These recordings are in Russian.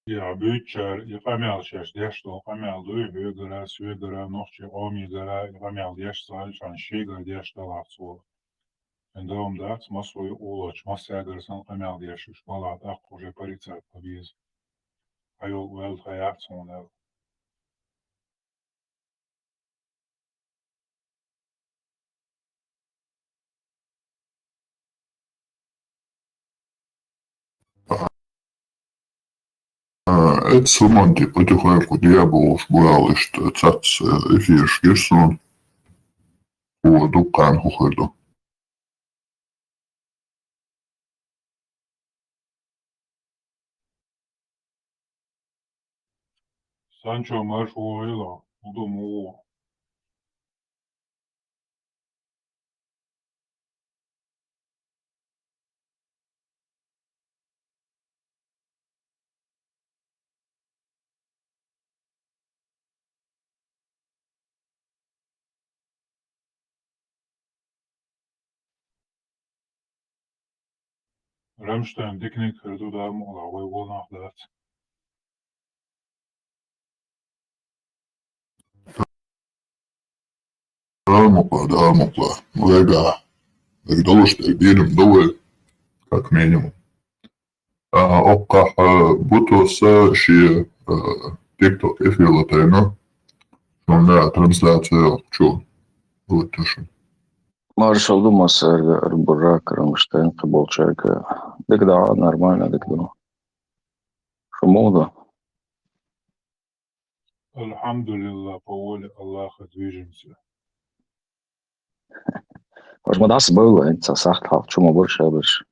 Ja, büyükçe yapamıyor yaş da yapamıyor duyuyor göre süre göre nokta olmuyor göre yapamıyor yaş sadece şey göre yaş da var so. En daarom dat massoje oorlog, massagersan yapamıyor yaş şmala da proje paritsa tabiiz. Hayol wel hayat sonra. Это суманти потихоньку дьявол шбурал, что цац эфир шкирсон по дукан хуходу. Sancho marş oğuyla, bu da mu. Rammstein diknik hırdı da mı ola, ve bu nahdat. Да, мукла. Вега. Вегдолуш дирим довы, как минимум. Окка бутоса ши TikTok эфирлатайна. Шонда трансляция чу. Вот тушу. Маршал Думас, Бурак, Рамштайн, Кабалчайка. Так да, нормально, так да. Шумода. Elhamdülillah, по воле Аллаха движемся. Ваш мадас был, это сахтал, чума больше, больше.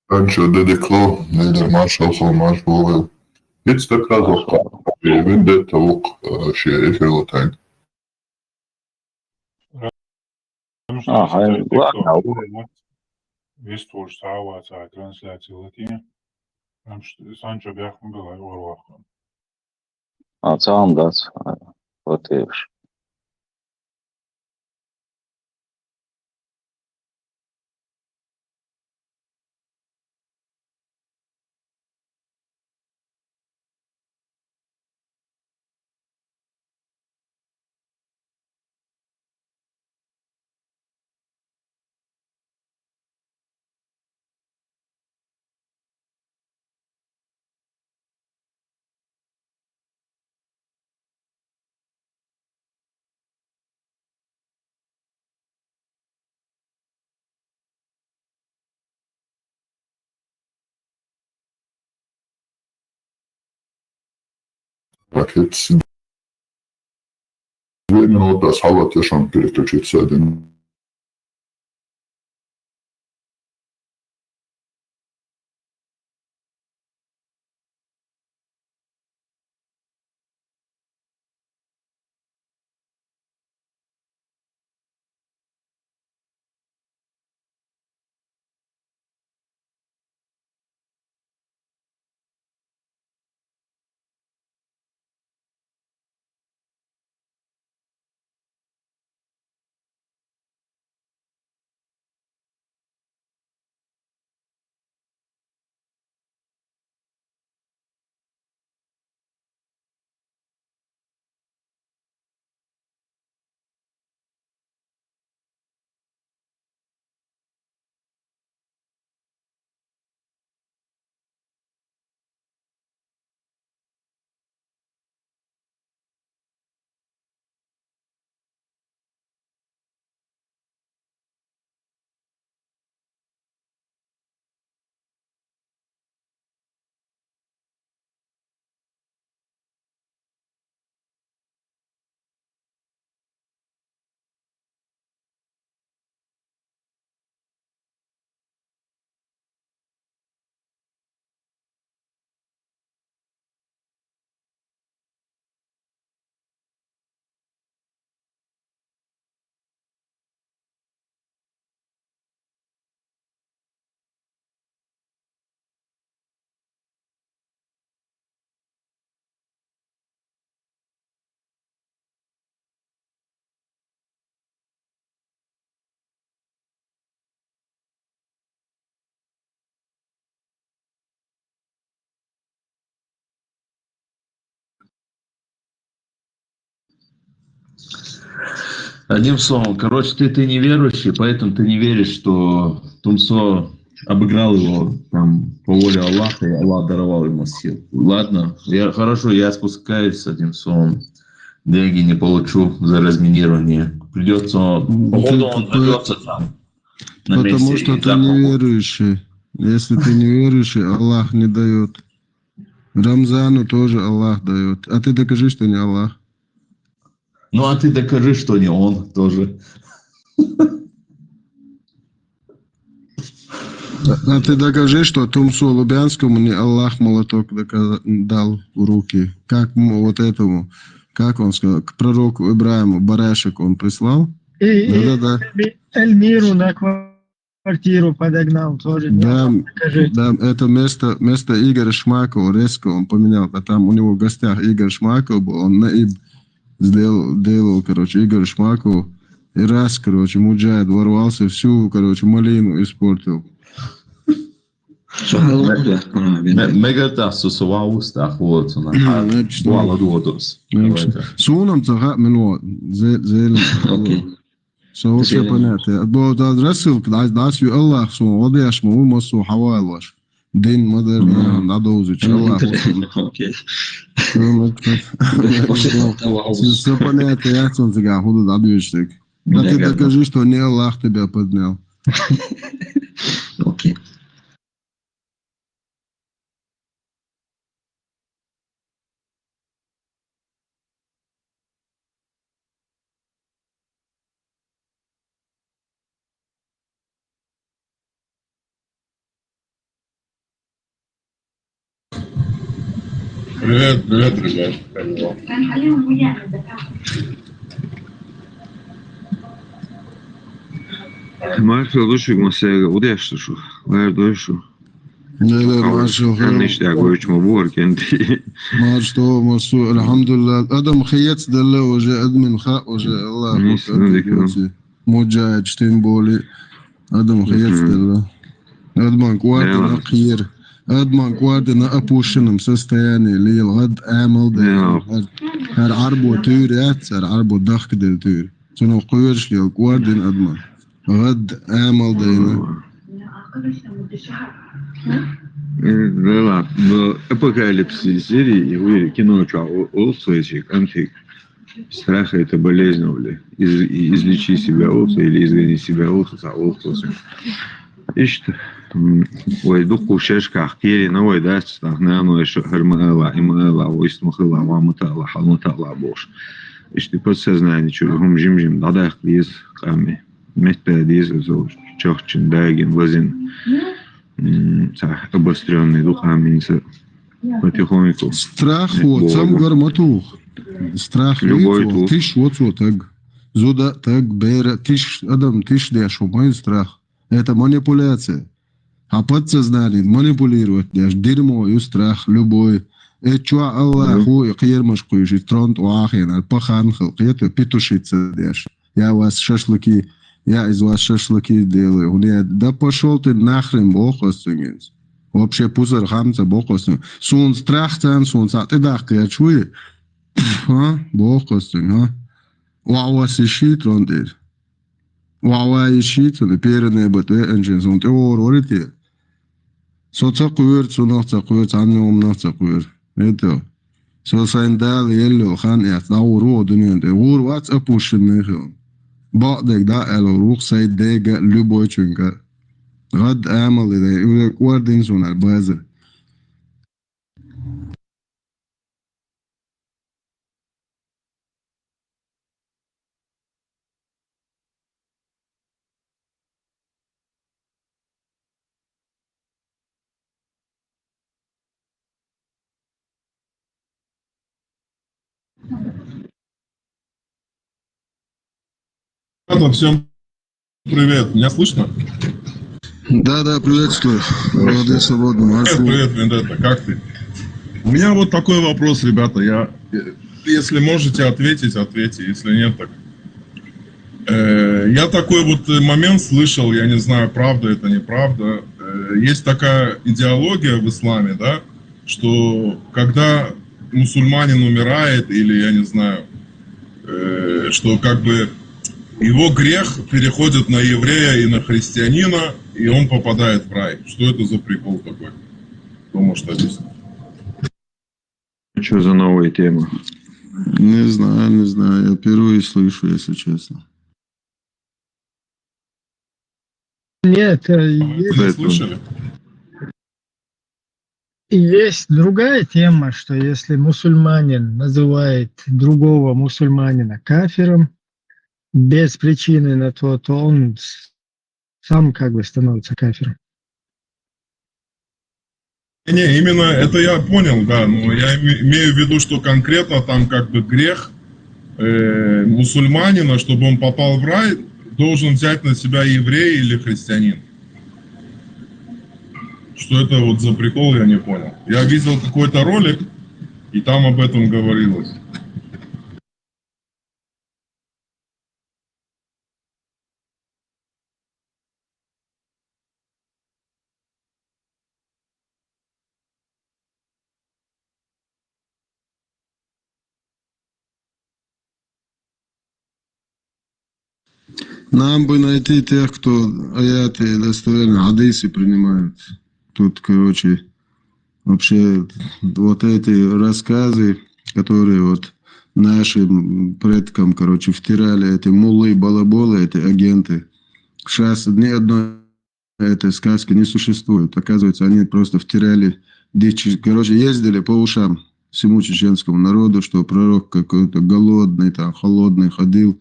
Раньше дедекло, нейдер маршал сон марш бовел. It's the Kazakh. Vendetta вок ши эфирлатайна. Rammstein Хай, сетер ладно, TikTok. Вестворж саваца трансляция латин. Sancho бяхм была орвахтан. целом да, вот и It's 2 минуты асхабат яшам переключиться один. Одним словом, короче, ты неверующий, поэтому ты не веришь, что Тумсо обыграл его там по воле Аллаха, и Аллах даровал ему сил. Ладно, хорошо, я спускаюсь, одним словом. Деньги не получу за разминирование. Придется, походу он вернется там. Потому что ты неверующий. Если ты неверующий, Аллах не дает. Рамзану тоже Аллах дает. А ты докажи, что не Аллах. Ну, а ты докажи, что не он тоже. А ты докажи, что Тумсу Лубянскому не Аллах молоток дал в руки. Как вот этому, как он сказал, к пророку Ибраиму барашек он прислал. Да-да-да. Эльмиру на квартиру подогнал тоже. Да, да, это вместо Игоря Шмакова резко он поменял. А там у него в гостях Игорь Шмаков был, он наиб делал, короче, Игорь Шмаков. И раз, короче, Муджаид ворвался, всю, короче, малину испортил. Мегата сусова уста охвату. Вала дуотус. Сунам цага минут. Зелен. Все все понятно. Да, рассылка, да, свой Аллах, су, одяж, мы масу хавалаш. День модерн, надо узучь Аллах. Окей. Все понятно, я сам тебя худу добьешься. Да ты докажи, что не Аллах тебя поднял. Окей. Привет, ребят. Как дела? Marshall düşük masaya o da yaşlı şu. Ver duyuşu. Ne Marshall. Ben işte ya görüşme bu var kendi. Marshall, Marshall, elhamdülillah. Adam khayet dalla وجاء admin kha وجاء Allah. Neyse, ne diyor? Mujahid Stemboli. Adam khayet dalla. Adman квартира khir. أضمن كواردنا أبوشنم سستياني اللي الغد عامل ده هر عربو توريات هر عربو دخك ده تور سنو قويرش لي كواردن أضمن غد عامل ده Да, в апокалипсисе серии вы кино олсуечек, антик. Страх это болезнь, излечи себя олсу или изгони себя олсу, а олсу. İşte ويدق شاشك كيري نوي داس نانو هرمالا имала ويستمخلا وامتالا حلمتالا бош. İşte подсознание чужим жим дадах лиз ками метта диз зо чохчин дагин лазин обостренный духами потихоньку. Страх вот сам гарматух. Страх любой тиш вот так. Зуда так бера тиш адам тиш деш мой страх. Это манипуляция. А подсознание манипулировать даже дерьмо и страх любой. Чуа Аллаху и кирмаш куйши тронт уахина пахан хилкиету петушица деш. Я вас шашлыки, я из вас шашлыки делаю. Да пошел ты нахрен бокостунгенс. Вообще пузыр хамца бокостунг. Сун страх тан сун са ты дах я чуи. А бокостунг, а. Уавас ищи тронтир. Уава ищи тон перене бате энжен сон те орорите. Соца куер цунахца куер цаннеум нахца куер. Это. Со сайндал елло хан я тауру дуньянде. Ур ватс апушин нехил. Баъдек да эло рух сайд дега любой чунка. غد اعمل ده يقول لك واردين سون البازر Всем привет. Меня слышно? Да, приветствую. Молодец, свободно. Привет, Вендетта, как ты? У меня вот такой вопрос, ребята. Если можете ответить, ответьте. Если нет, так... Я такой вот момент слышал, я не знаю, правда это, неправда. Есть такая идеология в исламе, да, что когда мусульманин умирает, или, я не знаю, что как бы его грех переходит на еврея и на христианина, и он попадает в рай. Что это за прикол такой? Кто может объяснить? Что за новая тема? Не знаю. Я впервые слышу, если честно. Нет, Вы не слышали? есть другая тема, что если мусульманин называет другого мусульманина кафиром без причины на то он сам как бы становится кафиром. Не, именно это я понял, да, но я имею в виду, что конкретно там как бы грех мусульманина, чтобы он попал в рай, должен взять на себя еврей или христианин. Что это вот за прикол, я не понял. Я видел какой-то ролик, и там об этом говорилось. Нам бы найти тех, кто аяты достоверно, хадисы принимают. Тут, короче, вообще вот эти рассказы, которые вот нашим предкам, короче, втирали эти муллы, балаболы, эти агенты. Сейчас ни одной этой сказки не существует. Оказывается, они просто втирали дичь. Короче, ездили по ушам всему чеченскому народу, что пророк какой-то голодный, там, холодный ходил.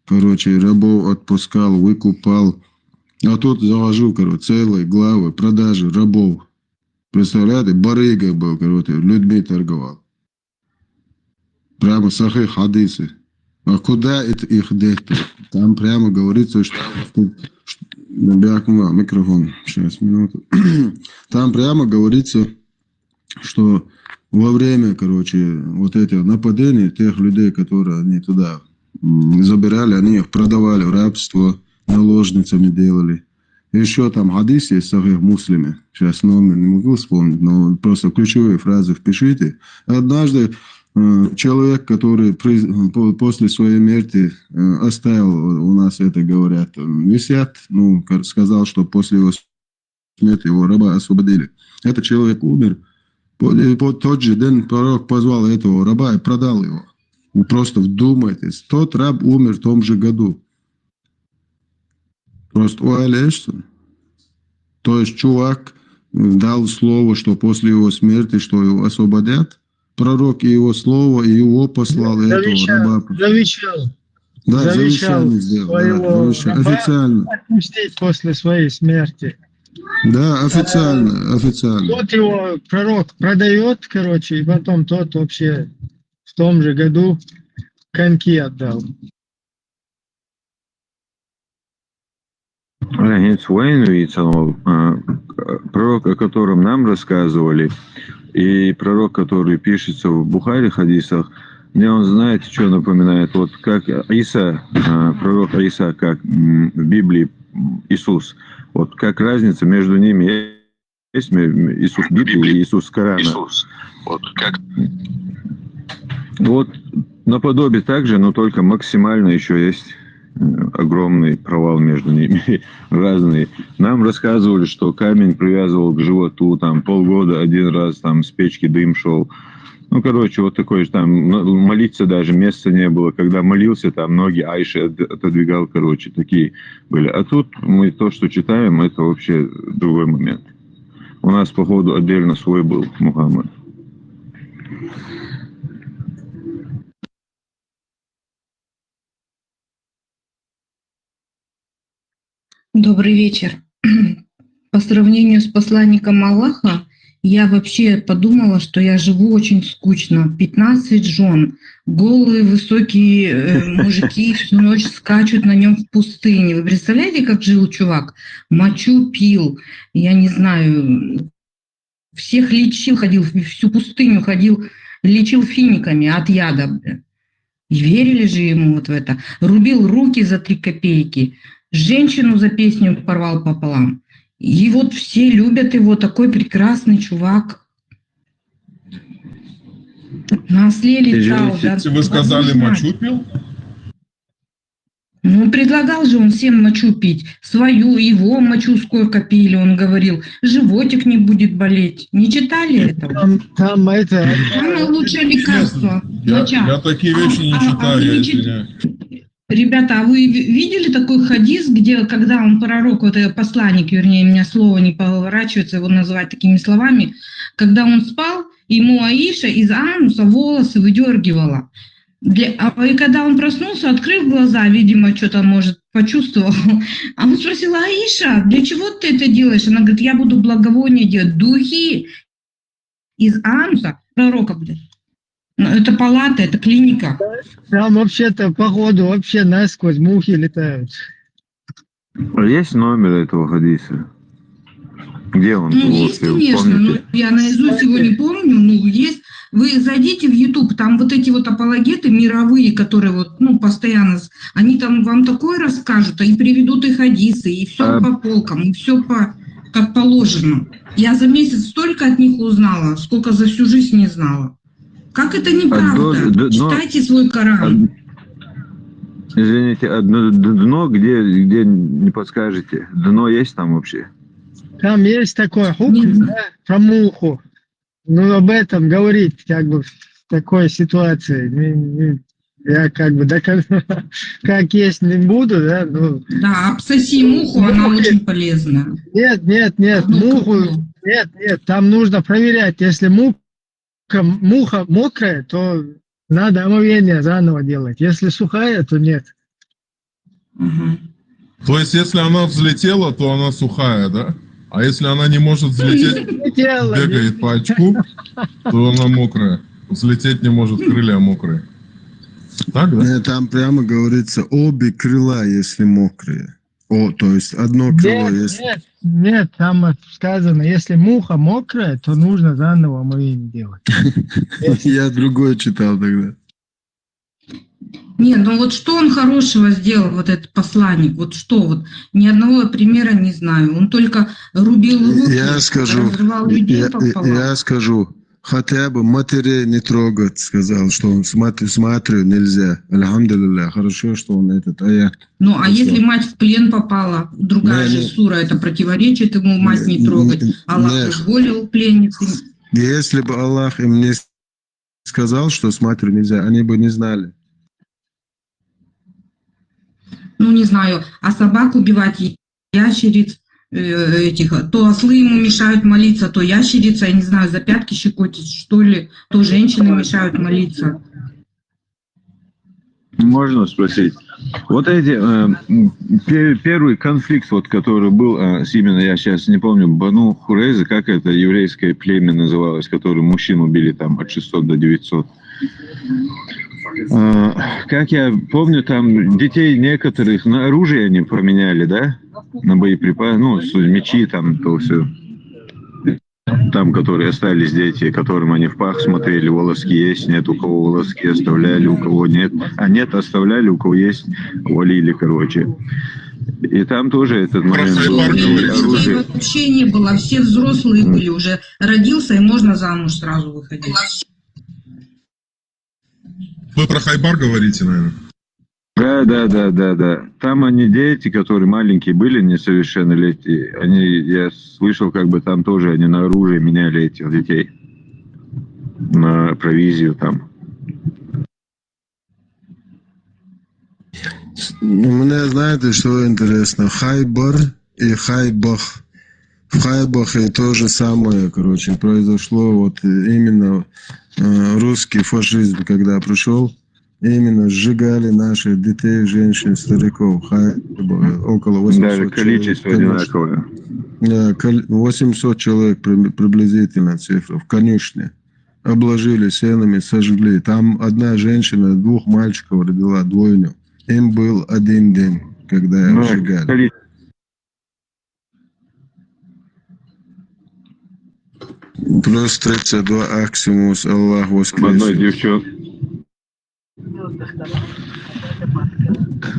Короче, рабов отпускал, выкупал. А тут заложил, короче, целые главы продажи рабов. Представляете, барыга был, короче, людьми торговал. Прямо сахих хадисы. А куда это их деть? Там прямо говорится, что... Микрофон, сейчас, минуту. Там прямо говорится, что во время, короче, вот этих нападений, тех людей, которые они туда забирали, они их продавали в рабство, наложницами делали. Еще там хадис есть, сахих муслиме. Сейчас номер не могу вспомнить, но просто ключевые фразы впишите. Однажды человек, который после своей смерти оставил, у нас это говорят, висят, ну, сказал, что после его смерти его раба освободили. Этот человек умер. Под тот же день пророк позвал этого раба и продал его. Вы просто вдумайтесь. Тот раб умер в том же году. Просто уалешься. То есть чувак дал слово, что после его смерти, что его освободят. Пророк и его слово, и его послал этого раба. Завещал. Да, завещание сделал. Своего Да, раба официально. отпустить после своей смерти. Да, официально. Вот его пророк продает, короче, и потом тот вообще в том же году коньки отдал. Пророк, о котором нам рассказывали, и пророк, который пишется в Бухари хадисах, мне он, знаете, что напоминает? Вот как Иса, пророк Иса, как в Библии Иисус. Вот как разница между ними есть Иисус Библии и Иисус Корана. Вот как... Вот наподобие также, но только максимально еще есть огромный провал между ними, разные. Нам рассказывали, что камень привязывал к животу, там полгода один раз там с печки дым шел. Ну, короче, вот такой же там, молиться даже места не было. Когда молился, там ноги Айши отодвигал, короче, такие были. А тут мы то, что читаем, это вообще другой момент. У нас, походу, отдельно свой был Мухаммад. Добрый вечер. По сравнению с посланником Аллаха, я вообще подумала, что я живу очень скучно. 15 жен, голые высокие мужики всю ночь скачут на нем в пустыне. Вы представляете, как жил чувак? Мочу пил, я не знаю, всех лечил, ходил, всю пустыню ходил, лечил финиками от яда. И верили же ему вот в это. Рубил руки за 3 копейки. Женщину за песню порвал пополам. И вот все любят его, такой прекрасный чувак. На осле летал. Извините, вы сказали, мочу пил? Ну, предлагал же он всем мочу пить. Свою, его мочу сколько пили, он говорил. Животик не будет болеть. Не читали этого? Там это... Самое лучшее лекарство. Моча. Я такие вещи не вы читаю, я не чит- извиняюсь. Ребята, а вы видели такой хадис, где, когда он пророк, вот посланник, вернее, у меня слово не поворачивается, его называть такими словами, когда он спал, ему Аиша из ануса волосы выдергивала. И когда он проснулся, открыв глаза, видимо, что-то, может, почувствовал, а он спросил: Аиша, для чего ты это делаешь? Она говорит: я буду благовоние делать, духи из ануса пророка, блядь. Ну, это палата, это клиника. Там вообще-то, походу, вообще насквозь мухи летают. А есть номер этого хадиса? Где он? Ну, Вот, есть, вы конечно, но помните? я наизусть его не помню, ну, есть. Вы зайдите в YouTube, там вот эти вот апологеты мировые, которые вот, ну, постоянно, они там вам такое расскажут, и приведут и хадисы, и все по полкам, и все как положено. Я за месяц столько от них узнала, сколько за всю жизнь не знала. Как это неправда? Читайте свой Коран. Извините, одно дно, где не подскажете? Дно есть там вообще? Там есть такой хукм, да, про муху. Ну, об этом говорить, как бы, в такой ситуации. Я как бы как есть не буду, да, ну... Да, обсоси муху, она очень полезная. Нет, муху, нет, там нужно проверять, если муха мокрая, то надо омовение заново делать. Если сухая, то нет. То есть, если она взлетела, то она сухая, да? А если она не может взлететь, бегает по очку, то она мокрая. Взлететь не может, крылья мокрые. Так, да? Нет, там прямо говорится, обе крыла, если мокрые. То есть одно крыло, если... Нет, там сказано, если муха мокрая, то нужно заново омовение делать. Я другое читал тогда. Нет, ну вот что он хорошего сделал, вот этот посланник, вот что, вот ни одного примера не знаю. Он только рубил руки, разрывал людей пополам. Я скажу, хотя бы матерей не трогать, сказал, что он смотрю нельзя. Альхамдулилля, хорошо, что он этот аят. Ну, а если мать в плен попала, другая же сура, это противоречит ему мать не трогать. Аллах позволил пленнице. Если бы Аллах им не сказал, что с матерью нельзя, они бы не знали. Ну, не знаю, а собак убивать, ящериц, то ослы ему мешают молиться, то ящерица, я не знаю, за пятки щекотить, что ли, то женщины мешают молиться. Можно спросить? Вот эти, первый конфликт, вот, который был, именно, я сейчас не помню, Бану Хурейза, как это еврейское племя называлось, которое мужчин убили там от 600 до 900. Как я помню, там детей некоторых на оружие они поменяли, да? На боеприпасы, ну, мечи там, то все. Там, которые остались дети, которым они в пах смотрели, волоски есть, нет, у кого волоски оставляли, у кого нет. А нет, оставляли, у кого есть, валили, короче. И там тоже этот момент был. Детей вообще не было, все взрослые были уже. Родился, и можно замуж сразу выходить. Вы про Хайбар говорите, наверное? Да. Там они дети, которые маленькие были, несовершеннолетние. Я слышал, как бы там тоже они на оружие меняли этих детей. На провизию там. Мне, знаете, что интересно? Хайбар и Хайбах. В Хайбахе то же самое, короче, произошло вот именно русский фашизм, когда пришел. Именно сжигали наших детей, женщин, стариков. Около 800 Даже количество одинаковое. 800 человек приблизительно цифра. В конюшне. Обложили сенами, сожгли. Там одна женщина 2 мальчиков родила, двойню. Им был 1 день, когда их сжигали. Плюс 32 Аксимус, Аллах воскресил.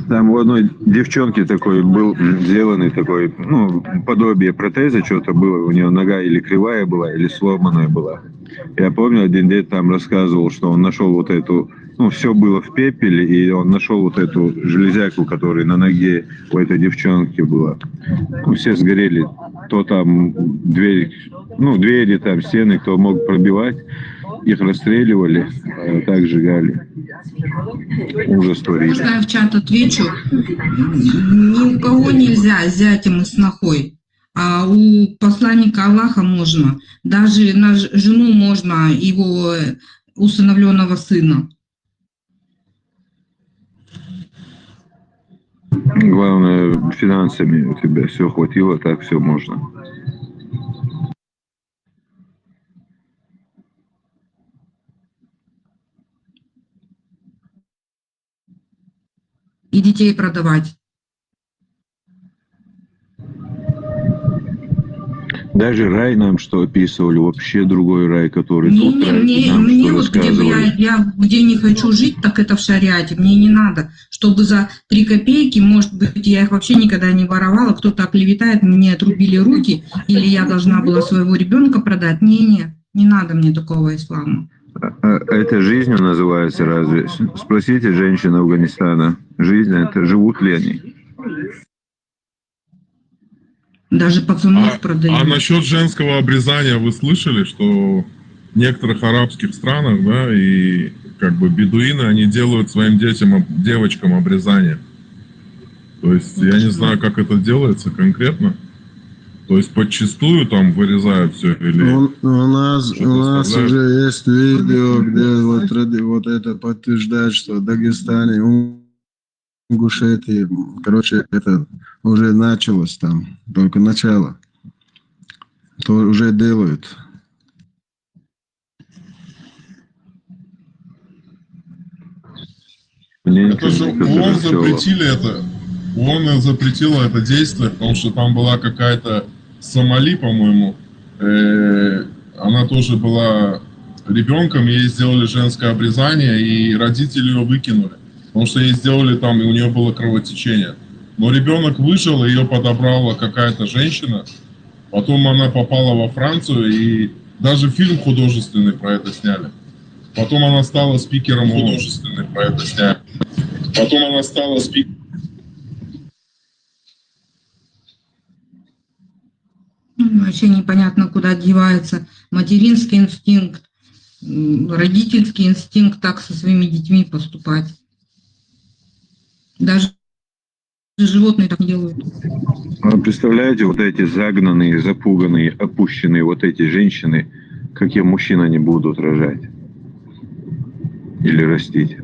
Там у одной девчонки такой был сделанный такой, ну, подобие протеза, что-то было, у нее нога или кривая была, или сломанная была. Я помню, один дед там рассказывал, что он нашел вот эту ну, все было в пепеле, и он нашел вот эту железяку, которая на ноге у этой девчонки была. Ну, все сгорели. То там двери, там стены, кто мог пробивать, их расстреливали, а так сжигали. Ужас творится. Можно я в чат отвечу? Ни у кого нельзя зятем и снохой, а у посланника Аллаха можно. Даже на жену можно его усыновленного сына. Главное, финансами у тебя все хватило, так все можно. И детей продавать. Даже рай нам что описывали, вообще другой рай, который Не, тут не, рай, мне нам что вот где бы рассказывали. я где не хочу жить, так это в шариате. Мне не надо, чтобы за 3 копейки, может быть, я их вообще никогда не воровала, кто-то оклеветает, мне отрубили руки, или я должна была своего ребенка продать. Не надо мне такого ислама. Это жизнью называется разве? Спросите женщин Афганистана, жизнь это, живут ли они? Даже пацанов продают. А насчет женского обрезания вы слышали, что в некоторых арабских странах, да, и как бы бедуины, они делают своим детям, девочкам обрезание. То есть я не знаю, как это делается конкретно. То есть подчистую там вырезают все или... У нас уже есть видео, где вот это подтверждает, что в Дагестане, Ингушетии, короче, это уже началось там, только начало. То уже делают. Это же ООН запретили это. ООН запретила это действие, потому что там была какая-то Сомали, по-моему. Она тоже была ребенком, ей сделали женское обрезание, и родители ее выкинули. Потому что ей сделали там, и у нее было кровотечение. Но ребенок выжил, ее подобрала какая-то женщина. Потом она попала во Францию, и даже фильм художественный про это сняли. Потом она стала спикером художественный про это сняли. Потом она стала спикером. Вообще непонятно, куда девается материнский инстинкт, родительский инстинкт так со своими детьми поступать. Даже животные так не делают. Представляете, вот эти загнанные, запуганные, опущенные вот эти женщины, какие мужчин они будут рожать или растить?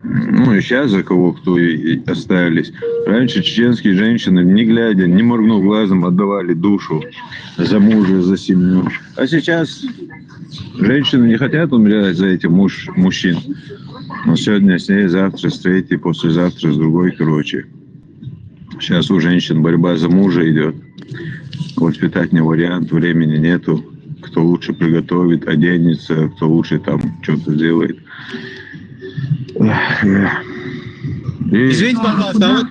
Ну и сейчас за кого кто и остались. Раньше чеченские женщины, не глядя, не моргнув глазом, отдавали душу за мужа, за семью. А сейчас женщины не хотят умирать за этих мужчин. Но сегодня с ней, завтра с третьей, послезавтра с другой, короче. Сейчас у женщин борьба за мужа идет. Воспитать не вариант, времени нету. Кто лучше приготовит, оденется, кто лучше там что-то сделает. Извините, пожалуйста, а вот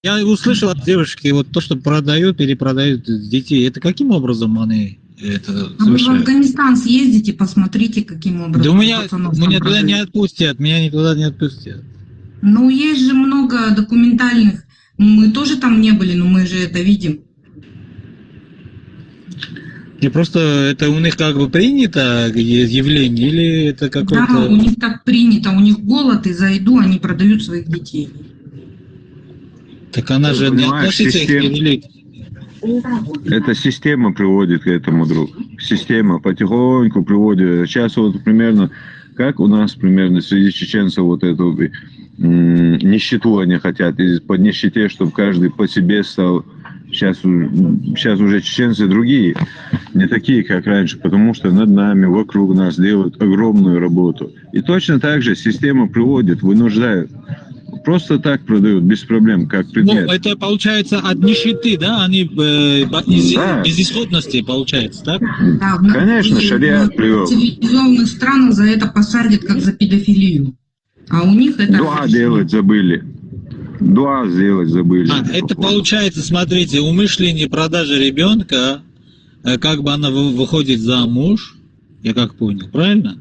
я услышал от девушки, вот то, что продают, перепродают детей, это каким образом они это А вы в совершают? Афганистан съездите, посмотрите, каким образом. Да меня пацанов там туда не продают. отпустят, меня туда не отпустят. Ну, есть же много документальных. Мы тоже там не были, но мы же это видим. И просто это у них как бы принято явление, или это Да, какое-то... у них так принято, у них голод, и за еду они продают своих детей. Так она же не Понимаешь, относится к их религии. Эта система приводит к этому, друг. Система потихоньку приводит. Сейчас вот примерно, как у нас примерно среди чеченцев вот эту нищету они хотят. И по нищете, чтобы каждый по себе стал. Сейчас уже чеченцы другие, не такие, как раньше, потому что над нами, вокруг нас делают огромную работу. И точно так же система приводит, вынуждает. просто так продают, без проблем, как Ну, предмет. это получается от нищеты, да? Они Да. безысходности, получается, так? Да, Конечно, шариат привел. В цивилизованных странах за это посадят, как за педофилию. А у них это Дуа разрешено. делать забыли. Дуа сделать забыли. Это получается, смотрите, умышление продажи ребенка, как бы она выходит замуж, я как понял, правильно?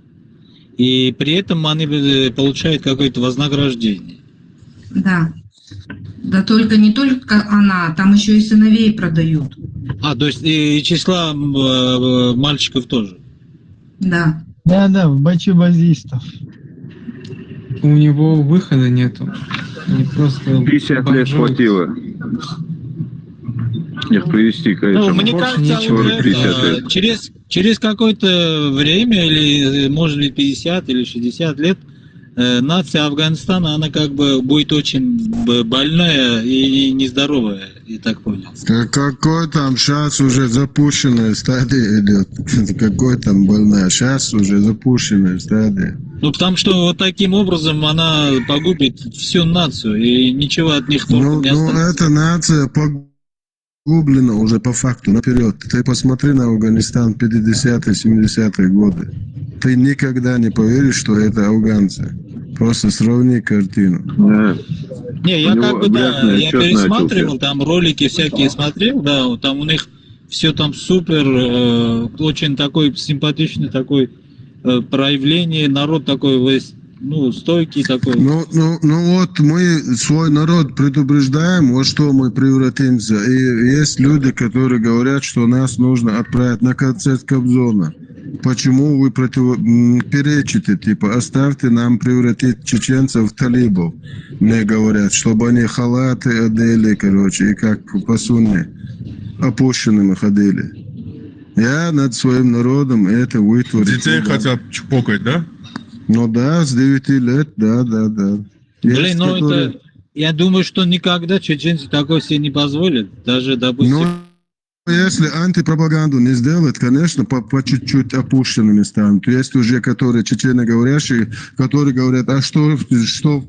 И при этом они получают какое-то вознаграждение. Да. Да только не только она, там еще и сыновей продают. То есть и числа мальчиков тоже. Да. Да, в бачебазистов. У него выхода нету. Не просто 50 лет бомжуют. хватило. Их привести к этому. Мне больше кажется, нечего уже, 50 лет. через какое-то время, или может быть 50 или 60 лет, нация Афганистана, она как бы будет очень больная и нездоровая, я так понял. Какой там сейчас уже запущенная стадия идет? Какой там больная? Сейчас уже запущенная стадия. Ну, потому что вот таким образом она погубит всю нацию, и ничего от них толком не останется. Эта нация погублена уже по факту, наперед. Ты посмотри на Афганистан 50-е, 70-е годы. Ты никогда не поверишь, что это афганцы. Просто сравни картину. Да. Не, я У него как бы, да, обратный я отчет пересматривал, начался. там ролики всякие смотрел, да, там у них все там супер, очень такой симпатичный такой проявление, народ такой весь, ну, стойкий такой. Ну вот мы свой народ предупреждаем, во что мы превратимся. И есть люди, которые говорят, что нас нужно отправить на концерт Кобзона. Почему вы перечите, типа, оставьте нам превратить чеченцев в талибов. Мне говорят, чтобы они халаты одели, короче, и как по сунне опущенными ходили. Я над своим народом это вытворю. Детей хотят чпокать, да? Ну да, с 9 лет, да. Блин, Есть, ну которые... это, я думаю, что никогда чеченцы такое себе не позволят, даже, допустим... Ну, если антипропаганду не сделать, конечно, по чуть-чуть опущенными станут. Есть уже, которые чеченоговорящие, которые говорят, а что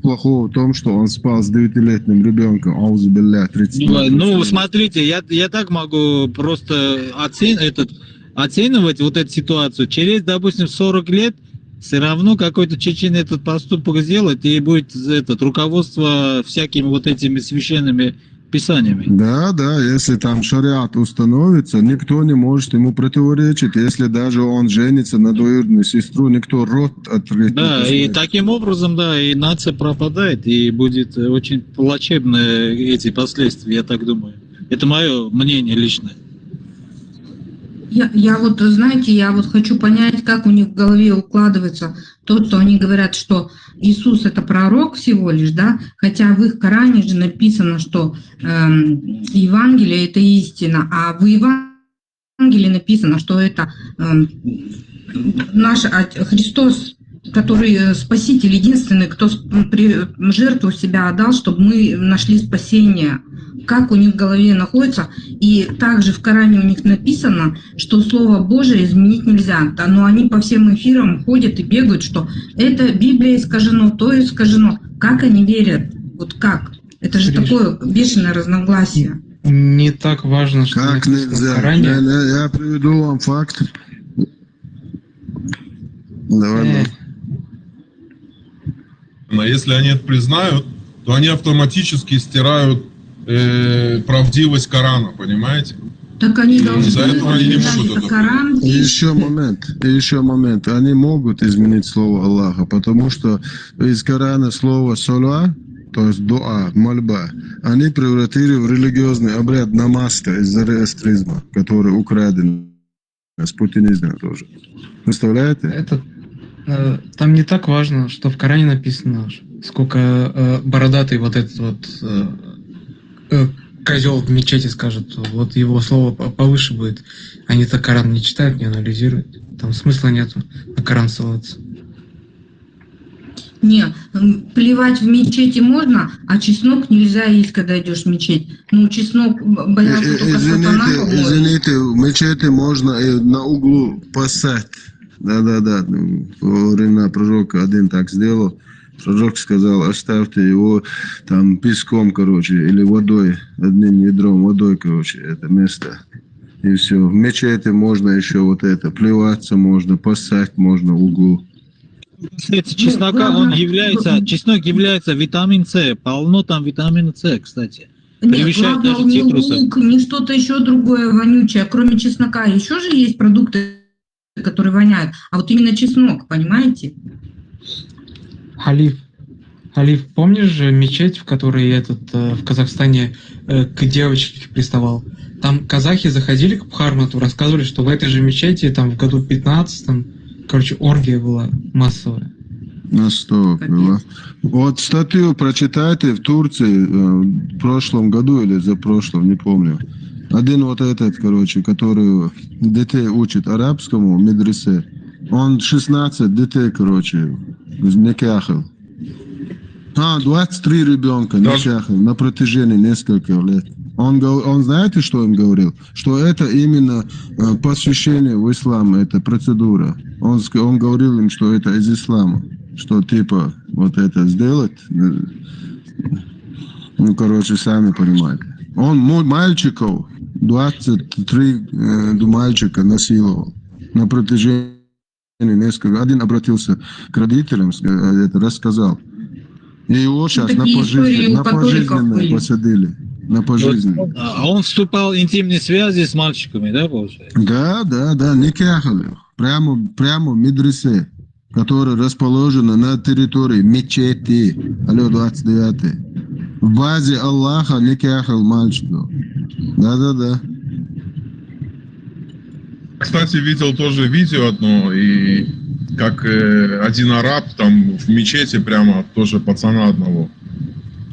плохого в том, что он спал с 9-летним ребенком, аузубилля, 30 лет. Ну, смотрите, я так могу просто оценивать вот эту ситуацию. Через, допустим, 40 лет все равно какой-то чечен этот поступок сделает, и будет руководство всякими вот этими священными писаниями. Да, если там шариат установится, никто не может ему противоречить. Если даже он женится на двоюродную сестру, никто рот открыть не Да, и посмеет. таким образом, да, и нация пропадает, и будет очень плачебные эти последствия, я так думаю. Это мое мнение личное. Я вот, знаете, я вот хочу понять, как у них в голове укладывается то, что они говорят, что Иисус это пророк всего лишь, да, хотя в их Коране же написано, что Евангелие это истина, а в Евангелии написано, что это наш Христос, который Спаситель, единственный, кто жертву себя отдал, чтобы мы нашли спасение. Как у них в голове находится. И также в Коране у них написано, что Слово Божие изменить нельзя. Но они по всем эфирам ходят и бегают, что это Библия искажено, то искажено. Как они верят? Вот как? Это же такое бешеное разногласие. Не так важно, что Как написано в нельзя? Коране. Я приведу вам факт. Давай. Но если они это признают, то они автоматически стирают правдивость Корана, понимаете? Так они должны Из-за этого они не могут это Коран. И еще момент. Они могут изменить слово Аллаха, потому что из Корана слово «сола», то есть дуа, мольба, они превратили в религиозный обряд намазка из зороастризма, который украден с путинизма тоже. Представляете? Там не так важно, что в Коране написано, сколько бородатый вот этот вот козел в мечети скажет, вот его слово повыше будет. Они-то Коран не читают, не анализируют. Там смысла нету на Коран ссылаться. Не, плевать в мечети можно, а чеснок нельзя есть, когда идешь в мечеть. Ну, чеснок боялся только сатана, по-моему. Извините, в мечети можно и на углу поссать. Да. Во времена пророка один так сделал. Пророк сказал, оставьте его там песком, короче, или водой, одним ядром водой, короче, это место. И все. В мечети можно еще вот это, плеваться можно, поссать можно в углу. Кстати, чеснока, чеснок является витамин С, полно там витамина С, кстати. Нет, Превышает главное, даже не цитрусов. лук, не что-то еще другое вонючее, кроме чеснока. Еще же есть продукты, которые воняют. А вот именно чеснок, понимаете? Халиф, помнишь же мечеть, в которой в Казахстане к девочке приставал? Там казахи заходили к Бхармату, рассказывали, что в этой же мечети там в году 15-м, короче, оргия была массовая. На 100 было. Вот статью прочитайте в Турции в прошлом году или за прошлым, не помню. Один вот этот, короче, который детей учит арабскому в медресе, он 16 детей, короче, никахал. 23 ребенка никахал на протяжении нескольких лет. Он знаете, что он говорил? Что это именно посвящение в ислам, это процедура. Он говорил им, что это из ислама. Что типа вот это сделать, ну, короче, сами понимаете. Он мальчиков, 23 мальчика насиловал на протяжении нескольких. Один обратился к родителям, это рассказал. И его сейчас на пожизненное посадили. На пожизненное. А он вступал в интимные связи с мальчиками, да, получается? Да, никахали. Прямо в медресе, которая расположена на территории мечети. Алло, 29. В базе Аллаха никахал мальчиков. Да. Кстати, видел тоже видео одно, и как один араб там в мечети прямо тоже пацана одного.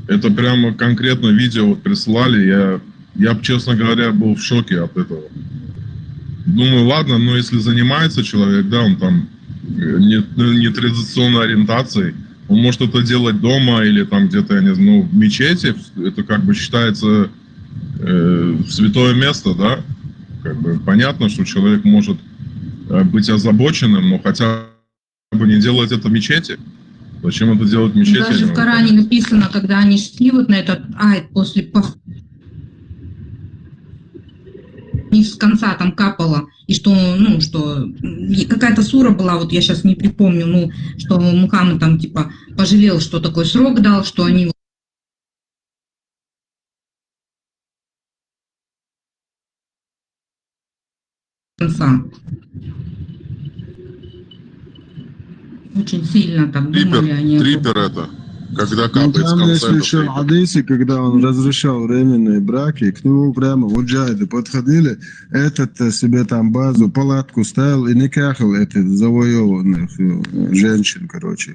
Это прямо конкретно видео вот прислали. Я, честно говоря, был в шоке от этого. Думаю, ладно, но если занимается человек, да, он там не традиционной ориентацией, он может это делать дома или там где-то, я не знаю, ну, в мечети, это как бы считается святое место, да. Как бы понятно, что человек может быть озабоченным, но хотя бы не делать это в мечети. Зачем это делать в мечети? Даже в Коране написано, когда они шли вот на этот айт после не с конца там капало, и что, ну, что какая-то сура была, вот я сейчас не припомню, ну, что Мухаммад там типа пожалел, что такой срок дал, что они конца. Очень сильно так думали они. Трипер это, когда Ну, капает с там есть конца. еще хадисы, когда он разрешал временные браки, к нему прямо муджахиды подходили, этот себе там базу, палатку ставил и никахал этих завоеванных женщин, короче.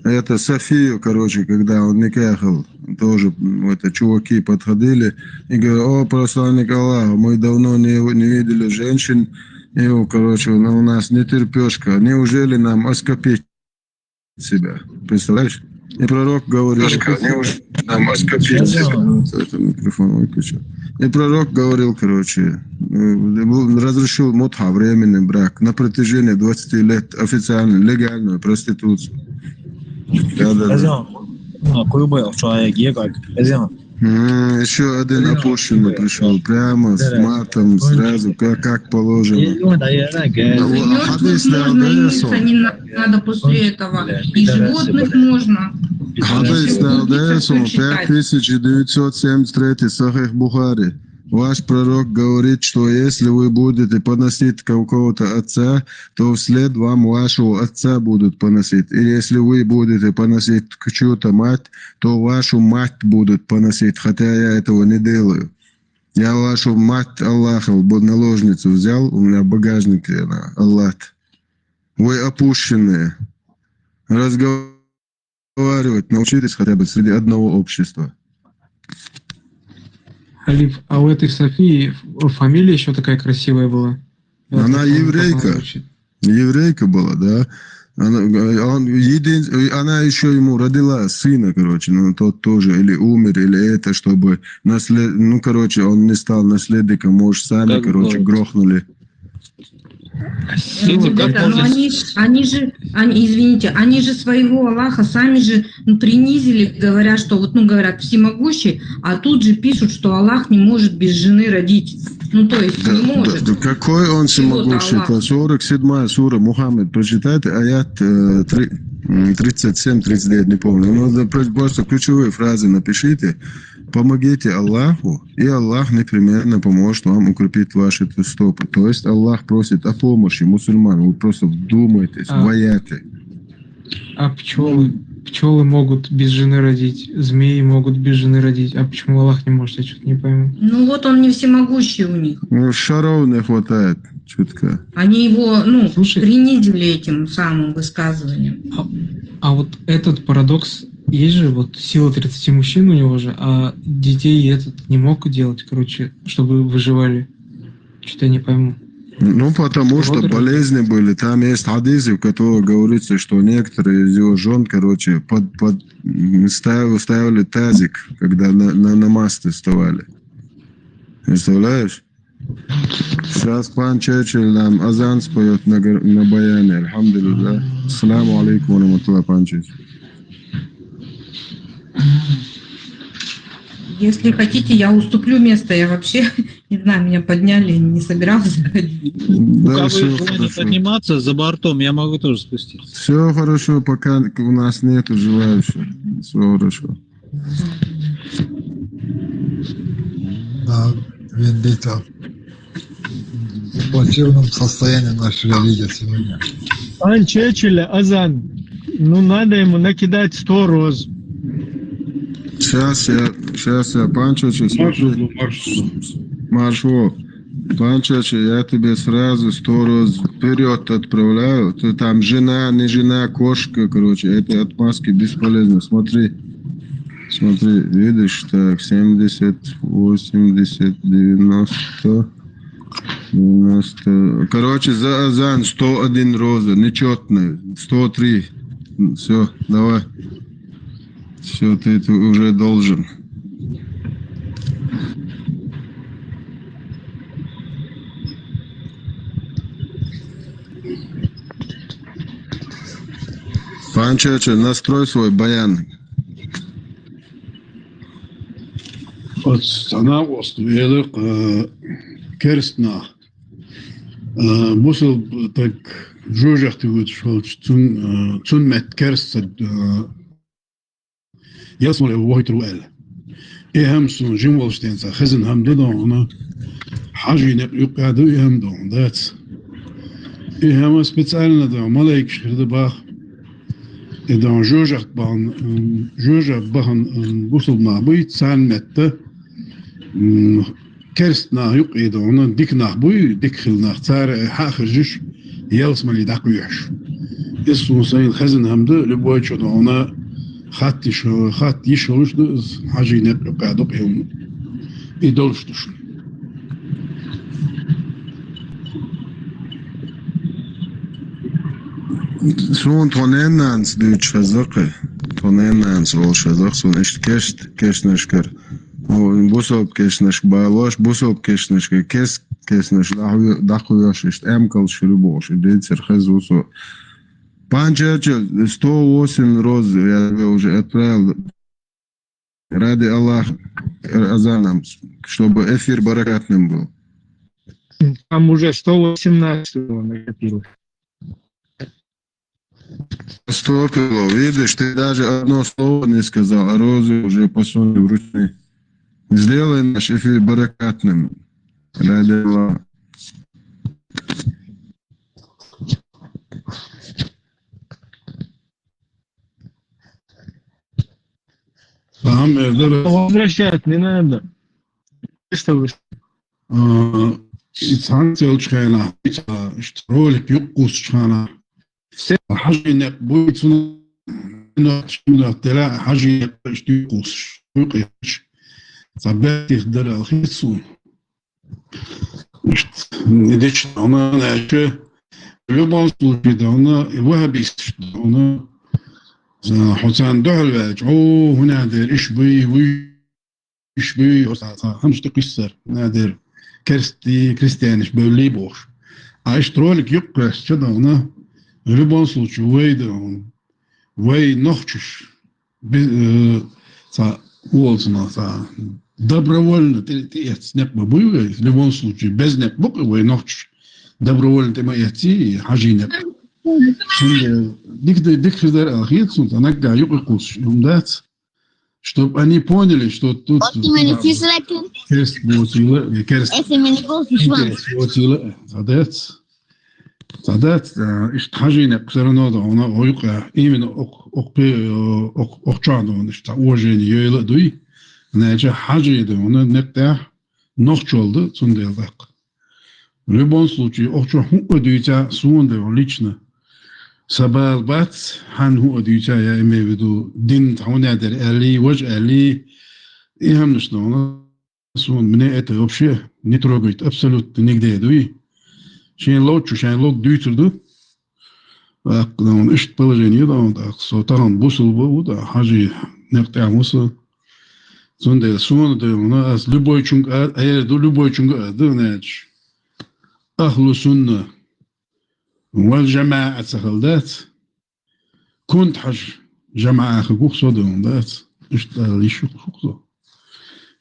Это Софию, короче, когда он никахал, тоже это чуваки подходили и говорят: о, посланник Аллаха, мы давно не видели женщин, и, короче, у нас нетерпешка, неужели нам оскопить себя? Представляешь? И пророк говорил, микрофон выключил. И пророк говорил, короче, разрешил мутха, временный брак, на протяжении 20 лет официально, легальную проституцию. Еще один опущенный пришел, прямо с матом, сразу, как положено. Мертвых можно жениться, не надо после этого. И животных можно. Хадис Далдесу, 5973, Сахих Бухари. Ваш пророк говорит, что если вы будете поносить какого-то отца, то вслед вам вашего отца будут поносить. И если вы будете поносить чью-то мать, то вашу мать будут поносить, хотя я этого не делаю. Я вашу мать Аллаха, наложницу взял, у меня в багажнике она, Аллах. Вы опущенные. Разговаривать научитесь хотя бы среди одного общества. Халиф, а у этой Софии фамилия еще такая красивая была? Она еврейка. Еврейка была, да. Она еще ему родила сына, короче, но тот тоже или умер, или это, чтобы он не стал наследником, может, сами, Как короче, было? грохнули. Ссылка, как Ребята, можно... извините, они же своего Аллаха сами же принизили, говоря, что вот, говорят, всемогущий, а тут же пишут, что Аллах не может без жены родить. То есть не может. Да, какой он всемогущий? Это 47 сура Мухаммед. Прочитайте аят 37-39, не помню. Просто ключевые фразы напишите. Помогите Аллаху, и Аллах непременно поможет вам укрепить ваши стопы. То есть Аллах просит о помощи мусульман. Вы просто вдумайтесь в аяты. А пчелы? Пчелы могут без жены родить, змеи могут без жены родить. А почему Аллах не может? Я что-то не пойму. Вот он не всемогущий у них. Шаров не хватает чутка. Они его, Слушай, принизили этим самым высказыванием. А вот этот парадокс, есть же вот сила 30 мужчин у него же, а детей этот не мог делать, чтобы выживали. Что-то я не пойму. Потому что болезни были. Там есть хадисы, в которых говорится, что некоторые из его жен, ставили тазик, когда на намаз вставали. Представляешь? Сейчас пан Черчилль нам азан споет на баяне. Альхамдулилля. Ассаламу алейкум ва рахматуллахи, пан Черчилль. Если хотите, я уступлю место. Я вообще, не знаю, меня подняли, не собиралась заходить. У кого есть желание подниматься за бортом, я могу тоже спуститься. Все хорошо, пока у нас нету желающих. Все хорошо. Да, Вендита. В плачевном состоянии нашего видя сегодня. Пан Черчилль, азан. Надо ему накидать 100 роз. Сейчас я, пан Черчилль, смотри. Маршал. Пан Черчилль, я тебе сразу 100 роз вперед отправляю. Ты там жена, не жена, кошка, эти отмазки бесполезны. Смотри, видишь, так, 70, 80, 90... за азан 101 роза, нечетная, 103. Все, давай. Все, ты уже должен. Пан Черчилль, настрой свой баян. От станавост велик керстна. Бусел так жужах ты вот что цун мет керст يصل وقت روال إهم سون جم والشتين خزن هم دون حاجي يقعدوا إهم دون ذات إهم سبتسالنا دون ملاك شرد باخ دون جوجة بهن بوصل مع بيت سان متى كرستنا يقعدون ديك نحبوي ديك خلنا اختار حاخرجش يلس مالي داكو يحش يسون سين خزن هم دو لبوي شدونا خط يشوش دوز حاجي نبقى قاعدوا بهم يدولش دوشن Son tonennans Deutsch versuche. Tonennans Rolsch versuch so nicht kestneshker. Busop kestnesh balosh, busop kestnesh kestnesh dachuyosh ist emkal shrubosh. Децер хазусо. Пан Черчилль, 108 роз я тебе уже отправил. Ради Аллаха, азаном, чтобы эфир баракатным был. Там уже 118 накопилось. Стопило, видишь, ты даже одно слово не сказал, а розы уже посунули в руки. Сделай наш эфир баракатным. Ради Аллаха. Возвращать не надо. إنسان شخنا رولك يقص شخنا حاجة نقبل سنة نقشنا تلا حاجة يقص يقص صبات يخدر الخيصون نديش أنا نعيش لباس كده أنا وهبيس أنا حسن دهل هنا دير إيش بي خمس تقصر نادر كريستيانش بولي بوش А штролик юбка, что да, она в любом случае, вей нохчуш, уолсна, добровольно, ты снег бы был, в любом случае, без снег бук, вей нохчуш, добровольно ты мои идти, хажинек. Дик фидер алхитсун, она гаю кукус, умдать, чтобы они поняли, что тут керст бутила, керст бутила, задать, хажинек все равно, да, она ойка именно окчану, что уважение ее дуй, значит хажи, да, она некто нохчолды, цунделдак. В любом случае, окча хука дуйта сунде лично. Сабал бац, хан хука дуйта, я имею в виду, дин таунядер али, вож али, и хамнешно, она сун, мне это вообще не трогает абсолютно нигде, дуй. Шайн лок дуйтерду, он ищет положение, да, он так, сотаран бусул был, да, хажи некто амуса. Цунде сун, да, у нас любой чунга, а я иду любой чунга, да, значит. أهل السنة والجماعة سهلدات كنت حج جماعة خقوق صدهم دات اشتغل يشوق شوقه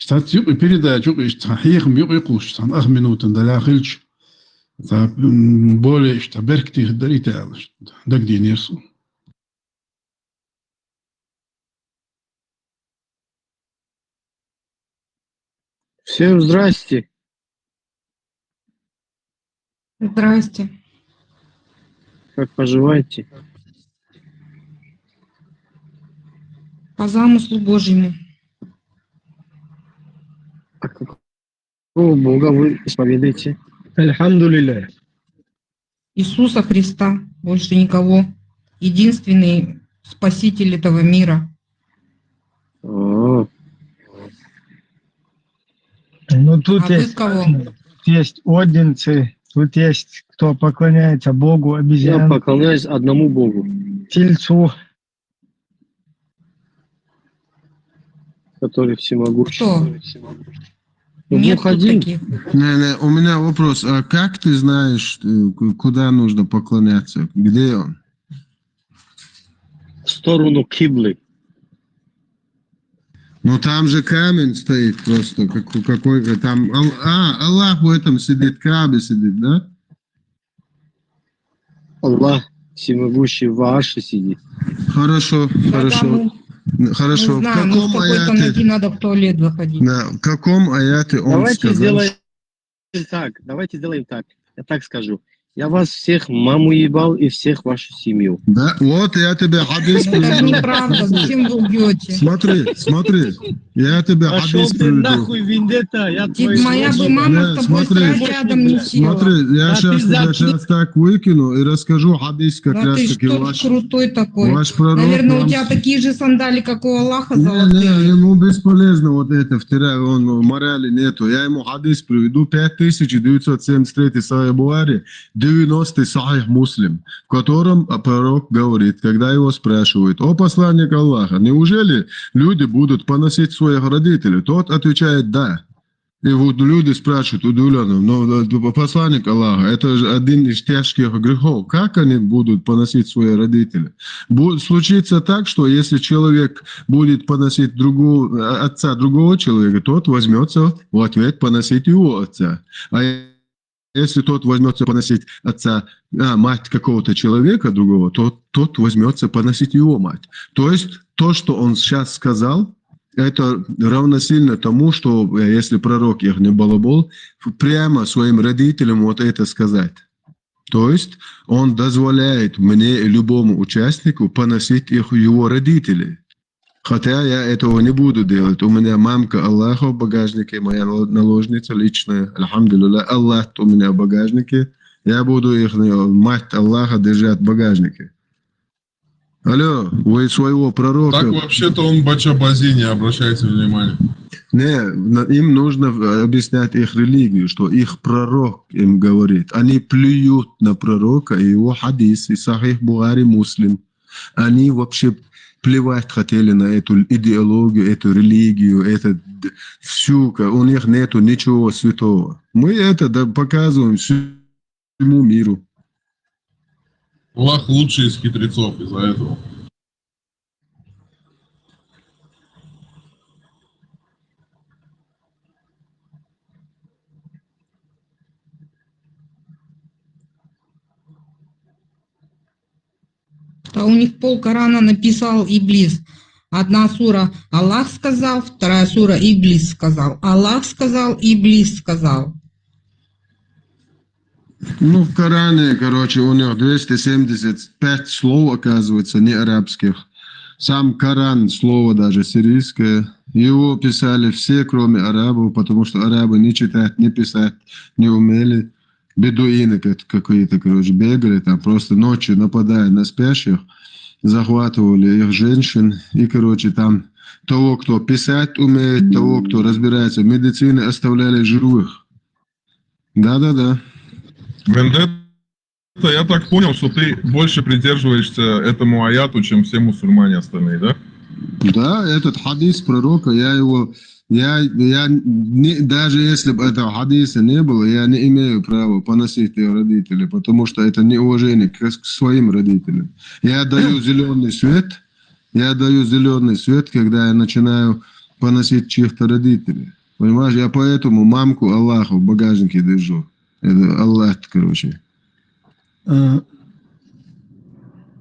اشتغل يبقى بريدا يبقى اشتحيخ يبقى يقوش عن أخ منوتن دلاخلش بولي اشتبركتي خدري تعالش دك دين يرسو Всем здрасте. Здрасте. Как поживаете? По замыслу Божьему. А какого Бога вы исповедуете? Альхамдулилля. Иисуса Христа. Больше никого. Единственный Спаситель этого мира. Ну, тут А вы есть, кого? есть одинцы, тут есть, кто поклоняется Богу, Я обезьян, поклоняюсь одному Богу, тельцу. который всемогущий. Кто? Ну, Нет Бог тут один. таких. Не, у меня вопрос. А как ты знаешь, куда нужно поклоняться? Где он? В сторону Киблы. Ну там же камень стоит просто, какой-то там. Аллах в этом сидит, Кабе сидит, да? Аллах всемогущий ваш сидит. Хорошо, хорошо. Хорошо. Мы знаем, ну, в какой-то ноги надо в туалет заходить. В каком аяте он Давайте сказал? сделаем так. Давайте сделаем так. Я так скажу. Я вас всех маму ебал и всех вашу семью. Да, вот я тебе хадис Это приведу. неправда. Зачем вы лгете? Смотри, я тебе Пошел хадис ты приведу. нахуй, Вендетта. Я твою Моя бы мама с тобой смотри, срать рядом не села. Смотри, я А ты сейчас так выкину и расскажу хадис как Ну раз ты таки что ваш. крутой такой? Ваш пророк Наверное, у нам- тебя такие же сандали, как у Аллаха, Не, золотые. ему бесполезно вот это, морали нету. Я ему хадис приведу, 5973 Сахих Бухари, 90 Сахих Муслим, в котором пророк говорит, когда его спрашивают: о посланник Аллаха, неужели люди будут поносить своих родителей? Тот отвечает: да. И вот люди спрашивают удивленно: но посланник Аллаха, это же один из тяжких грехов. Как они будут поносить свои родители? Случится так, что если человек будет поносить отца другого человека, тот возьмется в ответ поносить его отца. А если тот возьмется поносить мать какого-то человека другого, то тот возьмется поносить его мать. То есть то, что он сейчас сказал, это равносильно тому, что если пророк их не балабол, прямо своим родителям вот это сказать. То есть он дозволяет мне и любому участнику поносить его родителей. Хотя я этого не буду делать. У меня мамка Аллаха в багажнике, моя наложница личная. Альхамдулилля, Аллах у меня в багажнике. Я буду их, мать Аллаха, держать в багажнике. Алло, вы своего пророка... Так вообще-то он Бачабази, не обращайте внимания. Не, им нужно объяснять их религию, что их пророк им говорит. Они плюют на пророка и его хадис, и Сахих Бухари Муслим. Они вообще плевать хотели на эту идеологию, эту религию, это всю, у них нету ничего святого. Мы это показываем всю всему миру. Аллах лучший из хитрецов из-за этого. А у них пол Корана написал Иблис. Одна сура Аллах сказал, вторая сура Иблис сказал. Аллах сказал, Иблис сказал. Ну, в Коране, короче, у них 275 слов, оказывается, не арабских. Сам Коран, слово даже сирийское, его писали все, кроме арабов, потому что арабы ни читать, ни писать не умели. Бедуины какие-то, короче, бегали там, просто ночью нападая на спящих, захватывали их женщин, и, короче, там того, кто писать умеет, того, кто разбирается в медицине, оставляли живых. Да-да-да. Вендетта, я так понял, что ты больше придерживаешься этому аяту, чем все мусульмане остальные, да? Да, этот хадис пророка, даже если бы этого хадиса не было, я не имею права поносить ее родителей, потому что это неуважение к своим родителям. Я даю зеленый свет, когда я начинаю поносить чьих-то родителей. Понимаешь, я поэтому мамку Аллаху в багажнике держу. Это Аллах, короче.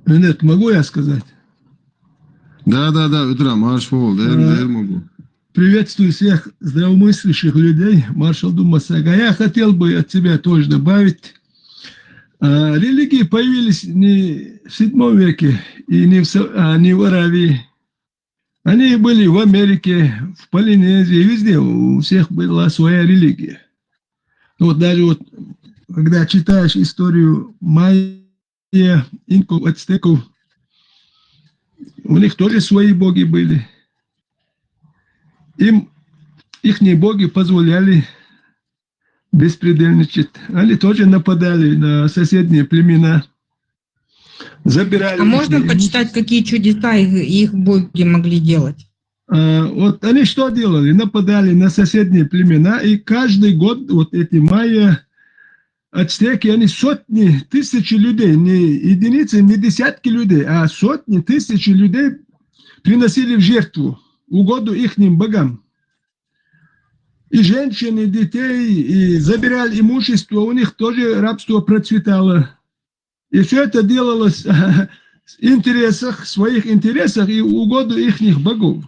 Нет, могу я сказать? Да, Ветрам, маршал, я могу. Приветствую всех здравомыслящих людей, маршал Думасага. Я хотел бы от тебя тоже добавить. Религии появились не в 7 веке и не в Аравии. Они были в Америке, в Полинезии, везде. У всех была своя религия. Вот даже вот, когда читаешь историю майя, инков, ацтеков, у них тоже свои боги были. Им ихние боги позволяли беспредельничать. Они тоже нападали на соседние племена. Забирали. А можно почитать, какие чудеса их боги могли делать? Вот они что делали? Нападали на соседние племена, и каждый год вот эти майя, ацтеки, они сотни, тысячи людей, не единицы, не десятки людей, а сотни, тысячи людей приносили в жертву угоду ихним богам. И женщин, и детей, и забирали имущество, у них тоже рабство процветало. И все это делалось в своих интересах и угоду ихних богов.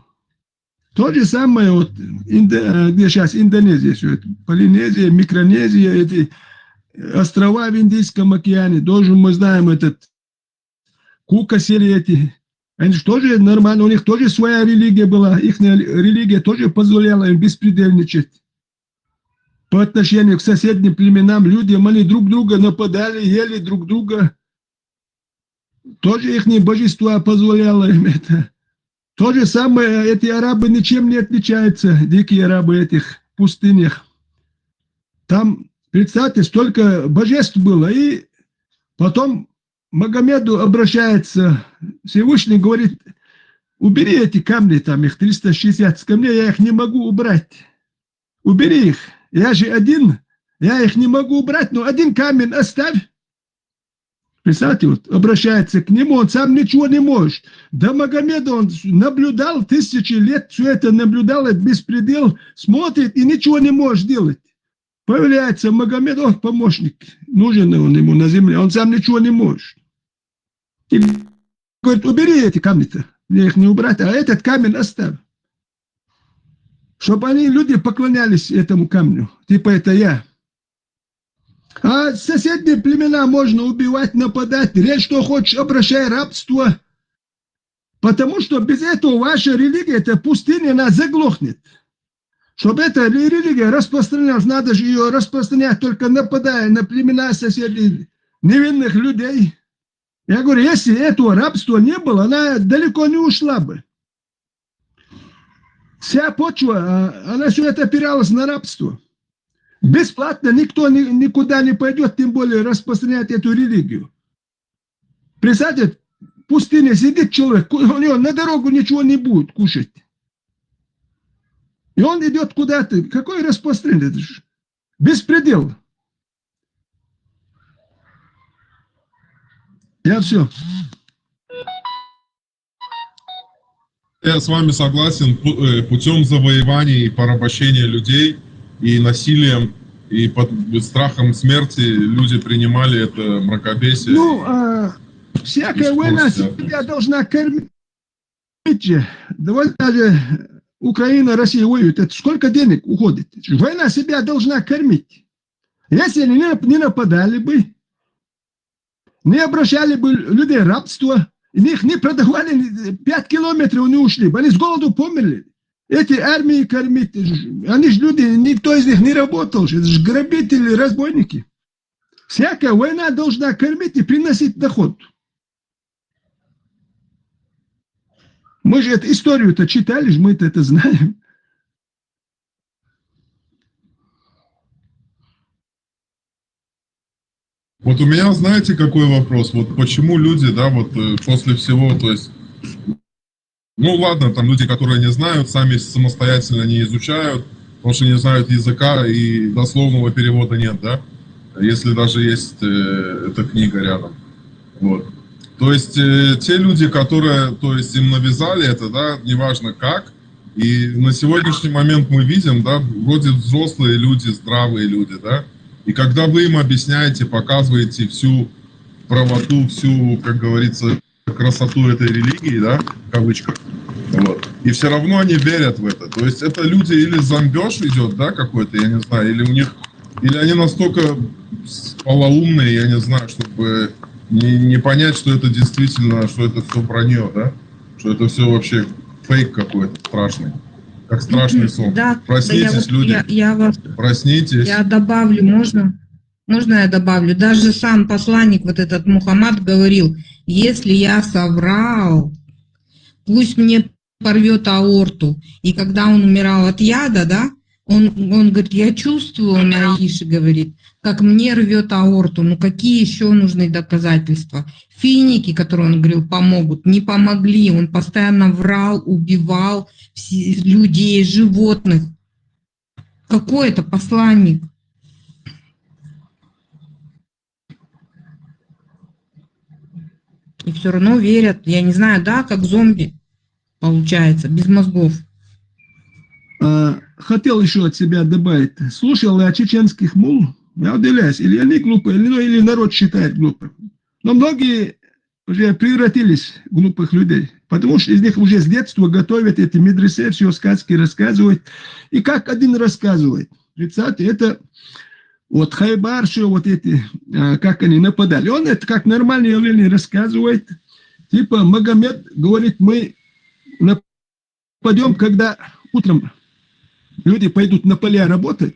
То же самое, вот, где сейчас Индонезия, все это, Полинезия, Микронезия, эти острова в Индийском океане, тоже мы знаем этот Кука-сели эти. Они же тоже нормально, у них тоже своя религия была, их религия тоже позволяла им беспредельничать. По отношению к соседним племенам, людям, они друг друга нападали, ели друг друга. Тоже их божества позволяло им это. То же самое, эти арабы ничем не отличаются, дикие арабы этих пустынях. Там, представьте, столько божеств было, и потом Магомеду обращается, Всевышний говорит, убери эти камни, там их 360 камней, я их не могу убрать. Убери их, я же один, я их не могу убрать, но один камень оставь. Представьте, вот обращается к нему, он сам ничего не может. До Магомеда он наблюдал 1000 лет, все это наблюдал, это беспредел, смотрит и ничего не может делать. Появляется Магомед, он помощник, нужен он ему на земле, он сам ничего не может. И говорит, убери эти камни-то, мне их не убрать, а этот камень оставь. Чтобы они, люди, поклонялись этому камню, типа это я. А соседние племена можно убивать, нападать, речь что хочешь, обращай рабство. Потому что без этого ваша религия, эта пустыня, она заглохнет. Чтобы эта религия распространялась, надо же ее распространять, только нападая на племена соседей, невинных людей. Я говорю, если этого рабства не было, она далеко не ушла бы. Вся почва, она все это опиралась на рабство. Бесплатно никто никуда не пойдет, тем более распространять эту религию. Представьте, в пустыне сидит человек, у него на дорогу ничего не будет кушать. И он идет куда-то. Какой распространение? Беспредел. Я все. Я с вами согласен, путем завоеваний и порабощения людей и насилием и под страхом смерти люди принимали это мракобесие. Ну, всякая война себя должна кормить. Давай даже Украина, Россия воюют. Это сколько денег уходит? Война себя должна кормить. Если они не нападали бы, не обращали бы людей в рабство, их не продавали, 5 километров не ушли бы, они с голоду померли. Эти армии кормить, они же люди, никто из них не работал, это же грабители, разбойники. Всякая война должна кормить и приносить доход. Мы же эту историю-то читали, мы-то это знаем. Вот у меня, знаете, какой вопрос? Вот почему люди, да, вот после всего, то есть, ну ладно, там люди, которые не знают, сами самостоятельно не изучают, потому что не знают языка и дословного перевода нет, да, если даже есть эта книга рядом, вот. То есть те люди, которые, то есть им навязали это, да, неважно как, и на сегодняшний момент мы видим, да, вроде взрослые люди, здравые люди, да, и когда вы им объясняете, показываете всю правоту, всю, как говорится, красоту этой религии, да, в кавычках, вот, и все равно они верят в это. То есть это люди или зомбеж идет, да, какой-то, я не знаю, или у них, или они настолько полоумные, я не знаю, чтобы не понять, что это действительно, что это все вранье, да, что это все вообще фейк какой-то страшный. Как страшный сон. Да, Проснитесь, люди. Я вас, проснитесь. Я добавлю, можно? Можно я добавлю? Даже сам посланник, вот этот Мухаммад, говорил, если я соврал, пусть мне порвет аорту. И когда он умирал от яда, да, он говорит, я чувствую, он Аише говорит, как мне рвет аорту. Ну какие еще нужны доказательства? Финики, которые он говорил, помогут, не помогли. Он постоянно врал, убивал людей, животных. Какой это посланник? И все равно верят. Я не знаю, да, как зомби получается, без мозгов. Хотел еще от себя добавить. Слушал я чеченских мул, я удивляюсь, или они глупые, или народ считает глупым. Но многие уже превратились в глупых людей, потому что из них уже с детства готовят эти медресе, все сказки рассказывают. И как один рассказывает, 30-й, это вот Хайбар, все вот эти, как они нападали. Он это как нормальное явление рассказывает. Типа Магомед говорит, мы нападем, когда утром люди пойдут на поля работать,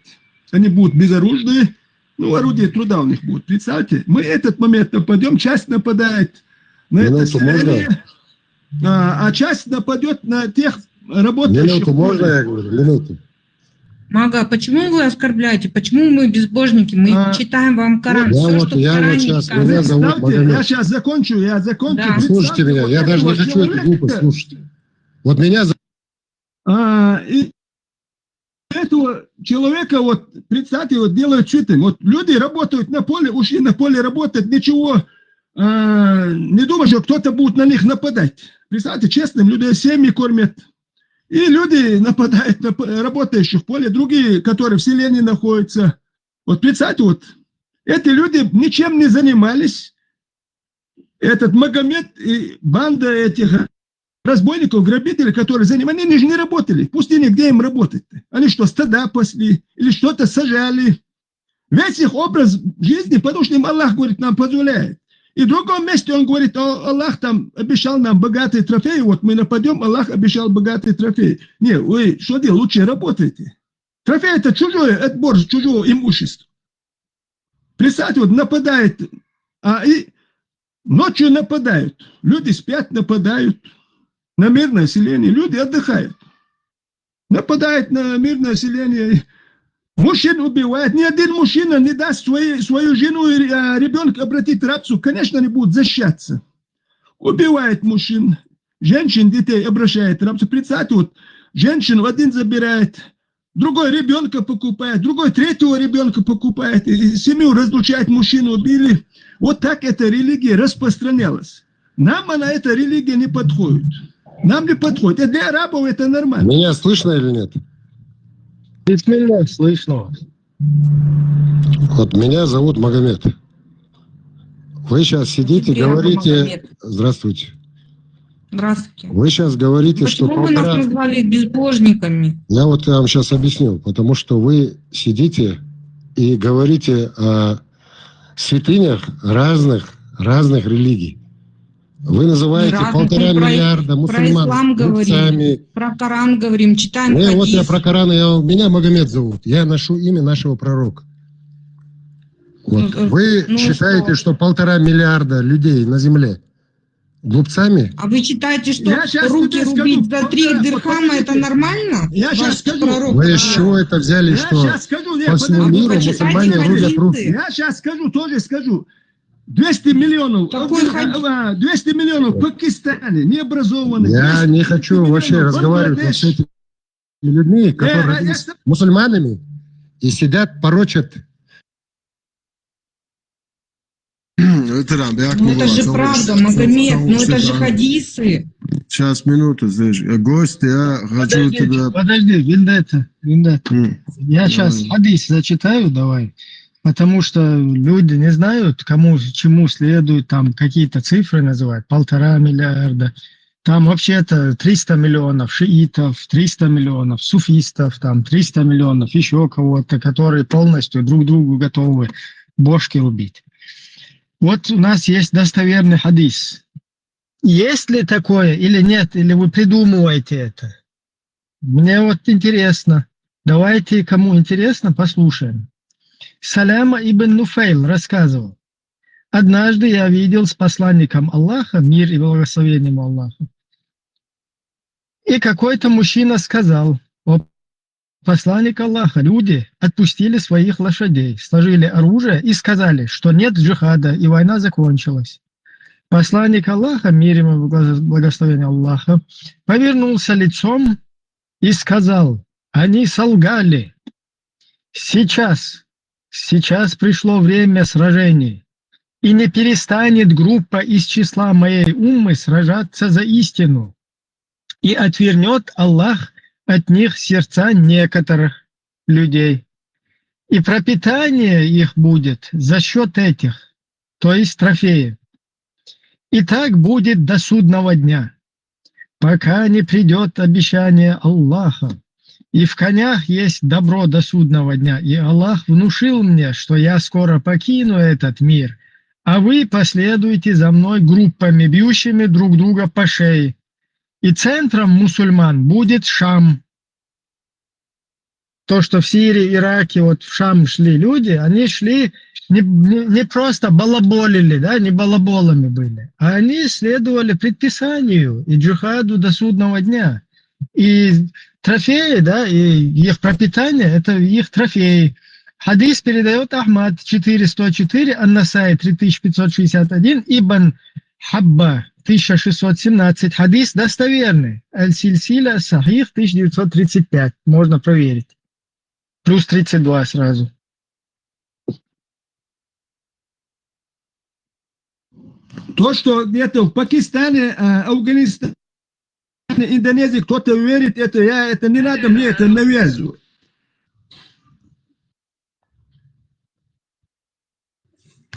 они будут безоружные, ну, орудие труда у них будет. Представьте, мы этот момент нападем, часть нападает на это селение, а часть нападет на тех работающих. Минуту можно, я говорю? Минуту. Мага, почему вы оскорбляете? Почему мы безбожники? Мы читаем вам Коран. Все, что в Коране сказано. Я сейчас закончу, Да. Слушайте меня, я даже не хочу эту глупость слушать. Вот меня... И этого человека, вот, представьте, вот делают читы. Вот люди работают на поле, ушли на поле работать, ничего, не думаю, что кто-то будет на них нападать. Представьте, честным людей семьи кормят. И люди нападают на работающих в поле, другие, которые в селении находятся. Вот представьте, вот, эти люди ничем не занимались. Этот Магомед и банда этих разбойников, грабителей, которые занимались, они же не работали. В пустыне, где им работать-то? Они что, стада пасли или что-то сажали? Весь их образ жизни, потому что им Аллах, говорит, нам позволяет. И в другом месте он говорит, Аллах там обещал нам богатые трофеи, вот мы нападем, Аллах обещал богатые трофеи. Не, вы что делаете, лучше работайте. Трофей это чужое, отбор чужого имущества. Представьте, вот нападает, и ночью нападают, люди спят, нападают на мирное население, люди отдыхают. Нападают на мирное население, мужчин убивают. Ни один мужчина не даст свою жену и ребенка обратить в рабство. Конечно, они будут защищаться. Убивает мужчин, женщин, детей обращает в рабство. Представьте, вот женщину один забирает, другой ребенка покупает, другой третьего ребенка покупает, и семью разлучает, мужчину убили. Вот так эта религия распространялась. Нам она, эта религия, не подходит. Нам не подходит. И для арабов это нормально. Меня слышно или нет? Бисмилля, слышно вас. Вот меня зовут Магомед. Вы сейчас сидите, Приятно, говорите... Магомед. Здравствуйте. Здравствуйте. Вы сейчас говорите, что Почему вы нас назвали безбожниками? Я вот вам сейчас объясню. Потому что вы сидите и говорите о святынях разных религий. Вы называете Разных, 1,5 миллиарда мусульман про ислам говорим, про Коран говорим, читаем Вот хадис. я про Коран, меня Магомед зовут. Я ношу имя нашего пророка. Вот. Вы считаете, что 1,5 миллиарда людей на земле глупцами? А вы считаете, что Я щас руки тебе рубить скажу, за 3 дирхама это нормально? Я сейчас скажу. Пророк, Вы из чего это взяли, Я что сейчас скажу, по всему миру почитайте мусульмане рубят хадисы. руки? Я сейчас скажу, тоже скажу. 200 миллионов. Какой хадис? 200 миллионов в Пакистане, необразованных. Я 200 не хочу вообще миллионов в разговаривать вот с Бангладеше. этими людьми, которые я родились мусульманами и сидят, порочат. Ну это же правда, Магомед, ну это же хадисы. Сейчас, минуту, знаешь. Гость, я хочу тебя... Подожди, Виндетта. Я сейчас хадис зачитаю, давай. Потому что люди не знают, чему следует, там какие-то цифры называют, 1,5 миллиарда. Там вообще-то 300 миллионов шиитов, 300 миллионов суфистов, там 300 миллионов еще кого-то, которые полностью друг другу готовы бошки рубить. Вот у нас есть достоверный хадис. Есть ли такое или нет, или вы придумываете это? Мне вот интересно. Давайте, кому интересно, послушаем. Саляма ибн Нуфейл рассказывал. Однажды я видел с посланником Аллаха, мир и благословение ему Аллаху. И какой-то мужчина сказал: о, посланник Аллаха, люди отпустили своих лошадей, сложили оружие и сказали, что нет джихада, и война закончилась. Посланник Аллаха, мир ему и благословение Аллаха, повернулся лицом и сказал: они солгали. Сейчас пришло время сражений, и не перестанет группа из числа моей уммы сражаться за истину, и отвернет Аллах от них сердца некоторых людей, и пропитание их будет за счет этих, то есть трофеев. И так будет до судного дня, пока не придет обещание Аллаха. И в конях есть добро до судного дня. И Аллах внушил мне, что я скоро покину этот мир, а вы последуете за мной группами, бьющими друг друга по шее. И центром мусульман будет Шам. То, что в Сирии, Ираке, вот в Шам шли люди, они шли не просто балаболили, да, не балаболами были, а они следовали предписанию и джихаду до судного дня. И трофеи, да, и их пропитание, это их трофеи. Хадис передает Ахмад 4104, Ан-Насай 3561, Ибн Хабба 1617. Хадис достоверный. Аль-Сильсиля Сахих 1935. Можно проверить. Плюс 32 сразу. То, что где-то в Пакистане, Афганистане, Индонезии кто-то верит, это не надо мне это навязывать.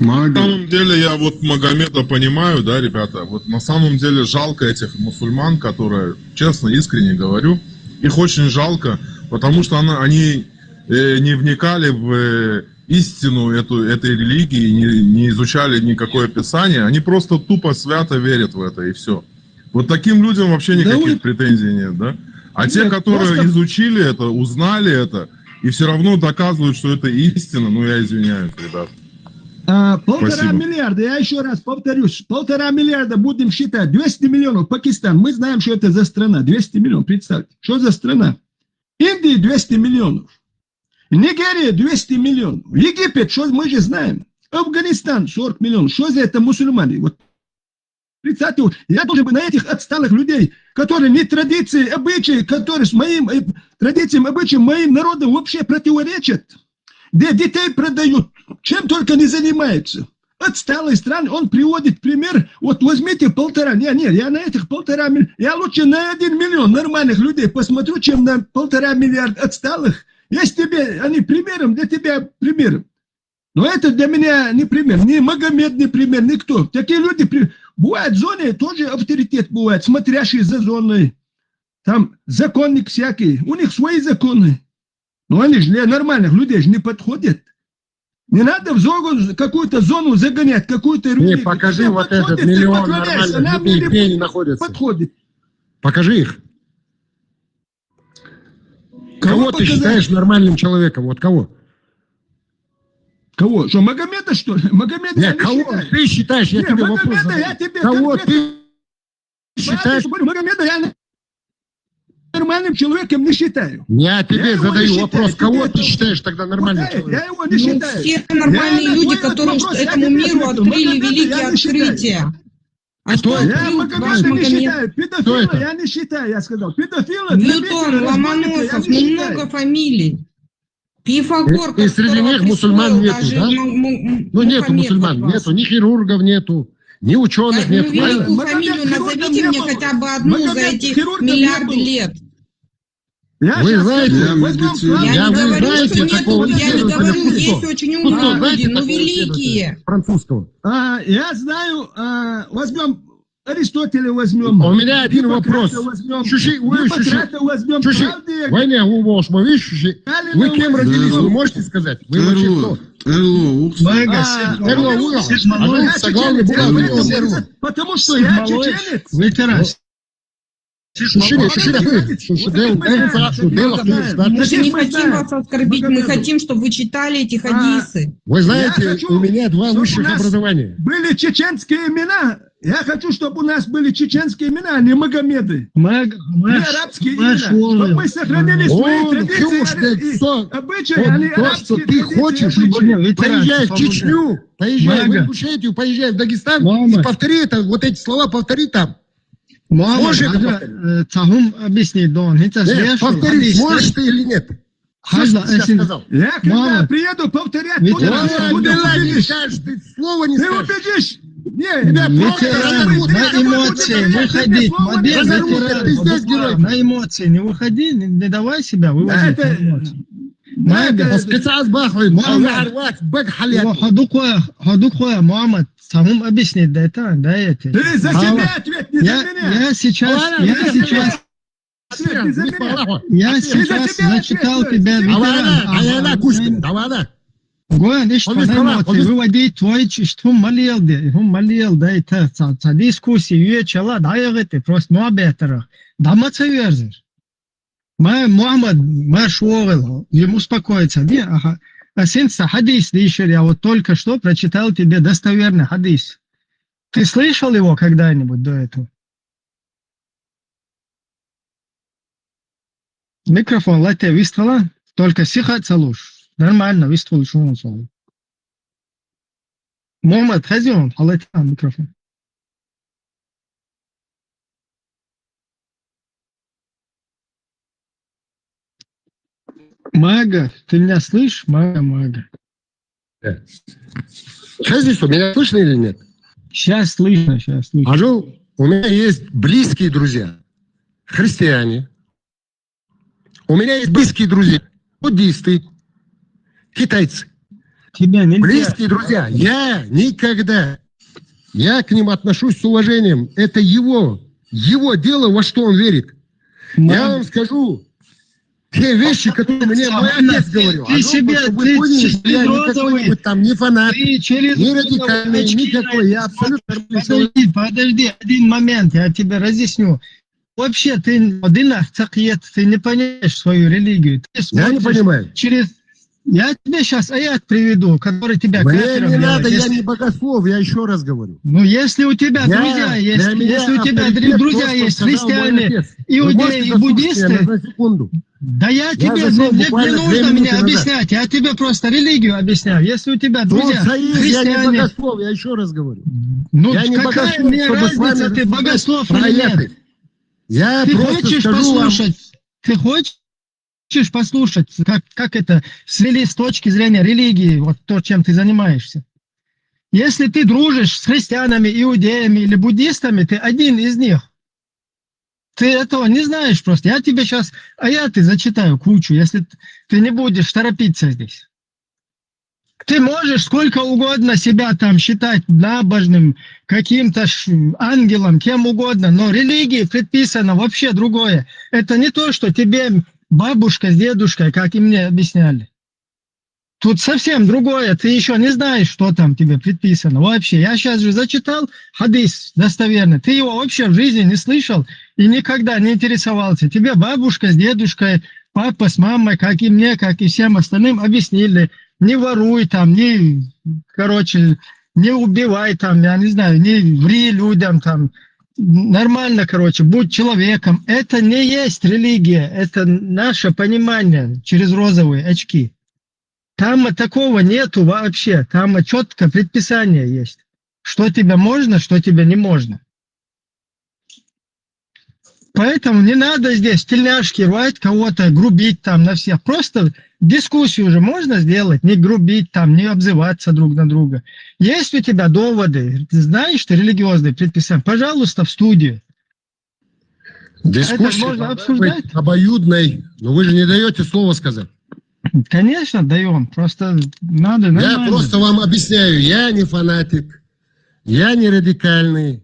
На самом деле, я вот Магомеда понимаю, да, ребята, вот на самом деле жалко этих мусульман, которые, честно, искренне говорю, их очень жалко, потому что они не вникали в истину этой религии, не изучали никакое писание, они просто тупо свято верят в это, и все. Вот таким людям вообще никаких претензий нет, да? А те, которые изучили это, узнали это, и все равно доказывают, что это истина, ну я извиняюсь, ребят. 1,5 миллиарда, я еще раз повторюсь, 1,5 миллиарда будем считать, 200 миллионов Пакистан, мы знаем, что это за страна, 200 миллионов, представьте, что за страна? Индия 200 миллионов, Нигерия 200 миллионов, Египет, что мы же знаем, Афганистан 40 миллионов, что за это мусульмане? Вот 30-й. Я должен быть на этих отсталых людей, которые не традиции, обычаи, которые с моим традициям, обычаям, моим народом вообще противоречат, где детей продают, чем только не занимаются. Отсталые страны, он приводит пример, вот возьмите 1,5, я на этих 1,5 миллиона, я лучше на 1 миллион нормальных людей посмотрю, чем на 1,5 миллиарда отсталых. Есть тебе, они примером, для тебя примером. Но это для меня не пример, ни Магомед не пример, никто. Такие люди, бывает в зоне, тоже авторитет бывает, смотрящий за зоной. Там законник всякий, у них свои законы. Но они же для нормальных людей же не подходят. Не надо в зону, какую-то зону загонять, какую-то религию. Покажи вот этот миллион нормальных людей, где они находятся. Подходит. Покажи их. Кого ты считаешь нормальным человеком? Вот кого? Кого? Что, Магомеда, что ли? Магомеда я не кого считаю. ты считаешь? Я тебе вопрос Магомеда, задаю. я тебе Кого ты считаешь? Магомеда я нормальным человеком не считаю. Я тебе задаю вопрос, кого ты считаю считаешь тогда нормальным человеком? Я его не считаю. Все нормальные люди, которые этому миру открыли великие открытия. А что Я открыл ваш Магомеда не Магомед? считаю. Педофила я не считаю, я сказал. Педофила. Ньютон, Ломоносов, много фамилий. Пифагор, И среди них мусульман нету, даже да? Ну нету мусульман, нету, ни хирургов нету, ни ученых Ну, нету. великую фамилию назовите мне хотя бы одну за эти миллиарды лет. Вы знаете, Я не говорю, что знаете нету, такого я не исследователя говорю, Кусто? есть очень Кусто, умные знаете люди, но такого великие. исследователя французского? Я знаю, возьмем Аристотеля возьмем. У меня один Гиппократа вопрос. возьмем. Шуши, вы, Гиппократа возьмем. Шуши, Правда, войне уволж, вы шуши. Вы кем родились, вы можете сказать? Вы вообще кто? Потому что я чеченец. Мы же не хотим вас оскорбить, мы хотим, чтобы вы читали эти хадисы. Вы знаете, у меня 2 высших образования. Были чеченские имена. Я хочу, чтобы у нас были чеченские имена, а не Магомеды. Не арабские имена. Чтобы мы сохранили свои традиции и обычаи, а не То, что арабские ты хочешь, поезжай в Чечню, поезжай в Ингушетию, поезжай в Дагестан и повтори это, вот эти слова повтори там. Можешь это повторить? Цахум объяснить, Дон. Повтори, сможешь ты или нет? Что ты сейчас сказал? Я когда приеду повторять, ты слова не скажешь. Ты убедишь. На эмоции не выходи. На эмоции не выходи, не давай себя выводить на эмоции. Ходук Хоя, Мухаммад, самым объяснить, да это. Ты за себя ответь, не за меня. Я сейчас зачитал тебя ветеран. Гоя, лишь на эмоции выводить твой, что малел, да это, дискуссии, вечела, да это, просто муабетера. Да маца верзишь. Мухаммад, шуовел, ему успокоиться. А сенса хадис, я вот только что прочитал тебе достоверный хадис. Ты слышал его когда-нибудь до этого? Микрофон, лайте, виствала, только сихать салуш. Нормально, виствал, что он салуш. Мухаммад, хазион, лайте микрофон. Мага, ты меня слышишь? Мага. Что здесь, у меня слышно или нет? Сейчас слышно. Ажу, у меня есть близкие друзья, христиане. У меня есть близкие друзья, буддисты, китайцы. Тебя нельзя. Близкие друзья. Я к ним отношусь с уважением. Это его дело, во что он верит. Я вам скажу, те вещи, которые мне мой отец говорил. Ты там не фанат, не радикальный, никакой. Я абсолютно... Подожди, один момент, я тебе разъясню. Вообще, ты не понимаешь свою религию. Я не понимаю. Я тебе сейчас аят приведу, который тебя Мне кафиром не делает. надо, я Если- не богослов, я еще раз говорю. Ну, если у тебя друзья есть, для меня если у тебя авторитет друзья то, что есть сказал мой христиане, отец. Вы иудеи можете и дослушать буддисты, меня на секунду? да я тебе зашел не буквально 2 нужно минуты мне назад. объяснять, я тебе просто религию объясняю. Если у тебя Тут друзья союз, я не христиане, богослов, я еще раз говорю. ну Я не какая богослов, мне чтобы с вами разница, ты рассуждать богослов про или аяты. нет? Я Ты просто хочешь скажу вам, послушать? Ты хочешь послушать, как это свели с точки зрения религии, вот то, чем ты занимаешься? Если ты дружишь с христианами, иудеями или буддистами, ты один из них. Ты этого не знаешь просто. Я тебе сейчас аяты зачитаю кучу, если ты не будешь торопиться здесь. Ты можешь сколько угодно себя там считать набожным, каким-то ангелом, кем угодно, но религии предписано вообще другое. Это не то, что тебе бабушка с дедушкой, как и мне объясняли. Тут совсем другое. Ты еще не знаешь, что там тебе предписано вообще. Я сейчас же зачитал хадис достоверный. Ты его вообще в жизни не слышал и никогда не интересовался. Тебе бабушка с дедушкой, папа с мамой, как и мне, как и всем остальным, объяснили. Не воруй там, не убивай там, я не знаю, не ври людям там. Нормально, будь человеком. Это не есть религия, это наше понимание через розовые очки. Там такого нету вообще. Там четко предписание есть. Что тебе можно, что тебе не можно. Поэтому не надо здесь тельняшки рвать, кого-то грубить там на всех. Просто дискуссию уже можно сделать, не грубить там, не обзываться друг на друга. Есть у тебя доводы, ты знаешь, что религиозные предписания, пожалуйста, в студию. дискуссия Это можно должна обсуждать. быть обоюдной, но вы же не даете слова сказать. Конечно, даем, просто надо нормально. Я просто вам объясняю, я не фанатик, я не радикальный,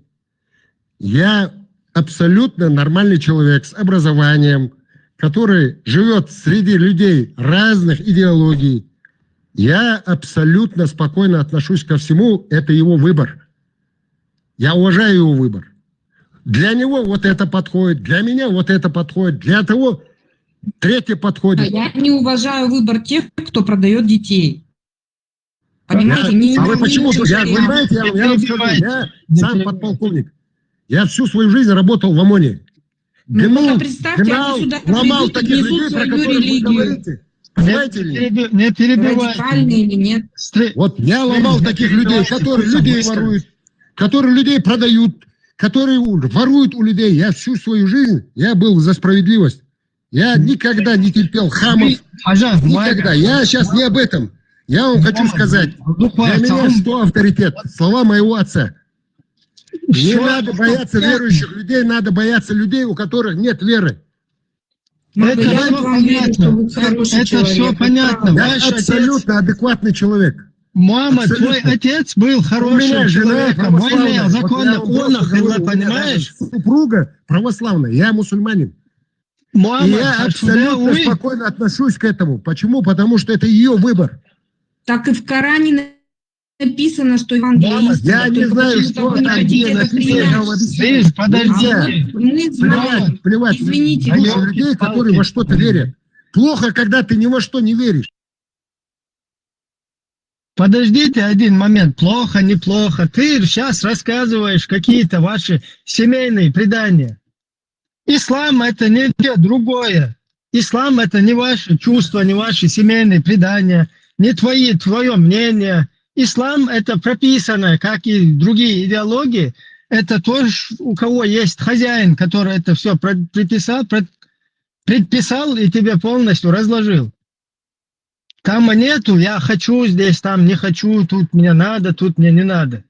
я абсолютно нормальный человек с образованием, который живет среди людей разных идеологий. Я абсолютно спокойно отношусь ко всему, это его выбор. Я уважаю его выбор. Для него вот это подходит, для меня вот это подходит, для того третье подходит. Я не уважаю выбор тех, кто продает детей. Понимаете? А вы почему? Вы знаете, я вам скажу, я сам подполковник. Я всю свою жизнь работал в ОМОНе. Ну, представьте, гнал, они сюда ломал придут и таких людей, несут про свою которых вы религию. говорите. Понимаете ли? Не перебивай. Радикальные или нет? Вот я ломал таких людей, которые людей воруют, которые людей продают, которые воруют у людей. Я всю свою жизнь, я был за справедливость. Я никогда не терпел хамов. Никогда. Я сейчас не об этом. Я вам хочу сказать, для меня что авторитет? Слова моего отца. Не надо бояться верующих людей, надо бояться людей, у которых нет веры. Это все понятно. Я абсолютно адекватный человек. Мама, твой отец был хорошим человеком, имел законы, он понимаешь? Супруга православная, я мусульманин. Мама, и я абсолютно спокойно отношусь к этому. Почему? Потому что это ее выбор. Так и в Коране написано, что Евангелие истина. Я не знаю, что там где написано. Подождите. Плевать. Извините. Людей, которые во что-то верят. Плохо, когда ты ни во что не веришь. Подождите один момент. Плохо, неплохо. Ты сейчас рассказываешь какие-то ваши семейные предания. Ислам это не другое. Ислам это не ваши чувства, не ваши семейные предания, не твое мнение. Ислам это прописано, как и другие идеологии. Это тоже у кого есть хозяин, который это все предписал и тебе полностью разложил. Там нету, я хочу здесь, там не хочу, тут мне надо, тут мне не надо.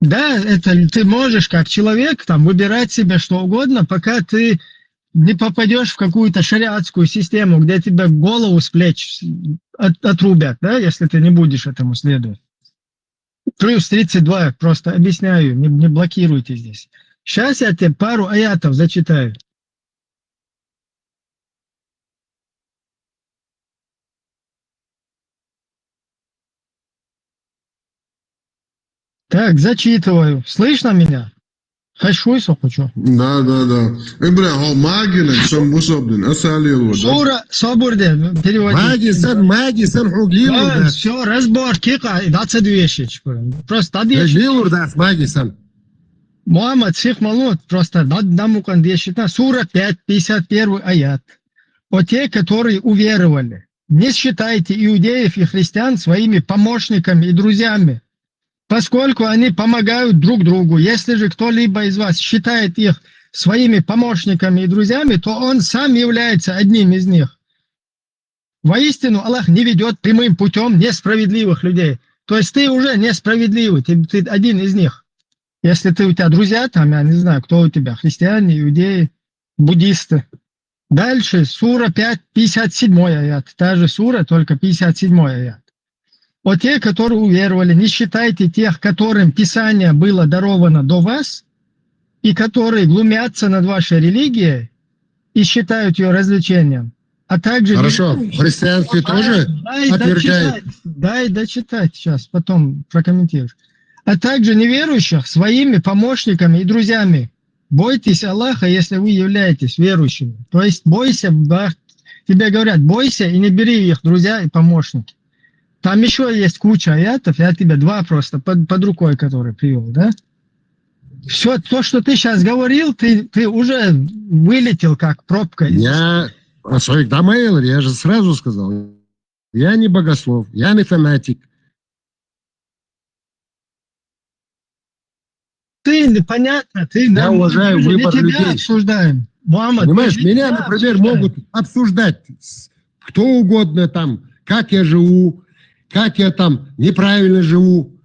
Да, это ты можешь как человек там выбирать себе что угодно, пока ты не попадешь в какую-то шариатскую систему, где тебя голову с плеч отрубят, да, если ты не будешь этому следовать. Плюс 32, просто объясняю, не блокируйте здесь. Сейчас я тебе пару аятов зачитаю. Так, зачитываю. Слышно меня? Хашуйся, хочу. Да. Ибра, хо магинек, сам бусобден, асалил вода. Сура, соборде, переводи. Маги, сан хуглил вода. Все, разбор, кика, 22 вещи. Просто 2 вещи. Хуглил вода, маги, сан. Мухаммад Шейх Малут, просто дамукан 2 Сура 5, 51 аят. О те, которые уверовали, не считайте иудеев и христиан своими помощниками и друзьями, поскольку они помогают друг другу. Если же кто-либо из вас считает их своими помощниками и друзьями, то он сам является одним из них. Воистину, Аллах не ведет прямым путем несправедливых людей. То есть ты уже несправедливый, ты один из них. Если у тебя друзья, там, я не знаю, кто у тебя, христиане, иудеи, буддисты. Дальше, сура 5, 57 аят. Та же сура, только 57 аят. О те, которые уверовали, не считайте тех, которым Писание было даровано до вас, и которые глумятся над вашей религией и считают ее развлечением. А также... Хорошо, в христианстве тоже отвергают? Дай дочитать сейчас, потом прокомментируешь. А также неверующих своими помощниками и друзьями. Бойтесь Аллаха, если вы являетесь верующими. То есть бойся, тебе говорят, бойся и не бери их друзья и помощники. Там еще есть куча аятов, я тебе 2 просто под рукой, которые привел, да? Все то, что ты сейчас говорил, ты уже вылетел как пробка. Я же сразу сказал, я не богослов, я не фанатик. Ты, понятно, Я уважаю выбор людей. людей. Обсуждаем. Мухаммад, понимаешь, меня, например, могут обсуждать кто угодно там, как я живу, как я там неправильно живу,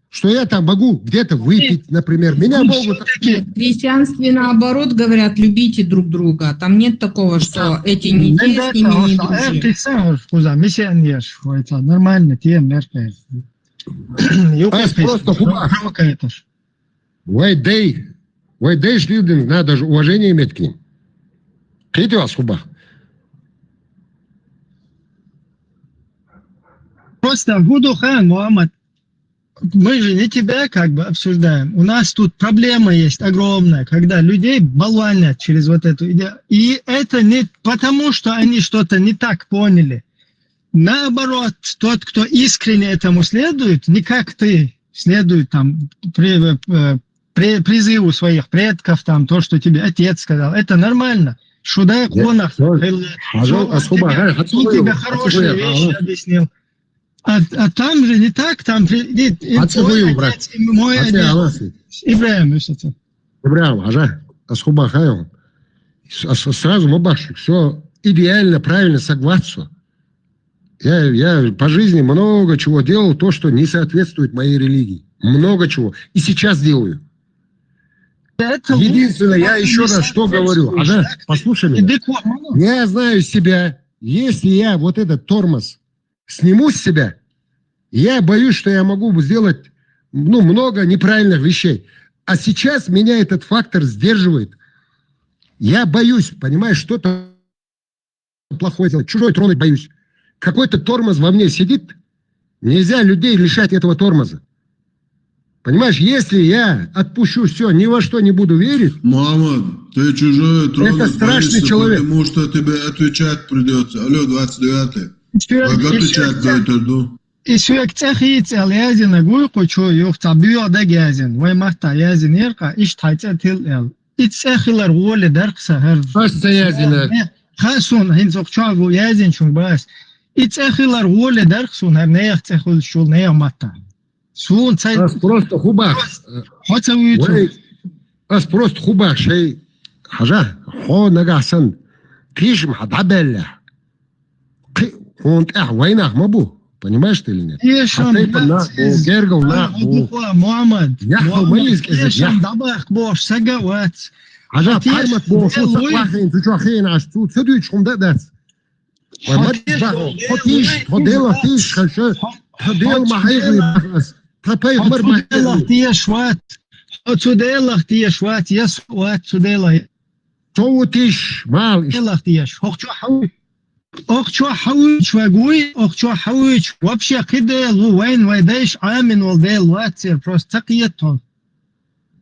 что я там могу где-то выпить, например. Меня могут... В христианстве наоборот говорят, любите друг друга. Там нет такого, что эти не те, с ними не дружи. Ты сам миссионеришь, нормально, тебе меркаешь. Просто Вайдей шлюдинг, надо же уважение иметь к ним. Кейте вас, хуба. Просто Гудухан, Мухаммад, мы же не тебя как бы обсуждаем. У нас тут проблема есть огромная, когда людей болванят через вот эту идею. И это не потому, что они что-то не так поняли. Наоборот, тот, кто искренне этому следует, не как ты, следует там призыву своих предков, там, то, что тебе отец сказал, это нормально. Шудай клонах. Он тебе хорошие вещи объяснил. А там же не так, там твой отец и мой отец. Ибраим, сразу мабашик, все идеально, правильно, согласен. Я по жизни много чего делал, то, что не соответствует моей религии. Много чего. И сейчас делаю. Единственное, я еще раз что говорю. Послушай меня. Я знаю себя. Если я вот этот тормоз сниму с себя, я боюсь, что я могу сделать много неправильных вещей. А сейчас меня этот фактор сдерживает. Я боюсь, понимаешь, что-то плохое делать. Чужой тронуть боюсь. Какой-то тормоз во мне сидит. Нельзя людей лишать этого тормоза. Понимаешь, если я отпущу все, ни во что не буду верить... Мухаммад, ты чужой тронуть. Это страшный человек. Потому что тебе отвечать придется. Алло, 29-й. Как отвечать на это? Исуек цехиц язин гуйку чу юхта бюда язин. Вай махта язин ерка иш тайца тил эл. Ицехилар воле даркса хер. Просто язин. Хасун хинзок чагу язин чун бас. Ицехилар воле дарксун хер неях цехул шул неях мата. Сун цай. Просто хубах. Просто хубах шей. Хажа. Хо нагасан. Кишм хадабелля. Он войнах мабу. Понимаешь ты или нет? Мухаммад. أخشوا حويش وقوي أخشوا حويش وابشي قدل وين ويديش عامن والديل واتسير بروستقيتهم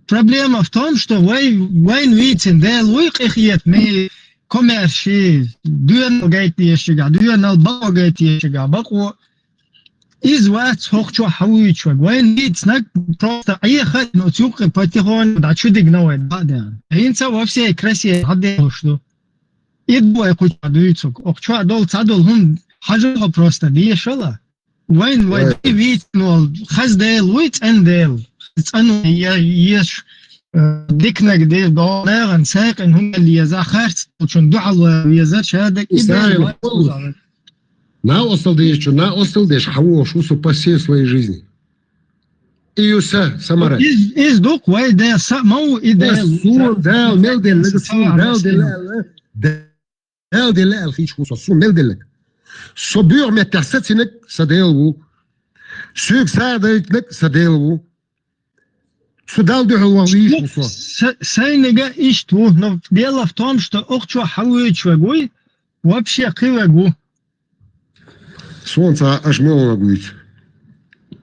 Проблема в том, что вайн вицин, да луик их ет, мы коммерши, дуэн гайт ешига, дуэн албао гайт ешига, баку из вас хохчу хауичу, вайн вицнак просто ехать, но тюк потихоньку, да чудик новый, да. Инца во всей красе, гадел что. И двое куча дуицу, охчу адол цадол, он хажа просто дешала. Вайн вицнул, хаздел, виц эндел. أنه يش ديكنا قديش دولار ساكن هم اللي يزاخرت وشون دعوة يزاش هذا На остал дешь, хаву шусу по всей своей жизни. И уса самара. Из дук вай да мау и да. Сун дал мелдел, сун дал дел фич хусу сун мелдел. Собир метасетинек саделву. Сюк садельник саделву. Сайнега ишту, но дело в том, что охчу хауичу вообще кывагу. Солнце аж мело будет.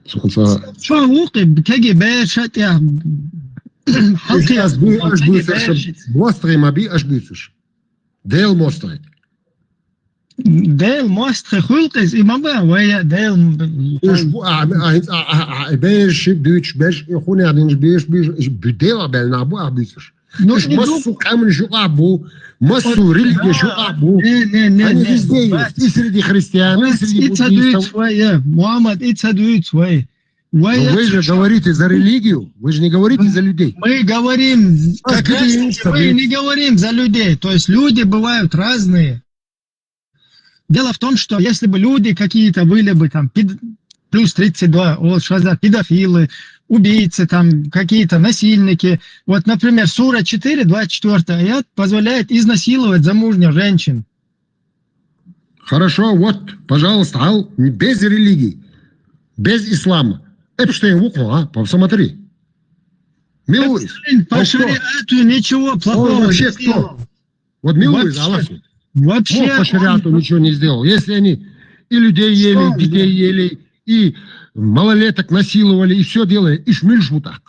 Солнце. Что луки, бтеги бешат я. Халки аж будет. Мострый маби аж будет. Дел мострый. Дел мострый хулкис и маба, вая дел. Беш бич беш хуни адинж беш бдела бел набу абисш. Ну массу камен жуабу, массу религия жуабу. Они везде есть. И среди христиан, и среди буддистов. Мухаммад, ицадует свой. Вы же говорите за религию, вы же не говорите за людей. Мы говорим, как раз мы не говорим за людей. То есть люди бывают разные. Дело в том, что если бы люди какие-то были бы там плюс 32, вот что за педофилы, убийцы, там какие-то насильники. Вот, например, сура 4, 24 аят позволяет изнасиловать замужних женщин. Хорошо, вот, пожалуйста, без религии, без ислама. Эпштейн вукла, посмотри. Милуйся. По шариату ничего плохого вообще не сделал. Вот милуйся, Аллаху. Вообще по шариату ничего не сделал. Если они и людей ели, и детей ели, и малолеток насиловали, и все делали, и шмильшву так.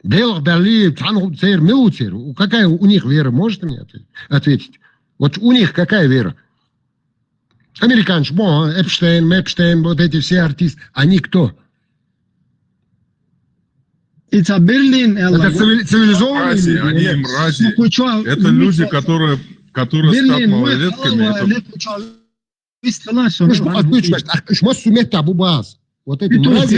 Делал, дали, цейр, милуцер. Какая у них вера? Можете мне ответить? Вот у них какая вера? Американцы, Эпштейн, вот эти все артисты. Они кто? Это цивилизованные люди. Они мрази. Это люди, которые стали малолетками. Вот эти мрази.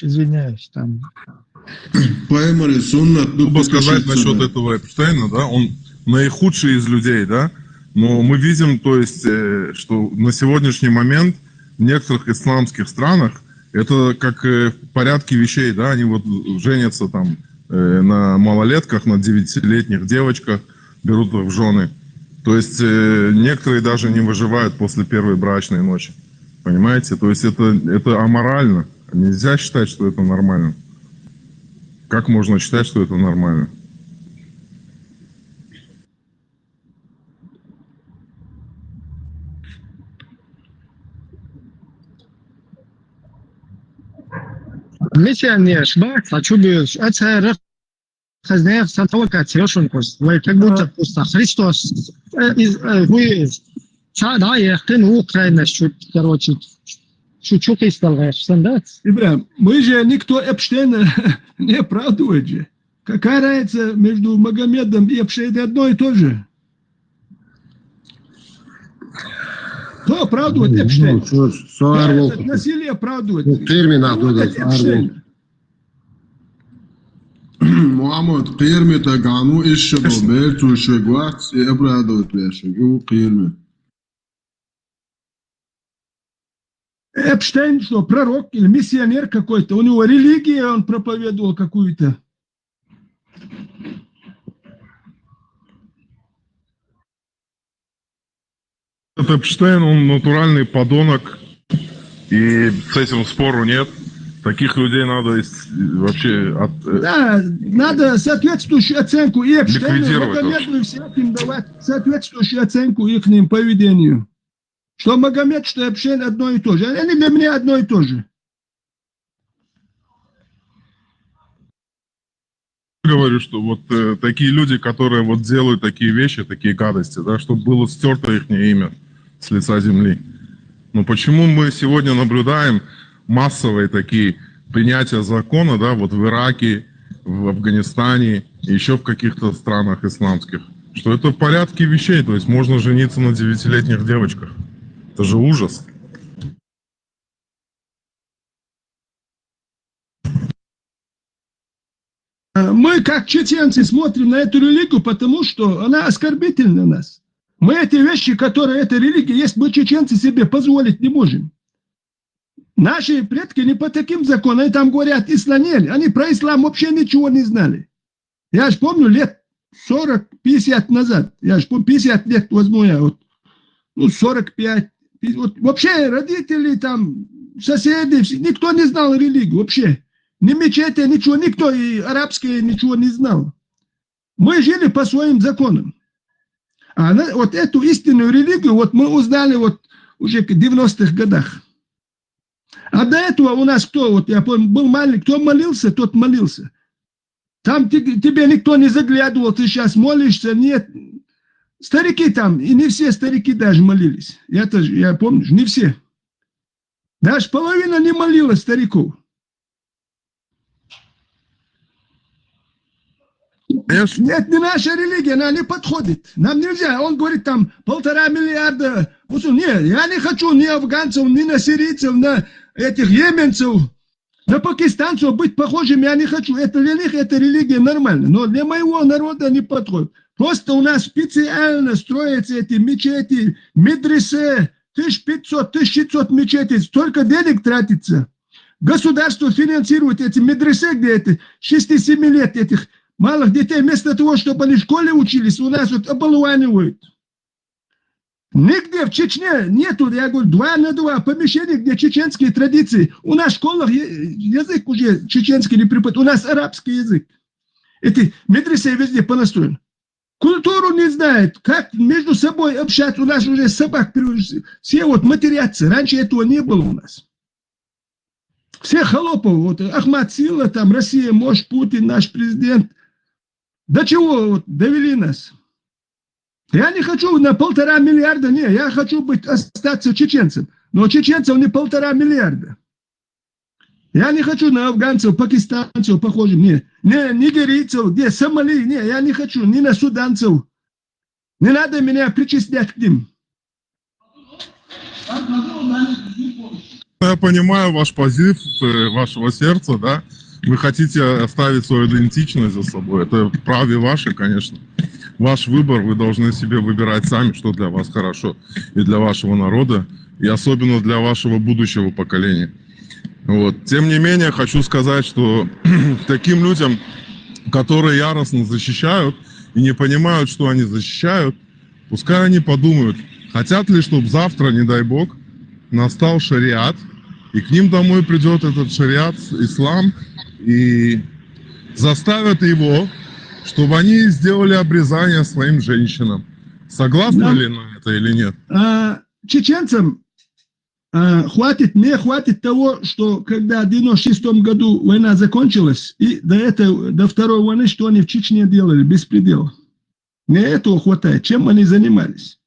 Извиняюсь, там. Чтобы сказать насчет этого Эпштейна, да, он наихудший из людей, да, но мы видим, то есть, что на сегодняшний момент в некоторых исламских странах это как в порядке вещей, да, они вот женятся там на малолетках, на 9-летних девочках, берут их в жены. То есть некоторые даже не выживают после первой брачной ночи. Понимаете? То есть это аморально. Нельзя считать, что это нормально. Как можно считать, что это нормально? Миссия ошибается, а чубишь? Это хазнеев сантовка трешенкус. Вы как будто пусто. Христос вы да, я хтен Украина чуть, короче, чуть-чуть исталгаешь, да? Ибрам, мы же никто Эпштейна не оправдывает же. Какая разница между Магомедом и Эпштейном одно и то же? Кто оправдывает Эпштейна? Насилие оправдывает. Термин Muhammed qiyirmi taganu ish Roberto Shegwats и оправдывает Лешек. Его qiyirmi. Эпштейн что, пророк или миссионер какой-то? У него религия, он проповедовал какую-то. Этот Эпштейн, он натуральный подонок, и с этим спору нет. Таких людей надо вообще... Да, надо соответствующую оценку и Эпштейну, и Магомеду, и всяким давать соответствующую оценку их поведению. что Магомед, что Эпшен одно и то же. Они для меня одно и то же. Говорю, что вот такие люди, которые вот делают такие вещи, такие гадости, да, чтобы было стерто их имя с лица земли. Но почему мы сегодня наблюдаем массовые такие принятия закона, да, вот в Ираке, в Афганистане и еще в каких-то странах исламских, что это в порядке вещей, то есть можно жениться на 9-летних девочках. Это же ужас. Мы, как чеченцы, смотрим на эту религию, потому что она оскорбительна нас. Мы эти вещи, которые эта религия есть, мы, чеченцы, себе позволить не можем. Наши предки не по таким законам, они там говорят исланели, они про ислам вообще ничего не знали. Я же помню, лет 40-50 назад, я же помню, 50 лет возьму я, вот, ну, 45. Вот, вообще родители, там, соседи, никто не знал религию вообще. Ни мечети, ничего, никто и арабские ничего не знал. Мы жили по своим законам. А вот эту истинную религию вот мы узнали вот уже в 90-х годах. А до этого у нас кто, вот я помню, был маленький, кто молился, тот молился. Там тебе никто не заглядывал, ты сейчас молишься, нет. Старики там, и не все старики даже молились. Я помню, не все. Даже половина не молилась стариков. Нет, не наша религия, она не подходит. Нам нельзя. Он говорит там 1,5 миллиарда. Нет, я не хочу ни афганцев, ни на сирийцев, на этих йеменцев, на пакистанцев быть похожими я не хочу. Это религия нормальная, но для моего народа не подходит. Просто у нас специально строятся эти мечети, медресе, 1500-1600 мечетей, столько денег тратится. Государство финансирует эти медресе, где это 6-7 лет этих малых детей, вместо того, чтобы они в школе учились, у нас вот оболванивают. Нигде в Чечне нету, я говорю, 2 на 2 помещения, где чеченские традиции. У нас в школах язык уже чеченский не преподают, у нас арабский язык. Эти медресе везде понастроены. Культуру не знают, как между собой общаться. У нас уже собак, все вот матерятся. Раньше этого не было у нас. Все холопов, вот Ахмад Сила, там Россия, Мош, Путин, наш президент. До чего вот довели нас? Я не хочу на 1,5 миллиарда, не, я хочу остаться чеченцем. Но чеченцев не 1,5 миллиарда. Я не хочу на афганцев, пакистанцев похожим, не нигерийцев, где Сомали, не, я не хочу, ни на суданцев. Не надо меня причислять к ним. Я понимаю ваш позыв вашего сердца, да? Вы хотите оставить свою идентичность за собой. Это праве ваше, конечно. Ваш выбор, вы должны себе выбирать сами, что для вас хорошо. И для вашего народа, и особенно для вашего будущего поколения. Вот. Тем не менее, хочу сказать, что таким людям, которые яростно защищают и не понимают, что они защищают, пускай они подумают, хотят ли, чтобы завтра, не дай бог, настал шариат, и к ним домой придет этот шариат, ислам, и заставят его, чтобы они сделали обрезание своим женщинам. Согласны ли на это или нет? Чеченцам мне хватит того, что когда в 96 году война закончилась, и до второй войны, что они в Чечне делали, беспредел. Мне этого хватает. Чем они занимались?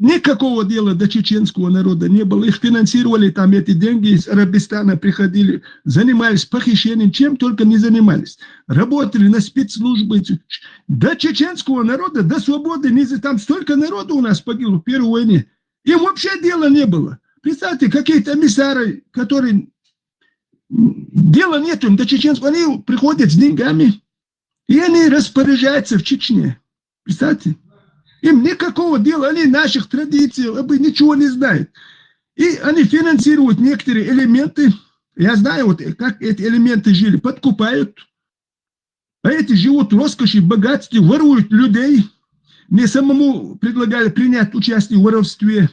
Никакого дела до чеченского народа не было. Их финансировали, там эти деньги из Арабистана приходили, занимались похищением, чем только не занимались. Работали на спецслужбы. До чеченского народа, до свободы, там столько народу у нас погибло в Первой войне. Им вообще дела не было. Представьте, какие-то эмиссары, которые дела нет им до чеченского, они приходят с деньгами, и они распоряжаются в Чечне. Представьте. Им никакого дела, они наших традиций ничего не знают. И они финансируют некоторые элементы. Я знаю, вот, как эти элементы жили. Подкупают. А эти живут в роскоши, богатстве, воруют людей. Мне самому предлагали принять участие в воровстве.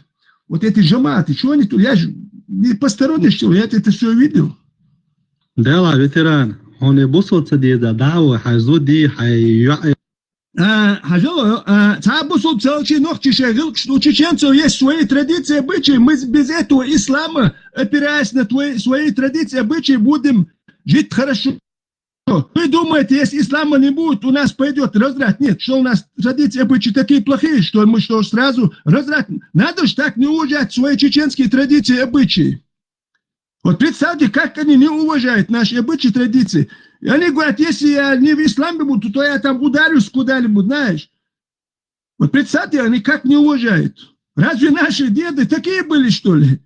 Вот эти жаматы, что они тут? Я же не посторонний человек, я это все видел. Да, ветеран. Он и босс вот сидит, да, Цабусу целчи ногчише, что у чеченцев есть свои традиции, обычаи. Мы без этого ислама, опираясь на свои традиции, обычаи, будем жить хорошо. Вы думаете, если ислама не будет, у нас пойдет разряд? Нет, что у нас традиции, обычаи такие плохие, что мы что сразу разряд? Надо же так не уважать свои чеченские традиции, обычаи. Вот представьте, как они не уважают наши обычаи, традиции. И они говорят, если я не в исламе буду, то я там ударюсь куда-нибудь, знаешь. Вот представьте, они как не уважают. Разве наши деды такие были, что ли?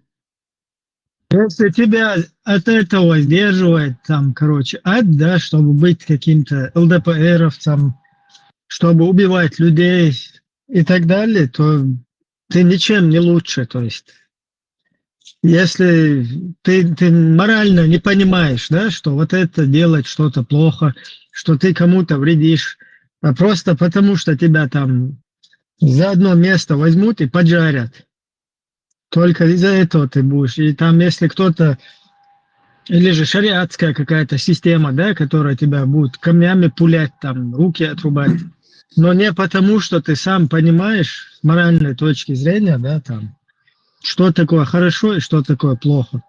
Если тебя от этого сдерживает, там, короче, ад, да, чтобы быть каким-то ЛДПРовцем, чтобы убивать людей и так далее, то ты ничем не лучше, то есть. Если ты морально не понимаешь, да, что вот это делать что-то плохо, что ты кому-то вредишь, а просто потому, что тебя там за одно место возьмут и поджарят. Только из-за этого ты будешь. И там, если кто-то, или же шариатская какая-то система, да, которая тебя будет камнями пулять, там, руки отрубать, но не потому, что ты сам понимаешь с моральной точки зрения, да, там, что такое хорошо и что такое плохо.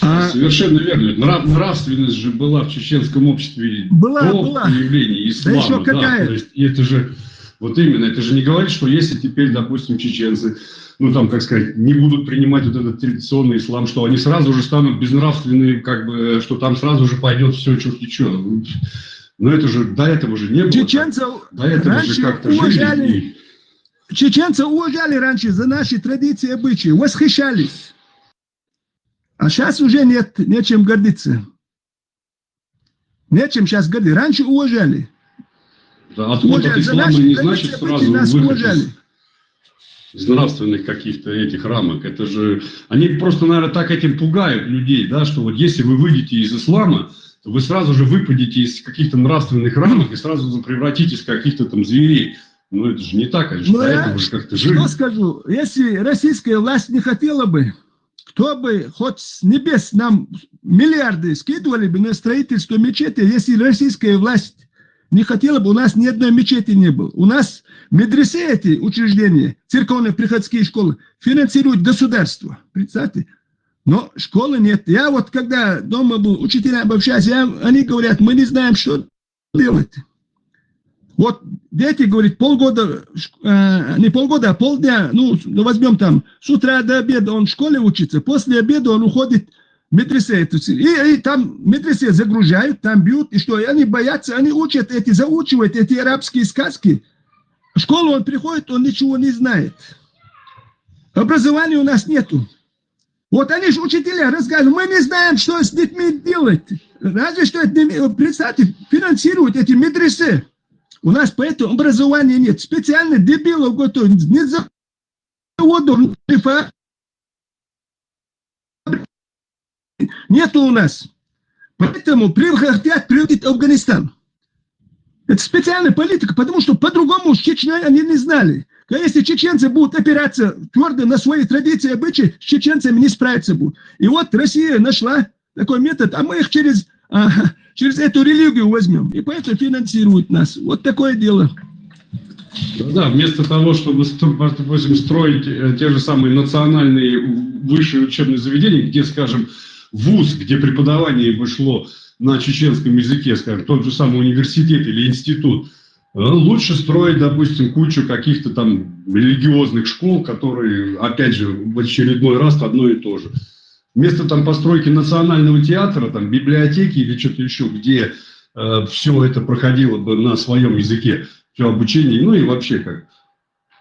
Совершенно верно. Нравственность же была в чеченском обществе до появления ислама. Да еще какая? То есть это же, вот именно, это же не говорит, что если теперь, допустим, чеченцы, ну там, как сказать, не будут принимать вот этот традиционный ислам, что они сразу же станут безнравственными, как бы, что там сразу же пойдет все чуть-чуть. Но это же, до этого же не было. Чеченцев до этого же как-то жили. Чеченцы уважали раньше за наши традиции и обычаи, восхищались. А сейчас уже нет, нечем гордиться. Нечем сейчас гордиться. Раньше уважали. Да, отход от ислама не значит сразу выход из нравственных каких-то этих рамок. Это же, они просто, наверное, так этим пугают людей, да, что вот если вы выйдете из ислама, то вы сразу же выпадете из каких-то нравственных рамок и сразу превратитесь в каких-то там зверей. Ну, это же не так, конечно, до этого же как-то жили. Что скажу, если российская власть не хотела бы, кто бы хоть с небес нам миллиарды скидывали бы на строительство мечети, если российская власть не хотела бы, у нас ни одной мечети не было. У нас медресе эти учреждения, церковные приходские школы, финансирует государство. Представьте? Но школы нет. Я вот, когда дома был, учителя общались, они говорят, мы не знаем, что делать. Вот дети, говорят, полгода, не полгода, а полдня, ну, возьмем там, с утра до обеда он в школе учится, после обеда он уходит в медресе. И там медресе загружают, там бьют, и что, и они боятся, они учат заучивают эти арабские сказки. В школу он приходит, он ничего не знает. Образования у нас нету. Вот они же учителя рассказывают, мы не знаем, что с детьми делать. Разве что, представьте, финансируют эти медресе. У нас поэтому образования нет. Специально дебилов готовят. Не за воду, нету у нас. Поэтому хотят приводить Афганистан. Это специальная политика, потому что по-другому с Чечней они не знали. Если чеченцы будут опираться твердо на свои традиции и обычаи, с чеченцами не справиться будут. И вот Россия нашла такой метод, а мы их через эту религию возьмем. И поэтому финансируют нас. Вот такое дело. Да, вместо того, чтобы строить те же самые национальные высшие учебные заведения, где, скажем, вуз, где преподавание бы шло на чеченском языке, скажем, тот же самый университет или институт, лучше строить, допустим, кучу каких-то там религиозных школ, которые, опять же, в очередной раз одно и то же. Вместо там постройки национального театра, там библиотеки или что-то еще, где все это проходило бы на своем языке, все обучение, ну и вообще как,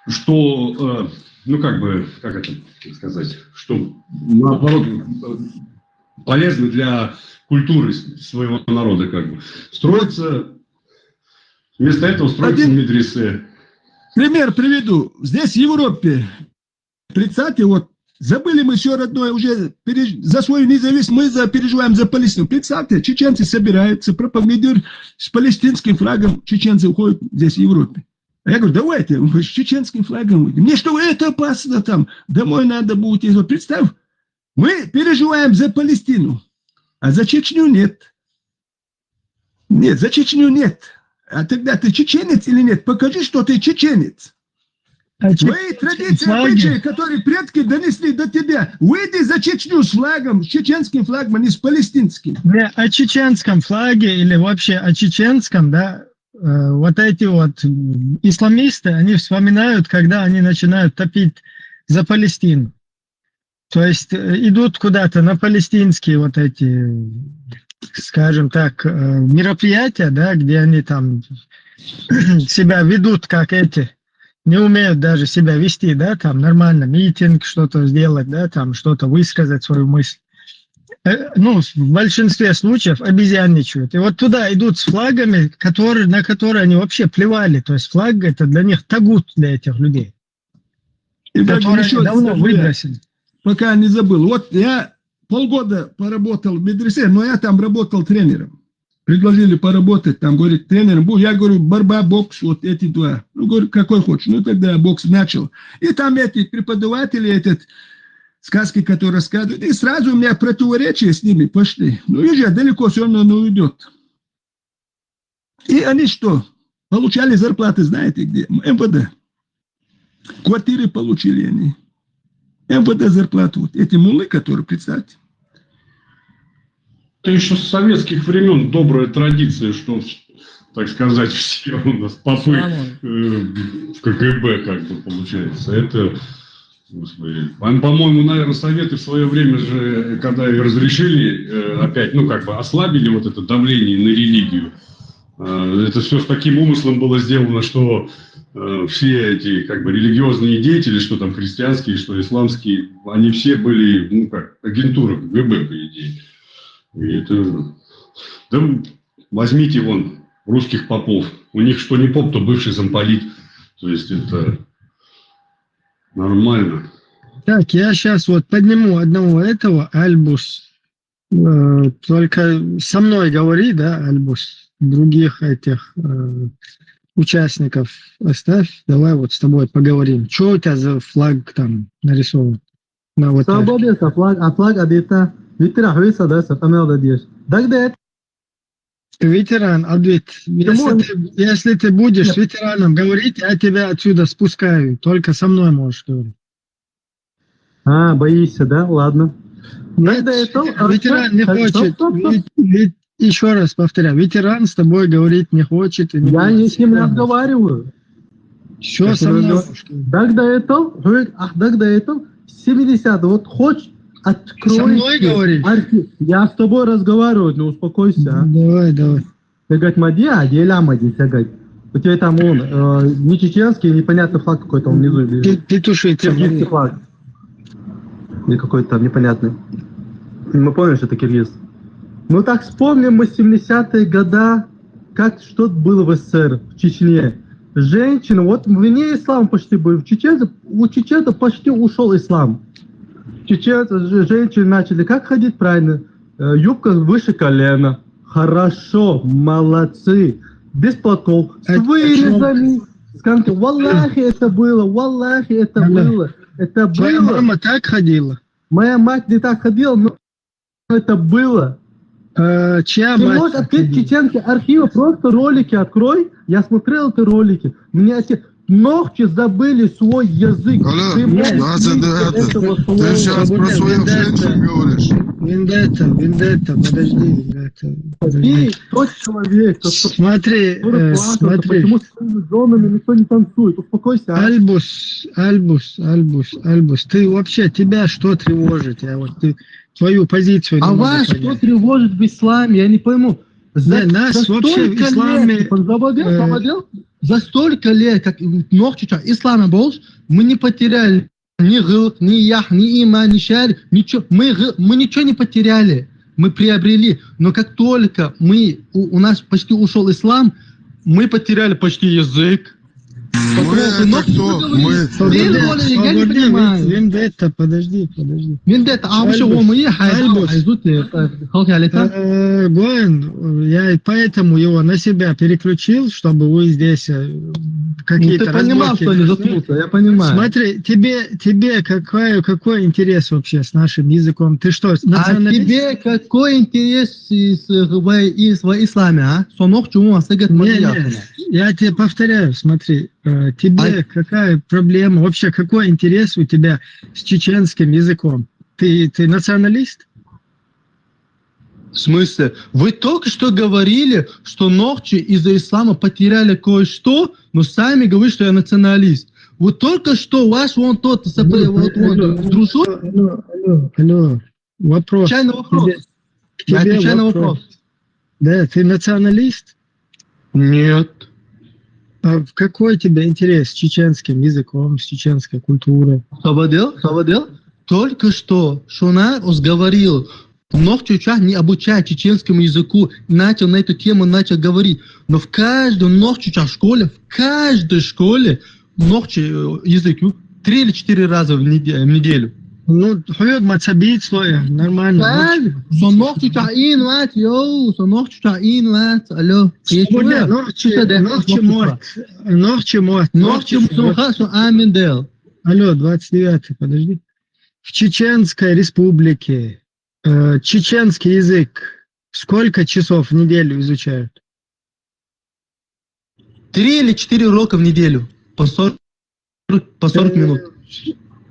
что, ну как бы, как это сказать, что наоборот полезно для культуры своего народа, как бы. Строится, вместо этого строится медресе. Пример приведу. Здесь в Европе, представьте, вот, забыли мы все родное, уже за свою независимость, мы переживаем за Палестину. Представьте, чеченцы собираются, проповедуют с палестинским флагом, чеченцы уходят здесь в Европе. А я говорю, давайте, с чеченским флагом. Мне что, это опасно там, домой надо будет. Представь, мы переживаем за Палестину, а за Чечню нет. Нет, за Чечню нет. А тогда ты чеченец или нет? Покажи, что ты чеченец. Твои традиции, обычаи, которые предки донесли до тебя. Выйди за Чечню с флагом, с чеченским флагом, а не с палестинским. Не о чеченском флаге или вообще о чеченском, да, вот эти вот исламисты, они вспоминают, когда они начинают топить за Палестину. То есть идут куда-то на палестинские вот эти, скажем так, мероприятия, да, где они там себя ведут как эти, не умеют даже себя вести, да, там нормально, митинг, что-то сделать, да, там что-то высказать, свою мысль. Ну, в большинстве случаев обезьянничают. И вот туда идут с флагами, на которые они вообще плевали. То есть флаг это для них тагут, для этих людей. И которые еще давно скажу, выбросили. Пока не забыл. Вот я полгода поработал в медресе, но я там работал тренером. Предложили поработать, там, говорит, тренером. Я говорю, борьба, бокс, вот эти два. Ну, говорю, какой хочешь. Ну, тогда я бокс начал. И там эти преподаватели, сказки, которые рассказывают, и сразу у меня противоречия с ними пошли. Ну, езжай, далеко все равно не уйдет. И они что? Получали зарплаты, знаете где? МВД. Квартиры получили они. МВД зарплату. Вот эти муллы, которые, представьте. Это еще с советских времен добрая традиция, что, так сказать, все у нас попы в КГБ, как бы получается. Это, господи, по-моему, наверное, Советы в свое время же, когда и разрешили опять, ну, как бы ослабили вот это давление на религию, это все с таким умыслом было сделано, что все эти, как бы, религиозные деятели, что там христианские, что исламские, они все были, ну, как, агентура КГБ, по идее. И это... Да возьмите вон русских попов. У них что не поп, то бывший замполит. То есть это нормально. Так, я сейчас вот подниму одного этого, Альбус. Только со мной говори, да, Альбус. Других этих участников оставь. Давай вот с тобой поговорим. Что у тебя за флаг там нарисован? На вот Свобода, флаг объекта. Ветеран, ветеран, Абдит, если ты будешь ветераном говорить, я тебя отсюда спускаю. Только со мной можешь говорить. Боишься, да? Ладно. Нет, ветеран не хочет. Еще раз повторяю, ветеран с тобой говорить не хочет. Я не с ним разговариваю. Все со мной. Тогда это, 70, вот хочешь, открой. Со мной говоришь? Я с тобой разговариваю, ну успокойся. Давай. Ты говоришь, Мади, а деля Мади, говорит. У тебя там он, не чеченский, непонятный флаг какой-то, он внизу. Петушица. Киргизский флаг. Или какой-то там непонятный. Мы помним, что это киргиз. Ну так вспомним мы 70-е годы, как что было в СССР, в Чечне. Женщины, вот вне ислам почти был. У чеченцев почти ушел ислам. Чеченцы, женщины начали как ходить правильно? Юбка выше колена. Хорошо, молодцы. Без платков. С вырезами. Валлахи это было, валлахи это было. Это было. Твоя мама так ходила? Моя мать не так ходила, но это было. Чья Ты мать? можешь открыть чеченские архивы, просто ролики открой. Я смотрел эти ролики. Мне эти ногти забыли свой язык. Ты сейчас про свою женщину говоришь. Вендетта, подожди. Ты тот человек, Смотри. почему с своими женами никто не танцует? Успокойся. Альбус, ты вообще, тебя что тревожит? Ты твою позицию не А могу вас понять. что тревожит в исламе? Я не пойму. Нас вообще в исламе... За столько лет, как ислама был, мы не потеряли ни гылк, ни ях, ни иман, ни шар, ничего. Мы ничего не потеряли. Мы приобрели. Но как только у нас почти ушел ислам, мы потеряли почти язык. Мы это кто? Я не понимаю. Вендетта, подожди. Вендетта, а вообще мы Гоэн, я поэтому его на себя переключил, чтобы вы здесь какие-то ты понимал, разборки. что они заткнутся, я понимаю. Смотри, тебе какой интерес вообще с нашим языком? Ты что, А националист? тебе какой интерес в исламе, а? Сонох чему асыгат мадьясана? Я тебе повторяю, смотри, тебе какая проблема, вообще какой интерес у тебя с чеченским языком? Ты националист? В смысле? Вы только что говорили, что ногчи из-за ислама потеряли кое-что, но сами говорите, что я националист. Вот только что ваш вон тот дружок... Алло, вопрос. Отвечай на вопрос. К тебе Отвечай на вопрос. Да, ты националист? Нет. А какой тебе интерес с чеченским языком, с чеченской культурой? Савадел? Только что Шунар говорил, ногчи не обучает чеченскому языку, начал на эту тему говорить. Но в каждом ногчи школе, в каждой школе ногчи языку 3 или 4 раза в неделю. Ну, хуёт мацабит слоя, нормально. Сонохчу инват, йоу, сонохчу инват, алло. Ногчи сухасу аминдел. Алло, 29-й, подожди. В Чеченской республике чеченский язык сколько часов в неделю изучают? 3 или 4 урока в неделю. По 40 минут.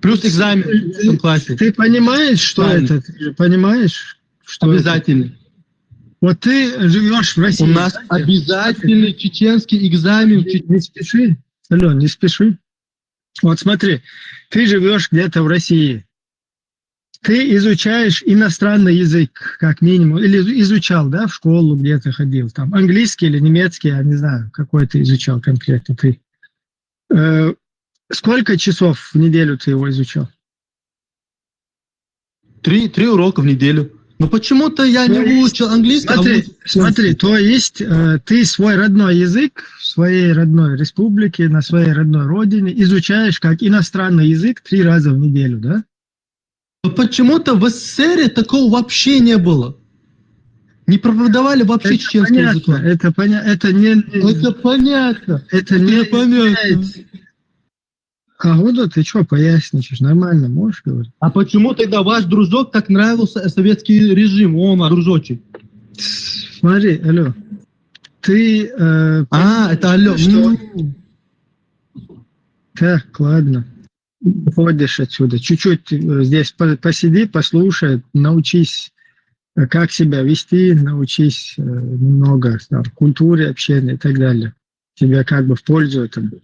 Плюс экзамен в классе. Ты понимаешь, что это? Ты понимаешь, что обязательно? Это? Вот ты живешь в России. У нас обязательный чеченский экзамен. Не спеши. Алло, не спеши. Вот смотри, ты живешь где-то в России. Ты изучаешь иностранный язык, как минимум. Или изучал, да, в школу где-то ходил. Там английский или немецкий, я не знаю, какой ты изучал конкретно ты. Сколько часов в неделю ты его изучал? 3 урока в неделю. Но почему-то я не выучил английский. Смотри, то есть ты свой родной язык в своей родной республике, на своей родной родине изучаешь как иностранный язык 3 раза в неделю, да? Но почему-то в СССР такого вообще не было. Не преподавали вообще чеченский язык. Это понятно. Это понятно. Это не понятно. Кагуда, ты что, поясничаешь? Нормально, можешь говорить? А почему тогда ваш дружок так нравился советский режим? Он, дружочек. Смотри, алло. Ты... это алло. Что? Так, ладно. Уходишь отсюда. Чуть-чуть здесь посиди, послушай, научись, как себя вести, научись немного там, культуре, общения и так далее. Тебе как бы в пользу это будет.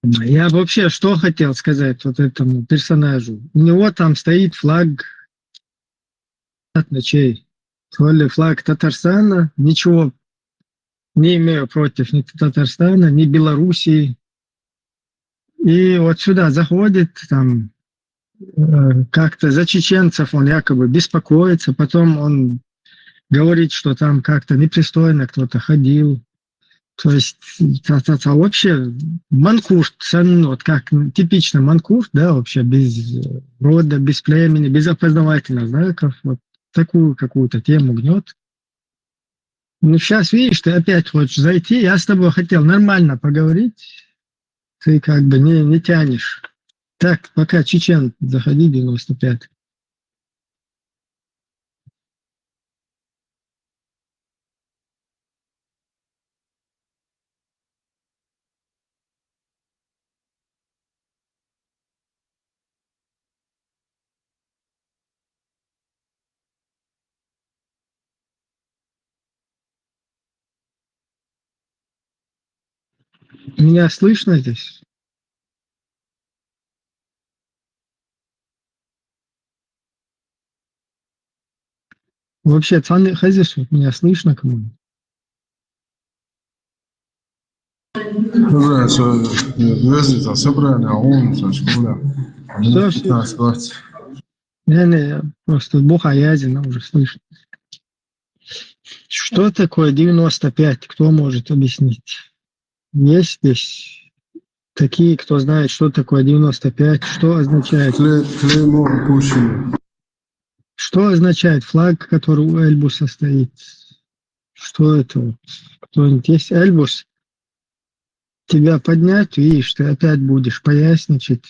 Я вообще что хотел сказать вот этому персонажу. У него там стоит флаг ночей. То ли флаг Татарстана. Ничего не имею против ни Татарстана, ни Белоруссии. И вот сюда заходит, там как-то за чеченцев он якобы беспокоится. Потом он говорит, что там как-то непристойно кто-то ходил. То есть вообще манкурт, вот как типично манкурт, да, вообще без рода, без племени, без опознавательных знаков, вот такую какую-то тему гнет. Ну, сейчас, видишь, ты опять хочешь зайти, я с тобой хотел нормально поговорить, ты как бы не тянешь. Так, пока чечен, заходи, 95. Меня слышно здесь? Вообще, цаны хазису, меня слышно кому-нибудь? Не, просто бухаязина уже слышно. Что такое 95? Кто может объяснить? Есть здесь такие, кто знает, что такое 95, что означает? Что означает флаг, который у Эльбуса стоит? Что это? Вот? Кто-нибудь есть? Эльбус? Тебя поднять, видишь, ты опять будешь поясничать,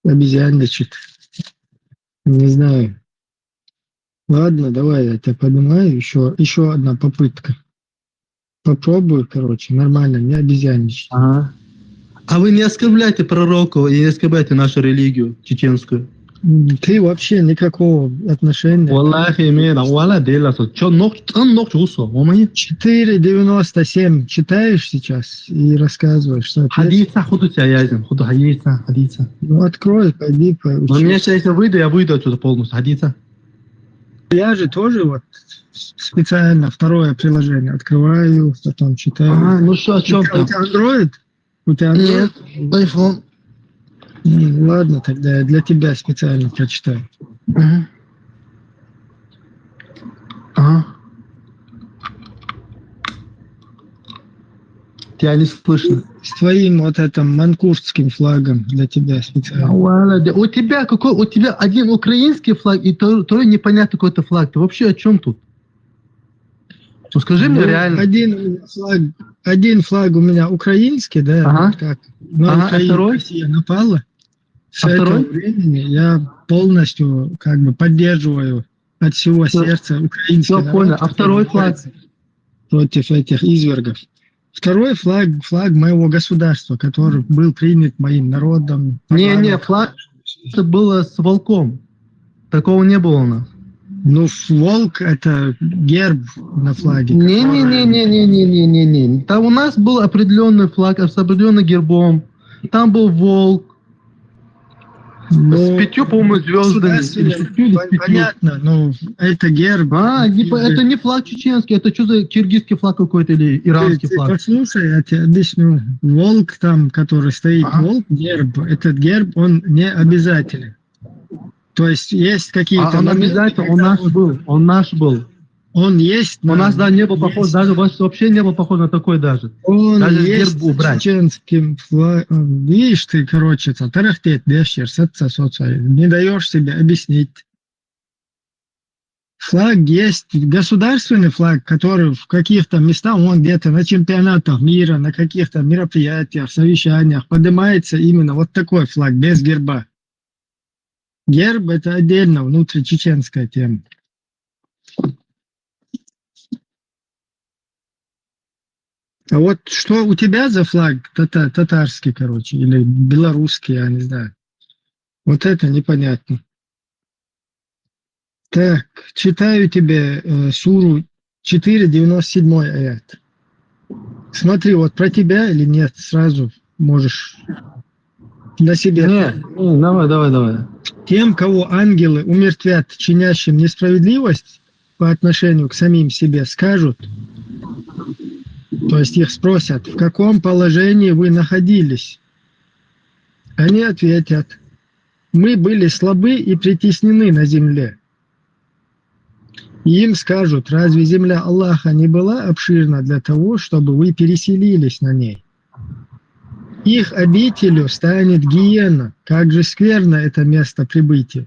обезьянничать. Не знаю. Ладно, давай я тебя поднимаю. Еще одна попытка. Попробую, короче, нормально, не обезьянничать. Ага. А вы не оскорбляйте пророков и не оскорбляйте нашу религию чеченскую. Ты вообще никакого отношения. Валлахи, имеет, валла дела. Чё, ног чусо, омани? 4.97 читаешь сейчас и рассказываешь, что Хадиса, худу тебя язим, худу хадиса. Ну, открой, пойди, поучись. Но меня сейчас, если выйду, я выйду отсюда полностью, хадиса. Я же тоже вот специально второе приложение открываю, потом читаю. Ну что, о чем там? У тебя Android? У тебя Android? Нет, iPhone. Ладно, тогда я для тебя специально прочитаю. Ага. Тебя не слышно. С твоим вот этим манкуртским флагом для тебя специально. У тебя один украинский флаг и второй непонятно какой-то флаг. Ты вообще о чем тут? Ну скажи мне реально. Один флаг у меня украинский, да? Ага. Как? На Украину Россия напала. С этого времени я полностью как бы поддерживаю от всего сердца украинский народ. Понял. А второй флаг? Против этих извергов. Второй флаг моего государства, который был принят моим народом. Не, флаг это было с волком. Такого не было у нас. Ну, волк это герб на флаге. Не. Там у нас был определенный флаг с определенным гербом. Там был волк. С 5, по-моему, звездами. Понятно, но это герб. Это не флаг чеченский, это что за киргизский флаг какой-то или иранский флаг? Послушай, я тебе объясню. Волк там, который стоит, волк, герб, этот герб, он не обязателен. То есть есть какие-то... Он обязательно, он наш был. Он есть. У нас, да, не был похож, даже вообще не был похож на такой даже. Он даже есть герб убрать. чеченским флагом. Видишь ты, короче, тарахтеть, не даешь себе объяснить. Флаг есть, государственный флаг, который в каких-то местах, он где-то на чемпионатах мира, на каких-то мероприятиях, совещаниях поднимается именно вот такой флаг, без герба. Герб – это отдельно внутричеченская тема. А вот что у тебя за флаг? Татарский, короче, или белорусский, я не знаю. Вот это непонятно. Так, читаю тебе суру 4.97 аят. Смотри, вот про тебя или нет, сразу можешь для себя. Не, давай. Тем, кого ангелы умертвят, чинящим несправедливость по отношению к самим себе, скажут, то есть их спросят, в каком положении вы находились. Они ответят, мы были слабы и притеснены на земле. И им скажут, разве земля Аллаха не была обширна для того, чтобы вы переселились на ней? Их обителью станет гиена. Как же скверно это место прибытия.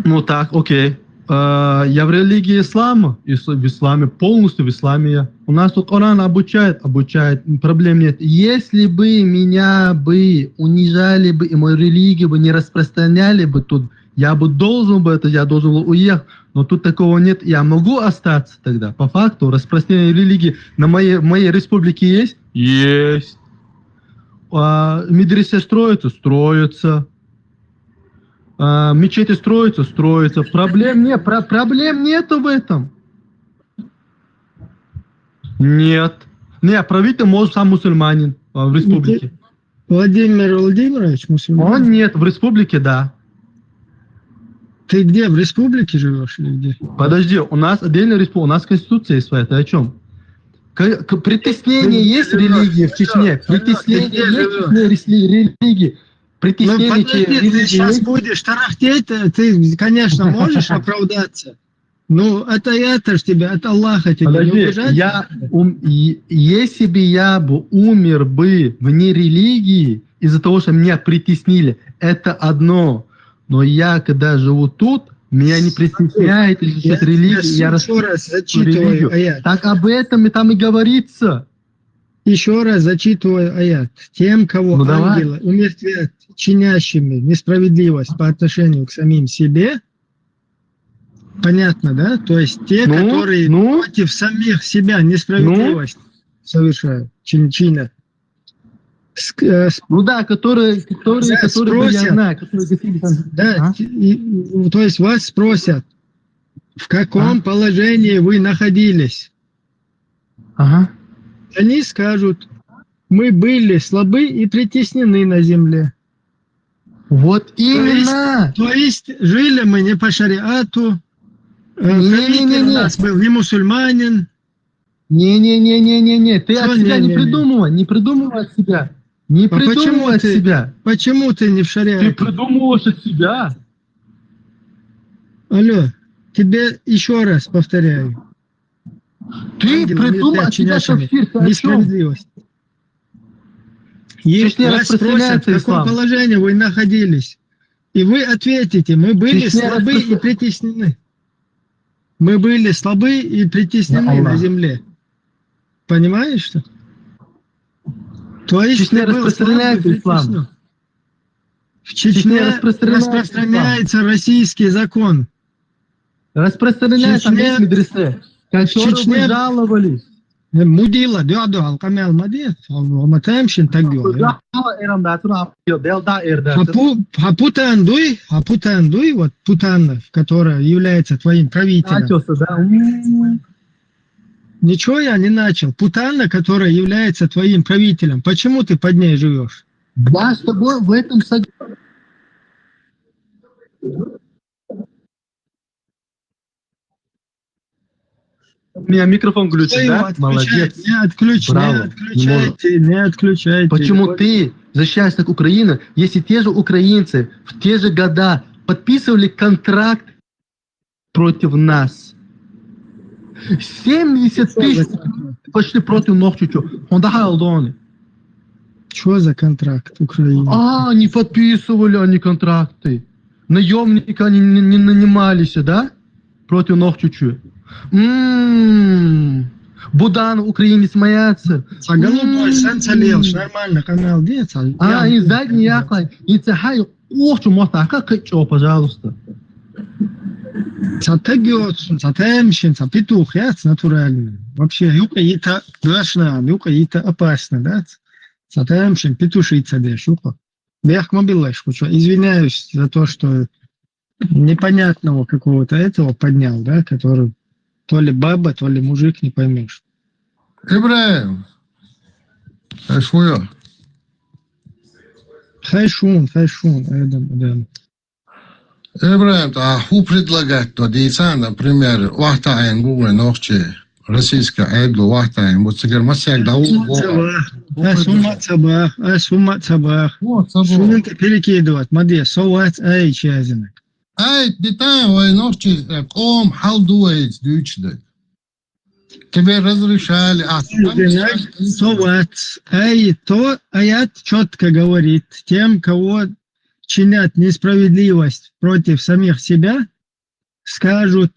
Ну так, окей. Я в религии ислама, в исламе, полностью в исламе я. У нас тут Коран обучает, проблем нет. Если бы меня бы унижали бы и мою религию бы не распространяли бы тут, я должен был уехать, но тут такого нет. Я могу остаться тогда. По факту распространение религии на моей республике есть? Есть. Медресе строятся. Мечети строятся. Проблем нету в этом. Нет. Не, правитель может сам мусульманин в республике. Владимир Владимирович мусульманин? Он нет, в республике, да. Ты где, в республике живешь или где? Подожди, у нас отдельная республика, у нас конституция есть своя, ты о чем? Притеснение есть религии в Чечне? Притеснение есть религии? Подожди, ты сейчас будешь тарахтеть, ты, конечно, можешь оправдаться. Ну, это ж тебя, от Аллаха тебя подожди, не убежать. Если бы я бы умер бы вне религии из-за того, что меня притеснили, это одно. Но я, когда живу тут, Меня не притесняет изучать религию, я еще раз рассказываю зачитываю религию. аят. Так об этом и там и говорится. Еще раз зачитываю аят. Тем, кого Ну, давай. ангелы умертвят чинящими несправедливость по отношению к самим себе, понятно, да? То есть те, которые против самих себя несправедливость совершают, чинят. Ну да, которые спросят, я знаю, которые да, то есть вас спросят, в каком положении вы находились. Ага. Они скажут, мы были слабы и притеснены на земле. Вот именно. То есть жили мы не по шариату, правитель у нас был не мусульманин. Не-не-не-не-не-не, ты от себя не придумывай от себя. Не придумывай от себя. Почему ты не в шариате? Ты придумываешь от себя. Алло, тебе еще раз повторяю. Ты придумал от себя несправедливость. Если вас спросят, в каком положении вы находились, и вы ответите, мы были слабы и притеснены. Мы были слабы и притеснены на земле. Понимаешь, что? То есть Чечня распространяется ислам. В Чечне распространяется российский закон. Распространяется английский медресе, которые вы жаловались. Мудила, дядо, алкамел, мадет, алматаемшин так делал. Хапутандуй, вот Путанов, которая является твоим правителем. Ничего я не начал. Путана, которая является твоим правителем. Почему ты под ней живешь? Я с тобой в этом согласен. У меня микрофон глючит, да? Молодец. Не отключайте. Почему ты защищаешь так Украину, если те же украинцы в те же года подписывали контракт против нас? 70 тысяч почти против Нохчичу. Он дахал. Что за контракт Украины? Не подписывали они контракты. Наемника они не нанимались, да? Против Нохчичу. Будан, украинец смеется. А голубой санцалел, нормально, канал деться. И задний яклай. И цехай, охчу мотака, качо, пожалуйста. Цатемщин, петух, яц натуральный. Вообще, юка-ита страшно, юка-ита опасно, да? Цатемщин, петушица, да, шука. Бях мобилешку, что извиняюсь за то, что непонятного какого-то этого поднял, да, который то ли баба, то ли мужик, не поймешь. Ибраим, Хайшун, Эдам. Ибраим, а ху предлагать то дейца, например, вахтаен гугла нохче, российская айдлу вахтаен, вот цигар масяк дау. Асумат сабах. Шунин перекидывать, маде, совать, чазинок. Детаю, нохче, ком, халдуэйц, дючдек. Тебе разрешали. То аят четко говорит, тем, кого чинят несправедливость против самих себя, скажут,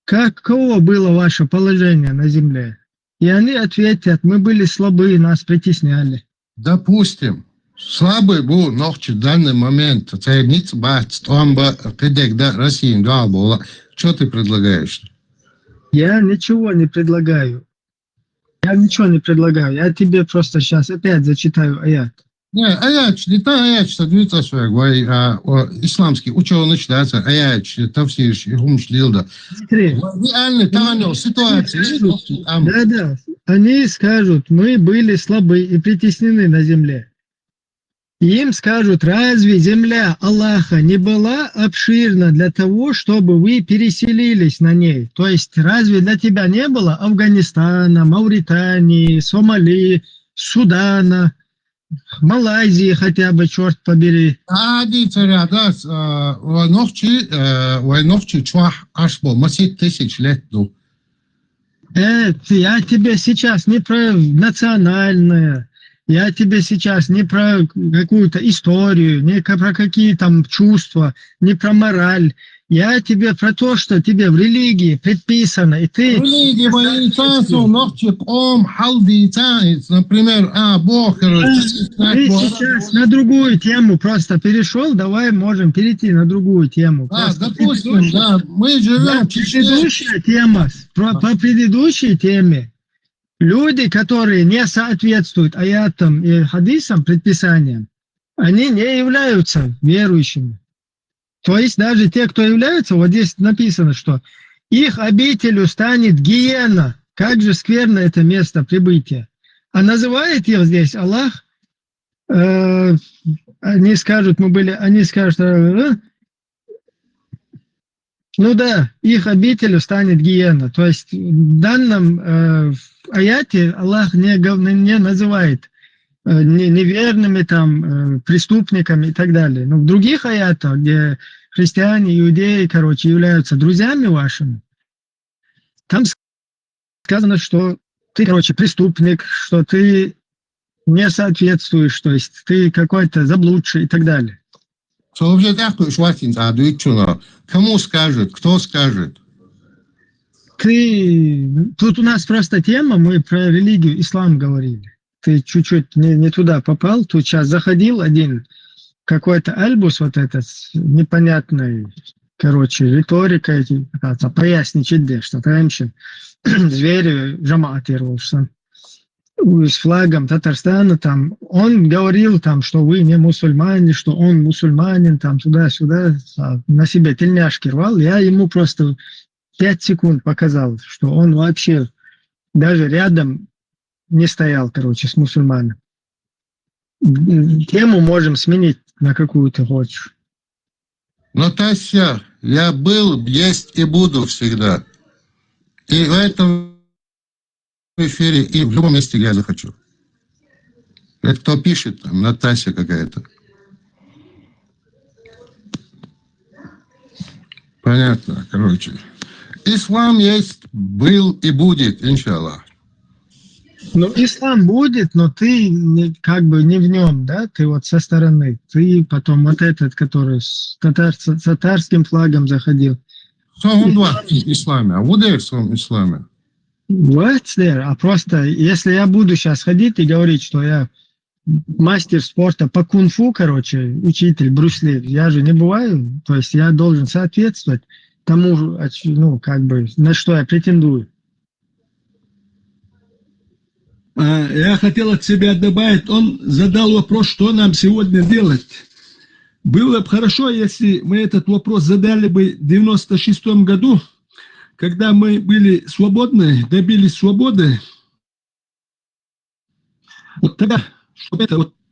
каково было ваше положение на земле? И они ответят, мы были слабы, нас притесняли. Допустим, слабый был ночью в данный момент. Царница бац, томба, педек, да, Россия, да, была. Что ты предлагаешь? Я ничего не предлагаю. Я тебе просто сейчас опять зачитаю аят. Не, аят, не та аят, что двигается свой, исламский ученый читается, аят, тавсир, гумш, лилда. Реально, там ситуация. Да. Они скажут, мы были слабы и притеснены на земле. Им скажут, разве земля Аллаха не была обширна для того, чтобы вы переселились на ней? То есть, разве для тебя не было Афганистана, Мавритании, Сомали, Судана, Малайзии хотя бы, черт побери? Царя, да, войновчи чвах ашбо, масит тысяч лет, ну. Я тебе сейчас не про национальное, Я тебе сейчас не про какую-то историю, не про какие там чувства, не про мораль. Я тебе про то, что тебе в религии предписано, и ты... Религия например, Бог... Ты сейчас на другую тему просто перешел, давай можем перейти на другую тему. Да, допустим, да, мы живем... Предыдущая тема, по предыдущей теме, люди, которые не соответствуют аятам и хадисам, предписаниям, они не являются верующими. То есть даже те, кто являются, вот здесь написано, что их обителью станет гиена. Как же скверно это место прибытия. А называет их здесь Аллах, они скажут, ну да, их обителью станет гиена. То есть в данном аяте Аллах не называет неверными, там, преступниками и так далее. Но в других аятах, где христиане, иудеи, являются друзьями вашими, там сказано, что ты, преступник, что ты не соответствуешь, то есть ты какой-то заблудший и так далее. Кому скажет, кто скажет? Тут у нас просто тема, мы про религию, ислам говорили. Ты чуть-чуть не туда попал, тут сейчас заходил один какой-то альбус вот этот с непонятной, риторикой, поясничать, что раньше звери жаматировался с флагом Татарстана, там, он говорил, там, что вы не мусульмане, что он мусульманин, там, туда-сюда, на себе тельняшки рвал, я ему просто 5 секунд показал, что он вообще даже рядом не стоял, с мусульманом. Тему можем сменить на какую-то хочешь. Но, Тася, я был, есть и буду всегда. И в этом эфире, и в любом месте, где я захочу. Это кто пишет, там, Натася какая-то. Понятно, Ислам есть, был и будет, иншаллах. Ну, ислам будет, но ты не в нем, да? Ты вот со стороны. Ты потом вот этот, который с татарским флагом заходил. Исламе. А вот в исламе. What's there? А просто, если я буду сейчас ходить и говорить, что я мастер спорта по кунг-фу, учитель Брюс Ли, я же не бываю, то есть я должен соответствовать тому, на что я претендую. Я хотел от себя добавить, он задал вопрос, что нам сегодня делать. Было бы хорошо, если мы этот вопрос задали бы в 96-м году, когда мы были свободны, добились свободы. Вот тогда,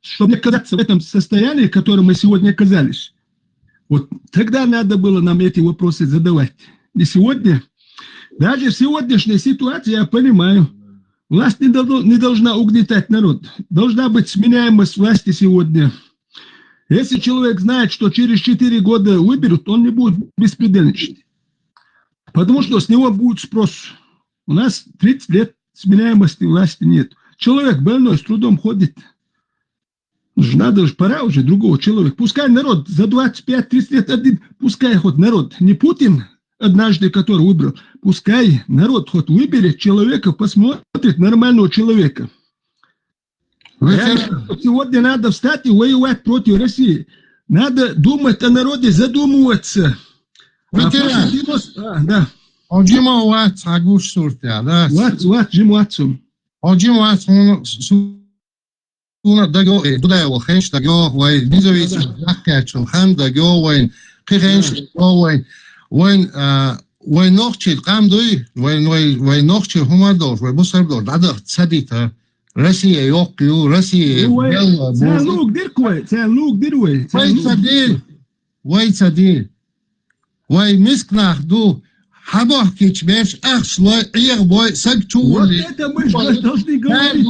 чтобы оказаться в этом состоянии, в котором мы сегодня оказались, вот тогда надо было нам эти вопросы задавать. И сегодня, даже в сегодняшней ситуации, я понимаю, власть не должна угнетать народ. Должна быть сменяемость власти сегодня. Если человек знает, что через 4 года выберут, он не будет беспредельничать. Потому что с него будет спрос. У нас 30 лет сменяемости власти нет. Человек больной, с трудом ходит. Надо же, пора уже другого человека. Пускай народ за 25-30 лет один, пускай хоть народ, не Путин однажды, который выбрал, пускай народ хоть выберет человека, посмотрит нормального человека. Сегодня надо встать и воевать против России. Надо думать о народе, задумываться. Да. Вой нохчил камдуй, вой нохчил хумадор, вой бусардор, надо цадита. Россия йоклю, Россия белла. Цалук дыркой. Вой цадил. Вой мискнах ду. Хабах кичбеш, ах шлой, ир бой, сагчу. Вот это мы же должны говорить.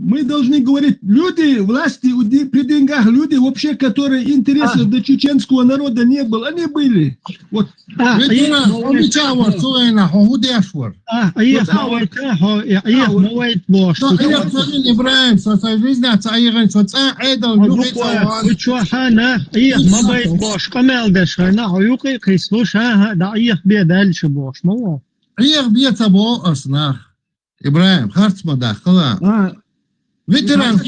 Мы должны говорить, люди, власти при деньгах, люди вообще, которые интересов до чеченского народа не было, они были. Вот. Ибраим, Харцмада, Хала. Ветеран,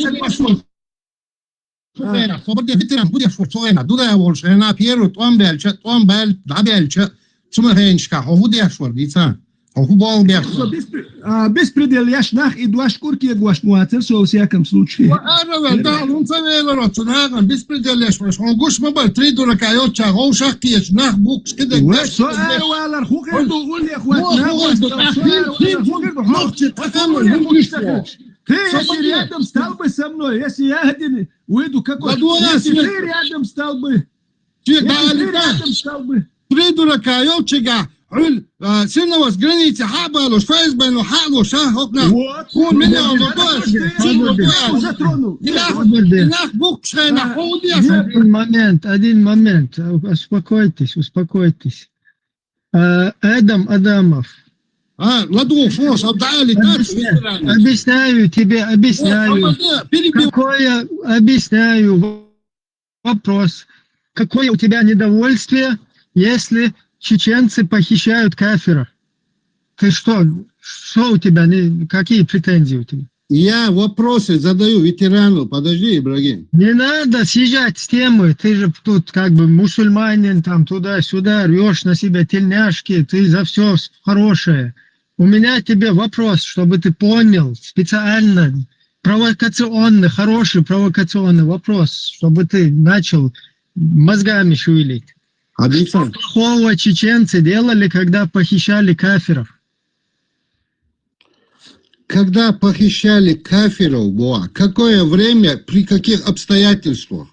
ветеран, будешь форцована, дуда волшена, Пьеру, Туамбельча, Дабельча, Цумахенчка, Худеш Вардица, Хубал Берса. Беспредел, я шнах и два шкурки, я гуаш муацер, во всяком случае. Да, он совел рот, беспредел, я шмаш, он гуш мобиль, 3 дурака, йотча, гоушах кеш, нах букс, кидек. سؤال ولا خوخر تقول يا اخواتنا ты если рядом стал бы со мной, если я один выйду какой, если ты рядом стал бы, если ты рядом стал бы. 3 дурака, йотча, سنة границы, хабалуш, фейсбену, халуш, окна. Он меня затронул. Один момент, успокойтесь. Адамов. Объясняю тебе. Объясняю вопрос. Какое у тебя недовольствие, если чеченцы похищают кафиров? Ты что у тебя, какие претензии у тебя? Я вопросы задаю ветерану, подожди, Ибрагим. Не надо съезжать с темы, ты же тут как бы мусульманин, там туда-сюда, рвешь на себя тельняшки, ты за все хорошее. У меня тебе вопрос, чтобы ты понял, специально, провокационный, хороший провокационный вопрос, чтобы ты начал мозгами шевелить. Что плохого чеченцы делали, когда похищали кафиров? Когда похищали кафиров, какое время, при каких обстоятельствах?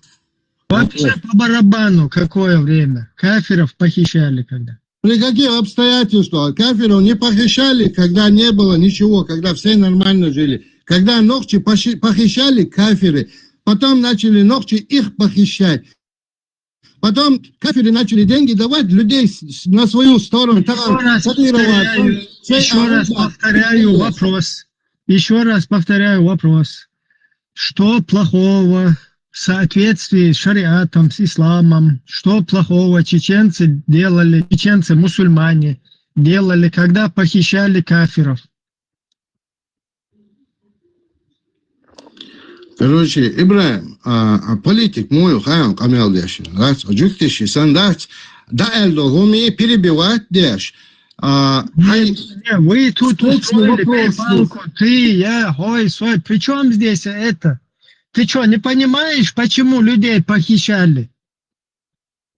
Вообще по барабану какое время? Кафиров похищали когда? При каких обстоятельствах? Кафиров не похищали, когда не было ничего, когда все нормально жили. Когда ногти похищали кафиры, потом начали ногти их похищать. Потом кафиры начали деньги давать людей на свою сторону. Еще раз повторяю вопрос. Что плохого в соответствии с шариатом, с исламом, что плохого чеченцы делали, чеченцы-мусульмане делали, когда похищали кафиров? Короче, Ибраим, политик мой, Хайон Камел Деш, Джуктиши, Сандакс, да, Эльдогуми, перебивать Деш. Вы тут устроили перепалку, ты, я, Хой, Сой, при чем здесь это? Ты что, не понимаешь, почему людей похищали?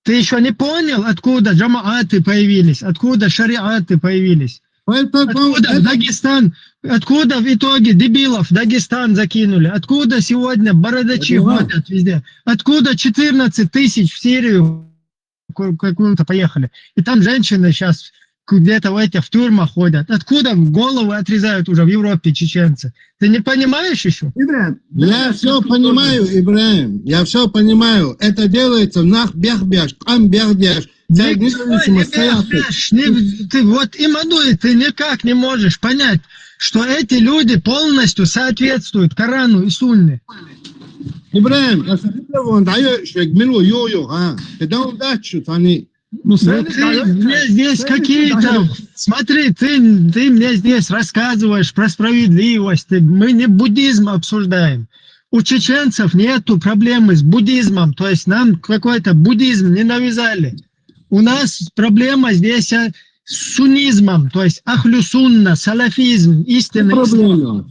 Ты еще не понял, откуда джамааты появились, откуда шариаты появились? Откуда Дагестан, откуда в итоге дебилов Дагестан закинули? Откуда сегодня бородачи ходят везде? Откуда 14 тысяч в Сирию какую-то поехали? И там женщины сейчас где-то в тюрьмах ходят. Откуда головы отрезают уже в Европе чеченцы? Ты не понимаешь еще? Я все понимаю, Ибраим, я все понимаю. Это делается нах бях-бяш, там бях-бяш. Ты вот Имадуй, ты никак не можешь понять, что эти люди полностью соответствуют Корану и Сунне. Ибраим, ну, ты мне здесь какие-то... Смотри, ты мне здесь рассказываешь про справедливость. Мы не буддизм обсуждаем. У чеченцев нету проблемы с буддизмом. То есть нам какой-то буддизм не навязали. У нас проблема здесь с суннизмом. То есть ахлю-сунна, салафизм, истинный ислам.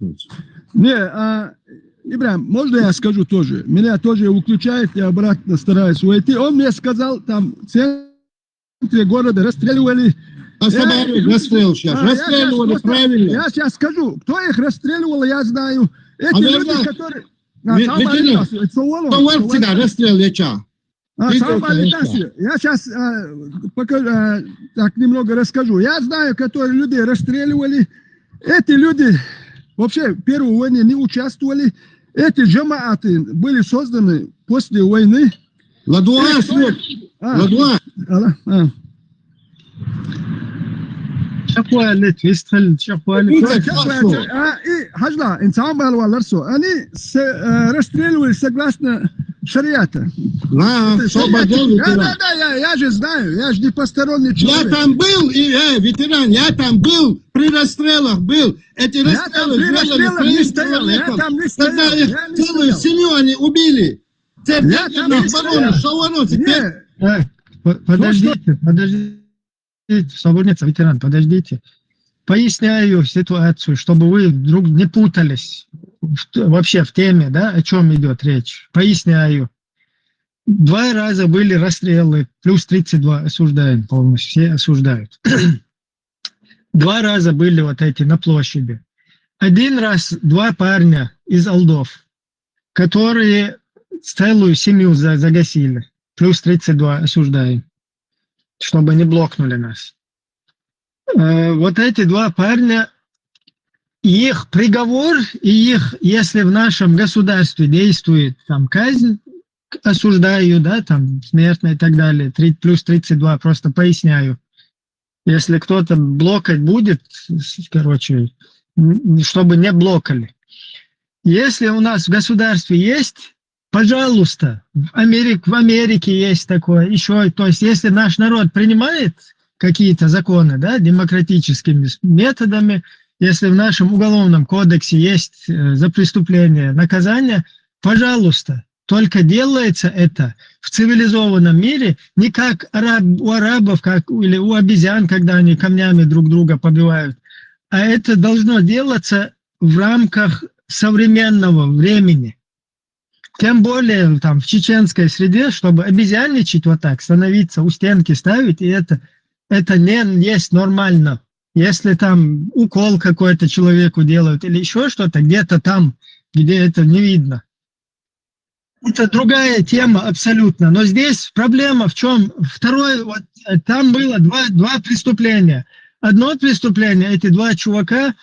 Ибраим, можно я скажу тоже? Меня тоже выключает, я обратно стараюсь уйти. Он мне сказал, там в центре города расстреливали. Расстреливали правильно. Я сейчас скажу, кто их расстреливал, я знаю. Эти люди, которые... Я сейчас так немного расскажу. Я знаю, которые люди расстреливали. Эти люди вообще в Первой войне не участвовали. Эти джамааты были созданы после войны. Ладуа, Ладуа. شقوالك يستخل شقوالك Hajla, in Sambal Walarso, они расстреливали согласно шариата. Да, я же знаю, я же не посторонний человек. Я там был, ветеран, я там был, при расстрелах был. Эти расстрелы не стоял, я там не стоял. Когда их целую семью они убили. Я там не стоял. Подождите, свободница, ветеран, подождите. Поясняю ситуацию, чтобы вы вдруг не путались вообще в теме, да, о чем идет речь. Поясняю. 2 раза были расстрелы, плюс 32 осуждаем полностью, все осуждают. 2 раза были вот эти на площади. 1 раз 2 парня из Алдов, которые целую семью загасили, плюс 32 осуждаем, чтобы не блокнули нас. Вот эти 2 парня, их приговор, и их, если в нашем государстве действует там казнь, осуждаю, да, там смертная и так далее, плюс 32, просто поясняю. Если кто-то блокать будет, короче, чтобы не блокали. Если у нас в государстве есть, пожалуйста, в Америке есть такое, еще, то есть если наш народ принимает какие-то законы, да, демократическими методами, если в нашем уголовном кодексе есть за преступление наказание, пожалуйста, только делается это в цивилизованном мире, не как у арабов, или у обезьян, когда они камнями друг друга побивают, а это должно делаться в рамках современного времени. Тем более там в чеченской среде, чтобы обезьянничать вот так, становиться у стенки, ставить, и это не есть нормально. Если там укол какой-то человеку делают или еще что-то, где-то там, где это не видно. Это другая тема абсолютно. Но здесь проблема в чем? Второе, вот там было два преступления. Одно преступление, эти 2 чувака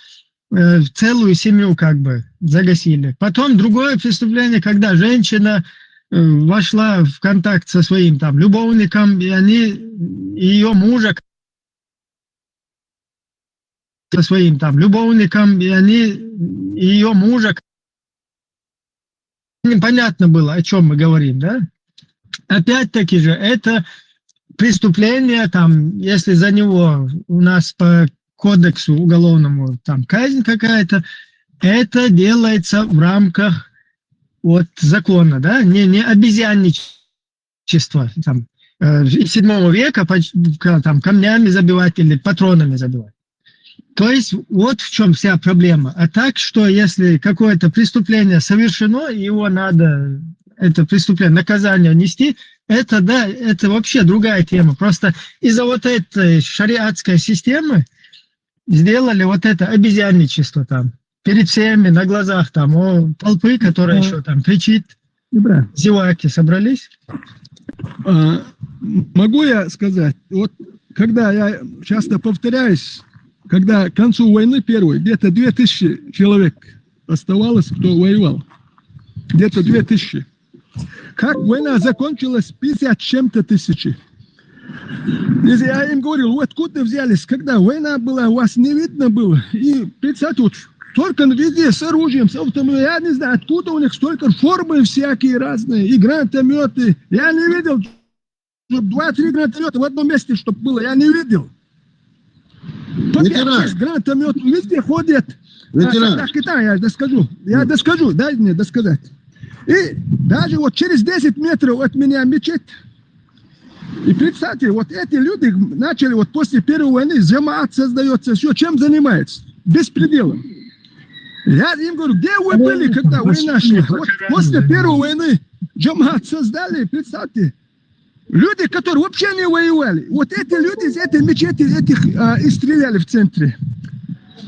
целую семью как бы загасили. Потом другое преступление, когда женщина вошла в контакт со своим там любовником, и ее мужа со своим там любовником, и ее мужа, непонятно было, о чем мы говорим, да? Опять-таки же, это преступление, там, если за него у нас по кодексу уголовному там казнь какая-то, это делается в рамках вот закона, да, не обезьянничество, там, 7 века там, камнями забивать или патронами забивать. То есть вот в чем вся проблема. А так, что если какое-то преступление совершено, его надо, это преступление, наказание нести, это, да, это вообще другая тема. Просто из-за вот этой шариатской системы сделали вот это обезьянничество там. Перед всеми, на глазах там, толпы, которая еще там кричит. Зеваки собрались. Могу я сказать, вот когда я часто повторяюсь, когда к концу войны первой где-то 2000 человек оставалось, кто воевал. Где-то 2000. Как война закончилась, 50 чем-то тысячи. Я им говорил, вы откуда взялись, когда война была, вас не видно было. И представьте, вот только везде с оружием, с автомобилем, я не знаю, откуда у них столько формы всякие разные, и гранатометы. Я не видел, 2-3 гранатомета в одном месте, чтобы было, я не видел. По 5-6 гранатометов везде ходят. Я доскажу, дай мне досказать. И даже вот через 10 метров от меня мечеть. И представьте, вот эти люди начали вот после Первой войны, джамаат создается, все, чем занимается? Беспределом. Я им говорю, где вы были, когда война шла? Вот после Первой войны джамаат создали, представьте. Люди, которые вообще не воевали. Вот эти люди из этой мечети и стреляли в центре.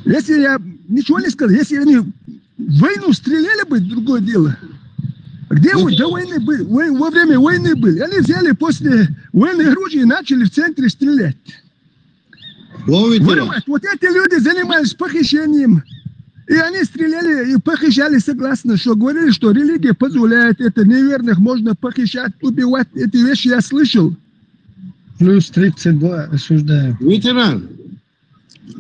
Если я ничего не сказал, если они в войну стреляли бы, другое дело. Где вы до войны были? Во время войны были. Они взяли после войны оружие и начали в центре стрелять. Вот эти люди занимались похищением. И они стреляли и похищали согласно, что говорили, что религия позволяет это, неверных можно похищать, убивать. Эти вещи я слышал. Плюс 32 осуждаю. Ветеран.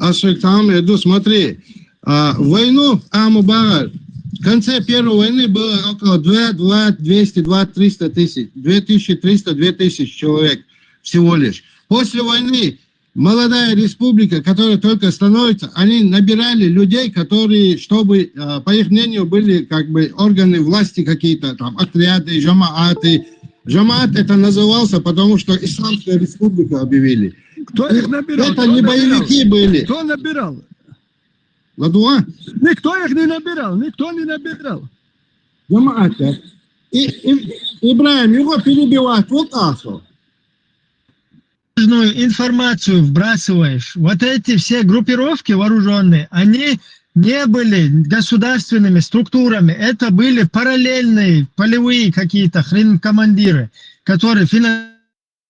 Ашектам, иду, смотри. Войну Амубар. В конце первой войны было около 200-300 тысяч. 2300-2000 человек всего лишь. После войны молодая республика, которая только становится, они набирали людей, которые, чтобы, по их мнению, были как бы органы власти какие-то, там, отряды, жамааты. Жамаат это назывался, потому что Исламская республика объявили. Кто их набирал? Это не боевики были. Кто набирал? Ладуа? Никто их не набирал, никто не набирал. Жамаат. Ибраим, его перебивают, вот асо. Нужную информацию вбрасываешь. Вот эти все группировки вооруженные, они не были государственными структурами. Это были параллельные полевые какие-то хрен-командиры, которые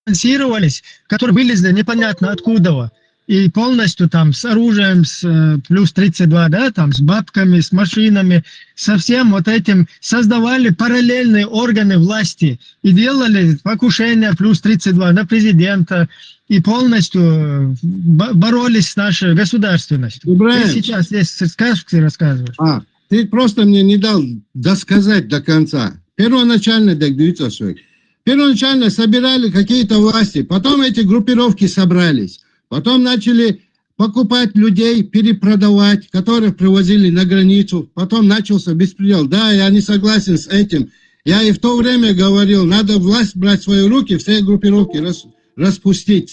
финансировались, которые вылезли непонятно откуда. И полностью там с оружием, с плюс 32, да, там с бабками, с машинами, со всем вот этим создавали параллельные органы власти и делали покушения плюс 32 на президента и полностью боролись с нашей государственностью. Ибраим. Ты сейчас здесь сказки рассказываешь. Ты просто мне не дал досказать до конца. Первоначально собирали какие-то власти, потом эти группировки собрались. Потом начали покупать людей, перепродавать, которых привозили на границу. Потом начался беспредел. Да, я не согласен с этим. Я и в то время говорил, надо власть брать в свои руки, все группировки распустить.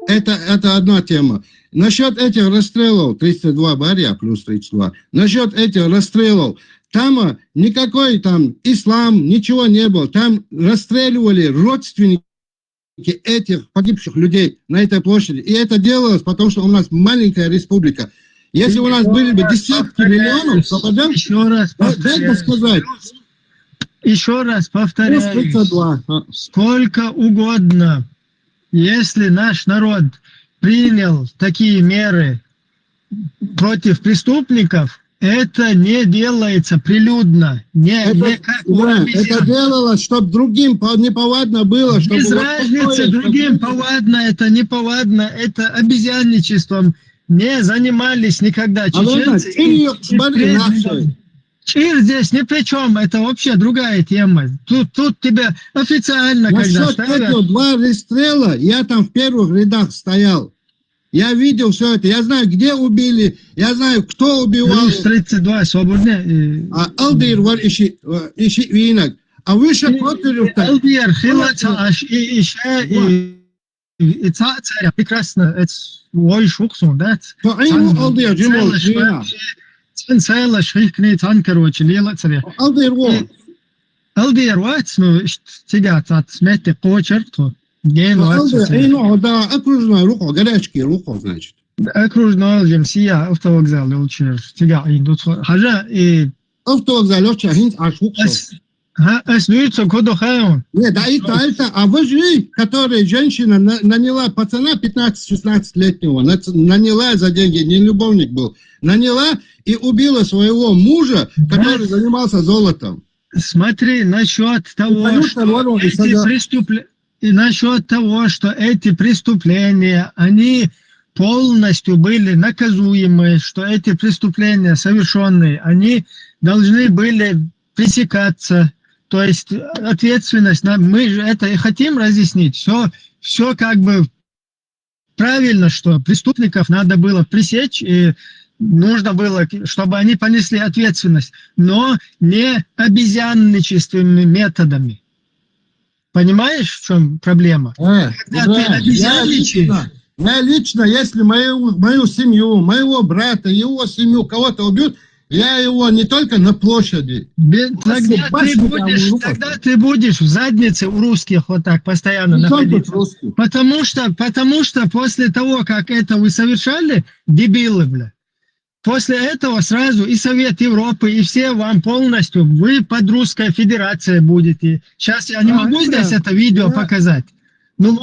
Это одна тема. Насчет этих расстрелов, 32 барья плюс 32, насчет этих расстрелов, там никакой там ислам, ничего не было. Там расстреливали родственники этих погибших людей на этой площади. И это делалось, потому что у нас маленькая республика. Если у нас были бы десятки миллионов, то потом... Еще раз повторяю. Сколько угодно. Если наш народ принял такие меры против преступников, это не делается прилюдно. Это делалось, чтобы другим неповадно было. Чтобы без разницы, другим повадно, это неповадно, это обезьянничеством не занимались никогда чеченцы. Чир здесь ни при чем, это вообще другая тема. Тут тебя официально, когда ставят... 2 расстрела, я там в первых рядах стоял. Я видел все это, я знаю, где убили, я знаю, кто убивал. Плюс 32, свободно. Алдир var işi винок. А выше против... Алдир, хилаца, и царя, прекрасно, это ой шуксун, да? Алдир, Джимол, Жина. Цела, шрихкни, цан, короче, лила царя. Алдир, вот. Алдир, вот, ну, тягат, от смети, кочерту. Да, окружной рухо, горячки рухо, значит. Окружной жемсия, автовокзал, лучше, тяга, идут. Хажа, и... Автовокзал, лучше, хинт, ашуксо. Оснуется, кодохаун. Нет, да, это, а вы же, которая женщина наняла пацана 15-16-летнего, наняла за деньги, не любовник был, наняла и убила своего мужа, который занимался золотом. Смотри, насчет того, что эти преступления... И насчет того, что эти преступления, они полностью были наказуемы, что эти преступления совершенные, они должны были пресекаться. То есть ответственность, мы же это и хотим разъяснить. Все как бы правильно, что преступников надо было пресечь, и нужно было, чтобы они понесли ответственность, но не обезьянничественными методами. Понимаешь, в чем проблема? Я лично, если мою семью, моего брата, его семью, кого-то убьют, я его не только на площади. Тогда ты будешь в заднице у русских вот так постоянно находиться. Потому что после того, как это вы совершали, дебилы, бля. После этого сразу и Совет Европы, и все вам полностью, вы под Русской Федерацией будете. Сейчас я не могу здесь это видео показать. Ну,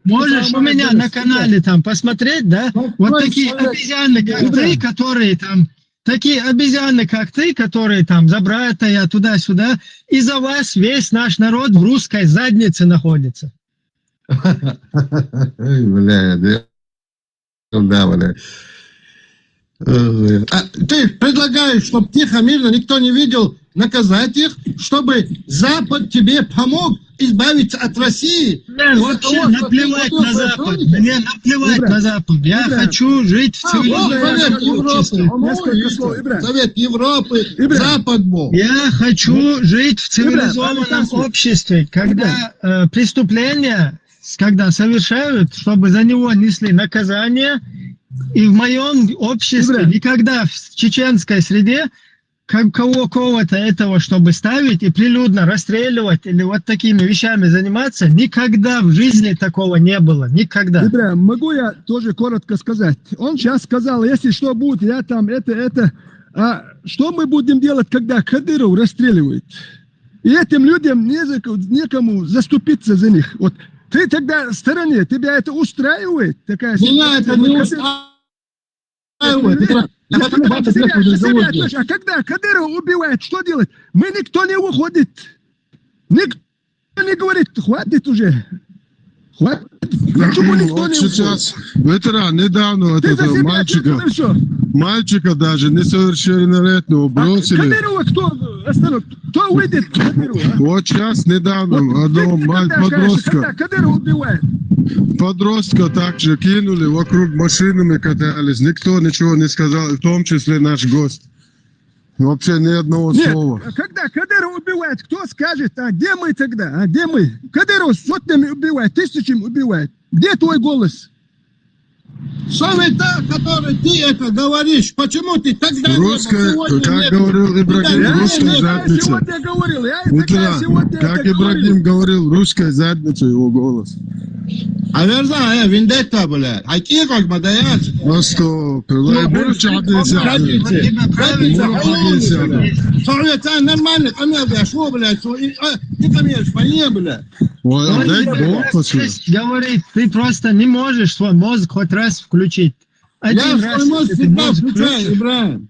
можешь у меня на канале там посмотреть, да? Вот такие обезьяны, как ты, которые там, такие обезьяны, как ты, которые там за брата, я туда-сюда, из-за вас весь наш народ в русской заднице находится. Бля, да, бля. А ты предлагаешь, чтобы тихо, мирно, никто не видел, наказать их, чтобы Запад тебе помог избавиться от России? Мне вообще наплевать на Запад. Мне наплевать на Запад. Я хочу жить в цивилизованном обществе. Совет Европы, Запад был. Я хочу жить в цивилизованном обществе, когда преступления, когда совершают, чтобы за него несли наказание. И в моем обществе никогда в чеченской среде кого-то этого, чтобы ставить и прилюдно расстреливать или вот такими вещами заниматься, никогда в жизни такого не было. Никогда. Ибрахим, могу я тоже коротко сказать? Он сейчас сказал, если что будет, я там это. А что мы будем делать, когда Кадыров расстреливают? И этим людям некому заступиться за них. Вот ты тогда в стороне, тебя это устраивает? Такая меня это не устраивает. А когда Кадыров убивает, что делать? Мы никто не уходит. Никто не говорит, хватит уже. Хватит. Почему никто не сейчас, ветеран, недавно этого мальчика даже несовершеннолетнего бросили. Кадырова кто остановил? Кто выйдет Кадырова? Вот сейчас недавно одного подростка. Кадыров убивает. Подростка также кинули, вокруг машинами катались. Никто ничего не сказал, в том числе наш гость. Вообще ни одного слова. Когда Кадыров убивает, кто скажет, а где мы тогда? А где мы? Кадыров сотнями убивает, тысячами убивает. Где твой голос? Совета, который ты это говоришь, почему ты тогда... Русская, как говорил Ибрагим, русская задница. Как Ибрагим говорил, русская задница его голос. А верно, вендетта, блядь. Какие как бы даят? Просто, больше Совета нормально, комедия, что, блядь, ты комедия, войне, блядь. Говорит, ты просто не можешь свой мозг хоть раз включить. Один я раз свой мозг всегда включаю, Ибрахим.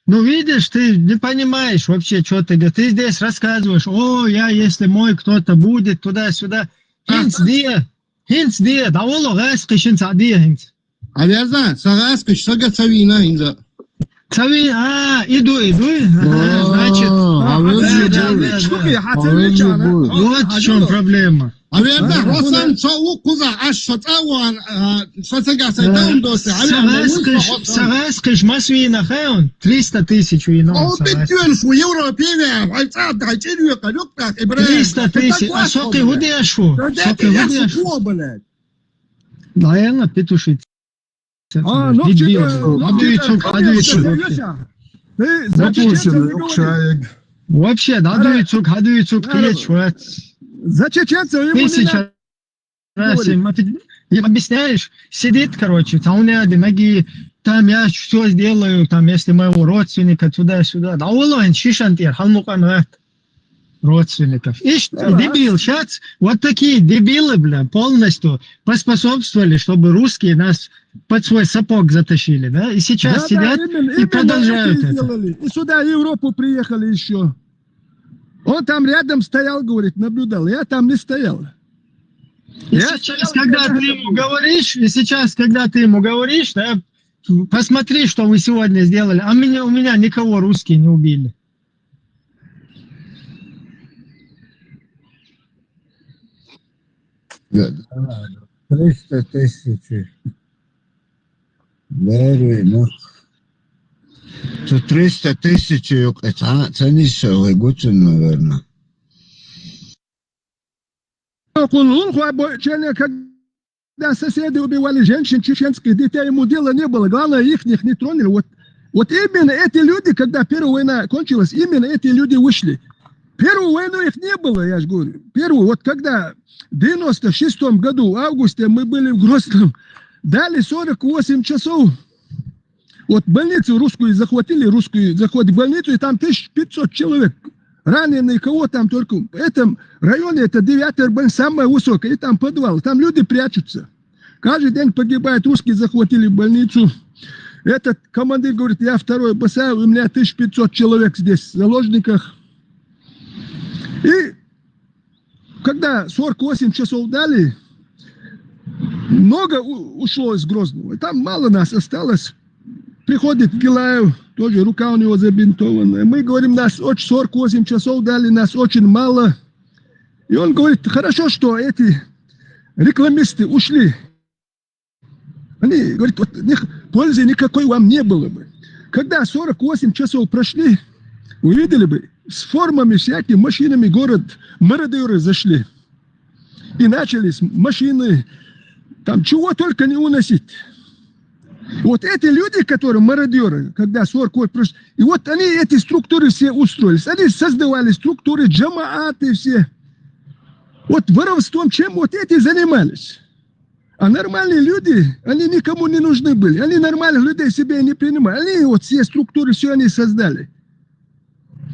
Ну, видишь, ты не понимаешь вообще, что ты говоришь. Ты здесь рассказываешь, если мой кто-то будет, туда-сюда. Hints dir, da wollen wir raskischen Sadir hints. А верно, сараскиш, сага цавина, инза. Иду. Значит, вот в чем проблема. А верно, Росан Чау Куза, Ашшатауан, Шатагаса, Сараскиш Масвина Хэон, 300 тысяч винов. 300 тысяч, а соки выдержу. Наверное, петушить. Вообще, хадуицук, за чеченцев ему тысяча раз им объясняешь, сидит, короче, там у меня ноги, там я все сделаю, там, если моего родственника туда-сюда. Да улан, шишантир, халмуканат родственников. Ишь, дебил, сейчас вот такие дебилы, бля, полностью поспособствовали, чтобы русские нас под свой сапог затащили, да, и сейчас сидят и продолжают это. И сюда, в Европу приехали еще. Он там рядом стоял, говорит, наблюдал. Я там не стоял. Сейчас, когда ты ему говоришь, да, посмотри, что вы сегодня сделали. А у меня никого русские не убили. Да. 300 тысяч. Веруй, ну. 300 тысяч, это не все, наверное. Когда соседи убивали женщин, чеченских детей, ему дела не было. Главное, их не тронули. Вот именно эти люди, когда Первая война кончилась, именно эти люди вышли. Первую войну их не было, я же говорю. Первую, вот когда в 96-м году, в августе, мы были в Грозном, дали 48 часов. Вот больницу русскую захватили, захватили больницу, и там 1500 человек раненые, кого там только. В этом районе, это 9-я больница, самая высокая, и там подвал, там люди прячутся. Каждый день погибают, русские захватили больницу. Этот командир говорит, я второй бросаю, у меня 1500 человек здесь в заложниках. И когда 48 часов дали, много ушло из Грозного. Там мало нас осталось. Приходит Гилаев, тоже рука у него забинтованная. Мы говорим, нас 48 часов дали, нас очень мало. И он говорит, хорошо, что эти рекламисты ушли. Они говорят, вот пользы никакой вам не было бы. Когда 48 часов прошли, увидели бы, с формами всякими, машинами город, мародеры зашли. И начались машины, там чего только не уносить. Вот эти люди, которые мародеры, когда 40 лет прошли, и вот они эти структуры все устроились. Они создавали структуры, джамааты все. Вот воровством, чем вот эти занимались. А нормальные люди, они никому не нужны были. Они нормальных людей себе не принимали. Они вот все структуры, все они создали.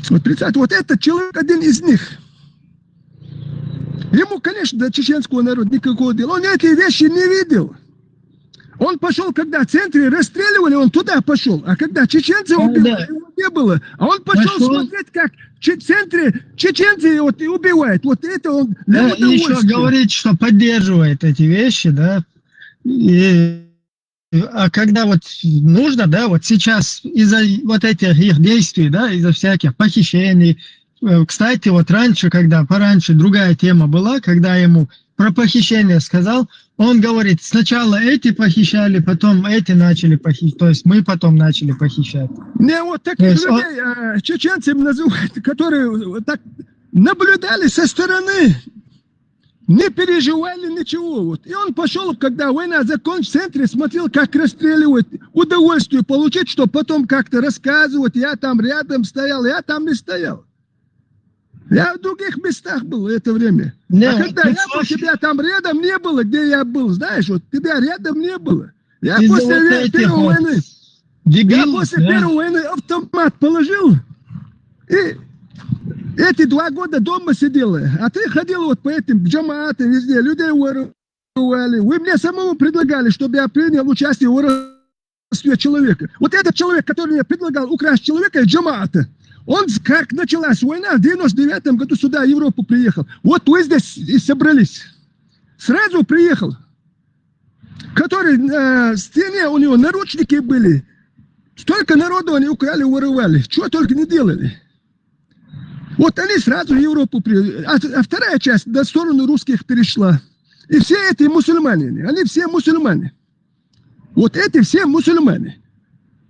Вот представьте, вот этот человек один из них. Ему, конечно, до чеченского народа никакого дела. Он эти вещи не видел. Он пошел, когда в центре расстреливали, он туда пошел. А когда чеченцев убивали, его не было. А он пошел смотреть, как в центре чеченцы вот и убивают. Вот это он для удовольствия. Еще говорит, что поддерживает эти вещи, да. А когда вот нужно, да, вот сейчас из-за вот этих их действий, да, из-за всяких похищений. Кстати, вот раньше, пораньше другая тема была, когда ему про похищение сказал, он говорит, сначала эти похищали, потом эти начали похищать, то есть мы потом начали похищать. Не, вот таких людей чеченцами называют, которые так наблюдали со стороны, не переживали ничего. Вот. И он пошел, когда война закончилась, в центре смотрел, как расстреливают, удовольствие получить, чтобы потом как-то рассказывать, я там рядом стоял, я там не стоял. Я в других местах был в это время. Не, а когда я был, тебя там рядом не было, где я был, знаешь, вот тебя рядом не было. Я после первой войны, первой войны автомат положил, и эти 2 года дома сидел, а ты ходил вот по этим джамаатам везде, людей воровали. Вы мне самому предлагали, чтобы я принял участие в воровстве человека. Вот этот человек, который мне предлагал украсть человека из джамаата, он, как началась война, в 99-м году сюда, в Европу приехал. Вот вы здесь и собрались. Сразу приехал. Который на стене у него наручники были. Столько народу они украли, воровали. Чего только не делали. Вот они сразу в Европу приехали. А вторая часть до стороны русских перешла. И все эти мусульмане, они все мусульмане. Вот эти все мусульмане.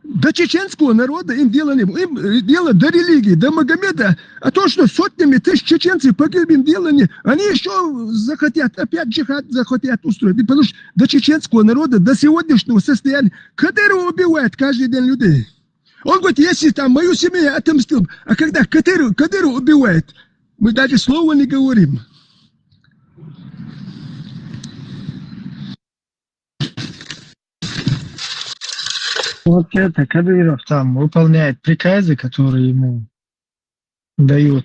До чеченского народа им дела не было. Им дело до религии, до Магомеда. А то, что сотнями тысяч чеченцев погибли, им дело не... Они еще захотят, опять джихад захотят устроить. Потому что до чеченского народа, до сегодняшнего состояния Кадырова убивает каждый день людей. Он говорит, если там мою семью я отомстил. А когда Кадырова убивает, мы даже слова не говорим. Вот это Кадыров там выполняет приказы, которые ему дают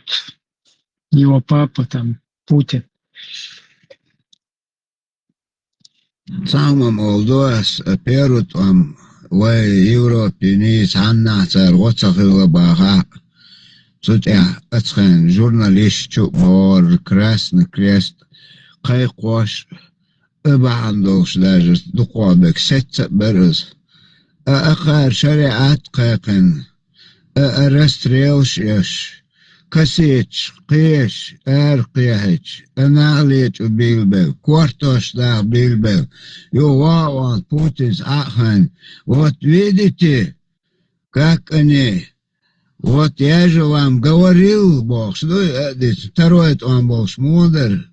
его папа, там, Путин. Самым молодос перут вам в Европе не саннацар оцахила бага. Судя отсхэн журналист бор Красный Крест кайкош бандолш даже духовник сетца берез. أخر شريعات قيقن رستريوش كسيتش قيش قيهش أناليت وبيلبل كورتوش دا بيلبل يواوان بوتينز أخن вот видите как они вот я же вам говорил Бог что второй он был мудр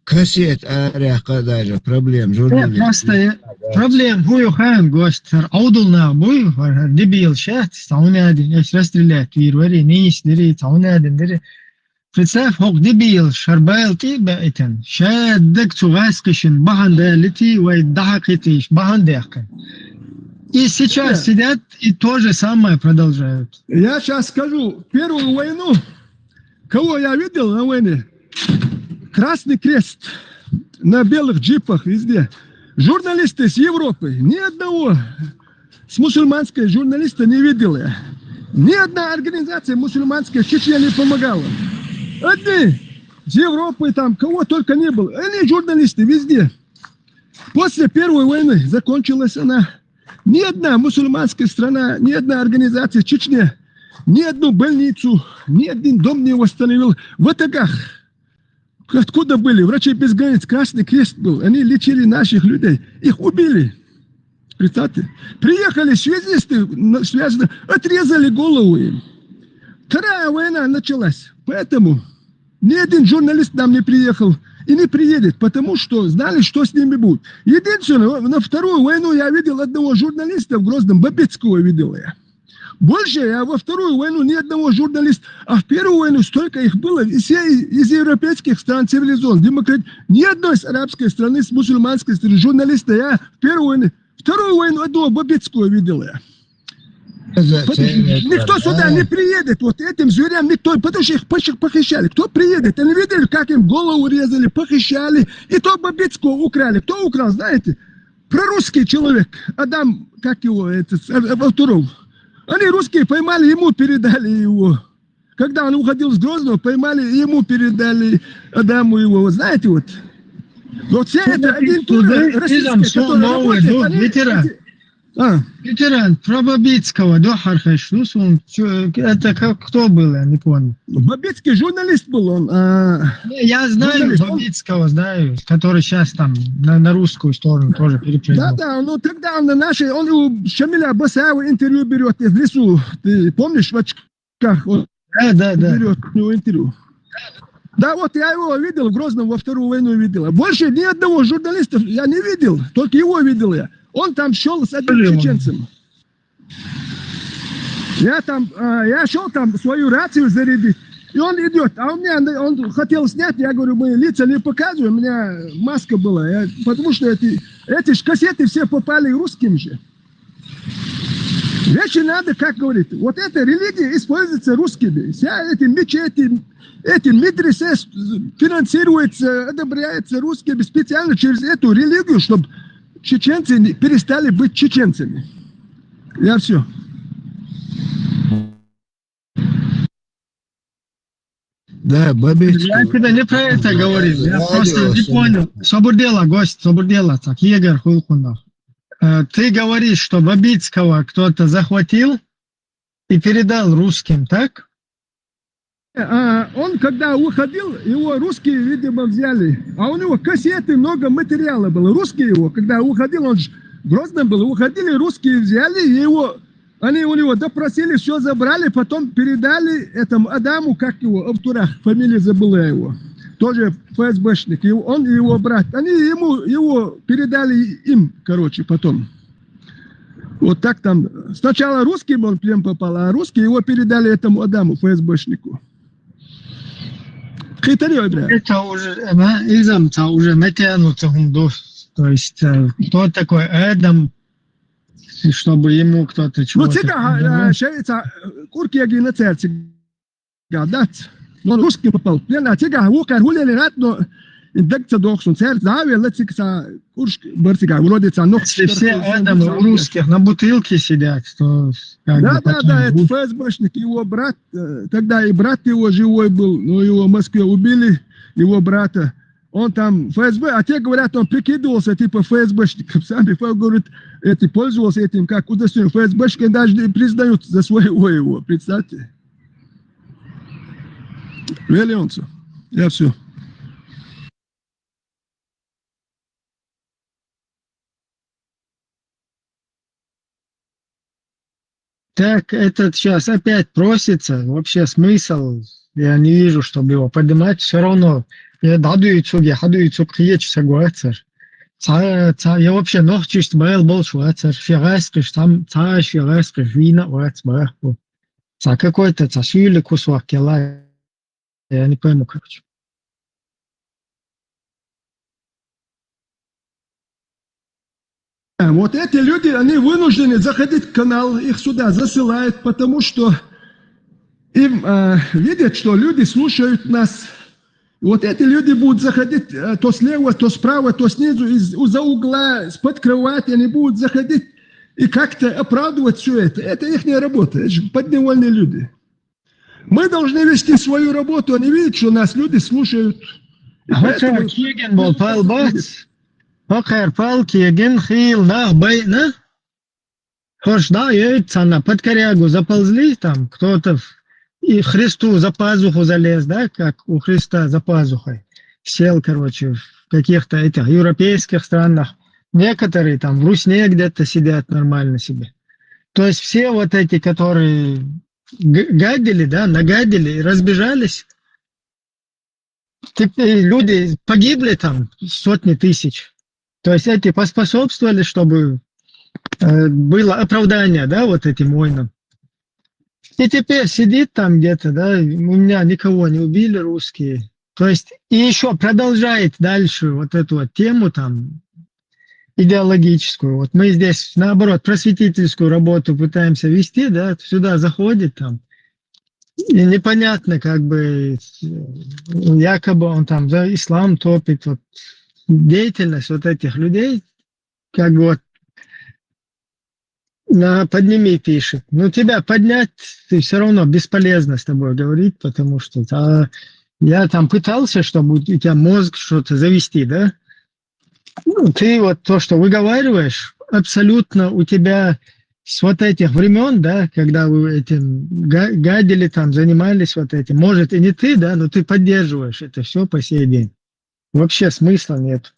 кассет аряха даже проблем просто проблем бою хан гостер аудулна бой дебил шат саунадин эш расстрелять вирвари ниш дери саунадин дери представь хок дебил шарбайл ти байтен шаддак цугаскишин бахандалити вай дахакитиш бахандехка. И сейчас сидят и то же самое продолжают. Я сейчас скажу, первую войну, кого я видел на войне? Красный Крест на белых джипах везде. Журналисты с Европы. Ни одного с мусульманской журналиста не видел я. Ни одна организация мусульманская в Чечне не помогала. Одни с Европы, там, кого только не было. Они журналисты везде. После Первой войны закончилась она. Ни одна мусульманская страна, ни одна организация в Чечне, ни одну больницу, ни один дом не восстановил. В Атагах. Откуда были? Врачи без границ, Красный Крест был. Они лечили наших людей. Их убили. Представьте. Приехали связисты, связаны, отрезали голову им. Вторая война началась. Поэтому ни один журналист нам не приехал и не приедет, потому что знали, что с ними будет. Единственное, на вторую войну я видел одного журналиста в Грозном, Бабицкого видел я. Больше я во вторую войну ни одного журналиста, а в первую войну столько их было, все из европейских стран цивилизованных, демократий, ни одной с арабской страны, с мусульманской страны журналиста я в первую войну, вторую войну одного Бабицкого видел я. Никто сюда не приедет, вот этим зверям никто, потому что их похищали. Кто приедет? Они видели, как им голову резали, похищали, и то Бабицкого украли. Кто украл, знаете? Прорусский человек, Адам, как его, Алтуров. Они русские поймали, ему передали его. Когда он уходил с Грозного, поймали, ему передали Адаму его. Вот знаете, вот. Вот все это агентуры российские, которые работают, они... Ветеран, про Бабицкого, да, Хархаш, ну, это кто был, я не понял. Бабицкий журналист был он. Я знаю Бабицкого, знаю, который сейчас там на русскую сторону тоже перепрыгнул. Да, ну тогда он на нашей, он у Шамиля Басаева интервью берет в лесу. Ты помнишь, в очках? Он берет у него интервью. Да, вот я его видел в Грозном, во Вторую войну видел. Больше ни одного журналиста я не видел, только его видел я. Он там шел с одним чеченцем. Я шел там свою рацию зарядить, и он идет. А у меня, он хотел снять, я говорю, мы лица не показываем, у меня маска была. Потому что эти кассеты все попали русским же. Вещи надо, как говорит, вот эта религия используется русскими. Вся эти мечети, эти медресе финансируются, одобряются русскими специально через эту религию, чтобы чеченцы перестали быть чеченцами. Я все. Да, Бабицкий. Я когда не про это говорил, я просто не понял. Собурдела, гость, Собурдела, так, Егор Хулхунов. Ты говоришь, что Бабицкого кто-то захватил и передал русским, так? Он, когда уходил, его русские, видимо, взяли. А у него кассеты, много материала было. Русские его, когда уходил, он же в Грозном был, уходили, русские взяли, его, они у него допросили, все забрали, потом передали этому Адаму, как его, Автурах, фамилия забыла его. Тоже ФСБшник, он и его брат. Они его передали им, короче, потом. Вот так там. Сначала русским он плен попал, а русские его передали этому Адаму, ФСБшнику. Это уже натянуто. То есть, кто такой Адам, чтобы ему кто-то чего-то... Ну, цыган, шеется, курки агина церци. Да, но русским попал. Плена цыган, укар, гуляли рад, но индекция дохсун церц, да, велицикса, куршки, барцыга, уродица, но... Если все Адамы у русских на бутылке сидят, то... Да, это ФСБшник, его брат, тогда и брат его живой был, но его в Москве убили, его брата. Он там ФСБ, а те говорят, он прикидывался типа ФСБшником. Сами говорят, пользовался этим как удостоверением. ФСБшники даже не признают за своего его, представьте. Велионцу. Я все. Так, этот сейчас опять просится. Вообще смысл, я не вижу, чтобы его поднимать. Все равно, я хадуицу криечь согласен. Я вообще ног чист был шварцер. Ферайскиш, там царь ферайскиш, вина, варц, бараху. Какой-то цасюли кусок кила. Я не пойму, короче. Вот эти люди, они вынуждены заходить в канал, их сюда засылают, потому что им видят, что люди слушают нас. Вот эти люди будут заходить то слева, то справа, то снизу, из-за угла, из-под кровати, они будут заходить и как-то оправдывать все это. Это их работа, это же подневольные люди. Мы должны вести свою работу, они видят, что нас люди слушают. Hocker Kiegen был Палбац, Hocker Пал Kiegen Хил на Байна. Хош, да, яйца на под корягу заползли, там кто-то и Христу за пазуху залез, да, как у Христа за пазухой. Сел, короче, в каких-то этих европейских странах. Некоторые там в Русне где-то сидят нормально себе. То есть все вот эти, которые гадили, да, нагадили и разбежались, теперь люди погибли там сотни тысяч. То есть эти поспособствовали, чтобы было оправдание, да, вот этим войнам. И теперь сидит там где-то, да, у меня никого не убили русские. То есть и еще продолжает дальше вот эту вот тему там идеологическую. Вот мы здесь, наоборот, просветительскую работу пытаемся вести, да, сюда заходит там. И непонятно, как бы, якобы он там за ислам топит. Вот, деятельность вот этих людей, как бы вот, на подними пишет. Ну, тебя поднять, ты все равно бесполезно с тобой говорить, потому что я там пытался, чтобы у тебя мозг что-то завести, да? Ну, ты вот то, что выговариваешь, абсолютно у тебя с вот этих времен, да, когда вы этим гадили, там, занимались вот этим, может и не ты, да, но ты поддерживаешь это все по сей день. Вообще смысла нет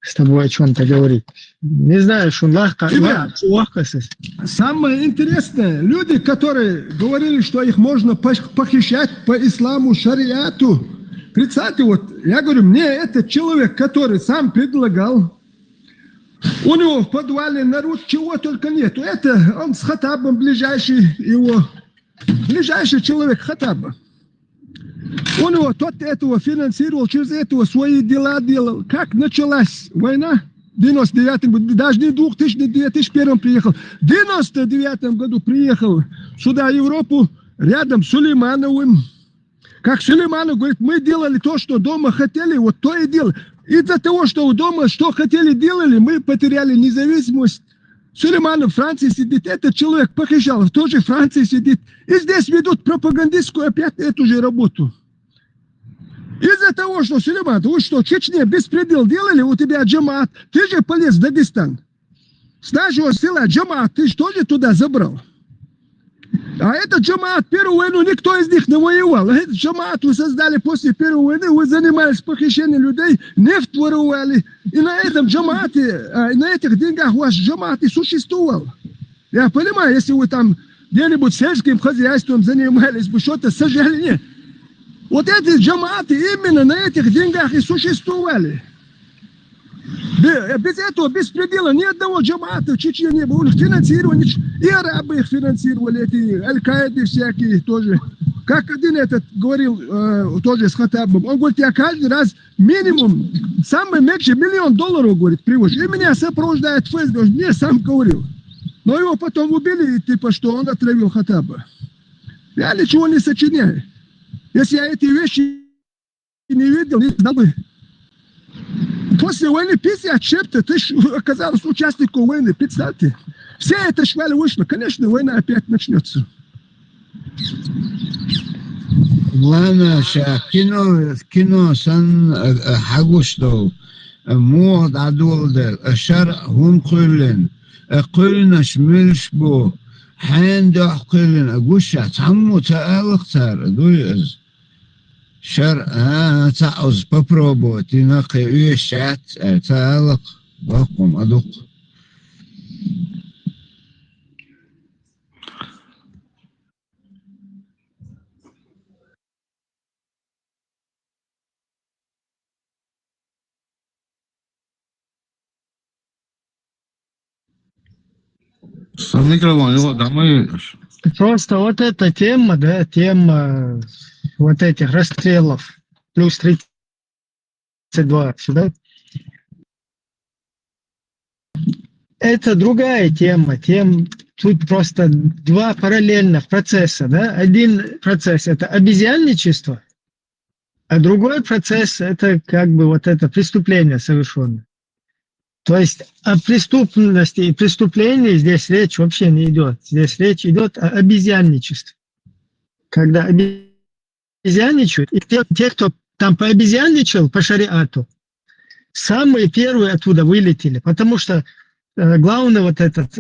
с тобой о чем-то говорить. Не знаю, что легко. Самое интересное, люди, которые говорили, что их можно похищать по исламу, шариату. Представьте, вот, я говорю, мне этот человек, который сам предлагал, у него в подвале народ чего только нету. Это он с Хаттабом ближайший человек Хаттаба. У него тот этого финансировал, через этого свои дела делал. Как началась война? В 99 году, даже не 2000, 2001 приехал. В 99 году приехал сюда, в Европу, рядом с Сулеймановым. Как Сулейманов говорит, мы делали то, что дома хотели, вот то и делали. Из-за того, что дома что хотели делали, мы потеряли независимость. Сулейманов в Франции сидит, этот человек похищал, в той же Франции сидит. И здесь ведут пропагандистскую опять эту же работу. Из-за того, что, Сулейман, вы что, в Чечне беспредел делали, у тебя джамаат, ты же полез в Дагестан. С нашего села джамаат, ты же тоже туда забрал. А этот джамаат, первую войну никто из них не воевал. А этот джамаат вы создали после первой войны, вы занимались похищением людей, нефть воровали. И на этом джамаате, на этих деньгах ваш джамаат и существовал. Я понимаю, если вы там где-нибудь сельским хозяйством занимались бы, что-то сажали, нет. Вот эти джамааты именно на этих деньгах и существовали. Без этого беспредела ни одного джамаата в Чечне не было. Финансирование, и арабы их финансировали, эти аль-Каиды всякие тоже. Как один этот говорил тоже с Хаттабом, он говорит, я каждый раз минимум, самый меньше $1 миллион, говорит, привожу. И меня сопровождает ФСБ, мне сам говорил. Но его потом убили, типа, что он отравил Хаттаба. Я ничего не сочиняю. Если я эти вещи не видел, не знал бы. После войны 50 чем-то тысяч оказалось участников войны. Представьте. Все это швали вышло. Конечно, война опять начнется. وانا كينو سن حقوشتو موض عدول ده الشرع هم قلنا شملش بو حين دو قلنا قوشة تعمو تألق دويز شرع تعوز ببروبو تنقي ويشات تألق بقوم أدوق Просто вот эта тема, да, тема вот этих расстрелов, плюс 32 сюда. это другая тема. Тут просто два параллельных процесса. Да? Один процесс – это обезьянничество, а другой процесс – это как бы вот это преступление совершенное. То есть о преступности и преступлении здесь речь вообще не идет. Здесь речь идет о обезьянничестве. Когда обезьянничают, и те, кто там пообезьянничал по шариату, самые первые оттуда вылетели, потому что главный вот этот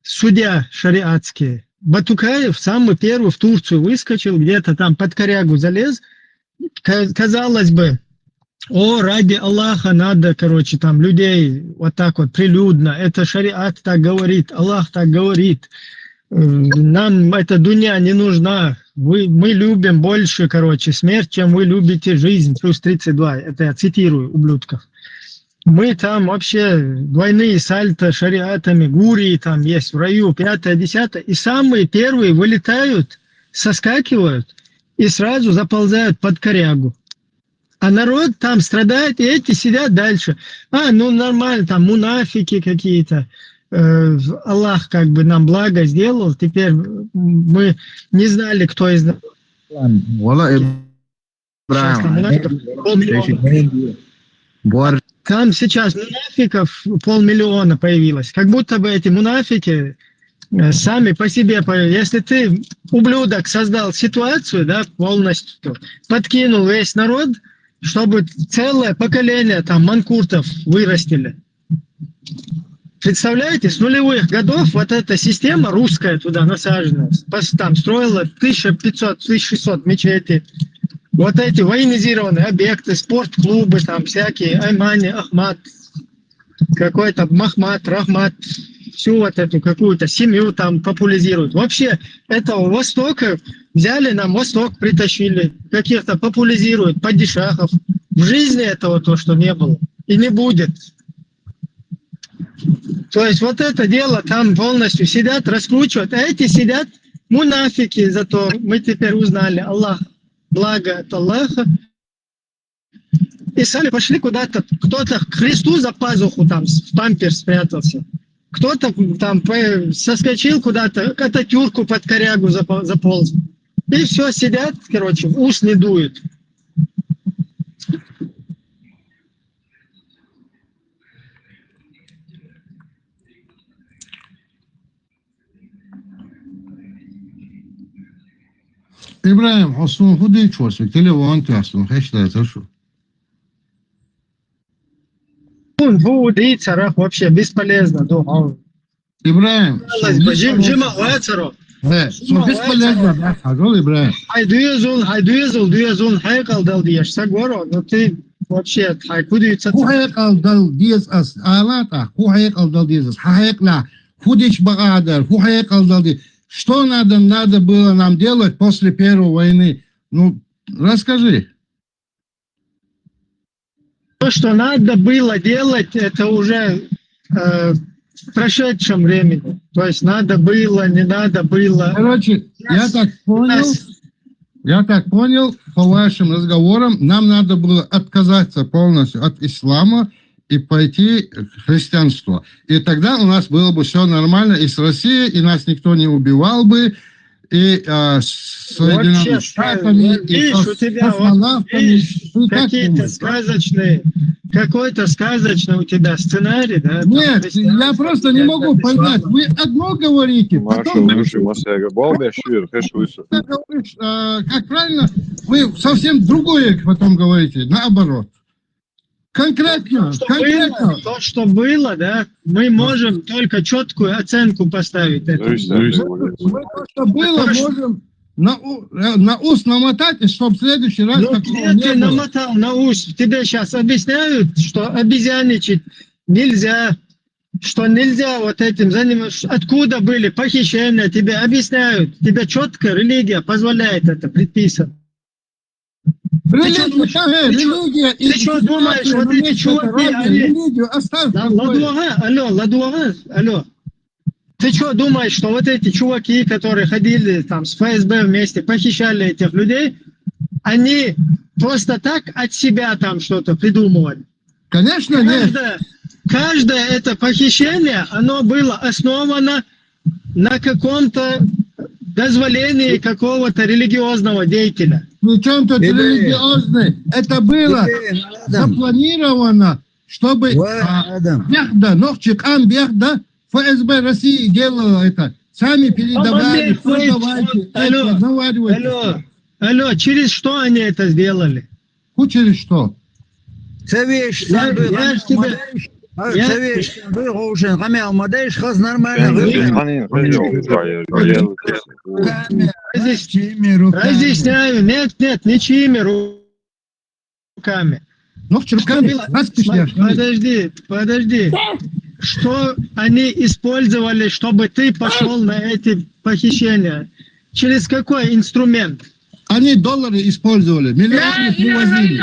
судья шариатский Батукаев самый первый в Турцию выскочил, где-то там под корягу залез. Казалось бы, ради Аллаха надо, там людей вот так вот прилюдно, это шариат так говорит, Аллах так говорит, нам эта дуня не нужна, мы любим больше, смерть, чем вы любите жизнь, плюс 32, это я цитирую ублюдков. Мы там вообще двойные сальто шариатами, гурии там есть в раю, 5-10, и самые первые вылетают, соскакивают и сразу заползают под корягу. А народ там страдает, и эти сидят дальше. Нормально, там мунафики какие-то. Аллах нам благо сделал. Теперь мы не знали, кто из нас. Там сейчас мунафиков 500 000 появилось. Как будто бы эти мунафики сами по себе. Если ты, ублюдок, создал ситуацию, да, полностью, подкинул весь народ, чтобы целое поколение там манкуртов вырастили. Представляете, с нулевых годов вот эта система русская туда насажена. Там строила 1500-1600 мечетей. Вот эти военизированные объекты, спортклубы, там всякие, Аймани, Ахмат, какой-то Махмат, Рахмат, всю вот эту какую-то семью там популяризируют. Вообще этого Востока взяли, нам Восток притащили, каких-то популяризируют, падишахов. В жизни этого то, что не было и не будет. То есть вот это дело там полностью сидят, раскручивают, а эти сидят мунафики, зато мы теперь узнали Аллах, благо от Аллаха, и сами пошли куда-то, кто-то к Христу за пазуху там в памперс спрятался, кто-то там соскочил куда-то, к Ататюрку под корягу заполз, и все, сидят, в ус не дует. Ибраим, Хосун, худы чёрсик, телефон тясун, хэштэ это шо? Вообще бесполезно. Ибраим, бесполезно, да, хажол, Ибраим. Хайдуязул, хайкал дал диеш, сагоро, но ты вообще хайкудица. Хайкал дал диес ас, алата, хайкал дал диес ас, хайкла, худич багадар, хайкал дал диес. Что надо было нам делать после Первой войны? Расскажи. То, что надо было делать, это уже в прошедшем времени. То есть надо было, не надо было. Я так понял, по вашим разговорам, нам надо было отказаться полностью от ислама и пойти в христианство. И тогда у нас было бы все нормально и с Россией, и нас никто не убивал бы, и с Соединенными Штатами, и с космонавтами. Какой-то сказочный у тебя сценарий, да? Нет, я просто не могу понять. Вы одно говорите, потом... Как правильно, вы совсем другое потом говорите, наоборот. Конкретно. То, что было, да, мы можем только четкую оценку поставить. Мы то, что было, можем на ус намотать, чтобы в следующий раз такого не ты было. Намотал на ус? Тебе сейчас объясняют, что обезьяничать нельзя, что нельзя вот этим заниматься. Откуда были похищения? Тебе объясняют. Тебе четко религия позволяет это, предписано. Религия, ты что думаешь, вот эти чуваки, алло. Ты что думаешь, что вот эти чуваки, которые ходили там с ФСБ вместе, похищали этих людей, они просто так от себя там что-то придумывали? Конечно, нет. каждое это похищение, оно было основано на каком-то дозволении какого-то религиозного деятеля. Причем тут религиозный? Это было запланировано, чтобы Бехда, Новчик Ан Бехда, ФСБ России делала это. Сами передавали, Алло, через что они это сделали? Через что? Разъясняю, нет, не чьими руками. Подожди. Что они использовали, чтобы ты пошел на эти похищения? Через какой инструмент? Они доллары использовали, миллионы привозили.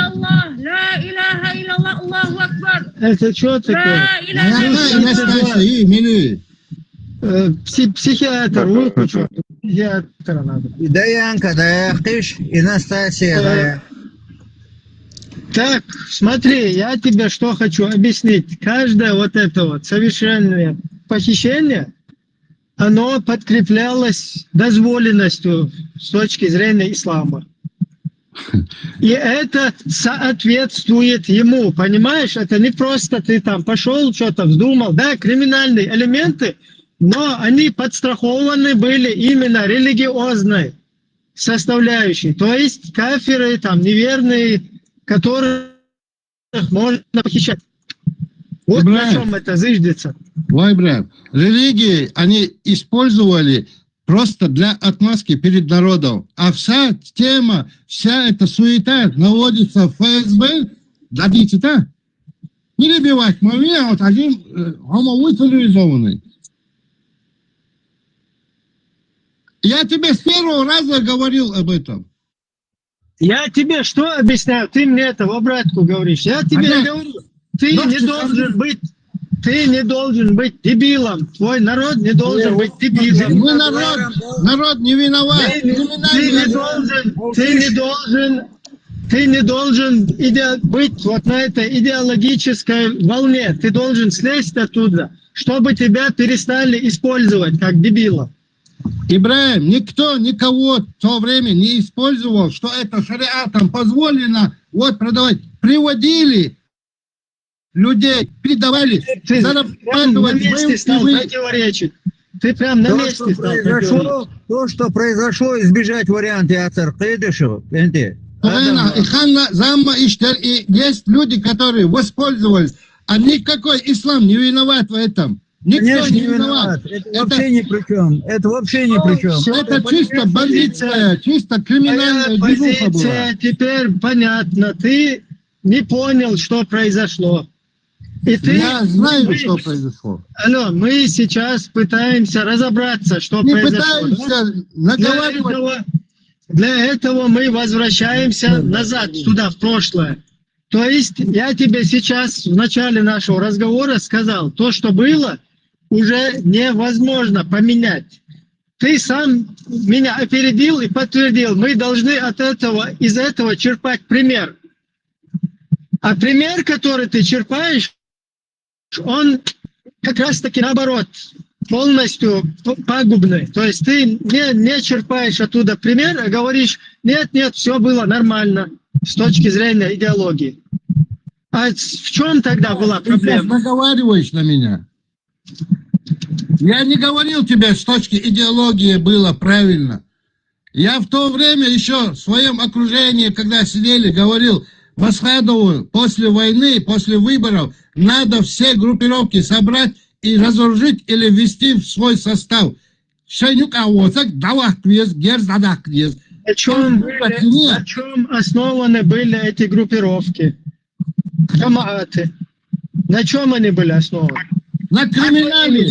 Это что такое? Психиатр, психиатра надо. Даянка, Даяхтыш, Анастасия. Так, смотри, я тебе что хочу объяснить. Каждое вот это вот совершенное похищение, оно подкреплялось дозволенностью с точки зрения ислама. И это соответствует ему, понимаешь? Это не просто ты там пошел, что-то вздумал. Да, криминальные элементы, но они подстрахованы были именно религиозной составляющей. То есть кафиры, там, неверные, которых можно похищать. Вот на чем это зыждется. Брат, религии они использовали просто для отмазки перед народом. А вся тема, вся эта суета наводится в ФСБ. Дадите, да? Не любивать меня, вот один гомовой цивилизованный. Я тебе с первого раза говорил об этом. Я тебе что объясняю? Ты мне это в обратку говоришь. Я тебе говорю, ты не должен быть дебилом. Твой народ не должен быть дебилом. Мы народ не виноват. Ты не должен быть вот на этой идеологической волне. Ты должен слезть оттуда, чтобы тебя перестали использовать как дебила. Ибраим, никто никого в то время не использовал, что это шариатом позволено вот продавать. Приводили людей, передавали, ты на месте стал противоречить. Ты прям на месте стал. То, что произошло, избежать варианты ацаркидышу. И есть люди, которые воспользовались, а никакой ислам не виноват в этом. Никто не виноват. Это вообще ни при чем. Это вообще ни при чем. Это чисто бандитская, чисто криминальная движуха была. Теперь понятно. Ты не понял, что произошло. Я знаю, что произошло. Алло, мы сейчас пытаемся разобраться, что произошло. Пытаемся наговаривать. Для этого мы возвращаемся назад, туда, в прошлое. То есть я тебе сейчас в начале нашего разговора сказал, то, что было, уже невозможно поменять. Ты сам меня опередил и подтвердил. Мы должны из этого черпать пример. А пример, который ты черпаешь, он как раз-таки наоборот, полностью пагубный. То есть ты не черпаешь оттуда пример, а говоришь, нет, все было нормально с точки зрения идеологии. А в чем тогда была проблема? Ты наговариваешь на меня. Я не говорил тебе, с точки идеологии было правильно. Я в то время еще в своем окружении, когда сидели, говорил, Масхадову после войны, после выборов, надо все группировки собрать и разоружить или ввести в свой состав. На чем основаны были эти группировки? Хамааты. На чем они были основаны? На криминале.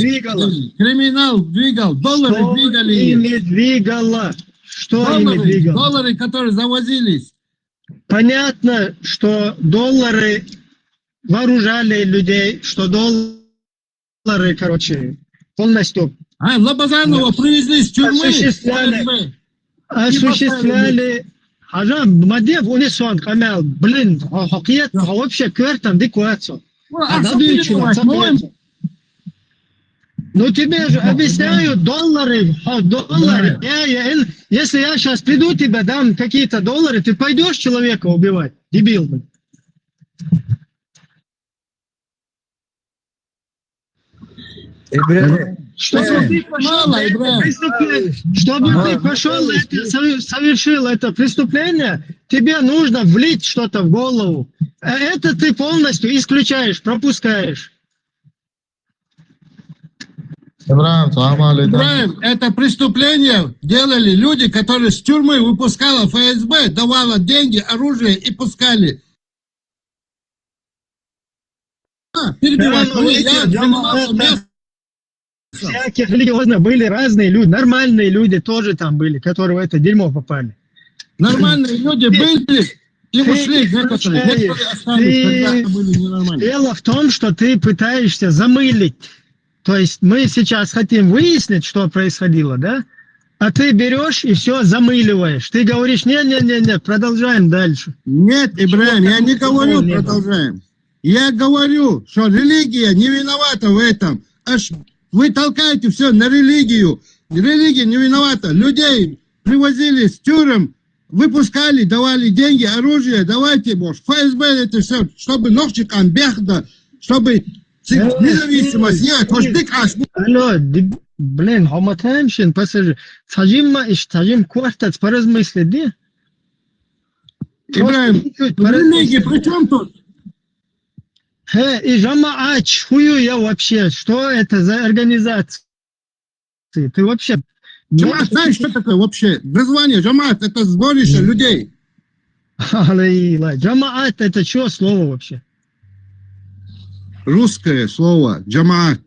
Криминал двигал, доллары двигали. Ими двигало. Что ими двигало? Доллары, которые завозились. Понятно, что доллары вооружали людей, что доллары, полностью Лобазанова привезли с тюрьмы. Осуществляли. Ажам, Мадев, унисон, камел, блин, хоккет, вообще квертам, декуацию. Ну тебе же объясняют доллары. Если я сейчас приду, тебе дам какие-то доллары, ты пойдешь человека убивать? Дебил. Чтобы ты пошел, совершил это преступление, тебе нужно влить что-то в голову. А это ты полностью исключаешь, пропускаешь. Ибраим, это преступление делали люди, которые с тюрьмы выпускала ФСБ, давала деньги, оружие и пускали. Перебивать. Всяких религиозно были разные люди, нормальные люди тоже там были, которые в это дерьмо попали. Нормальные люди были и ушли некоторые остались, когда были ненормальные. Дело в том, что ты пытаешься замылить. То есть мы сейчас хотим выяснить, что происходило, да? А ты берешь и все замыливаешь. Ты говоришь, не, продолжаем дальше. Нет, Ибраим, я не говорю продолжаем. Я говорю, что религия не виновата в этом. Аж вы толкаете все на религию. Религия не виновата. Людей привозили с тюрем, выпускали, давали деньги, оружие. Давайте, может, ФСБ это все, чтобы ногчиком бегда, чтобы независимость. Нет, алло, блин, хомотаемшин, пассажир. Сажим квартац, поразмыслить, да? Ибраим, религия при чем тут? И Жамаат, хую я вообще, что это за организация? Ты вообще... Джамаат, знаешь, что такое вообще? Название Джамаат, это сборище людей. Джамаат, это что слово вообще? Русское слово, Джамаат.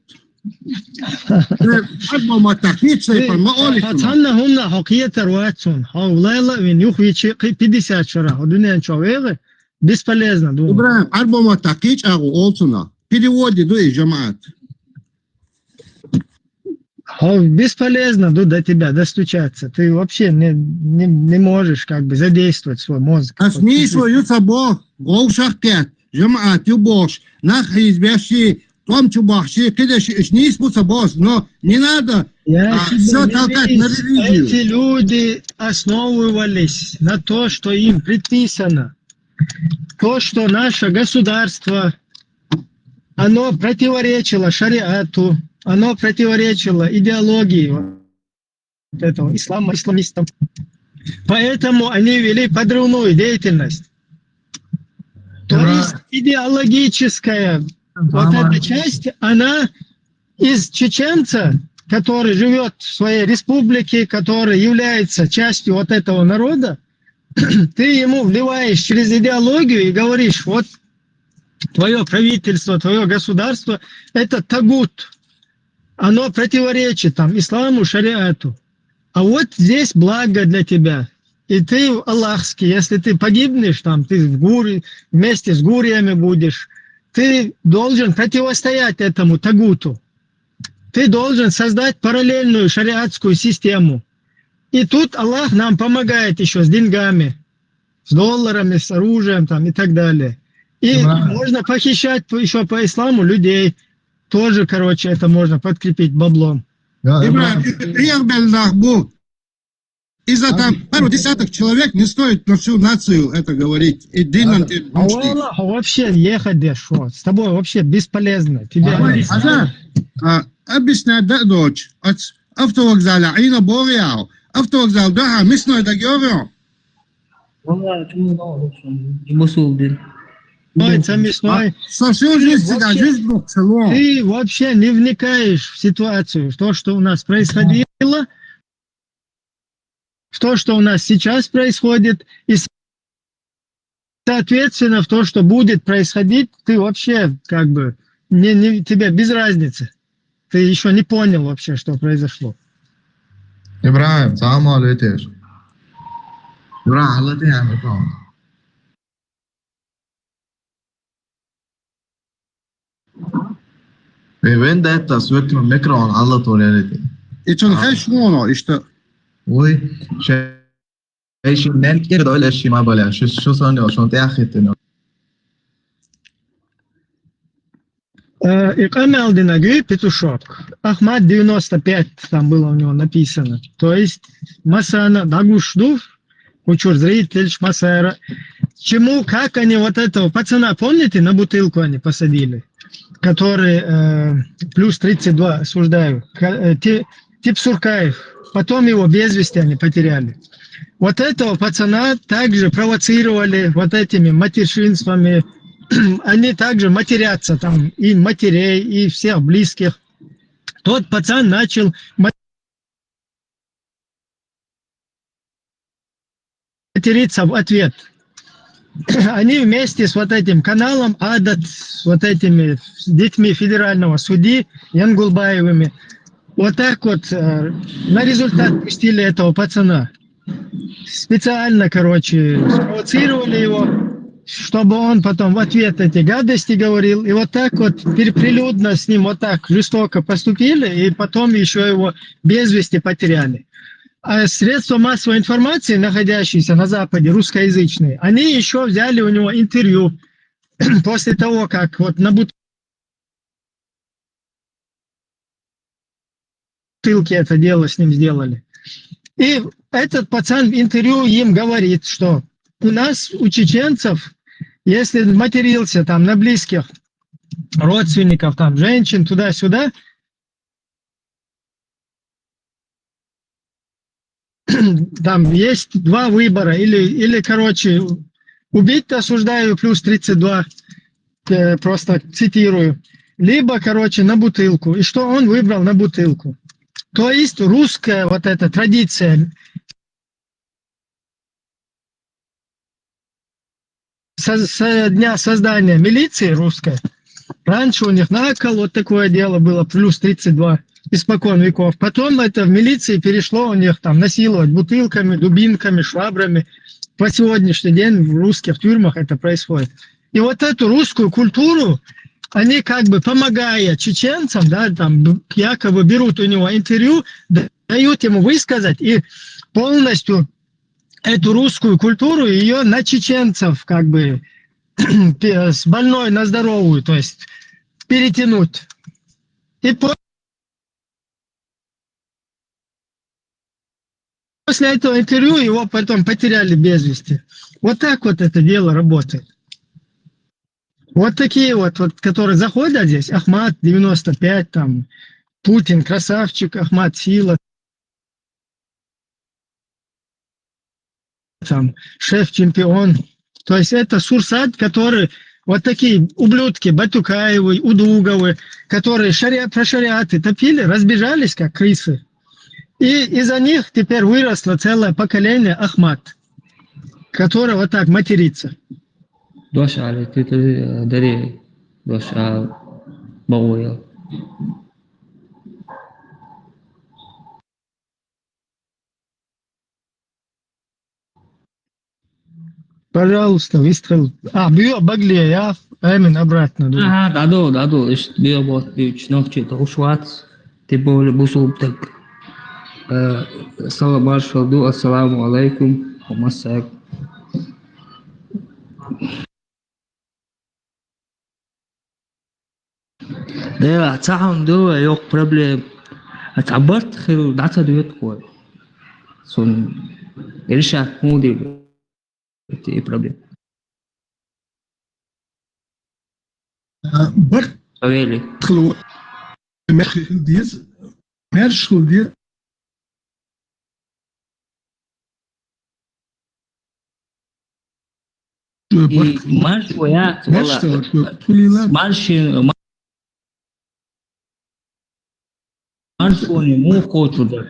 Бесполезно. Ибраим, альбома такич агу олцуна. Переводи дуй Джамаат. Бесполезно до тебя достучаться. Ты вообще не можешь как бы задействовать свой мозг. А смысл юцабо, голшахкет, Джамаат юбош, нахизбящий, том чубахши, кидаш, не спусобос, но не надо все толкать на религию. Эти люди основывались на то, что им предписано. То, что наше государство, оно противоречило шариату, оно противоречило идеологии вот этого исламистам. Поэтому они вели подрывную деятельность. То есть идеологическая вот эта часть, она из чеченца, который живет в своей республике, который является частью вот этого народа, ты ему вливаешь через идеологию и говоришь, вот твое правительство, твое государство, это тагут. Оно противоречит там исламу, шариату. А вот здесь благо для тебя. И ты аллахский, если ты погибнешь, там, ты вместе с гуриями будешь, ты должен противостоять этому тагуту. Ты должен создать параллельную шариатскую систему. И тут Аллах нам помогает еще с деньгами, с долларами, с оружием там, и так далее. И можно похищать еще по исламу людей. Тоже, короче, это можно подкрепить баблом. Из-за там пару десяток человек не стоит на всю нацию это говорить. И вообще ехать, да, что? С тобой вообще бесполезно. Объясняй, дочь, от автовокзала, Ина Бориал, автовокзал, да, мясной договор. Со всю жизнь всегда, жизнь целом. Ты вообще не вникаешь в ситуацию, в то, что у нас происходило, в то, что у нас сейчас происходит, и соответственно в то, что будет происходить, ты вообще как бы, тебе без разницы. Ты еще не понял вообще, что произошло. Ибраим, салам алейкум. Ибраим, Vendetta su Macron alla tolerante. E c'è un شنو işte. وي شيء ننكر ولا شيء ما بلا شو صار شو تاخذ Икаме Алдинагы, петушок. Ахмад 95, там было у него написано. То есть Масана, Дагушдув, учур зритель, Масара. Чему, как они вот этого пацана, помните, на бутылку они посадили? Который плюс 32, осуждаю. Тип Суркаев. Потом его без вести они потеряли. Вот этого пацана также провоцировали вот этими матершинствами. Они также матерятся там, и матерей, и всех близких. Тот пацан начал материться в ответ. Они вместе с вот этим каналом Адат, с вот этими детьми федерального судьи Янгулбаевыми, вот так вот на результат пустили этого пацана. Специально, короче, спровоцировали его, чтобы он потом в ответ эти гадости говорил. И вот так вот прилюдно с ним вот так жестоко поступили, и потом еще его без вести потеряли. А средства массовой информации, находящиеся на Западе, русскоязычные, они еще взяли у него интервью после того, как вот на бутылке это дело с ним сделали. И этот пацан в интервью им говорит, что у нас, у чеченцев, если матерился там на близких родственников, там женщин, туда-сюда, там есть два выбора. Или короче, убить осуждаю плюс 32, просто цитирую. Либо, короче, на бутылку. И что он выбрал на бутылку. То есть русская вот эта традиция со дня создания милиции русской, раньше у них на кол вот такое дело было, плюс 32, испокон веков. Потом это в милиции перешло у них там насиловать бутылками, дубинками, швабрами. По сегодняшний день в русских тюрьмах это происходит. И вот эту русскую культуру, они как бы помогая чеченцам, да, там якобы берут у него интервью, дают ему высказать и полностью эту русскую культуру, ее на чеченцев как бы с больной на здоровую, то есть перетянуть. И после этого интервью его потом потеряли без вести. Вот так вот это дело работает. Вот такие вот, которые заходят здесь, Ахмат 95, там, Путин, красавчик, Ахмат сила, там, шеф-чемпион. То есть это Сурсад, который вот такие ублюдки, Батюкаевы, Удуговы, которые про шариаты топили, разбежались как крысы. И из-за них теперь выросло целое поколение Ахмат, которое вот так матерится. Dois على تيتر دري دوش على بويا. Пожалуйста, выстрел. Бью Баглия, я Эмин обратно. دادو إيش بيبغى يشنوفشي توشوات تبغى بوسوبتك. صلى الله السلام عليكم ومساك. ده تعهم دو يوك problem. اتعبرت خير دعتا دويت كوي. سون إيشا مودي إيه problem. برتخلو مرشل ديز مارش ويات والله مارشوني مو كوتو ده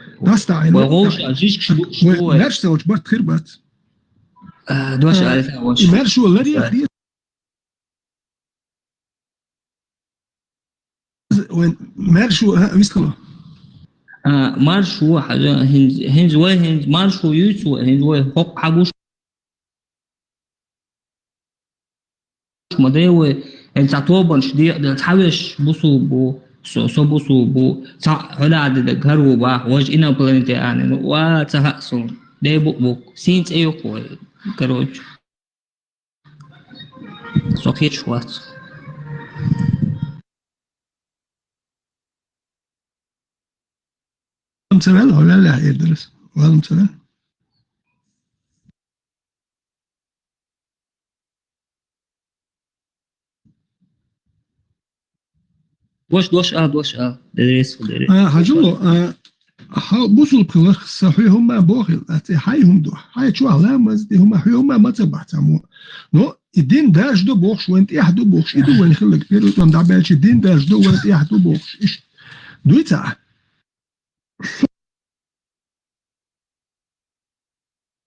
وغوش أجيش شو مرشل وجبت خربت دوش على وش مرشل لري مارشو ويسكلا مارشو حاجة هنز وين مارشو يوتو هنز وين حق حبوش مداوي انت تعتبر شديق ده تحوش بوسو بو سو بوسو بو هلا عدد الجرو با واج إنا بلانتي يعني وتهقسون ده بوك سينت ايوكو كروج سوكيت شوات والم سبل ولا لا يدرس والم سبل دوش درس هجلو بوصل بخلاص صحيح هم بوخل هايهم دو هاي شو علامة دي هم ما تبعتمو نو الدين داش دو بوخش وانت يحدو بوخش يدو وين خلك بيرو تم دعبالش الدين داش دو وانت يحدو بوخش ايش دو يتاع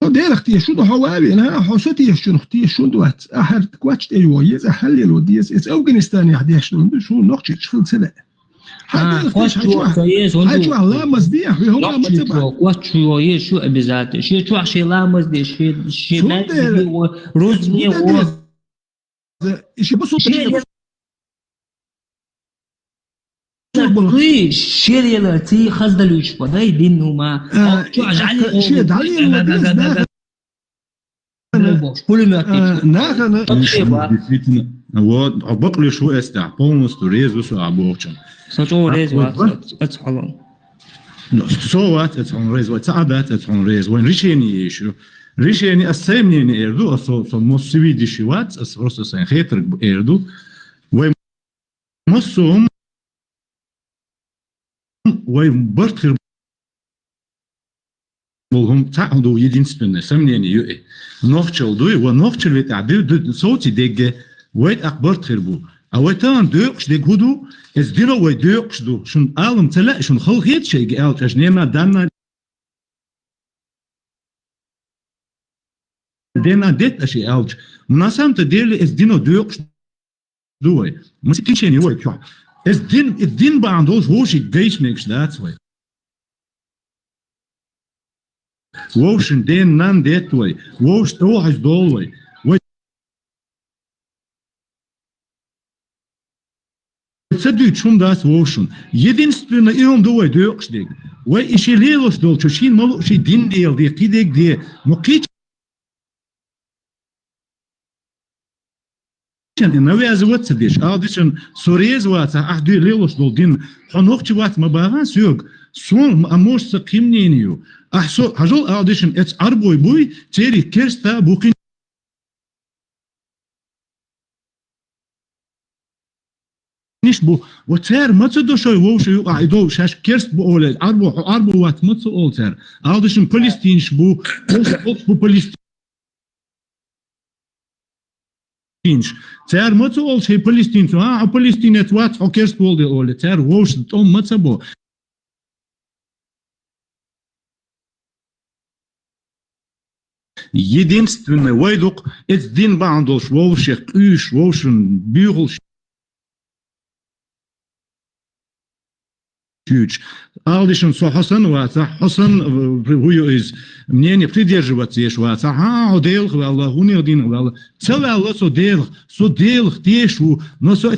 دير اختي شو ده هوابي انا حوستي شو اختي شو دوات احر كواتش ايوه يز احلل الوديس اس افغانستان يحدي شو نقطه شو سنه خوش كويس هاي شو علامة دي هم ما تبع شو شو بذات شو عشان لامز دي شي روزني و شي بصوت شير يلا تي خزد الوش هاي دين هما شو عجالي شي دعلي كل ما Действительно, вот, обокли шо эстя, полностью резу су обокчен. سوچو ريز وات اتحلون صوت اتحون ريز وتعبت اتحون ريز وين ريشيني يشو ريشيني السيمني اردو اصو موسوي دي شوات اسروس سين خيتر اردو وين مصوم وين برتخر بولهم تعودوا единственное сомнение юэ нохчел дуй во нохчел вет аби соти деге ويت اخبار تخربو اوتان دوقش دي هدو از دينو وي دوقش دو شون عالم تلا شون خل خيت شيء قال اش نيما دانا دينا ديت اشي الج ناسام تدير از دينو دوقش دوي مسكين شيء يوي كو از دين باندوز وش جيش نيكس ذاتس واي ووشن دين نان ديت واي ووش توحش دول واي Цедует шум дас вошун. Единственно и он дует дёкшдег. Вай иши лелос дол чушин малу ши дин дел де кидег де. Но кич и навязываться деш. Алдишен сорезываться, ах ду лелос дол дин. Ханохчи ват мабаган сёг. Сон амош са кимнению. Ах со хажол алдишен эц арбой буй цери керста букин. نشبو وتر ما تدوشوا ووشوا قاعدوا شاش كيرست بقول أربو وات ما تقول تر عادشون فلسطين شبو بو فلسطين تر ما تقول شيء فلسطين فلسطين توات أو كيرست بقول تر ووش توم ما تبو единственное ويدق الدين بعندوش ووش قيش ووشن بيغلش Алдишин со Хасан ваца, Хасан huyo из мнения придерживаться еш ваца, одел хвала, хуни один хвала, целый Аллах со дел тешу, но со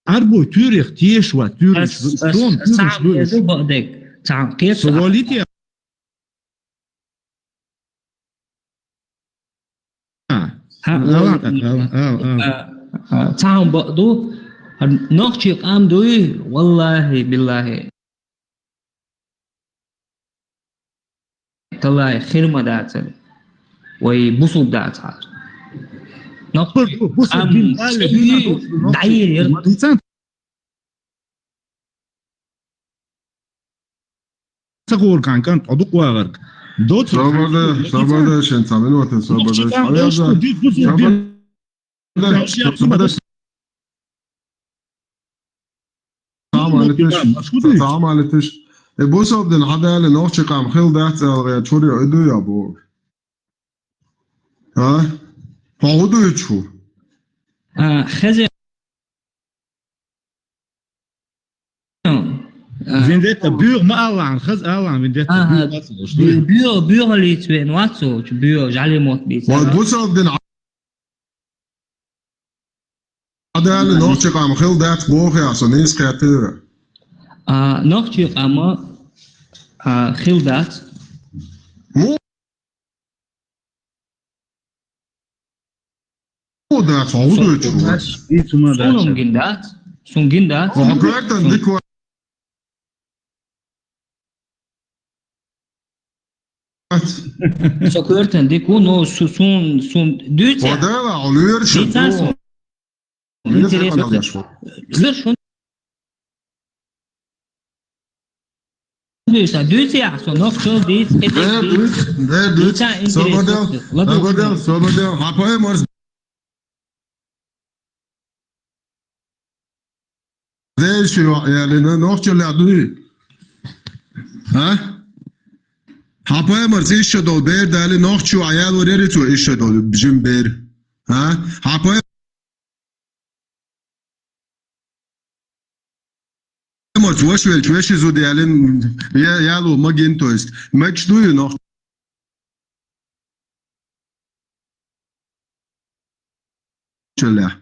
арбо тюрех тешва, тюрех, стон, тюрех, совалите. تعم بقدو نقشي قام دوي والله بالله طلع خير ما داتل ويبصوا داتل نقشي قام دعير تقول كان تدق واغرق دوت صبر شن تعمل وقت صبر تعام على تش بوس عبد العدالة نوش قام خل دات الغيات شوري عدو يا بو ها عدو يتشو خزي فينديتا بيور ما ألعن خز ألعن فينديتا بيور اللي توين واتسو بيور جعلي موت بيت بوس عبد العدالة نوش قام خل دات بوخي عشان نيس كاتيرا نوشي قام خل دات مو دات عدو يتشو سونم جندات Sungin da. وحكرتن ديك Sokörten det kuno sun düt. ودالا علوير شدو Zresztą düt ja so noch so dit. Сободел, хапай морс. ليش يعني نوختي اللي عدوي ها هاپای مرز ایش دول بیر دالی نوختشو عیال و ریری تو ایش دول بجم بیر ها هاپای مرز وش ویش زو دیالین یالو مگین تویست مگش دوی نوخت چله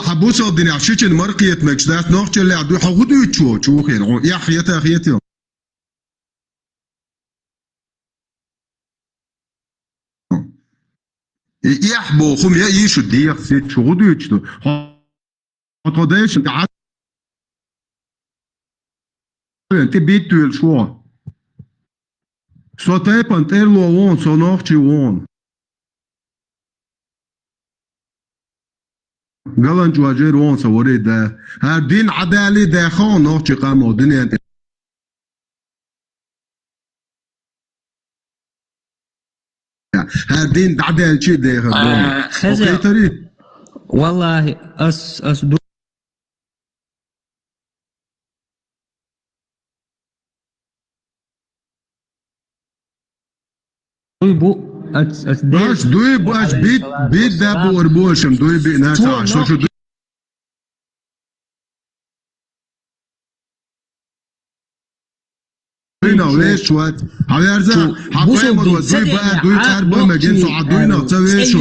حبو صوب دنيا عشيش المرقية مكشدات نوختي اللي عدو حغودو يتشو خير يا حياتي يحبو خم يشو دي في شغودو يتشو حطوديش انت عاد انت بيتو الشو سو تايبان تيرلو وون سو نوختي وون قالن جواجير وون سوري ده هردين عدالي ده خان نوختي قامو دنيا هردين بعدين شيء ده خزر والله أس دو بو أس باش دوي باش بيت ده بوربوشم دوي بينات عشان شو ليش وات هيرزا حبايب مرود دوي بقى دوي قرب مجين صعدوينا تسوي شو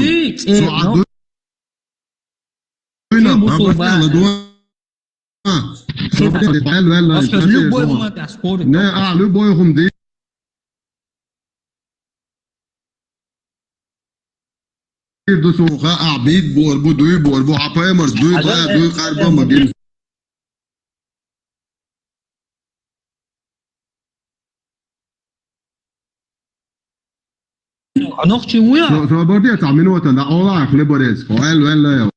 صعدوينا هبطنا دوي لو بوي هم دي دو سوخا عبيد بوربو دوي بوربو حبايب مرز دوي بقى دوي قرب مجين نوختي ويا سو بردي تعملوا تنا اولا خلبريز وقال ولا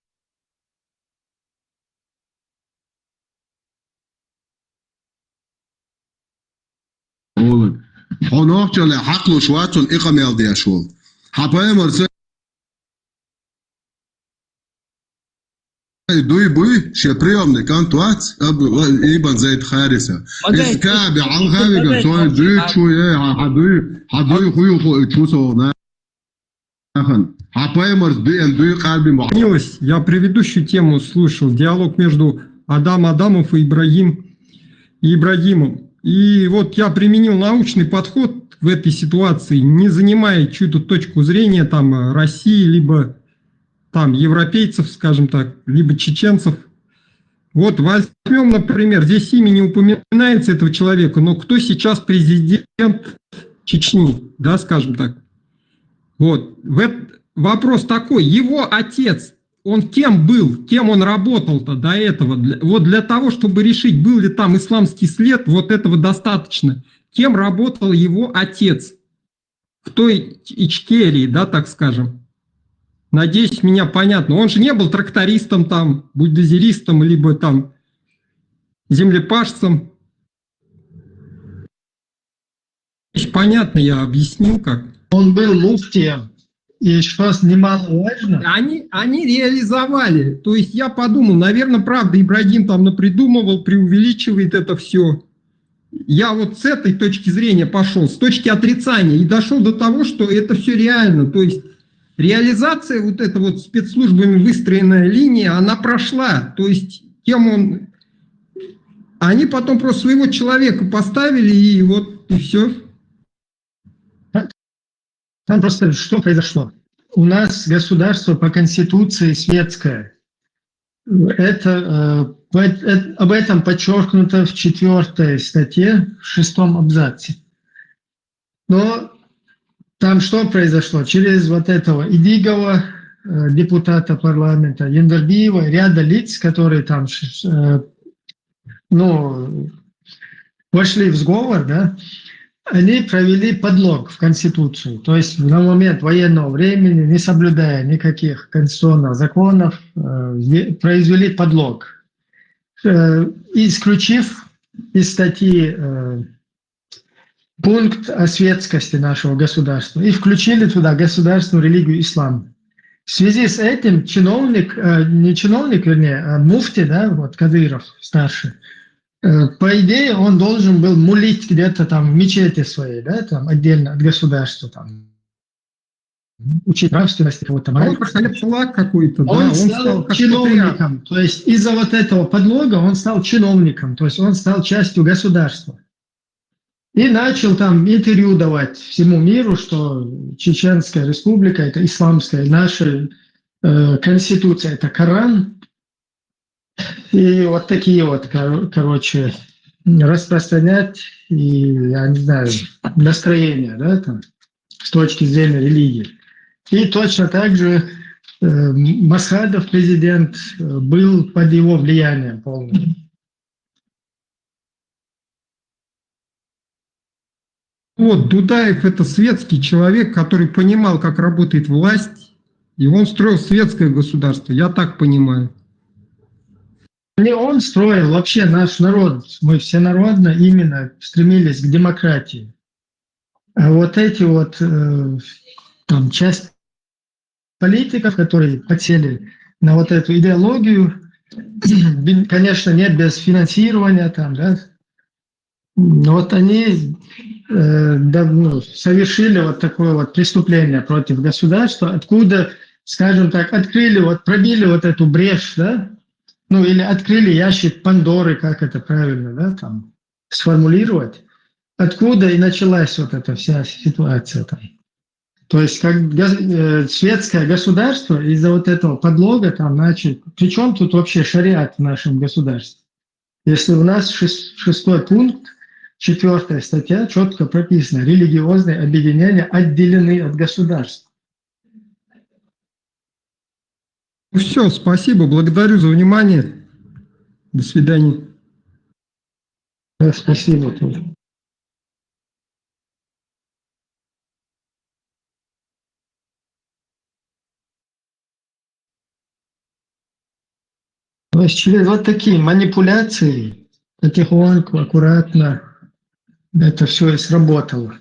اول هنوختي اللي حقلو شواتون اقام يلدي شو حبايب مرز دوي بوي شبريوم كان توات ابن زيد خارسه اسكابي على الغابه سو دوي شويه حدوي خويو شو Я предыдущую тему слушал, диалог между Адамов и Ибрагимом. И вот я применил научный подход в этой ситуации, не занимая чью-то точку зрения там России, либо там европейцев, скажем так, либо чеченцев. Вот возьмем, например, здесь имя не упоминается этого человека, но кто сейчас президент Чечни, да, скажем так. Вот, вопрос такой, его отец, он кем был, кем он работал-то до этого? Вот для того, чтобы решить, был ли там исламский след, вот этого достаточно. Кем работал его отец в той Ичкерии, да, так скажем. Надеюсь, меня понятно. Он же не был трактористом там, бульдозеристом, либо там землепашцем. Понятно, я объяснил как. Он был муфтием, и что немаловажно. Они реализовали. То есть я подумал, наверное, правда, Ибрагим там напридумывал, преувеличивает это все. Я вот с этой точки зрения пошел, с точки отрицания, и дошел до того, что это все реально. То есть реализация вот эта вот спецслужбами выстроенная линия, она прошла. То есть кем он... Они потом просто своего человека поставили, и вот, и все. Там просто что произошло? У нас государство по конституции светское. Об этом подчеркнуто в 4 статье, в 6 абзаце. Но там что произошло? Через вот этого Идигова депутата парламента Яндарбиева, ряда лиц, которые там вошли в сговор, да, они провели подлог в Конституцию. То есть на момент военного времени, не соблюдая никаких конституционных законов, произвели подлог, исключив из статьи пункт о светскости нашего государства и включили туда государственную религию ислам. В связи с этим муфти, да, вот Кадыров старший, по идее он должен был молить где-то там в мечети своей, да, там отдельно от государства, там, учить нравственности кого-то. Он халиф какой-то, да? Он стал чиновником, то есть из-за вот этого подлога он стал чиновником, то есть он стал частью государства. И начал там интервью давать всему миру, что Чеченская республика – это исламская, наша конституция – это Коран. И вот такие вот, короче, распространять, и, я не знаю, настроения, да, там, с точки зрения религии. И точно так же Масхадов, президент, был под его влиянием полным. Вот, Дудаев – это светский человек, который понимал, как работает власть, и он строил светское государство, я так понимаю. Не он строил, вообще наш народ, мы всенародно именно стремились к демократии. А вот эти вот, там, часть политиков, которые подсели на вот эту идеологию, конечно, не без финансирования, там, да, вот они совершили вот такое вот преступление против государства, откуда, скажем так, открыли, вот пробили вот эту брешь, да, ну или открыли ящик Пандоры, как это правильно, да, там, сформулировать, откуда и началась вот эта вся ситуация там. То есть как светское государство из-за вот этого подлога там начали. Причем тут вообще шариат в нашем государстве? Если у нас 6 пункт, 4 статья четко прописано: религиозные объединения отделены от государства. Все, спасибо, благодарю за внимание. До свидания. Да, спасибо тоже. То есть через вот такие манипуляции потихоньку, аккуратно это все и сработало.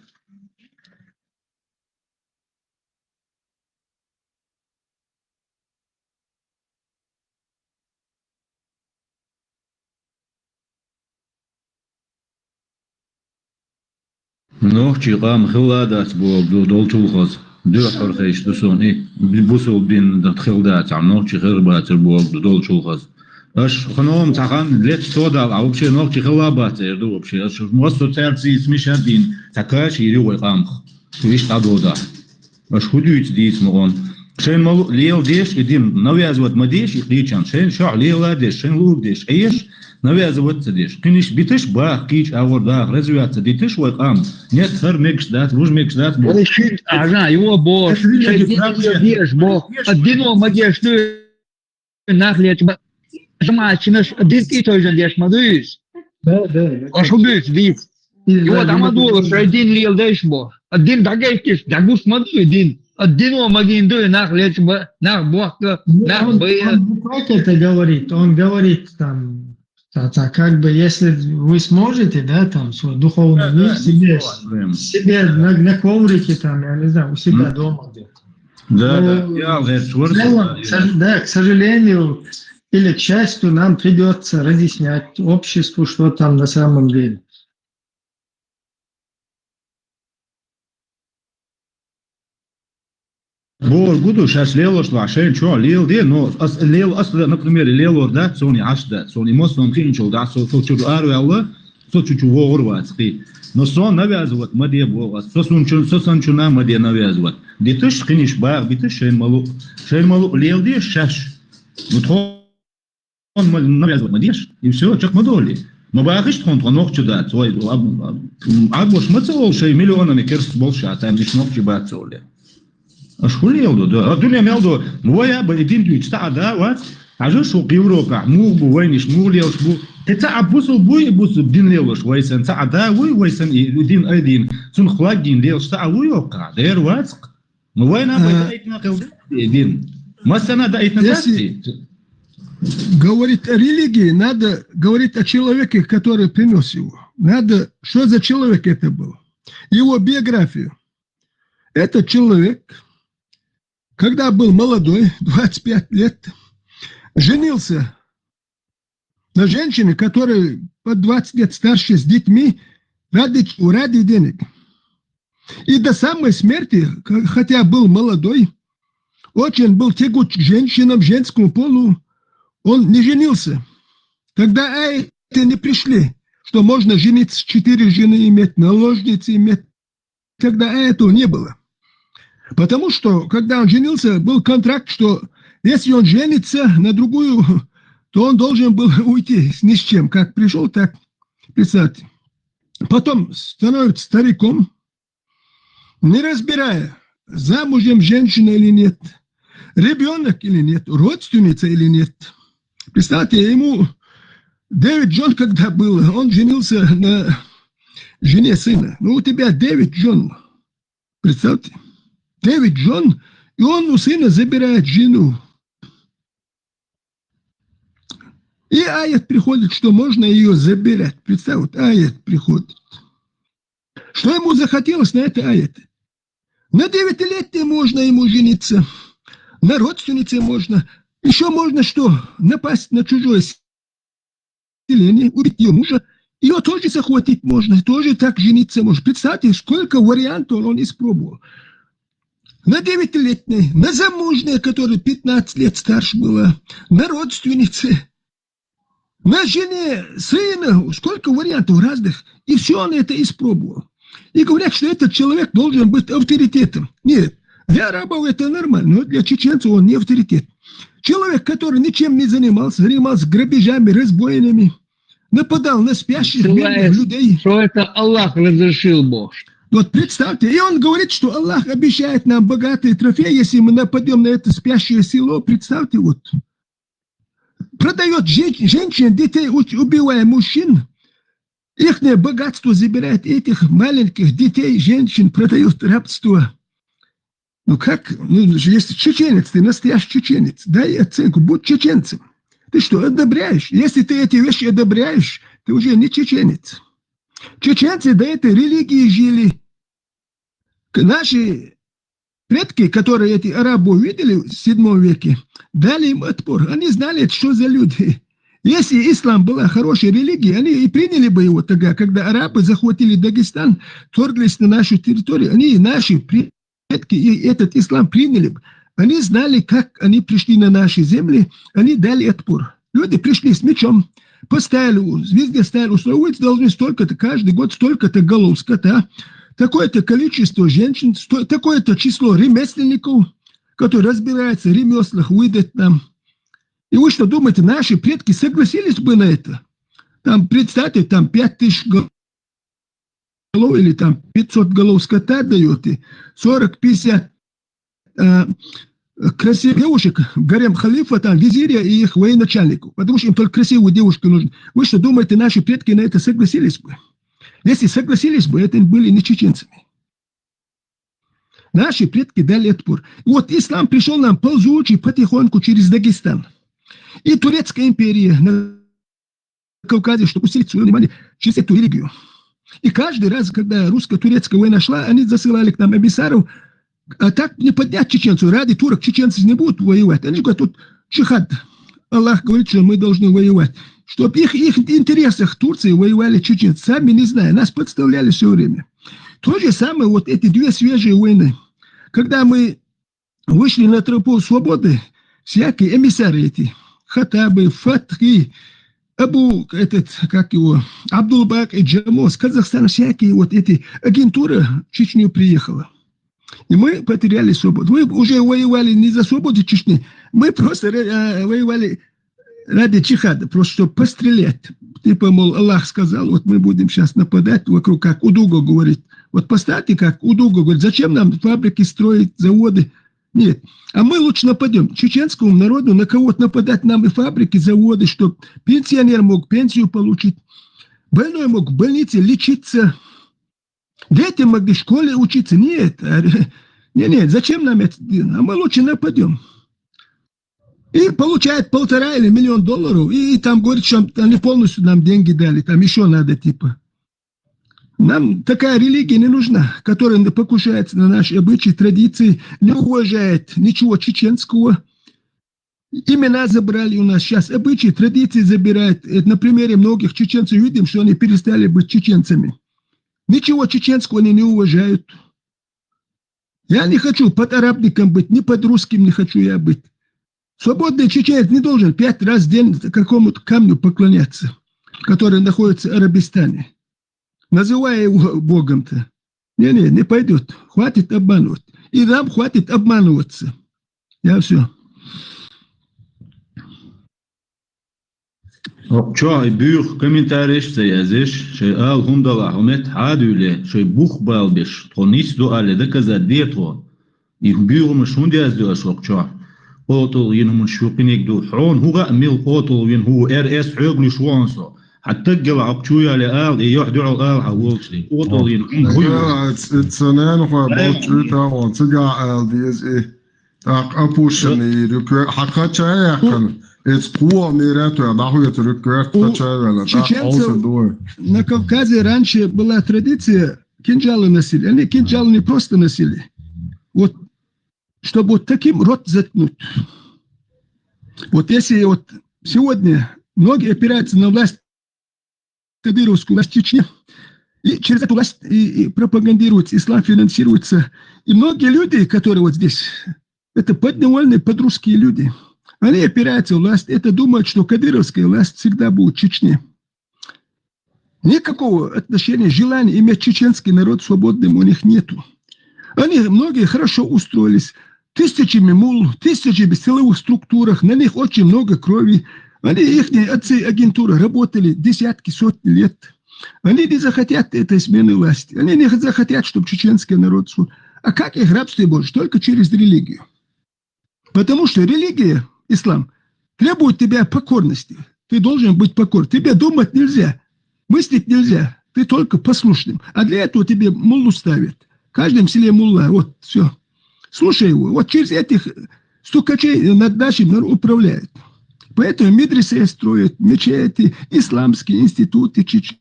نوحي قام خلادات دول تولخص دو حرخيش دسوني بوصل بين دخلدات عم نوحي خربات دول تولخص اش خنوم تاخان ليت صودا او بشي نوحي خلابات دو بشي اش موستو تاعتي سميشادين تاكاش يريو قامخ ويش تادودا اش خديت ديت مغون شين مالو ليل ديش يديم навязывать мадеш и кричан шين шо лила деш шин лук деш эш навязываться деш киниш битиш бах кич аворда развиваться дитиш вакам нет хермекс дат ружмекс дат ага его бог деш бог одино мадеш ты нахлет жмачинаш диски тоже деш мадуис да ошубис дит его дамадул один лил деш бог один дагестиш дагус маду один одино магинду нахлет нах бог нах он как это говорит? Он говорит там, как бы, если вы сможете, да, там, свой духовный мир себе на коврике, там, я не знаю, у себя дома где-то. Да, к сожалению, или к счастью, нам придется разъяснять обществу, что там на самом деле. буду сейчас лело что عشان شو ليل دي نو ليل اصلا например ليل ده سوني 10 ده سوني مصر كينشو ده سو تشو ارو الله سو تشو ворваться но сон навязывать маде бога сосон чуна маде навязывать дитыш киниш баг битыш шен малу лел деш шаш ну он навязывать мадеш и все чак мадоли но багыш тон ног чуда твой агош мацол шей миллионами керс больше а там лишь ног чебацоли أشكون يلدو الدنيا ميلدو مويا بدين دويت ساعة وات عجل شو بيوروبا مو بوينش مو ليوش بو تتعب بوسو بوي بوسو بدين ليوش ويسن ساعة ويسن دين أيدين سن خلاق دين ليوش ساعة ويوقع دير واتق موينا بدايتنا قلد دين ما سنة дает Если говорить о религии, надо говорить о человеке, который принес его. Надо, что за человек это был. Его биографию. Этот человек, когда был молодой, 25 лет, женился на женщине, которая по 20 лет старше, с детьми, ради денег. И до самой смерти, хотя был молодой, очень был тягут к женщинам, женскому полу, он не женился. Тогда это не пришли, что можно жениться, 4 жены иметь, наложницы иметь. Тогда этого не было. Потому что, когда он женился, был контракт, что если он женится на другую, то он должен был уйти ни с чем. Как пришел, так писать. Потом становится стариком, не разбирая, замужем женщина или нет, ребенок или нет, родственница или нет. Представьте, ему 9 жен, когда было, он женился на жене сына. Ну, у тебя 9 жен. Представьте, 9 жен, и он у сына забирает жену. И аят приходит, что можно ее забирать. Представь, вот аят приходит. Что ему захотелось на это аят? На 9-летней можно ему жениться, на родственнице можно. Еще можно что? Напасть на чужое селение, убить ее мужа. Ее тоже захватить можно, тоже так жениться можно. Представьте, сколько вариантов он испробовал. На 9-летней, на замужней, которая 15 лет старше была, на родственнице, на жене сына, сколько вариантов разных. И все он это испробовал. И говорят, что этот человек должен быть авторитетом. Нет, для арабов это нормально, но для чеченцев он не авторитет. Человек, который ничем не занимался грабежами, разбойными, нападал на спящих мирных людей. Что это Аллах разрешил, Бог. Вот представьте, и он говорит, что Аллах обещает нам богатые трофеи, если мы нападем на это спящее село. Представьте, вот. Продает женщин, детей, убивая мужчин. Ихнее богатство забирает этих маленьких детей, женщин, продают рабство. Ну как, если чеченец, ты настоящий чеченец, дай оценку, будь чеченцем. Ты что, одобряешь? Если ты эти вещи одобряешь, ты уже не чеченец. Чеченцы до этой религии жили. Наши предки, которые эти арабы увидели в 7 веке, дали им отпор. Они знали, что за люди. Если ислам была хорошей религией, они и приняли бы его тогда, когда арабы захватили Дагестан, торглись на нашу территорию, они, наши предки, и этот ислам приняли бы. Они знали, как они пришли на наши земли, они дали отпор. Люди пришли с мечом, поставили, везде ставили условия, должны столько-то, каждый год столько-то голов скота, такое-то количество женщин, такое-то число ремесленников, которые разбираются в ремеслах, выдать нам. И вы что думаете, наши предки согласились бы на это? Там, представьте, там 5000 голов или там 500 голов скота дает, и 40-50 красивых девушек в гарем халифа, там, визиря и их военачальников. Потому что им только красивую девушку нужно. Вы что думаете, наши предки на это согласились бы? Если согласились бы, это были не чеченцами. Наши предки дали отпор. И вот ислам пришел нам ползучий потихоньку через Дагестан. И Турецкая империя на Кавказе, чтобы усилить свое внимание через эту религию. И каждый раз, когда русско-турецкая война шла, они засылали к нам эмиссаров, а так не поднять чеченцев. Ради турок чеченцы не будут воевать. Они же говорят, тут джихад. Аллах говорит, что мы должны воевать. Чтобы их интересах Турции воевали чеченцы. Сами не знаю, нас подставляли все время. То же самое, вот эти 2 свежие войны. Когда мы вышли на тропу свободы, всякие эмиссары эти, Хатабы, Фатхи, Абдулбак и Джамо, с Казахстана всякие вот эти агентуры в Чечню приехала. И мы потеряли свободу. Вы уже воевали не за свободу Чечни, мы просто воевали ради джихада, просто чтобы пострелять. Типа, мол, Аллах сказал, вот мы будем сейчас нападать вокруг, как Удуго говорит. Вот поставьте, как Удуго говорит, зачем нам фабрики строить, заводы? Нет. А мы лучше нападем чеченскому народу, на кого-то нападать нам и фабрики, заводы, чтобы пенсионер мог пенсию получить, больной мог в больнице лечиться, дети могли в школе учиться. Нет, нет, зачем нам это делать? А мы лучше нападем. И получает 1,5 или $1 миллион, и там говорит, что они полностью нам деньги дали, там еще надо типа. Нам такая религия не нужна, которая покушается на наши обычаи, традиции, не уважает ничего чеченского. Имена забрали у нас сейчас, обычаи, традиции забирают. Это на примере многих чеченцев видим, что они перестали быть чеченцами. Ничего чеченского они не уважают. Я не хочу под арабником быть, ни под русским не хочу я быть. Свободный чеченец не должен 5 раз в день какому-то камню поклоняться, который находится в Арабистане, называя его Богом-то. Не пойдет. Хватит обманывать. И нам хватит обманываться. Я все. Чай бюх комментариш заязиш, шей ал хундала хумет хадюле, шей бух балбиш, тонис дуале доказать детво. И бюх мы шундяз дуа шокча. قوتل ينهم الشوقين يقدو حرون هو أميل قوتل ين هو RS عقل شوانسو حتى قل عبشويا لآل يحدو على آل حوالشلي قوتل ينهم هو It's an animal about 2000 تقع دي تاق أبوشني ركوع حقا شاي كان it's قوة ميراتو يضعه يتركوع تشاي ولا чеченцев на Кавказе раньше была традиция кинжалы носили. Они кинжалы не просто носили. Вот чтобы вот таким рот заткнуть. Вот если вот сегодня многие опираются на власть кадыровскую, власть Чечни, и через эту власть и пропагандируется, ислам финансируется. И многие люди, которые вот здесь, это подневольные, подрусские люди, они опираются в власть, это думают, что кадыровская власть всегда будет в Чечне. Никакого отношения, желания иметь чеченский народ свободным у них нету. Они, многие хорошо устроились, тысячами мул, тысячами в силовых структурах, на них очень много крови. Они, их отцы агентуры работали десятки, сотни лет. Они не захотят этой смены власти. Они не захотят, чтобы чеченский народ... А как их рабство можешь? Только через религию. Потому что религия, ислам, требует тебя покорности. Ты должен быть покорным. Тебе думать нельзя, мыслить нельзя. Ты только послушным. А для этого тебе муллу ставят. В каждом селе мулла. Вот, все. Слушай его. Вот через этих стукачей над нашим народом управляют. Поэтому медресе строят, мечети, исламские институты, Чечни.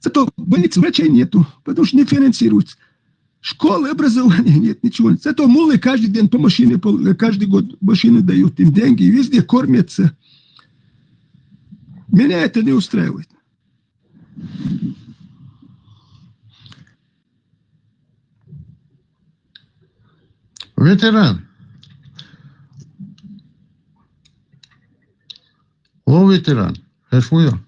Зато больниц врачей нету, потому что не финансируется. Школы, образования нет, ничего нет. Зато муллы каждый день по машине, каждый год машины дают им деньги, везде кормятся. Меня это не устраивает. Ветеран. О, ветеран. Хэшвуя.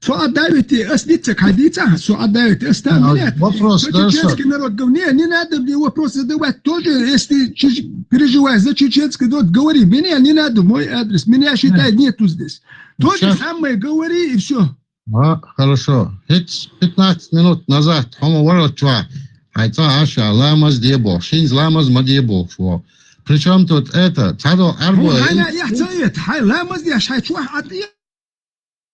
Суат давите осниться ходиться, суат давите оставлять. Вопрос, да, чеченский народ говорит, не надо мне вопрос задавать тоже, если переживаешь за чеченский народ, говори, меня не надо, мой адрес, меня считай нету здесь. То же самое говори и все. Хорошо. 15 минут назад он говорил, что это Аша, ламаз дебо, шинз ламаз мадебо, что. Причем тут это, цадо арбо. Я совет, хай ламаз я шай чуах атия.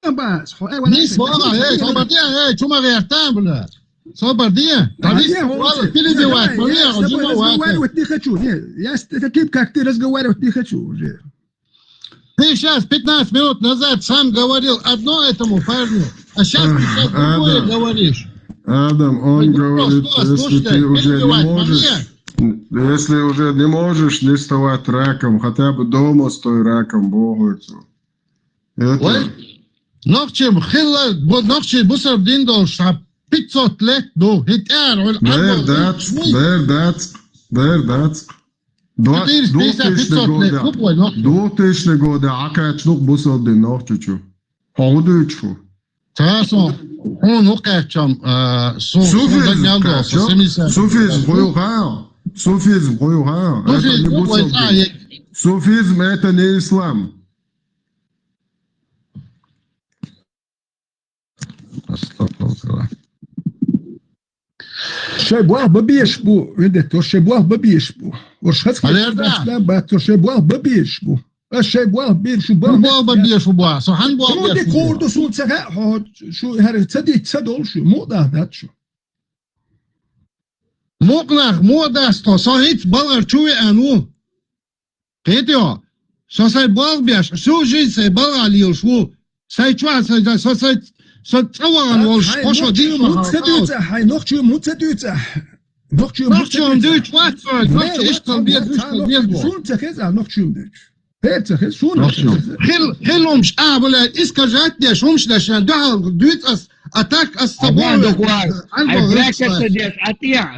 Не свара, собардия, чума вертам, бля. Собардия. Перебивать, я с тобой разговаривать не хочу. Я с таким, как ты, разговаривать не хочу уже. Ты сейчас 15 минут назад сам говорил одно этому парню, а сейчас ты другое говоришь. Адам, он говорит, если ты уже не можешь, если уже не можешь не вставать раком, хотя бы дома стой раком, Богу. Ночи, хилла, ночи, бусар диндо, шап 500 лет до хитар. Дердац. 2000 годы, акачнук бусар дин ноччу. Ходучу. Тасон, он окачам, суфизм, суфизм это не ислам. Torsheboah babieshbu. Vende torsheboah babieshbu. Orshats ba torsheboah babieshbu. Torsheboah bieshbu. بوا ببيش بوا صحن بوا شو دي كورد سون تسقى شو هر تصدي تصدول شو مو ده شو مقنع مو دستو صحيت بلغر چوي انو قيتيو سو ساي بلغ بيش شو جي ساي بلغ ليو شو ساي چوا ساي سو ساي سو تسوان والش خوشو ديو ما تسدوتsa هاي noch شو مو تسدوتsa noch شو دوت واتفورد noch ايش تنبيت شو تخزع noch شو تخز شو خلهمش ولا اسكاجات دي شومش داشان دوت اس اتاك اس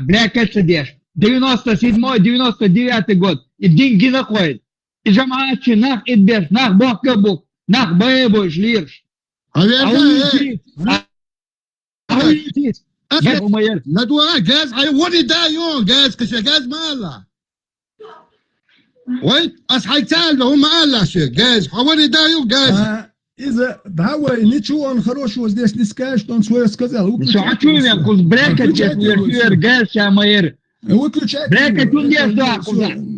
Бляка сидишь. 97-й, 99-й год. И деньги находят. И жамачи нах и беш, нах бог кабук, нах боебой шлирш. ندوها جاز ودي دا يوم جاز كش جاز مالا وين اصحى تعال هم قال شيء جاز ودي دا يوم جاز إذا دعوة ничего он хорошего здесь не скажет, он свое сказал. Шачуем, кус брекет, газ, шамаер. Выключай. Брекет, он не ждал.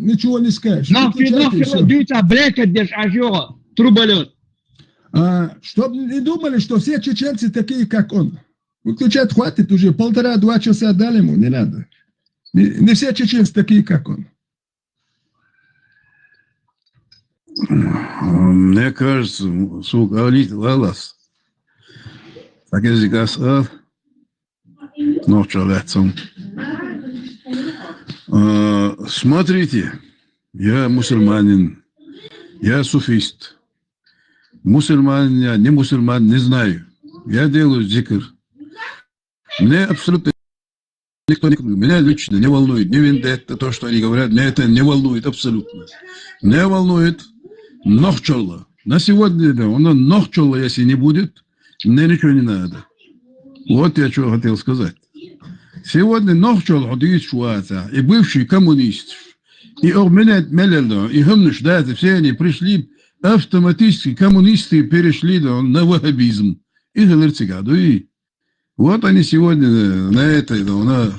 Ничего не скажешь. Нахуй, дюйца, брекет, дешь, ажё, труболет. Чтоб не думали, что все чеченцы такие, как он. Выключать хватит уже, 1,5-2 часа дали ему, не надо. Не все чеченцы такие, как он. Мне кажется, сука, говорит, Лалас. Так если сказал, ночью смотрите, я мусульманин, я суфист. Мусульман, я не мусульман, не знаю. Я делаю зикр. Мне абсолютно никто не... Меня лично не волнует, не вендетта, то, что они говорят, меня это не волнует абсолютно. Меня волнует нохчолла. На сегодня, да, он нохчолла, если не будет, мне ничего не надо. Вот я что хотел сказать. Сегодня нохчолла ходит шуата, и бывший коммунист, и обменять мелельда, и хомныш, да, все они пришли, автоматически коммунисты перешли на ваххабизм. И говорится, и вот они сегодня на это, на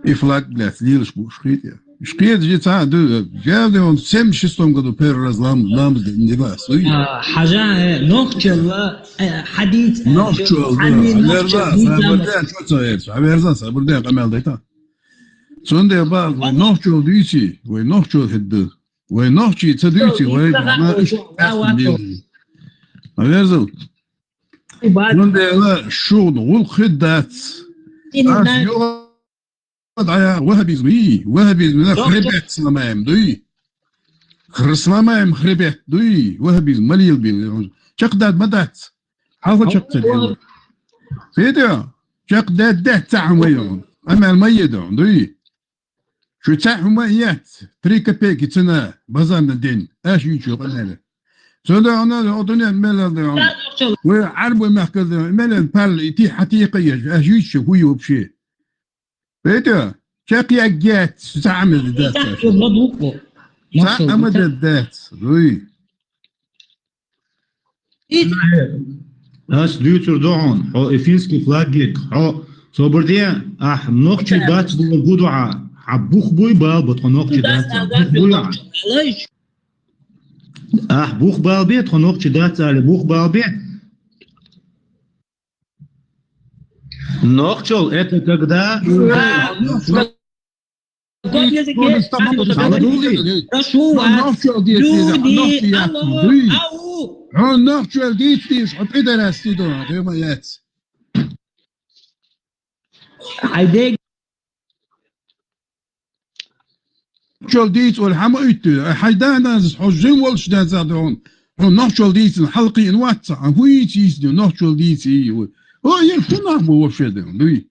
и флаг, блядь, лишь шкрите. Шкрит же я в 76 году первый раз нам не вас. حاجة نقشل حديث نقشل عبرزان صبردين قمال ديتا سونده بعض ونقشل ديسي ونقشل هد ونقشي تديسي وما إيش عبرزان سونده لا شغل والخدات وهابيزمي وهابيزمي خربت سلامام دوي خرسلامام خربت دوي وهابيزم مليل بيل شقدات مدات حاول شقت فيديو شقدات ده تعميون اما الميدون دوي شو تعميات 3 كبيك تنا بازان الدين اش يشو قناله سودا انا اظن مال وعرب محكز مال بال تي حقيقيه اش يشو هو بشي فيديو شاقيا جات تعمل ذات تعمل ذات وي Нас дютер доон, о эфинский флагик, о собордия, ах, ногчи дать было гудуа, а бух буй бал, бот ногчи дать, ах, бух бал бет, ногчи дать, але бух бал бет. Ногчол это когда نقشل ديتيش حط إيدنا استيدونا ديما يات نقشل ديت والحما إيتو حيدانا حجين والش دا زادون نقشل ديت حلقي انواتسا هويت يسدو نقشل ديت إيو يلشو نحبو وفشدون دوي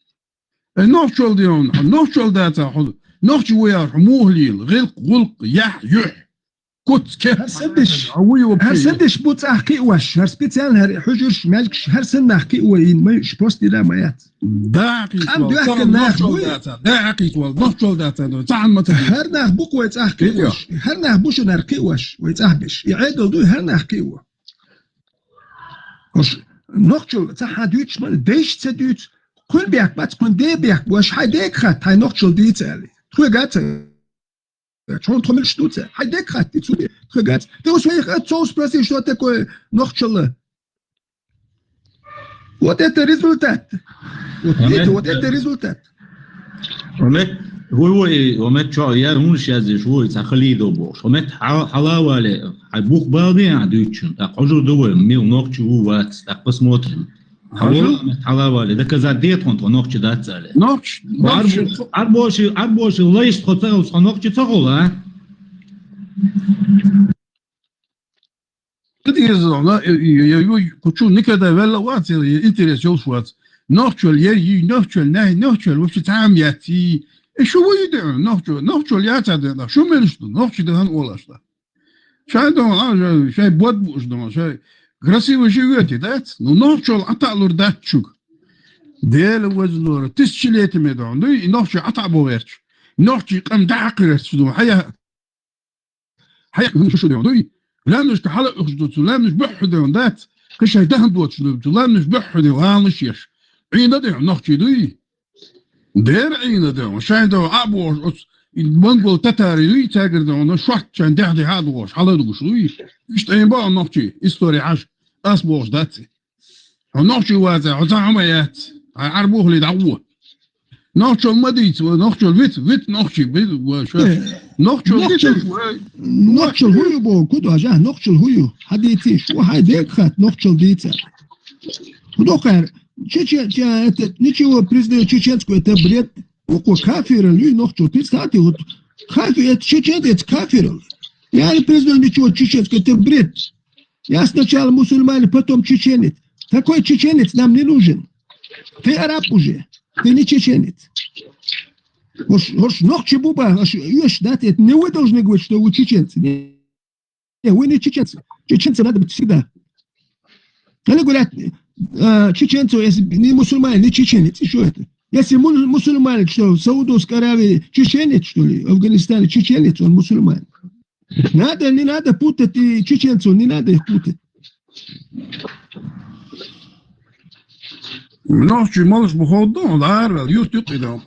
نقشل ديون نقشل داتا نقشل ويار موهليل غلق يح هر سندش بوت احكي وش هر سبيتال هر حجوش مالكش هر سن احكي وين ما شبوستي لا مايات داقي داقي نقشل داتا تعال ما هر ناخ بوك ويت احكي وش هر ناخ بوش نرقي وش ويت احبش يعيدوا دو هر ناخ وش نقشل تاع دويتش مال ديش تدوت كل بيك بس كن دي بيك واش حيديك خات هاي نقشل دي تالي تخوغات شون تخمل شتوتة حيديك خات تسولي تخوغات تو شوي خات صوص براسي شو تكو نقشل what is the result what is the result ومت شو يارون شاز شوي تخلي دوبوش ومت حلاوة له حبوخ باضي عدوتشن أقجر دول ميل نقش وات أقص موتر حلاوة له ده كذا ديت كنت نقش ده تسأله نقش عربوش ليش تختار نقش تقول Dit is je kunt niet dat wel wat interessant wordt. Nachtjul je nachtjul nee nachtjul wat je taam je die شو ويدعو nachtjul ja dat شو ملش nachtjul dan alles dat. Zij bod boos dan zij красиво живете dat. Ну nachtjul аталур датчук. Дел وزنور тысячелетиями да. Ну и nachtjul атабоверч. Nachtjul قام دعقرت شو حيا شو ده لا مش كحلق أخذته لا مش بحده ذات كش هيدهن دوتش لا مش بحده وعامش يش عينا ده نختي دوي دير عينا ده شاين ده عبوش المنقول تتاري دوي تاجر ده أنا شوت شاين ده هذا وش على دوش دوي إيش تين بقى نختي إستوري عش أسبوش ذاتي نختي وازع عزعميات عربوه اللي دعوه نختي المديت ونختي فيت نختي نقشل هويو بو كدو عجاه نقشل هويو حديتي شو هايديك خات نقشل ديتا ودوخر نيچو президент чеченского это бред око кафир lui нقشل представьте вот кафир это чечен это кафир я не президент ничего чеченского это бред я сначала мусульманин потом чеченец такой чеченец нам не нужен ты араб уже ты не чеченец Уж ногчи буба, ешь, да, не вы должны говорить, что вы чеченцы. Не, вы не чеченцы. Чеченцы надо быть всегда. Они говорят, чеченцу, если не мусульманин, не чеченец, и что это? Если мусульманин, что в Саудовской Аравии чеченец, что ли, в Афганистане чеченец, он мусульманин. Надо, не надо путать и чеченцев, не надо их путать. نحكي مالش بخوضهم ده يوت ده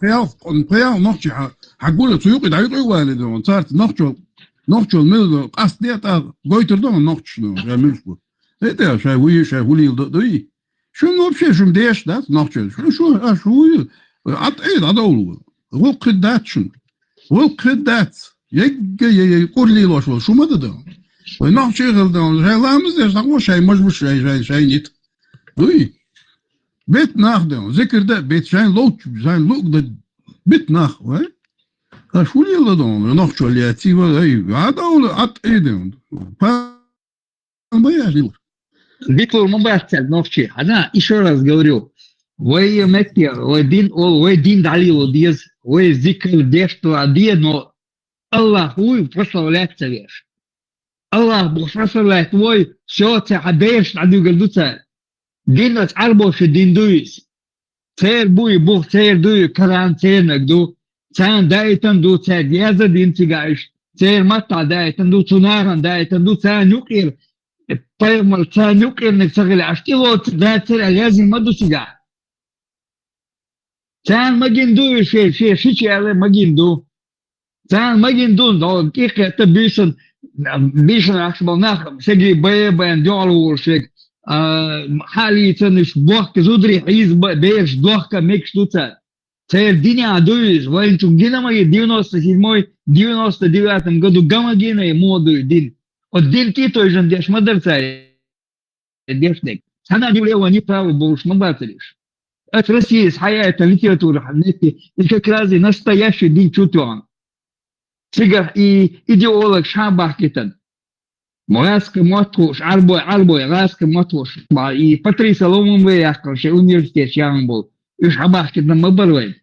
بياو نحكي حقول سيوق ده يطيق والده صارت نحكي الميل قصد ده قويتر ده نحكي ده جميل ده شاي ولي ده شو نبشي شو مديش ده نحكي شو عطيد عدول وقداتشن وقدات يقول لي لو شو مدى ده نحكي غير ده شاي لامز ده شاي مش شاي نيت ده بيت ناخده ذكر ده بيت شاين لوك ده بيت ناخ شو اللي يلا دون ناخشوا اللي ياتي اي هذا ولا عط ايدهم Виктор Мубастель, новчи. Она еще раз говорю, вы метер, вы дин далил диез, вы зикр дешту адие, но Аллах вы прославляется веш. Аллах прославляет вы все це адеш аду гальдуца. Динас арбош дин дуис. Цер буй бух цер дуй каран цер нагду. Цан дайтан ду цер яза дин цигаш. Цер мата дайтан ду цунаран дайтан ду цан нукир. Поймал цан нукир нексагли аштилот да цер алязин маду цигаш. Цан магинду шичеле магинду. Цан магинду до ких это бишен ашбал нахам. Сеги бэбэн дёлу шег. حالي تنش بوحك زودري حيز بيش دوحك ميكش دوتا تير دينيا دويش وانتم جينا ما 99 году гамма гена ему дин от дин кито и жандеш мадерца дешник сана дивлева не право больш мабаталиш от России с хаята литература ханети и как раз настоящий дин чутон цигар и идеолог шабахкитан Мояска Матвош, Арбой, Раска Матвош, и Патриса Ломонвеяска, что университет Ян был, и Шабахки на Мабарвей,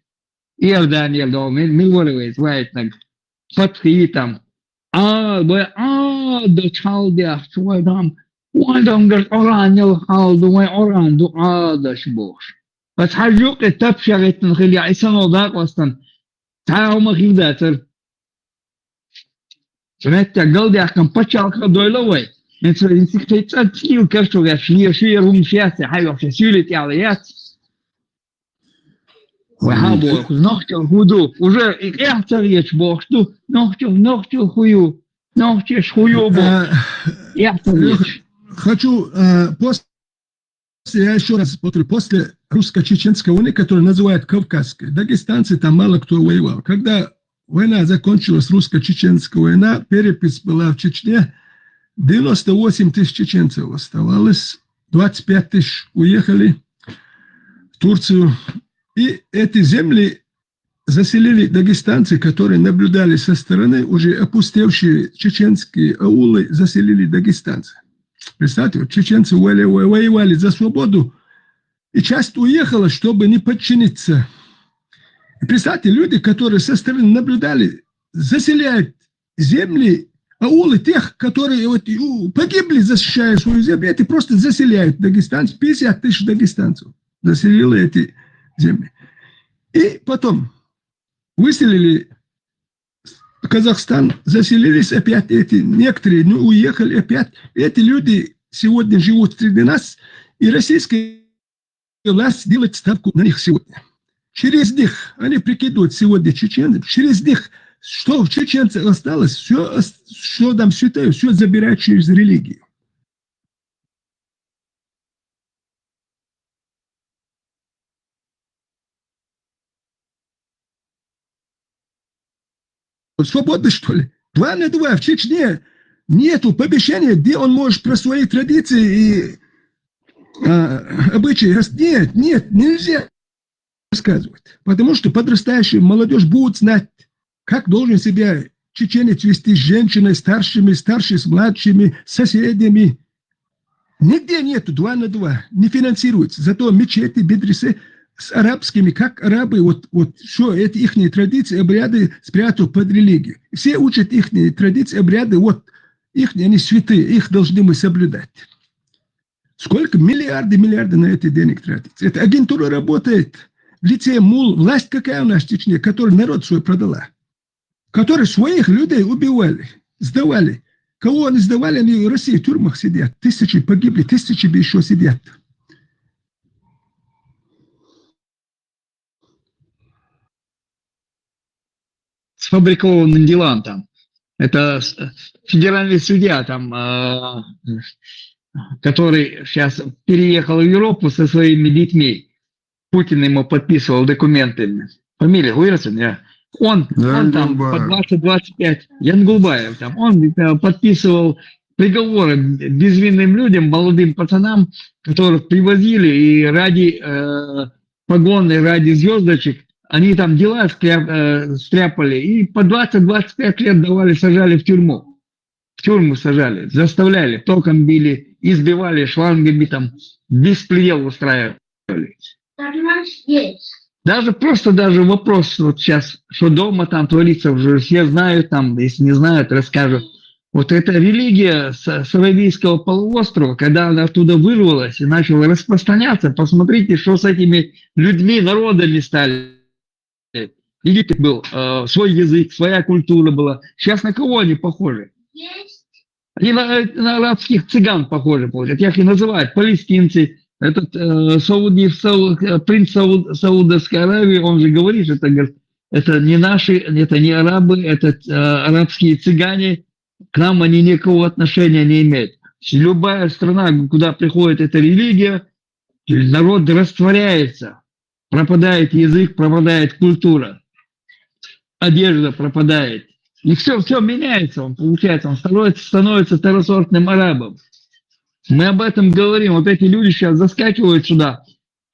и Даниэль Долмин, Милворовей, Звайтнак, Патри там, Арбой, да Чалдя, свой там, говорит, оранил, думай, оранду, да шбош. Подхожу к тапшарит, нахиля, и санодак остан, таума хидатер, Знаете, голдях там почалка дойловой. Это инсектицид скил, кажется, я шли рум счастья, хай вообще сюлит я лет. وهابو نختل هدو уже إحتر يشبوخ تو نختل хую نختش хую бо إحتر يش. Хочу я еще раз повторю, после русско-чеченской войны, которую называют Кавказской, дагестанцы там мало кто воевал. Когда война закончилась, русско-чеченская война, перепись была в Чечне, 98 тысяч чеченцев оставалось, 25 тысяч уехали в Турцию. И эти земли заселили дагестанцы, которые наблюдали со стороны, уже опустевшие чеченские аулы заселили дагестанцы. Представьте, вот чеченцы воевали за свободу, и часть уехала, чтобы не подчиниться. И представьте, люди, которые со стороны наблюдали, заселяют земли, аулы тех, которые вот погибли, защищая свою землю, эти просто заселяют дагестанцев, 50 тысяч дагестанцев заселили эти земли. И потом выселили Казахстан, заселились опять эти, некоторые уехали опять. Эти люди сегодня живут среди нас, и российская власть делает ставку на них сегодня. Через них, они прикидывают сегодня чеченцев, через них, что в чеченцах осталось, все, что там считают, все забирают через религию. Свободны, что ли? 2 на 2 в Чечне нету помещения, где он может про свои традиции и обычаи. Нет, нельзя рассказывать. Потому что подрастающая молодежь будет знать, как должен себя чеченец вести с женщиной, старшими, старшими с младшими, соседями. Нигде нету 2 на 2, не финансируется. Зато мечети, медресе с арабскими, как арабы, вот все эти их традиции, обряды спрятал под религию. Все учат их традиции, обряды, вот их, они святые, их должны мы соблюдать. Сколько миллиарды на эти денег тратится. Эта агентура работает в лице мул. Власть какая у нас в Чечне, которая народ свой продала, которые своих людей убивали, сдавали. Кого они сдавали, они в России в тюрьмах сидят. Тысячи погибли, тысячи еще сидят. Сфабрикованным делам там. Это федеральный судья там, который сейчас переехал в Европу со своими детьми. Путин ему подписывал документы. Фамилия Уирсон, он там по 20-25, Янгулбаев там, он подписывал приговоры безвинным людям, молодым пацанам, которых привозили и ради погон и ради звездочек они там дела стряпали и по 20-25 лет давали, сажали в тюрьму. В тюрьму сажали, заставляли, током били, избивали, шлангами там, беспредел устраивали. Даже вопрос вот сейчас, что дома там творится, уже все знают, там, если не знают, расскажут. Вот эта религия с Аравийского полуострова, когда она оттуда вырвалась и начала распространяться, посмотрите, что с этими людьми, народами стали. Египет был, свой язык, своя культура была. Сейчас на кого они похожи? Они на арабских цыган похожи, получается. Их и называют палестинцы. Этот принц Саудовской Аравии, он же говорит, это не наши, это не арабы, это арабские цыгане. К нам они никакого отношения не имеют. Любая страна, куда приходит эта религия, народ растворяется. Пропадает язык, пропадает культура. Одежда пропадает. И все меняется, он получается, он становится второсортным арабом. Мы об этом говорим. Вот эти люди сейчас заскакивают сюда.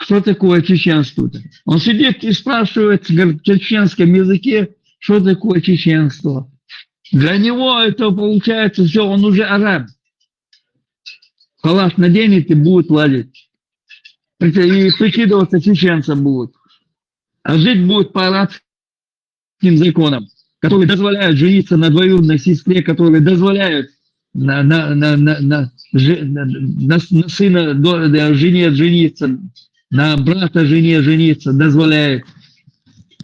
Что такое чеченство-то? Он сидит и спрашивает в чеченском языке, что такое чеченство. Для него это получается все, он уже араб. Халат наденет и будет ладить. И прикидываться чеченцем будут. А жить будут по арабским законам, которые дозволяют жениться на двоюродной сестре, которые дозволяют на сына жене жениться, на брата жене жениться, дозволяют,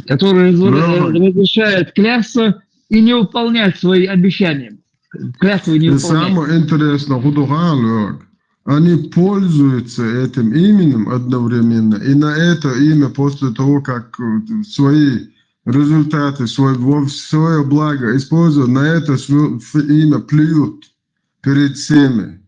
которые разрешают клясться и не выполнять свои обещания. Клятвы не выполнять. Самое интересное, они пользуются этим именем одновременно, и на это имя после того, как свои результаты, свое благо используют, на это имя плюют перед всеми.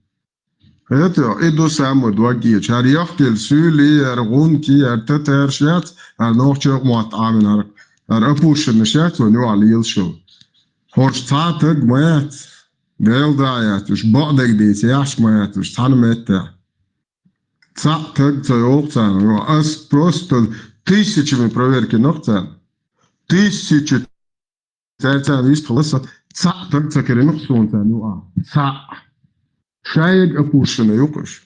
Это и до самого другие. Чарьяхтел сюли, аргунки, артатаршат, арнохчак муатамин, арапушин шат, ونو عليه الشو. Хорштатыг мат, белдаят, уж бадыг десь, яш мат, уж танмета. Цатыг цаёлцан, ну ас просто тысячами проверки ногцан. Тысячи царцан есть холоса, цатыг цакеринок сунцан, ну ца. Шаек опущенный, юкош.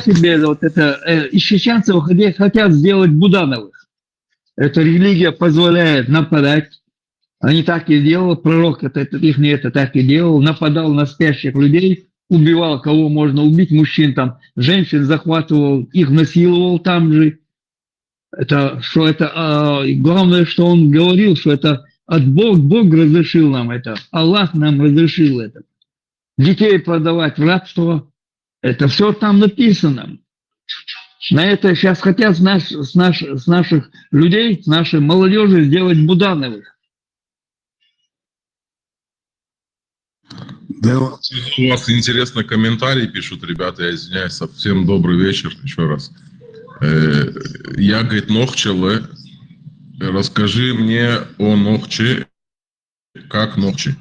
Себе вот это, из чеченцев хотят сделать Будановых. Эта религия позволяет нападать. Они так и делали, пророк это так и делал, нападал на спящих людей, убивал, кого можно убить, мужчин там, женщин захватывал, их насиловал там же. Главное, что он говорил, что это от Бог разрешил нам это, Аллах нам разрешил это. Детей продавать в рабство, это все там написано. На это сейчас хотят с наших людей, с нашей молодежи сделать Будановых. Да. У вас интересный комментарий пишут ребята, я извиняюсь, всем добрый вечер еще раз. Я, говорит, Нохчеле, расскажи мне о Нохче, как Нохче.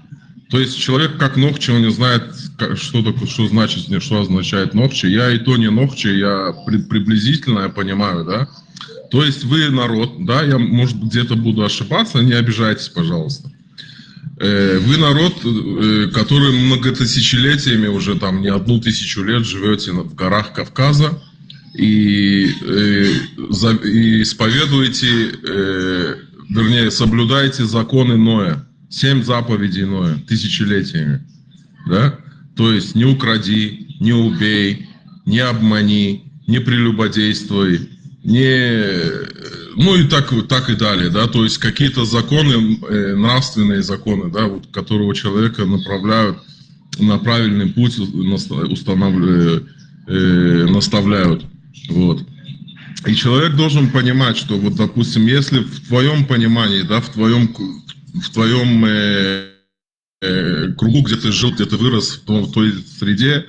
То есть человек как Нохче, он не знает, что значит, что означает Нохче. Я и то не Нохче, я приблизительно, я понимаю, да. То есть вы народ, да, я, может, где-то буду ошибаться, не обижайтесь, пожалуйста. Вы народ, который многотысячелетиями, уже там не 1000 лет живете в горах Кавказа и исповедуете, вернее, соблюдаете законы Ноя, 7 заповедей Ноя, тысячелетиями, да? То есть не укради, не убей, не обмани, не прелюбодействуй, ну и так и далее, да, то есть какие-то законы, нравственные законы, да, вот, которого человека направляют на правильный путь, наставляют, вот. И человек должен понимать, что вот, допустим, если в твоем понимании, да, в твоем кругу, где ты жил, где ты вырос, в той среде,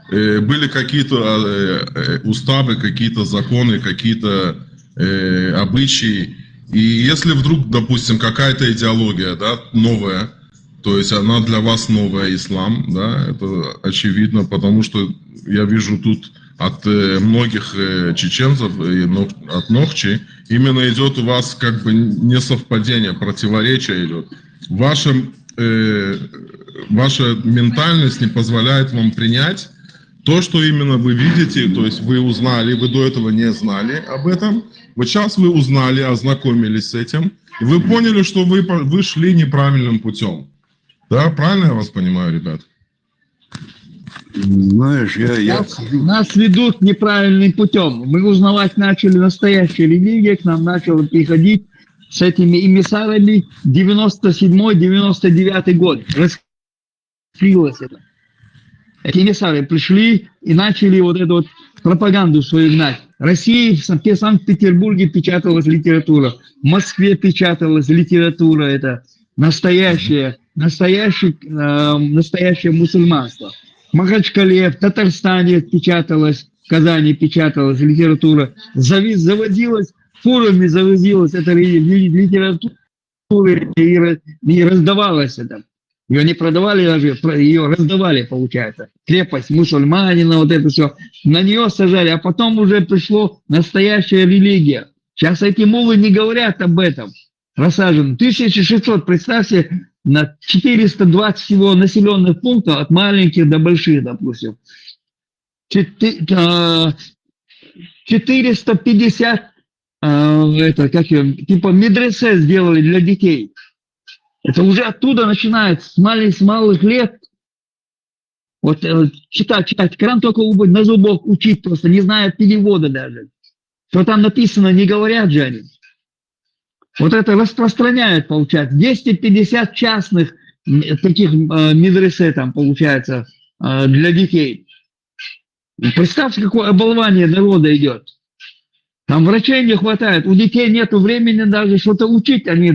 были какие-то уставы, какие-то законы, какие-то обычаи. И если вдруг, допустим, какая-то идеология, да, новая, то есть она для вас новая, ислам, да, это очевидно, потому что я вижу тут от многих чеченцев, от Нохчи, именно идет у вас как бы несовпадение, противоречие идет. Ваша ментальность не позволяет вам принять то, что именно вы видите, то есть вы узнали, вы до этого не знали об этом, вот сейчас вы узнали, ознакомились с этим, и вы поняли, что вы шли неправильным путем. Да, правильно я вас понимаю, ребят? Знаешь, Нас ведут неправильным путем. Мы узнавать начали настоящую религию, к нам начало приходить с этими эмиссарами 97-99 год. Раскрылось это. Эти эмиссары пришли и начали вот эту вот пропаганду свою гнать. В России, в Санкт-Петербурге печаталась литература, в Москве печаталась литература, это настоящее мусульманство. В Махачкале, в Татарстане печаталась, в Казани печаталась литература, заводилась, в форуме заводилась эта литература и раздавалась это. Ее не продавали даже, ее раздавали, получается. Крепость мусульманина, вот это все. На нее сажали, а потом уже пришло настоящая религия. Сейчас эти муллы не говорят об этом. Рассажен 1600, представьте, на 420 всего населенных пунктов, от маленьких до больших, допустим. 450 типа медресе сделали для детей. Это уже оттуда начинает, с малых лет. Вот читать Коран только на зубок учить просто, не зная перевода даже. Что там написано, не говорят же они. Вот это распространяют, получается. 250 частных таких медресе там, получается, для детей. Представьте, какое оболвание народа идет. Там врачей не хватает, у детей нет времени даже что-то учить, они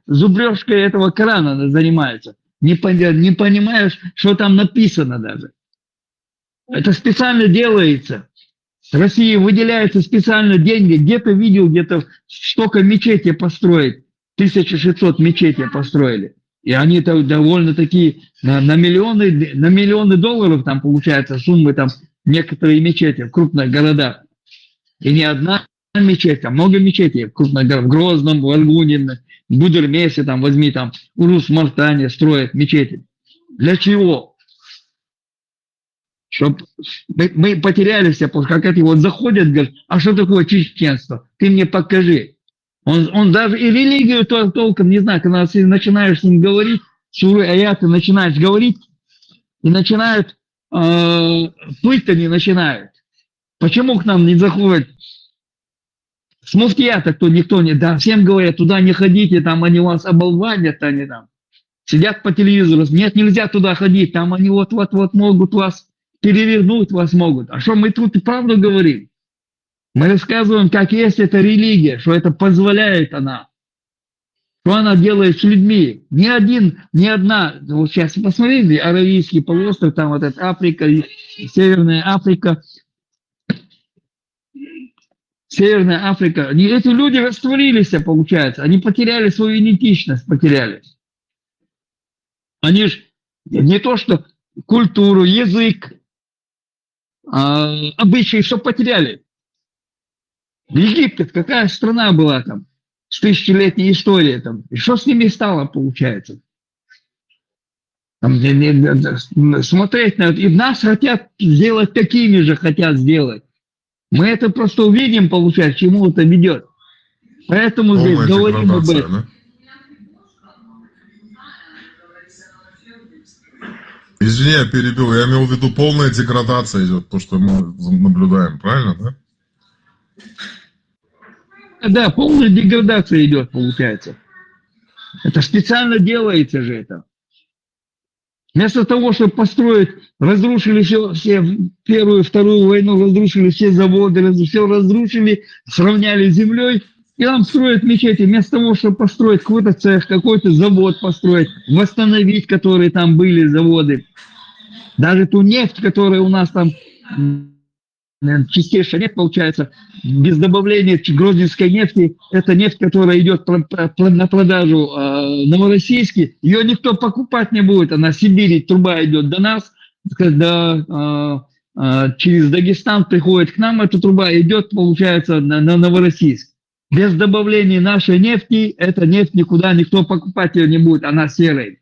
зубрежкой этого Корана занимаются. Не понимаешь, что там написано даже. Это специально делается. В России выделяются специально деньги. Где-то видел, где-то столько мечетей построить. 1600 мечетей построили. И они довольно такие на миллионы долларов там получается суммы там некоторые мечети в крупных городах. И не одна мечеть, а много мечетей в крупных городах. В Грозном, в Аргуне, в Гудермесе, там возьми, там Урус-Мартане строят мечети. Для чего? Чтоб мы потеряли все, как эти вот заходят, говорят, а что такое чеченство? Ты мне покажи. Он даже и религию толком не знает, когда ты начинаешь с ним говорить, суры, аяты начинаешь говорить, и начинают, плыть они начинают. Почему к нам не заходят? С муфтията кто никто не, да, всем говорят, туда не ходите, там они вас оболванят, они там сидят по телевизору, нет, нельзя туда ходить, там они вот-вот могут вас перевернуть, вас могут. А что мы тут и правду говорим? Мы рассказываем, как есть эта религия, что это позволяет она. Что она делает с людьми. Ни одна, вот сейчас посмотрите, Аравийский полуостров, там вот эта Африка, Северная Африка, эти люди растворились, получается, они потеряли свою идентичность, потеряли. Они же не то что культуру, язык, обычаи, все потеряли. Египет, какая страна была там, с тысячелетней историей там, и что с ними стало, получается? Там, смотреть на это, и нас хотят сделать такими же, хотят сделать. Мы это просто увидим, получается, к чему это ведет. Поэтому здесь говорим об этом. Да? Извини, я перебил. Я имел в виду, полная деградация идет, то, что мы наблюдаем, правильно, да? Да, полная деградация идет, получается. Это специально делается же это. Вместо того, чтобы построить, разрушили все Первую, Вторую войну, разрушили все заводы, все разрушили, сравняли с землей, и нам строят мечети. Вместо того, чтобы построить какой-то цех, какой-то завод построить, восстановить, которые там были заводы. Даже ту нефть, которая у нас там, чистейшая нефть получается, без добавления грозненской нефти, это нефть, которая идет на продажу в Новороссийске, ее никто покупать не будет, она в Сибири, труба идет до нас, когда через Дагестан приходит к нам, эта труба идет, получается, на Новороссийск. Без добавления нашей нефти, эта нефть никуда никто покупать ее не будет, она серая.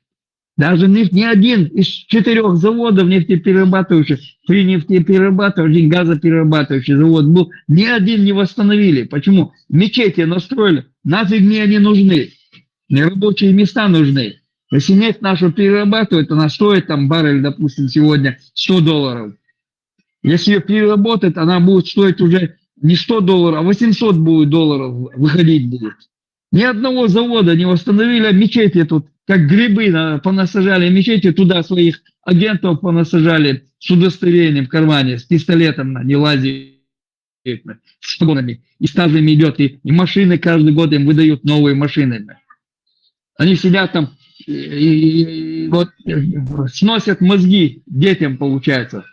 Даже ни один из 4 заводов нефтеперерабатывающих, при нефтеперерабатывающих, газоперерабатывающий завод был, ни один не восстановили. Почему? Мечети настроили, нафиг мне они нужны. Мне рабочие места нужны. Если нефть нашу перерабатывают, она стоит там баррель, допустим, сегодня $100. Если ее переработать, она будет стоить уже не $100, а $800 будет долларов выходить будет. Ни одного завода не восстановили, а мечети тут, как грибы, понасажали мечети, туда своих агентов понасажали с удостоверением в кармане, с пистолетом, не лази, с погонами, и стажами идет, и машины каждый год им выдают новые машины. Они сидят там, и вот сносят мозги детям, получается.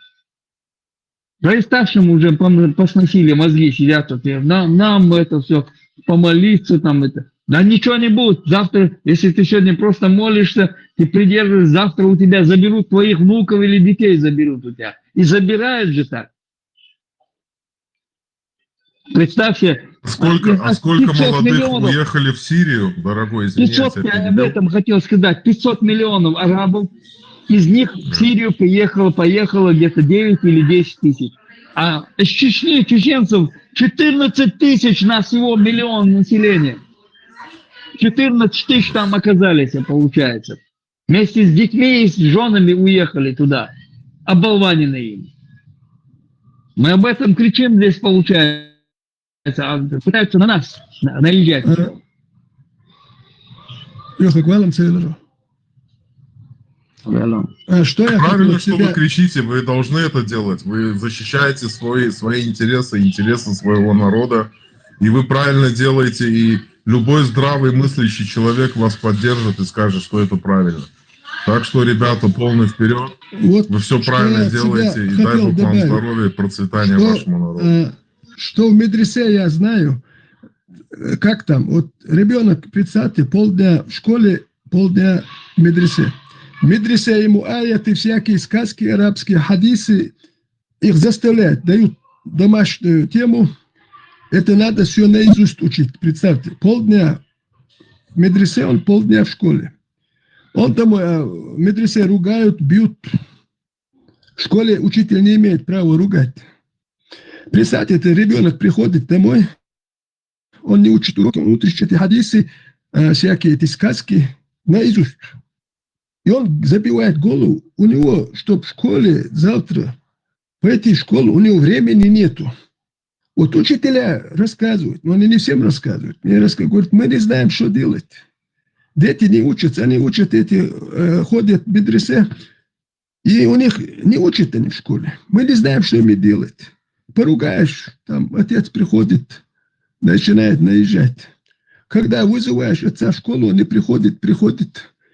Да и старшим уже посносили мозги, сидят тут, нам это все, помолиться там это. Да ничего не будет. Завтра, если ты сегодня просто молишься, ты придерживаешь, завтра у тебя заберут твоих внуков или детей заберут у тебя. И забирают же так. Представьте. Сколько молодых уехали в Сирию, дорогой, извини, 500, я об этом хотел сказать. 500 миллионов арабов. Из них в Сирию поехало где-то 9 или 10 тысяч. А из Чечни, чеченцев, 14 тысяч на всего миллион населения. 14 тысяч там оказались, получается. Вместе с детьми и с женами уехали туда. Оболваненные им. Мы об этом кричим здесь, получается. А пытаются на нас наезжать. يا اخي ولا مسير Что я Правильно, хотел что тебя... вы кричите, вы должны это делать. Вы защищаете свои интересы, интересы своего народа. И вы правильно делаете, и любой здравый мыслящий человек вас поддержит и скажет, что это правильно. Так что, ребята, полный вперед. Вот Вы все что правильно я делаете, тебя и дай хотел Бог вам добавить. здоровья и процветания Что, вашему народу. что в медресе я знаю, как там, вот ребенок, представьте, полдня в школе, полдня в медресе. В медресе ему аяты, всякие сказки арабские, хадисы, их заставляют, дают домашнюю тему, это надо все наизусть учить, представьте, полдня в медресе, он полдня в школе. Он там в медресе ругают, бьют. В школе учитель не имеет права ругать. Представьте, это ребенок приходит домой, он не учит уроки, он учит эти хадисы, всякие эти сказки наизусть. И он забивает голову. У него, чтобы в школе завтра пойти в школу, у него времени нету. Вот учителя рассказывают, но они не всем рассказывают. Мне рассказывают, говорят, мы не знаем, что делать. Дети не учатся, они учат эти, ходят в медресе, и у них не учат они в школе. Мы не знаем, что им делать. Поругаешь, там отец приходит, начинает наезжать. Когда вызываешь отца в школу, он не приходит,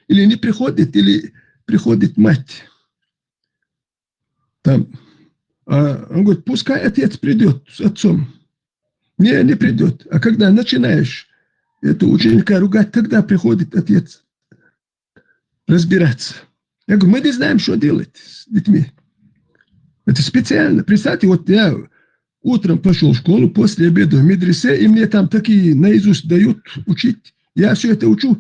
или не приходит, или приходит мать. Там, он говорит, пускай отец придет с отцом. Не придет. А когда начинаешь это ученика ругать, тогда приходит отец разбираться. Я говорю, мы не знаем, что делать с детьми. Это специально. Представьте, вот я утром пошел в школу, после обеда в медресе, и мне там такие наизусть дают учить. Я все это учу.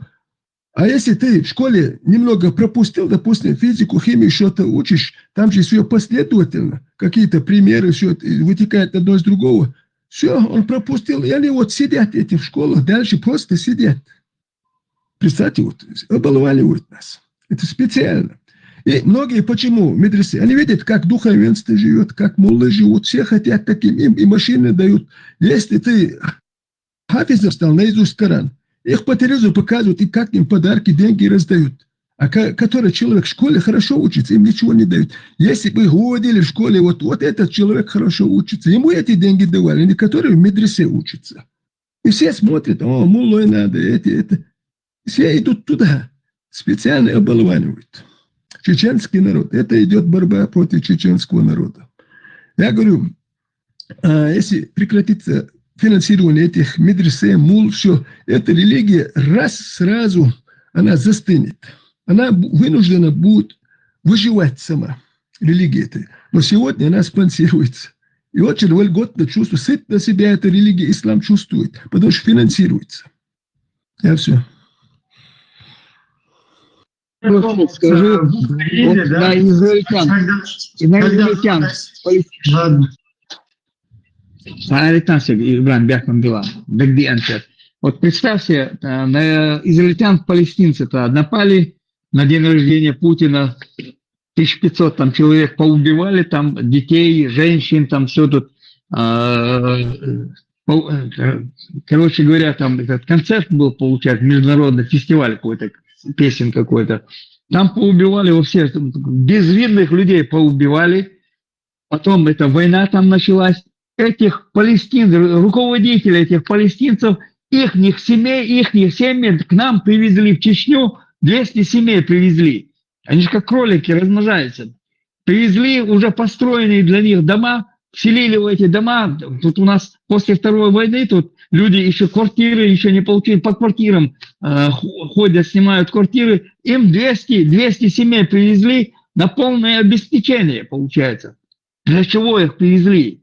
А если ты в школе немного пропустил, допустим, физику, химию, что-то учишь, там же все последовательно, какие-то примеры, все вытекает одно из другого. Все, он пропустил, и они вот сидят эти в школах, дальше просто сидят. Представьте, вот, оболванивают нас. Это специально. И многие почему в медресе? Они видят, как духовенство живет, как муллы живут, все хотят таким, им и машины дают. Если ты хафизом стал наизусть Коран, их по телевизору показывают, и как им подарки, деньги раздают. А который человек в школе хорошо учится, им ничего не дают. Если бы их уводили в школе, вот этот человек хорошо учится, ему эти деньги давали, они которые в медресе учатся. И все смотрят, о, муллой надо, это. Все идут туда, специально оболванивают. Чеченский народ, это идет борьба против чеченского народа. Я говорю, если прекратится финансирование этих медресе, мул, все, эта религия сразу она застынет. Она вынуждена будет выживать сама, религия эта. Но сегодня она спонсируется. И очень вольготно чувствует, сытно себя эта религия, ислам чувствует, потому что финансируется. Я все. Скажи, вот на израильтян, вот представьте, на израильтян-палестинцев напали на день рождения Путина, 1500 там человек поубивали, там детей, женщин, там все тут, короче говоря, там этот концерт был, получается, международный фестиваль какой-то, песен какой-то. Там поубивали во всех, безвинных людей поубивали. Потом эта война там началась. Этих палестинцев, руководителей этих палестинцев, их семьи к нам привезли в Чечню, 200 семей привезли. Они же как кролики размножаются. Привезли уже построенные для них дома, вселили в эти дома. Тут у нас после Второй войны тут люди еще квартиры еще не получили, по квартирам ходят, снимают квартиры. Им 200 семей привезли на полное обеспечение, получается. Для чего их привезли?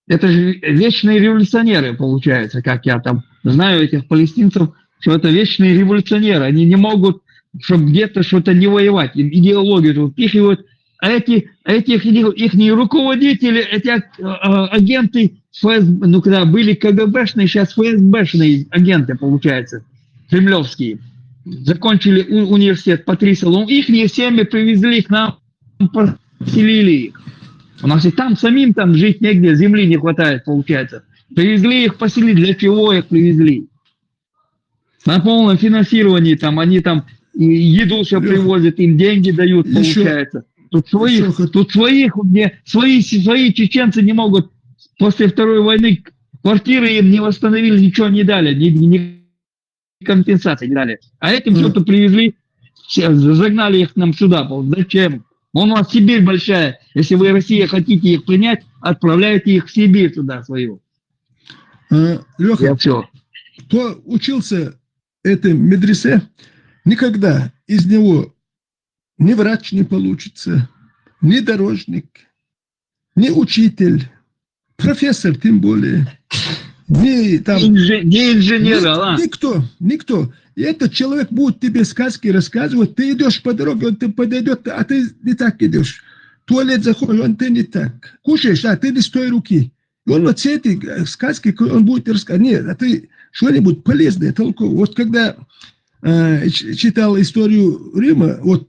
Это же вечные революционеры, получается, как я там знаю этих палестинцев, что это вечные революционеры. Они не могут, чтобы где-то что-то не воевать. Им идеологию впихивают. А их руководители, эти агенты ФСБ, ну когда были КГБшные, сейчас ФСБшные агенты, получается, кремлевские. Закончили университет по 3 салона. Их семьи привезли к нам, поселили их. У нас и там самим там жить негде, земли не хватает, получается. Привезли их, поселили. Для чего их привезли? На полном финансировании там они там и еду все привозят, им деньги дают, Еще- получается. Тут своих, свои чеченцы не могут после Второй войны, квартиры им не восстановили, ничего не дали, ни компенсации не дали. А этим что-то привезли, загнали их к нам сюда. Зачем? У нас Сибирь большая. Если вы, Россия, хотите их принять, отправляйте их в Сибирь туда свою. Леха, кто учился этом медресе, никогда из него ни врач не получится, ни дорожник, ни учитель, профессор тем более, ни там... Не инженер, Никто. И этот человек будет тебе сказки рассказывать, ты идешь по дороге, он тебе подойдет, а ты не так идешь. В туалет заходишь, он ты не так. Кушаешь, а ты не с той руки. И он вот все эти сказки, он будет рассказывать. Нет, а ты что-нибудь полезное, толковое. Вот когда читал историю Рима, вот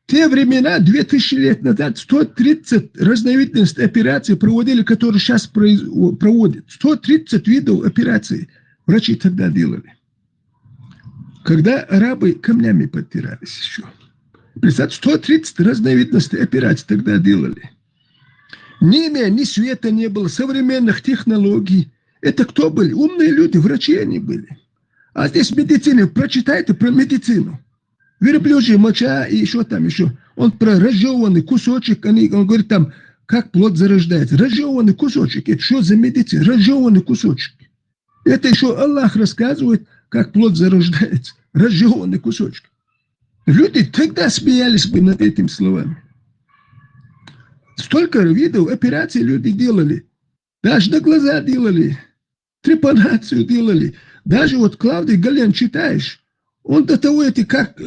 в те времена, 2000 лет назад, 130 разновидностей операций проводили, которые сейчас проводят. 130 видов операций врачи тогда делали. Когда арабы камнями подпирались еще. Представьте, 130 разновидностей операций тогда делали. Ни света не было, современных технологий. Это кто были? Умные люди, врачи они были. А здесь медицина, прочитайте про медицину. Верблюжья моча и еще там еще. Он про разжеванный кусочек, он говорит там, как плод зарождается. Разжеванный кусочек, это что за медицина? Разжеванный кусочек. Это еще Аллах рассказывает, как плод зарождается. Разжеванный кусочек. Люди тогда смеялись бы над этими словами. Столько видов операций люди делали. Даже на глаза делали. Трепанацию делали. Даже вот Клавдий Гален читаешь. Он до того эти как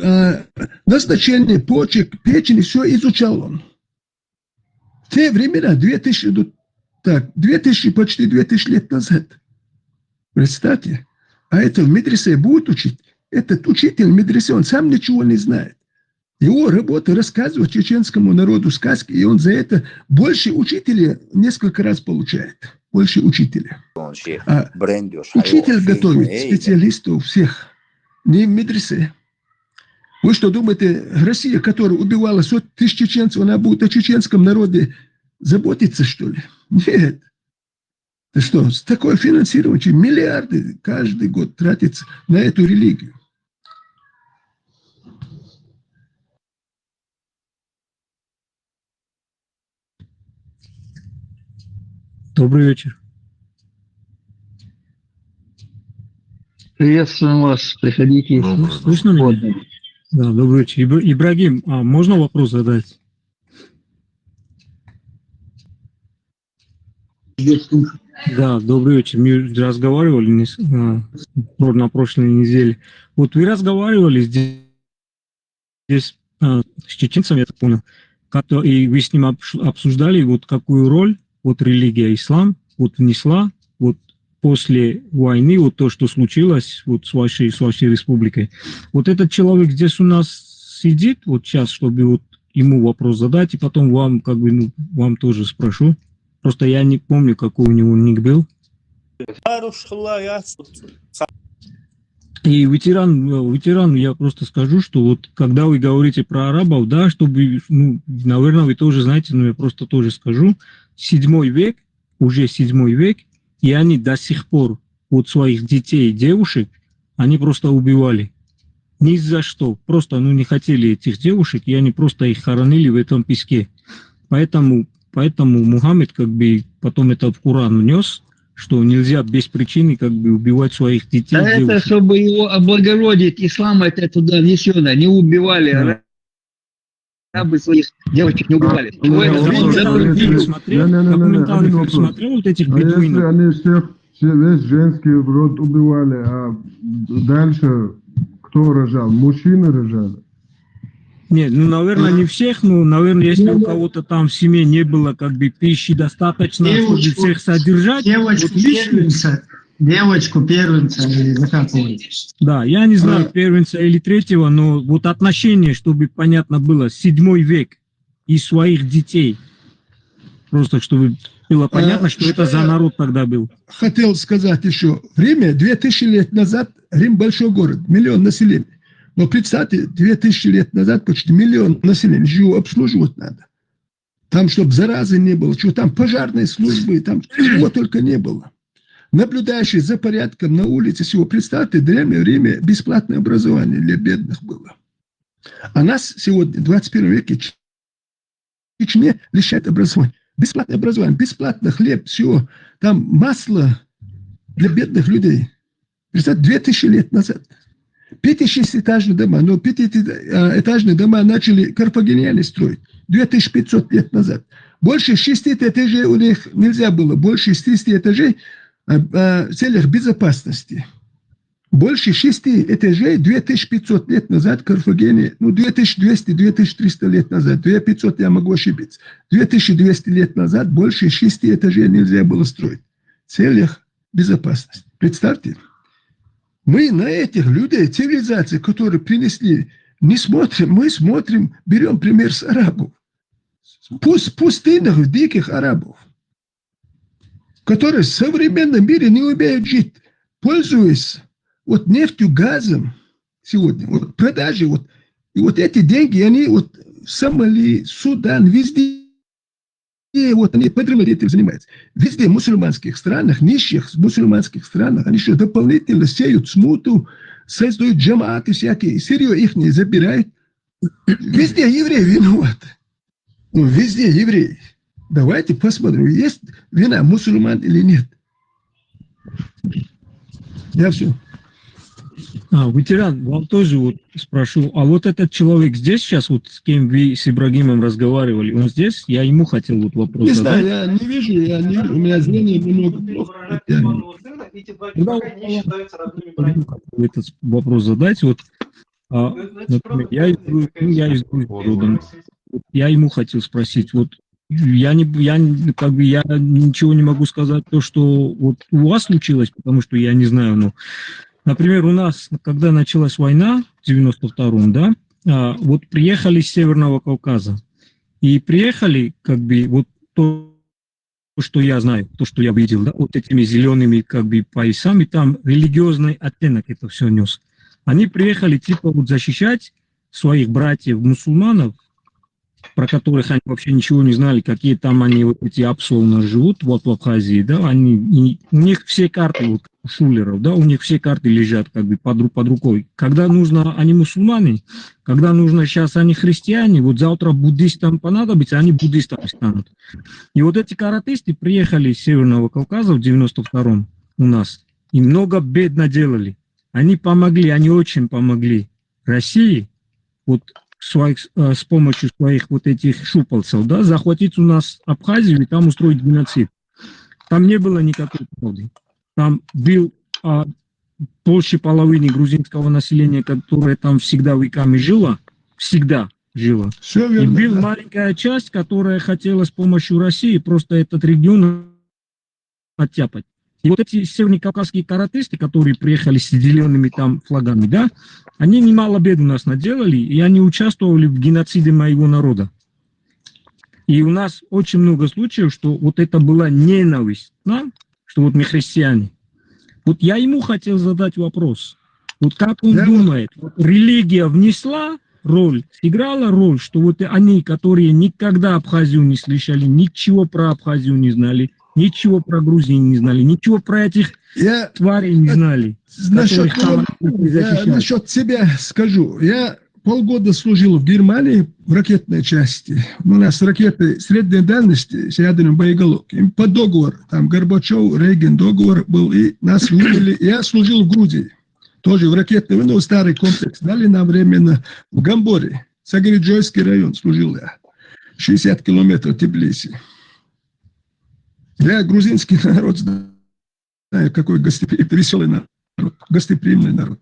назначение почек, печени, все изучал он. В те времена, 2000, почти 2000 лет назад. Представьте. А это в медресе будет учить. Этот учитель в медресе, он сам ничего не знает. Его работа рассказывать чеченскому народу сказки, и он за это больше учителя несколько раз получает. Больше учителя. А учитель готовит специалистов всех. Не в медресе. Вы что думаете, Россия, которая убивала сотни тысяч чеченцев, она будет о чеченском народе заботиться, что ли? Нет. Да что, с такой финансированием миллиарды каждый год тратится на эту религию. Добрый вечер. Приветствуем вас, приходите. Слышно меня? Да, добрый вечер. Ибрагим, а можно вопрос задать? Да, добрый вечер. Мы разговаривали на прошлой неделе. Вот вы разговаривали здесь с чеченцами, я так понял, и вы с ним обсуждали, вот какую роль вот религия ислам вот внесла вот после войны, вот то, что случилось вот с вашей республикой. Вот этот человек здесь у нас сидит вот сейчас, чтобы вот ему вопрос задать, и потом вам как бы, ну, вам тоже спрошу. Просто я не помню, какой у него ник был. И ветеран, я просто скажу, что вот когда вы говорите про арабов, да, чтобы, ну, наверное, вы тоже знаете, но я просто тоже скажу, 7 век, уже 7 век, и они до сих пор вот своих детей и девушек, они просто убивали. Ни за что. Просто, ну, не хотели этих девушек, и они просто их хоронили в этом песке. Поэтому Мухаммед как бы потом это в Коран внес, что нельзя без причины как бы убивать своих детей. Да это, чтобы его облагородить, ислам это туда внесено, не убивали. Да. Арабы своих девочек не убивали. Документально смотрел вот этих бедуинов? Они весь женский род убивали, а дальше кто рожал? Мужчины рожали. Нет, ну, наверное, не всех, но, наверное, если у кого-то там в семье не было как бы пищи достаточно, чтобы всех содержать. Девочку первенца или закапывали. Да, я не знаю, первенца или третьего, но вот отношение, чтобы понятно было, 7 век и своих детей. Просто чтобы было понятно, что это за народ тогда был. Хотел сказать еще, в Риме 2000 лет назад, Рим большой город, 1 миллион населения. Но представьте, 2000 лет назад почти 1 миллион населения, его обслуживать надо. Там, чтобы заразы не было, что там пожарные службы, там чего только не было. Наблюдающие за порядком на улице всего. Представьте, в древнее время бесплатное образование для бедных было. А нас сегодня, в 21 веке, Чечне лишает образования. Бесплатное образование, бесплатно хлеб, все. Там масло для бедных людей. Представьте, 2000 лет назад. 5-6-этажные дома. Но 5-этажные дома начали карфагеняне строить 2500 лет назад. Больше 6 этажей у них нельзя было. Больше 60 этажей в целях безопасности. Больше 6 этажей 2500 лет назад Карфагене, 2200-2300 лет назад, 2500 я могу ошибиться, 2200 лет назад больше 6 этажей нельзя было строить в целях безопасности. Представьте, мы на этих людей, цивилизации, которые принесли, не смотрим, мы смотрим, берем пример с арабов. Пустынных, диких арабов, которые в современном мире не умеют жить, пользуясь нефтью, газом сегодня, продажи, и эти деньги, они Сомали, Судан, везде, они подрывом этим занимаются. Везде в мусульманских странах, нищих мусульманских странах, они еще дополнительно сеют смуту, создают джаматы всякие, сырье их не забирают. Везде евреи виноваты. Везде евреи. Давайте посмотрим, есть вина мусульман или нет. Я все. Ветеран, вам тоже спрошу, а этот человек здесь сейчас, с кем вы с Ибрагимом разговаривали, он здесь? Я ему хотел вопрос задать. Не знаю, я не вижу, у меня зрение немного плохо. Этот вопрос задать, например, я из Грузии, я ему хотел спросить, я ничего не могу сказать, то, что у вас случилось, потому что я не знаю, но, например, у нас, когда началась война в 92-м, да, приехали с Северного Кавказа, и приехали, то, что я знаю, то, что я видел, да, этими зелеными, поясами, там религиозный оттенок это все нес. Они приехали, защищать своих братьев-мусульманов, про которых они вообще ничего не знали, какие там они, эти апсы у нас живут, в Абхазии, да, у них все карты, шулеров, да, у них все карты лежат, под рукой. Когда нужно, они мусульмане, когда нужно сейчас, они христиане, завтра буддистам понадобится, они буддистами станут. И эти каратисты приехали с Северного Кавказа в 92-м у нас, и много бед наделали. Они помогли, они очень помогли России, с помощью своих этих шупалцев, да, захватить у нас Абхазию и там устроить геноцид. Там не было никакой правды. Там был больше половины грузинского населения, которое там всегда веками жило, всегда жило. Все верно, и была маленькая часть, которая хотела с помощью России просто этот регион оттяпать. И эти северокавказские каратисты, которые приехали с зелеными там флагами, да, они немало бед у нас наделали, и они участвовали в геноциде моего народа. И у нас очень много случаев, что это была ненависть, да, что мы христиане. Я ему хотел задать вопрос. Как он думает, религия внесла роль, сыграла роль, что они, которые никогда Абхазию не слышали, ничего про Абхазию не знали, ничего про Грузию не знали, ничего про этих тварей не знали. Насчет себя скажу. Я полгода служил в Германии в ракетной части. У нас ракеты средней дальности с ядерным боеголовкой. По договору, там Горбачев, Рейган договор был, и нас вывели. Я служил в Грузии. Тоже в ракетной, старый комплекс. Дали нам временно в Гамборе. Сагариджойский район служил я. 60 километров Тбилиси. Я грузинский народ знаю, какой веселый народ, гостеприимный народ.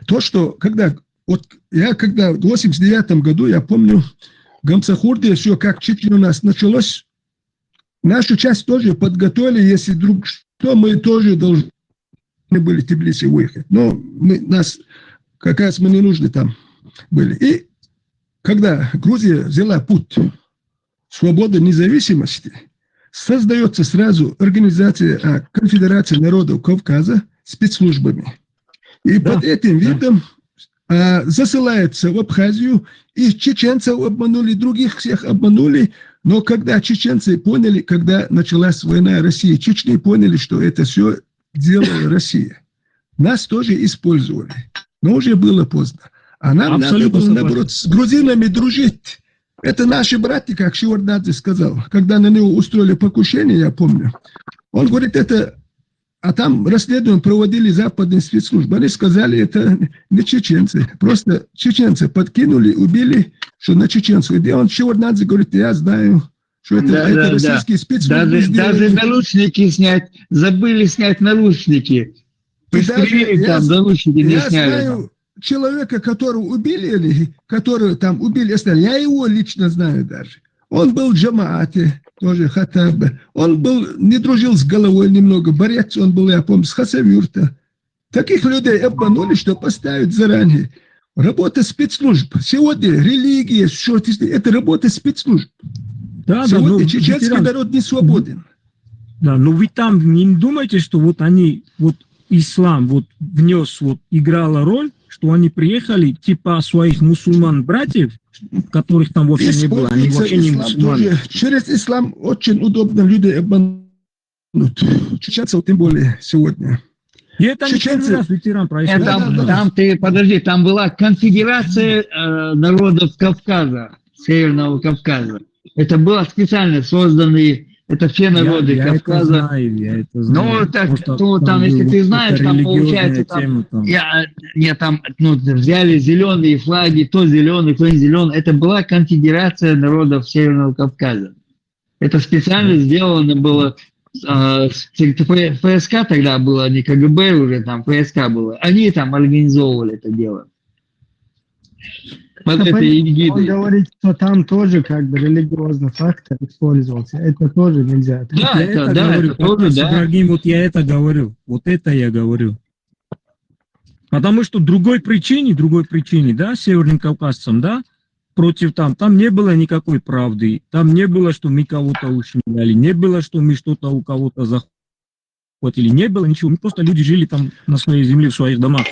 То, что когда в 89 году, я помню, в Гамсахурде все как чуть у нас началось, нашу часть тоже подготовили, если вдруг что, мы тоже должны были в Тбилиси выехать. Но как раз мы не нужны там были. И когда Грузия взяла путь свободы, независимости, создается сразу организация Конфедерации народов Кавказа спецслужбами. И под этим видом засылается в Абхазию, и чеченцев обманули, других всех обманули, но когда чеченцы поняли, когда началась война России, Чечни поняли, что это все делала Россия. Нас тоже использовали, но уже было поздно. А нам надо было, наоборот, с грузинами дружить. Это наши братья, как Шеварднадзе сказал, когда на него устроили покушение, я помню. Он говорит, это... А там расследование проводили западные спецслужбы. Они сказали, это не чеченцы. Просто чеченцы подкинули, убили, что на чеченцев. И он Шеварднадзе говорит, я знаю, что это российские спецслужбы. Даже наручники снять. Забыли снять наручники. Пристрелили там, наручники не сняли. Я знаю человека, которого убили, который там убили остальные. Я его лично знаю даже. Он был в джамаате. Тоже Хаттаб. Он был, не дружил с головой немного, борец он был, я помню, с Хасавюрта. Таких людей обманули, что поставить заранее. Работа спецслужб. Сегодня религия, это работа спецслужб. Да, сегодня чеченский народ не свободен. Да, но вы там не думаете, что вот они, вот ислам вот внес, вот играла роль, что они приехали типа своих мусульман-братьев, которых там вообще не было, они вообще не мусульмане. Тоже. Через ислам очень удобно людей обмануть. Чеченцев тем более сегодня. И это чеченцы, не раз ветеран происходит. Там ты, подожди, там была конфедерация народов Кавказа, Северного Кавказа. Это было специально созданные, это все народы Кавказа. Я это знаю. Ну, так, там, если ты знаешь, там получается, там взяли зеленые флаги, то зеленый, то не зеленый. Это была конфедерация народов Северного Кавказа. Это специально сделано было, ФСК тогда было, не КГБ уже, там ФСК было. Они там организовывали это дело. Он говорит, что там тоже как бы религиозный фактор использовался. Это тоже нельзя. Да, это тоже, да. Вот я это говорю. Вот это я говорю. Потому что другой причине, да, северным кавказцам, да, против там не было никакой правды. Там не было, что мы кого-то ущемляли, не было, что мы что-то у кого-то захватили, не было ничего. Мы просто люди жили там на своей земле, в своих домах.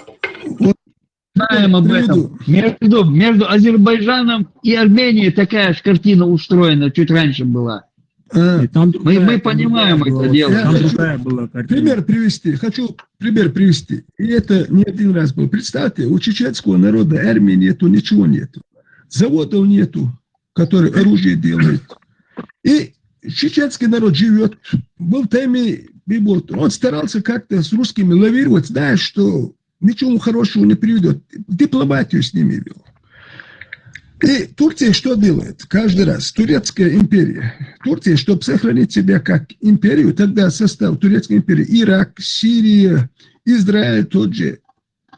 Знаем об этом. Между Азербайджаном и Арменией такая же картина устроена, чуть раньше была. Мы понимаем это дело. Хочу пример привести. И это не один раз был. Представьте, у чеченского народа армии нету, ничего нету. Заводов нету, которые оружие делают. И чеченский народ живет. Был в теме, он старался как-то с русскими лавировать, зная, что ничего хорошего не приведет. Дипломатию с ними вел. И Турция что делает? Каждый раз. Турецкая империя. Турция, чтобы сохранить себя как империю, тогда состав Турецкой империи, Ирак, Сирия, Израиль тот же.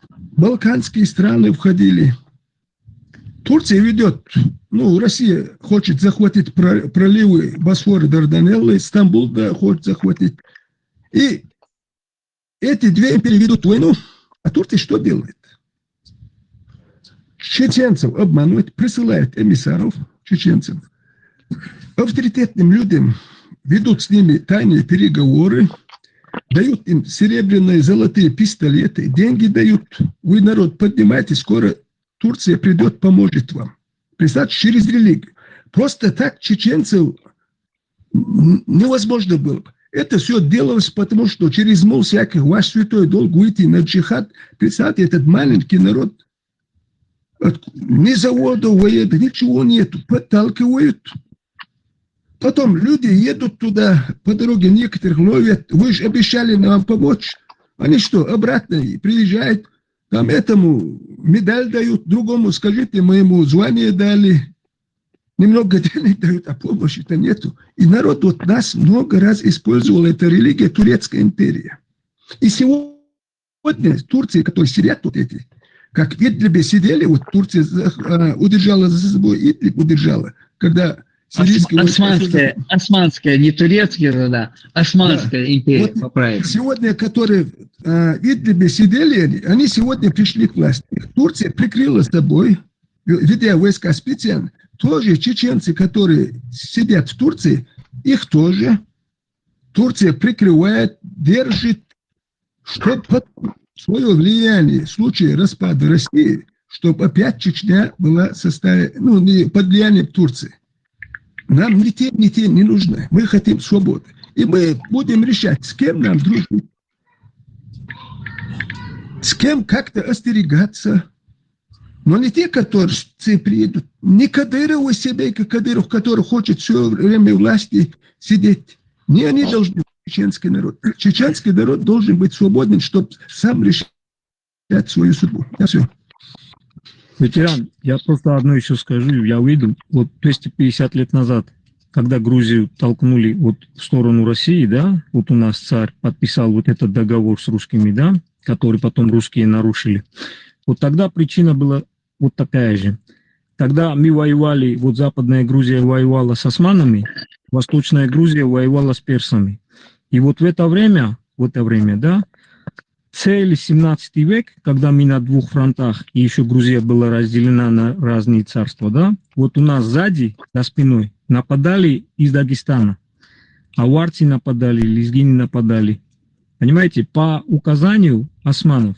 Балканские страны входили. Турция ведет, Россия хочет захватить проливы Босфора, Дарданеллы, Стамбул, да, хочет захватить. И эти две империи ведут войну. А Турция что делает? Чеченцев обманывает, присылает эмиссаров чеченцев. Авторитетным людям ведут с ними тайные переговоры, дают им серебряные, золотые пистолеты, деньги дают. Вы, народ, поднимайте, скоро Турция придет, поможет вам. Представьте, через религию. Просто так чеченцев невозможно было бы. Это все делалось, потому что через мол всяких ваш святой долг выйти на джихад. Представьте, этот маленький народ, ни заводов военных, ничего нету, подталкивают. Потом люди едут туда, по дороге некоторых ловят. Вы же обещали нам помочь. Они что, обратно приезжают, там этому медаль дают, другому скажите, мы ему звание дали. Немного денег дают, а помощи-то нету. И народ вот нас много раз использовал, эта религия, Турецкая империя. И сегодня Турция, которые сидят вот эти, как в Идлибе сидели, вот Турция удержала за собой, Идлиб удержала, когда сирийские... Османская, не турецкая тогда, Османская империя, вот поправить. Сегодня, которые в Идлибе сидели, они сегодня пришли к власти. Турция прикрыла с собой, ведя войска специально, тоже чеченцы, которые сидят в Турции, их тоже Турция прикрывает, держит, чтобы свое влияние в случае распада России, чтобы опять Чечня была в составе, ну, под влиянием Турции. Нам ни те, не нужно. Мы хотим свободы. И мы будем решать, с кем нам дружить, с кем как-то остерегаться. Но не те, которые приедут, не Кадыров себе, Кадыров, который хочет все время власти сидеть. Не они должны быть чеченский народ. Чеченский народ должен быть свободен, чтобы сам решать свою судьбу. Все. Ветеран, я просто одно еще скажу. Я увидел, вот 250 лет назад, когда Грузию толкнули вот в сторону России, да, вот у нас царь подписал вот этот договор с русскими, да, который потом русские нарушили. Вот тогда причина была вот такая же. Тогда мы воевали, вот Западная Грузия воевала с османами, Восточная Грузия воевала с персами. И вот в это время, да, целый 17 век, когда мы на двух фронтах, и еще Грузия была разделена на разные царства, да, вот у нас сзади, за спиной, нападали из Дагестана. Аварцы нападали, лезгины нападали. Понимаете, по указанию османов.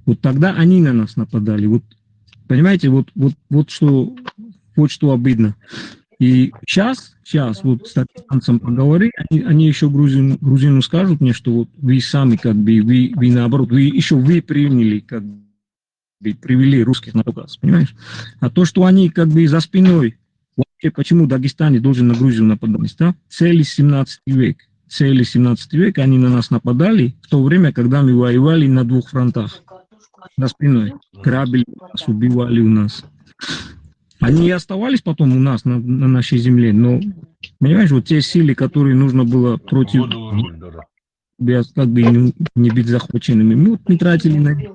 Вот тогда они на нас нападали. Вот, понимаете, вот что обидно. И сейчас вот с дагестанцем поговорю, они еще грузину скажут мне, что вот вы сами как бы, вы наоборот, вы приняли, как бы, привели русских на Кавказ, понимаешь? А то, что они как бы за спиной, вообще почему Дагестан должен на Грузию нападать, да? Целый 17 век они на нас нападали в то время, когда мы воевали на двух фронтах. За спиной. Грабили нас, убивали у нас. Они и оставались потом у нас на нашей земле, но, понимаешь, вот те силы, которые нужно было против, как бы не быть захваченными, мы вот не тратили на них.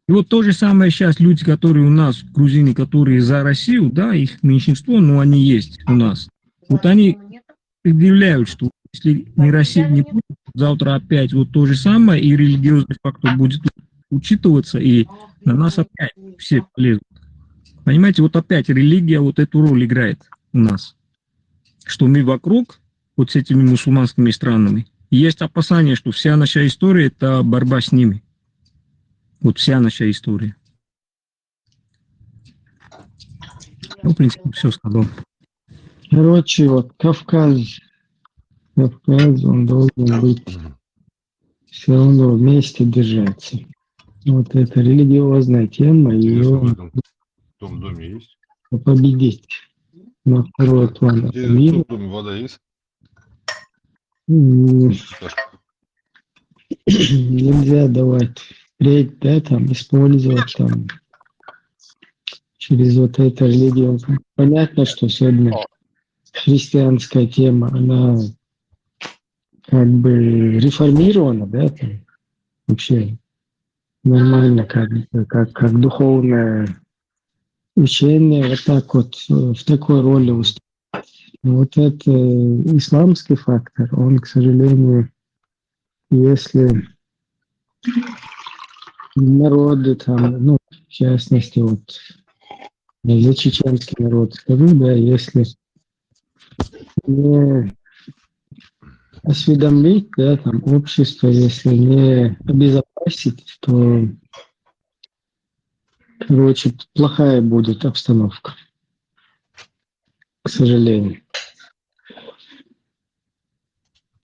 И вот то же самое сейчас люди, которые у нас, грузины, которые за Россию, да, их меньшинство, но они есть у нас. Вот они предъявляют, что если не Россия не будет, завтра опять вот то же самое, и религиозный фактор будет учитываться, и на нас опять все полезут. Понимаете, вот опять религия вот эту роль играет у нас. Что мы вокруг, вот с этими мусульманскими странами, есть опасение, что вся наша история – это борьба с ними. Вот вся наша история. Ну, в принципе, все сказал. Короче, вот Кавказ, он должен быть все равно вместе держаться. Вот эта религиозная тема, ее В том доме есть? победить на второй план. В том доме вода есть? Нельзя давать впредь, да, там, использовать там через вот это религию. Понятно, что сегодня христианская тема, она как бы реформирована, да, там, вообще нормально, как духовное учение, вот так вот в такой роли устроено. Вот это исламский фактор, он, к сожалению, если народы там, ну, в частности, вот за чеченский народ скажу, да, если не осведомить, да, там, общество, если не обезопасить, то, короче, плохая будет обстановка, к сожалению.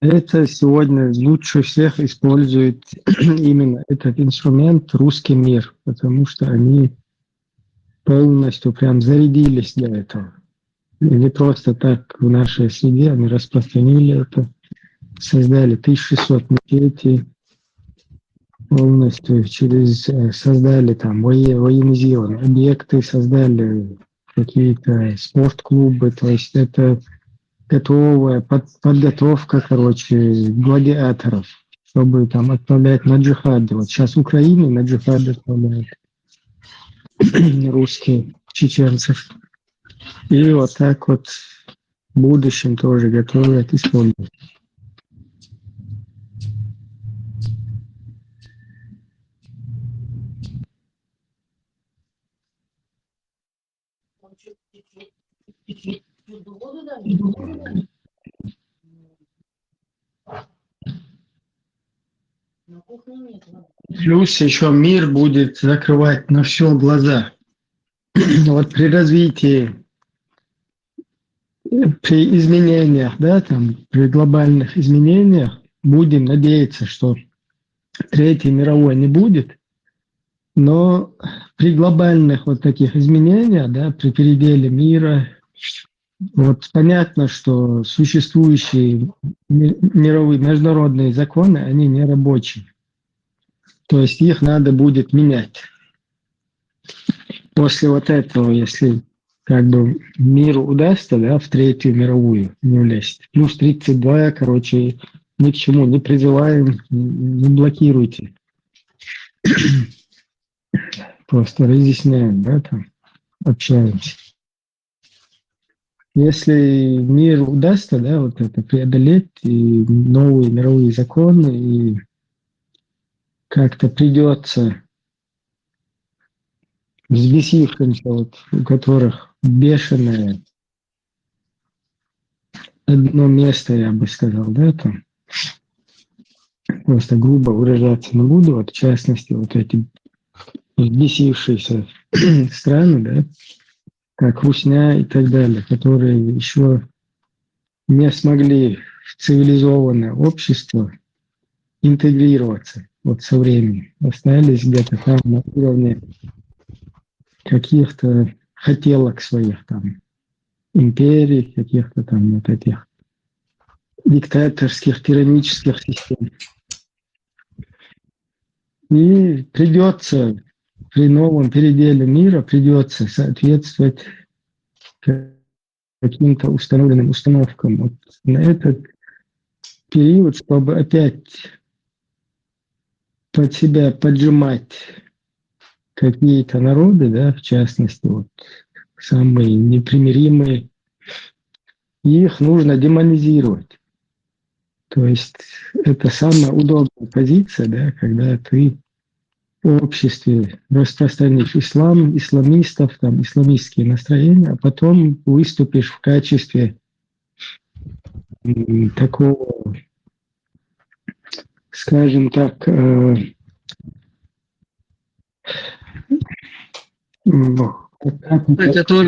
Это сегодня лучше всех использует именно этот инструмент русский мир, потому что они полностью прям зарядились для этого. И не просто так в нашей среде, они распространили это, создали 1600 мечетей, полностью создали там военизированные объекты, создали какие-то спортклубы, то есть это готовая подготовка, короче, гладиаторов, чтобы там отправлять на джихады. Вот сейчас Украина на джихад отправляет русские чеченцев. И вот так вот в будущем тоже готовят использовать. Плюс еще мир будет закрывать на все глаза. Вот при развитии, при изменениях, да, там, при глобальных изменениях будем надеяться, что Третьей мировой не будет, но при глобальных вот таких изменениях, да, при переделе мира, вот понятно, что существующие мировые международные законы, они не рабочие. То есть их надо будет менять. После вот этого, если как бы миру удастся, да, в Третью мировую не влезть. Плюс 32, короче, ни к чему не призываем, не блокируйте. Просто разъясняем, да, там, общаемся. Если мир удастся, да, вот это преодолеть, и новые мировые законы, и как-то придется взбесившимся, вот, у которых бешеное одно место, я бы сказал, да, там, просто грубо выражаться не буду, вот, в частности, вот эти взбесившиеся страны, да, как Русня и так далее, которые еще не смогли в цивилизованное общество интегрироваться вот со временем, остались где-то там на уровне каких-то хотелок своих там, империй, каких-то там вот этих диктаторских, тиранических систем. И придется при новом переделе мира придется соответствовать каким-то установленным установкам. Вот на этот период, чтобы опять под себя поджимать какие-то народы, да, в частности, вот, самые непримиримые, их нужно демонизировать. То есть это самая удобная позиция, да, когда ты в обществе распространишь ислам, исламистов, там, исламистские настроения, а потом выступишь в качестве такого, скажем так, который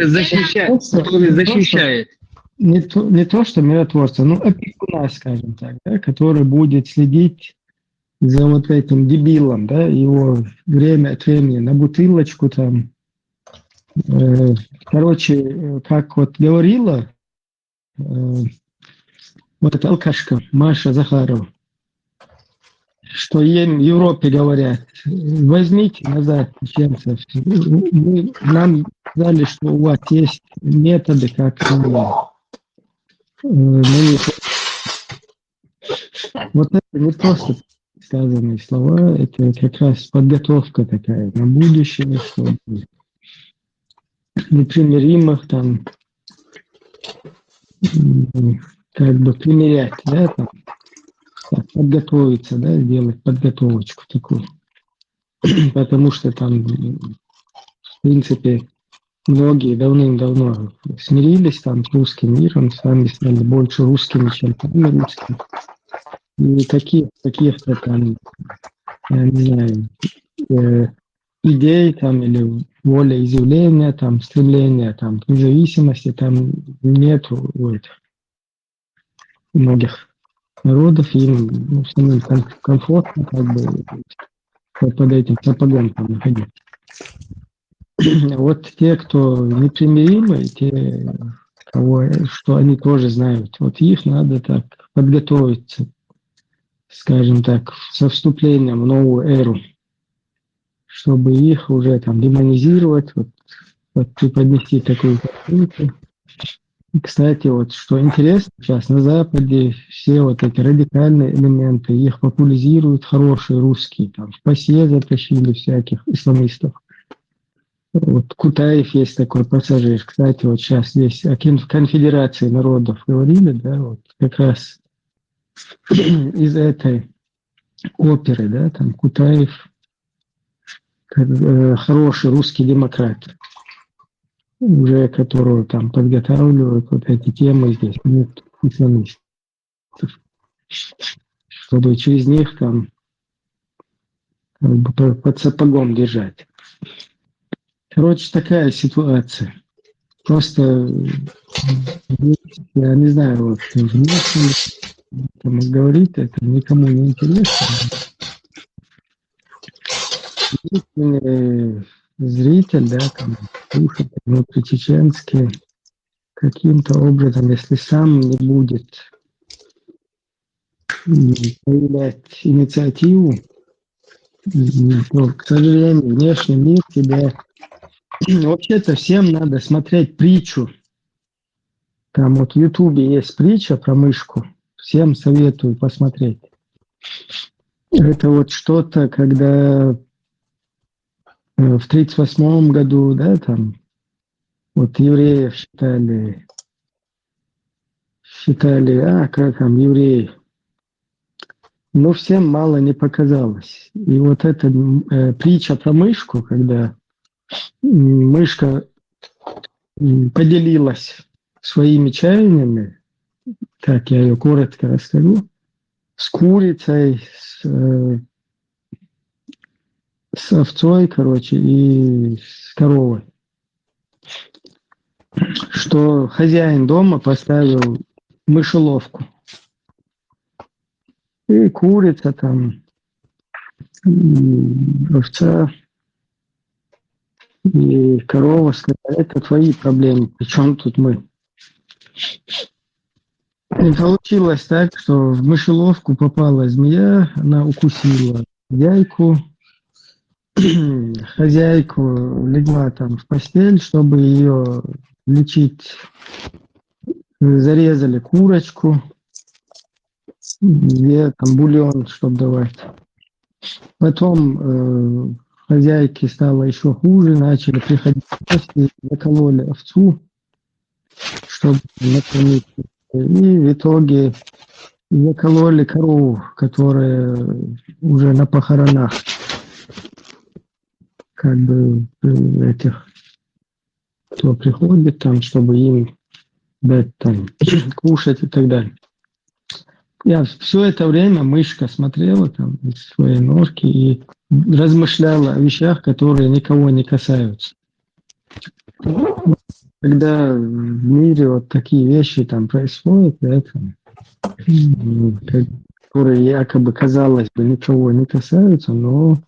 защищает. Не то, что миротворца, но опекуна, скажем так, да, который будет следить за вот этим дебилом, да, его время от времени на бутылочку там. Короче, как вот говорила вот эта алкашка Маша Захарова, что им в Европе говорят, возьмите назад чеченцев. Нам сказали, что у вас есть методы, как вот это не просто сказанные слова, это как раз подготовка такая на будущее, чтобы непримиримых там как бы примерять, да, там, подготовиться, да, сделать подготовочку такую. Потому что там, в принципе, многие давным-давно смирились там с русским миром, сами стали больше русскими, чем сами русскими. И каких-то там, я не знаю, идей там или волеизъявления, там, стремления там, к независимости там нету у этих многих народов, им самим комфортно как бы под этим сапогом там находиться. Вот те, кто непримиримы, те, кого, что они тоже знают, вот их надо так подготовиться, скажем так, со вступлением в новую эру, чтобы их уже там демонизировать, вот преподнести такую картинку. И, кстати, вот что интересно, сейчас на Западе все вот эти радикальные элементы, их популяризируют хорошие русские, там в ПАСЕ затащили всяких исламистов. Вот Кутаев есть такой пассажир. Кстати, вот сейчас здесь о конфедерации народов говорили, да, вот как раз из этой оперы, да, там Кутаев хороший русский демократ, уже которого там подготавливают вот эти темы здесь, нет исламистов, чтобы через них там как бы под сапогом держать. Короче, такая ситуация. Просто, я не знаю, вот, говорить это никому не интересно. Единственный зритель, да, там, слушатель внутричеченский, каким-то образом, если сам не будет проявлять инициативу, то, к сожалению, внешний мир тебя... Вообще-то всем надо смотреть притчу. Там вот в Ютубе есть притча про мышку. Всем советую посмотреть. Это вот что-то, когда в 1938 году, да, там, вот евреев считали, как там, евреи. Но всем мало не показалось. И вот эта притча про мышку, когда мышка поделилась своими чаяниями, так я ее коротко расскажу, с курицей, с овцой, короче, и с коровой. Что хозяин дома поставил мышеловку. И курица там, и овца, и корова сказала, это твои проблемы, причем тут мы. И получилось так, что в мышеловку попала змея, она укусила хозяйку легла там в постель, чтобы ее лечить. Зарезали курочку, там бульон, чтобы давать. Потом хозяйке стало еще хуже, начали приходить гости, закололи овцу, чтобы накормить. И в итоге закололи корову, которая уже на похоронах. Как бы этих, кто приходит там, чтобы им дать там кушать и так далее. Я все это время мышка смотрела там из своей норки и размышляла о вещах, которые никого не касаются. Когда в мире вот такие вещи там происходят, да, там, которые якобы, казалось бы, никого не касаются, но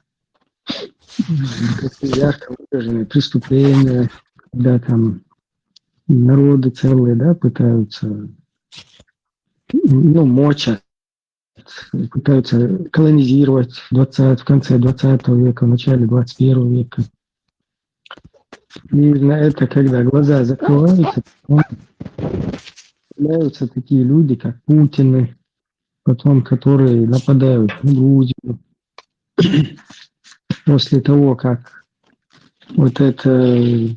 такие ярко выраженные преступления, когда там народы целые, да, пытаются, мочат, пытаются колонизировать в конце 20 века, в начале 21 века. И на это, когда глаза закрываются, появляются такие люди, как Путины, потом, которые нападают на Грузию. После того, как вот это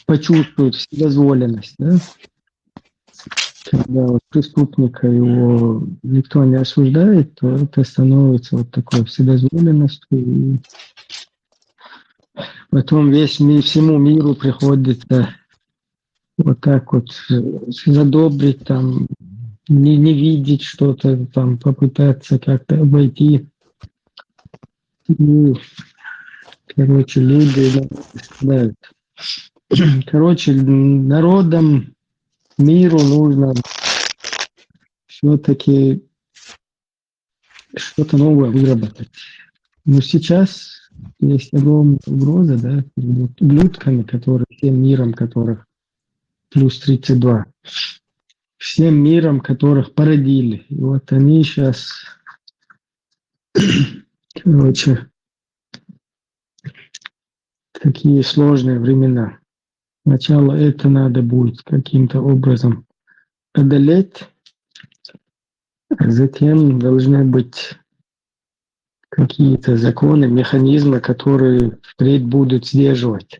почувствуют вседозволенность, да? Когда вот преступника его никто не осуждает, то это становится вот такой вседозволенностью. И потом всему миру приходится вот так вот задобрить, там, не видеть что-то, там, попытаться как-то обойти. И, короче, люди страдают. Короче, народам, миру нужно все-таки что-то новое выработать. Но сейчас есть огромная угроза, да, ублюдками, которые всем миром, которых плюс 32, всем миром, которых породили. И вот они сейчас, короче, такие сложные времена. Сначала это надо будет каким-то образом одолеть, а затем должны быть какие-то законы, механизмы, которые впредь будут сдерживать.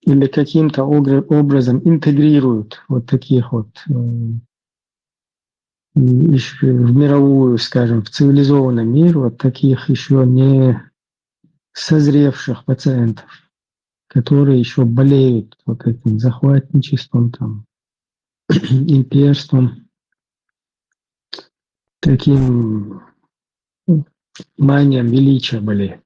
Или каким-то образом интегрируют вот таких вот в мировую, скажем, в цивилизованный мир вот таких еще не созревших пациентов, которые еще болеют вот этим захватничеством, там, имперством, таким манием величия были.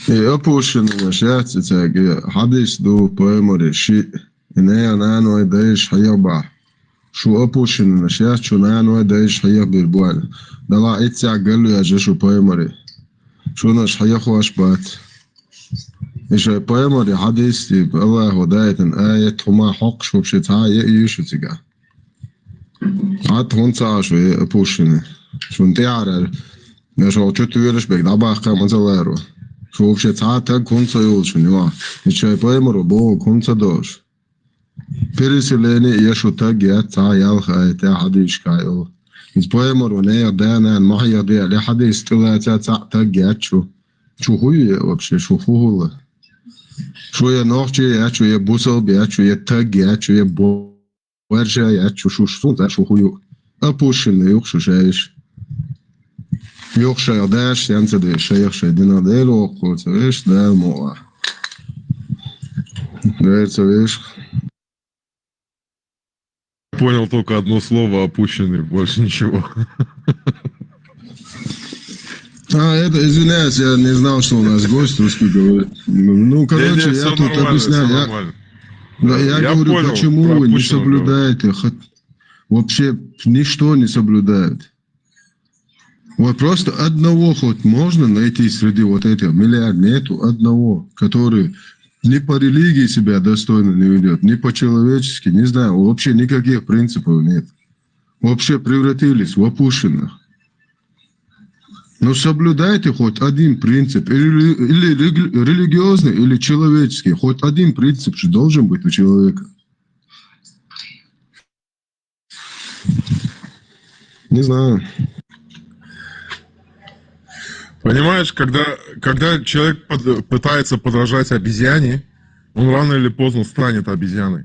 Опущенный на счастье, хадис до поэмори ши, и не наной даешь хаяба. Шо опущенный на счастье, наной даешь хаябир буаль. Дала эти агалу я же шо поэмори. Шо наш хаяхуаш бат. إيش بيمر حديث الله هداية آية هما حق شو بشتها يشو تجا عاد هون شو أبوشني شو أنت عارف شو شو تقولش بك دابا كم زلارو شو بشتها تك هون سيول شنو إيش بيمر بو هون صدوش بريسليني يشو تك يا تا يالخ تا حديث كايو إيش بيمر ونيا دانا ما هي دي على حديث تلا تا تك يا شو هو وبش شو هو شو يا نوختي يا شو يا بوسل يا شو يا تاج يا شو يا ورجع يا شو صوت شو هو أبوشن يوخش شايش يوخش يداش ينتدي شيخ دينا ديلو قلت إيش ده موع قلت إيش Понял только одно слово опущенный, больше ничего. Это, извиняюсь, я не знал, что у нас гость русский говорит. Ну, короче, Не, я тут нормально, объясняю. Я говорю, понял, почему про вы не опущенного соблюдаете. Вообще ничто не соблюдают. Вот просто одного хоть можно найти среди вот этих миллиард, нету одного, который ни по религии себя достойно не ведет, ни по-человечески, не знаю, вообще никаких принципов нет. Вообще превратились в опущенных. Но соблюдайте хоть один принцип, или религиозный, или человеческий. Хоть один принцип же должен быть у человека. Не знаю. Понимаешь, когда человек пытается подражать обезьяне, он рано или поздно станет обезьяной.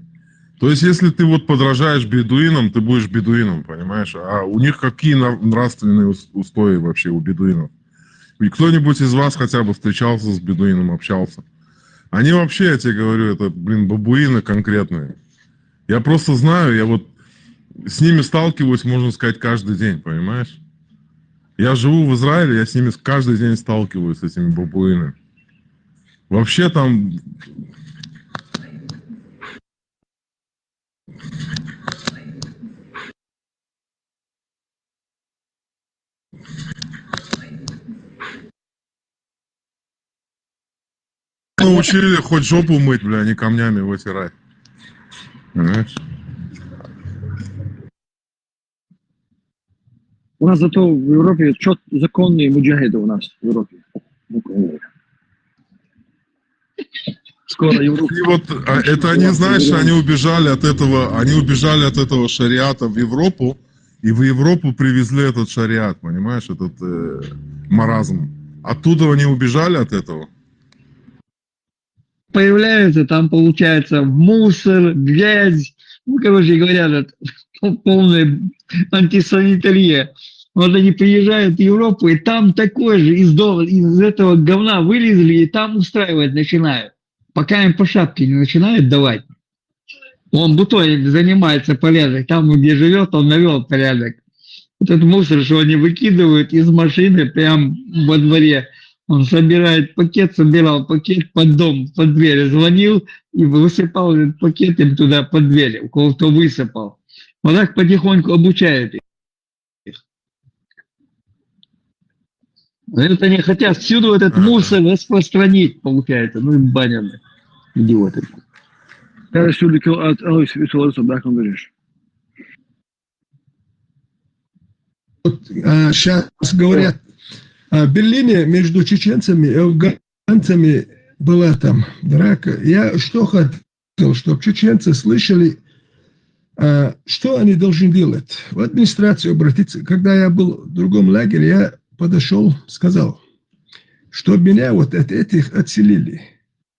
То есть, если ты вот подражаешь бедуинам, ты будешь бедуином, понимаешь? А у них какие нравственные устои вообще у бедуинов? И кто-нибудь из вас хотя бы встречался с бедуином, общался? Они вообще, я тебе говорю, это, бабуины конкретные. Я просто знаю, я вот с ними сталкиваюсь, можно сказать, каждый день, понимаешь? Я живу в Израиле, я с ними каждый день сталкиваюсь, с этими бабуинами. Вообще там... Научили хоть жопу мыть, бля, а не камнями вытирать. Понимаешь? У нас зато в Европе законные муджахиды у нас в Европе. Скоро Европа. И вот это они, знаешь, они убежали от этого шариата в Европу, и в Европу привезли этот шариат, понимаешь, этот маразм. Оттуда они убежали от этого. Появляются, там получается мусор, грязь, ну, короче говоря, полная антисанитария. Вот они приезжают в Европу, и там такой же из этого говна вылезли, и там устраивать начинают. Пока им по шапке не начинают давать. Он бутой занимается порядок. Там, где живет, он навел порядок. Этот мусор, что они выкидывают из машины прямо во дворе. Он собирает пакет, собирал пакет под дом, под дверь, звонил и высыпал этот пакет им туда под дверь, у кого-то высыпал. Вот так потихоньку обучает их. Это они хотят всюду этот мусор распространить, получается. Ну, им баняны. Идиоты. Сейчас говорят, в Берлине между чеченцами и афганцами была там драка. Я что хотел, чтобы чеченцы слышали, что они должны делать. В администрацию обратиться. Когда я был в другом лагере, я подошел, сказал, что меня вот от этих отселили.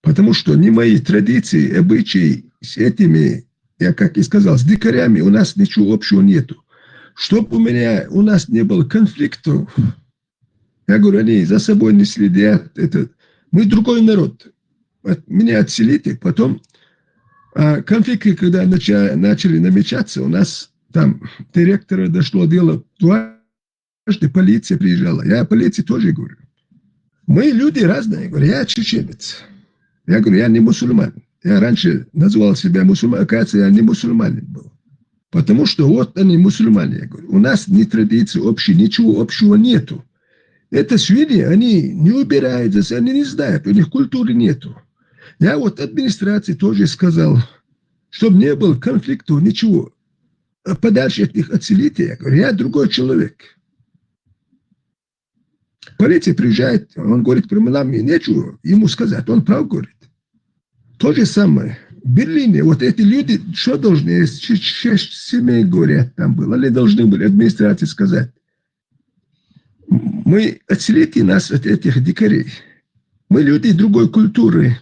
Потому что не мои традиции, обычаи с этими, я как и сказал, с дикарями у нас ничего общего нету. Чтобы у нас не было конфликтов, я говорю, они за собой не следят. Мы другой народ. Меня отселите, потом конфликты, когда начали намечаться, у нас там директора дошло дело, дважды полиция приезжала. Я полиции тоже говорю. Мы люди разные. Я говорю, я чеченец. Я говорю, я не мусульманин. Я раньше называл себя мусульманином, оказывается, я не мусульманин был. Потому что вот они мусульмане. Я говорю, у нас ни традиции общие, ничего общего нету. Это свиньи, они не убираются, они не знают, у них культуры нету. Я вот администрации тоже сказал, чтобы не было конфликтов, ничего. Подальше от них отселите. Я говорю, я другой человек. Полиция приезжает, он говорит, прямо нам нечего ему сказать, он прав говорит. То же самое. В Берлине вот эти люди, что должны, 6 семей, говорят, там было, они должны были администрации сказать. Мы отселите нас от этих дикарей. Мы люди другой культуры.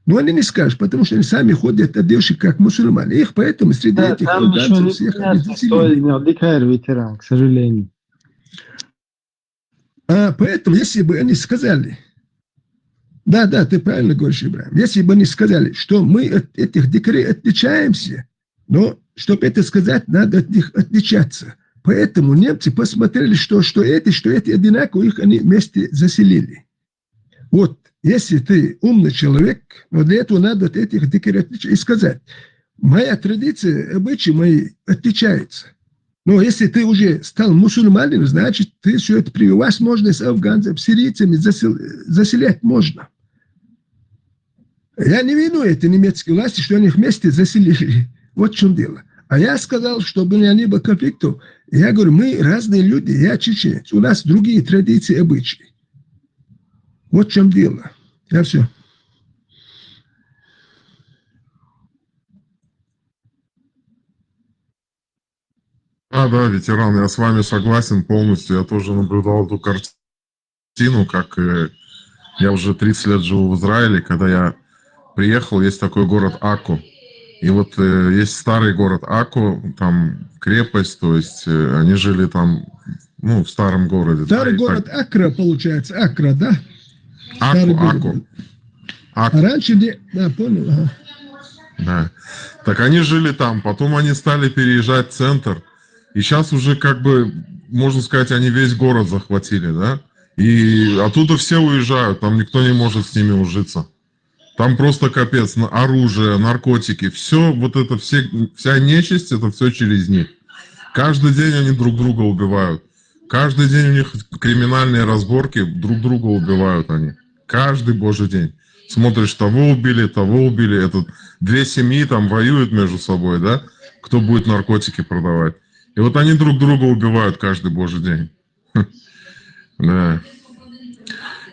Но они не скажут, потому что они сами ходят одевшие как мусульмане. Их поэтому среди этих афганцев всех они заселили. Дикарь ветеран, к сожалению. Поэтому, если бы они сказали, да, ты правильно говоришь, Ибрахим, если бы они сказали, что мы от этих дикарей отличаемся, но чтобы это сказать, надо от них отличаться. Поэтому немцы посмотрели, что эти одинаковые, их они вместе заселили. Вот, если ты умный человек, но для этого надо от этих дикарей отличаться и сказать, моя традиция, обычаи мои отличаются. Но если ты уже стал мусульманином, значит, ты все это прививаешь, можно с афганцами, с сирийцами заселять можно. Я не вину эти немецкие власти, что они их вместе заселили. Вот в чем дело. А я сказал, чтобы не было конфликтов. Я говорю, мы разные люди, я чеченец. У нас другие традиции, обычаи. Вот в чем дело. Я все. Да, ветеран, я с вами согласен полностью. Я тоже наблюдал эту картину, как я уже 30 лет живу в Израиле. Когда я приехал, есть такой город Акку. И вот есть старый город Акку, там крепость, то есть они жили там, в старом городе. Старый город так... Акра, получается. Акра, да? Акку. А раньше где... Да, понял. Ага. Да. Так они жили там, потом они стали переезжать в центр. И сейчас уже, можно сказать, они весь город захватили, да? И оттуда все уезжают, там никто не может с ними ужиться. Там просто капец, оружие, наркотики, все, вот это, вся нечисть, это все через них. Каждый день они друг друга убивают. Каждый день у них криминальные разборки, друг друга убивают они. Каждый божий день. Смотришь, того убили, это 2 семьи там воюют между собой, да? Кто будет наркотики продавать. И вот они друг друга убивают каждый божий день. Да.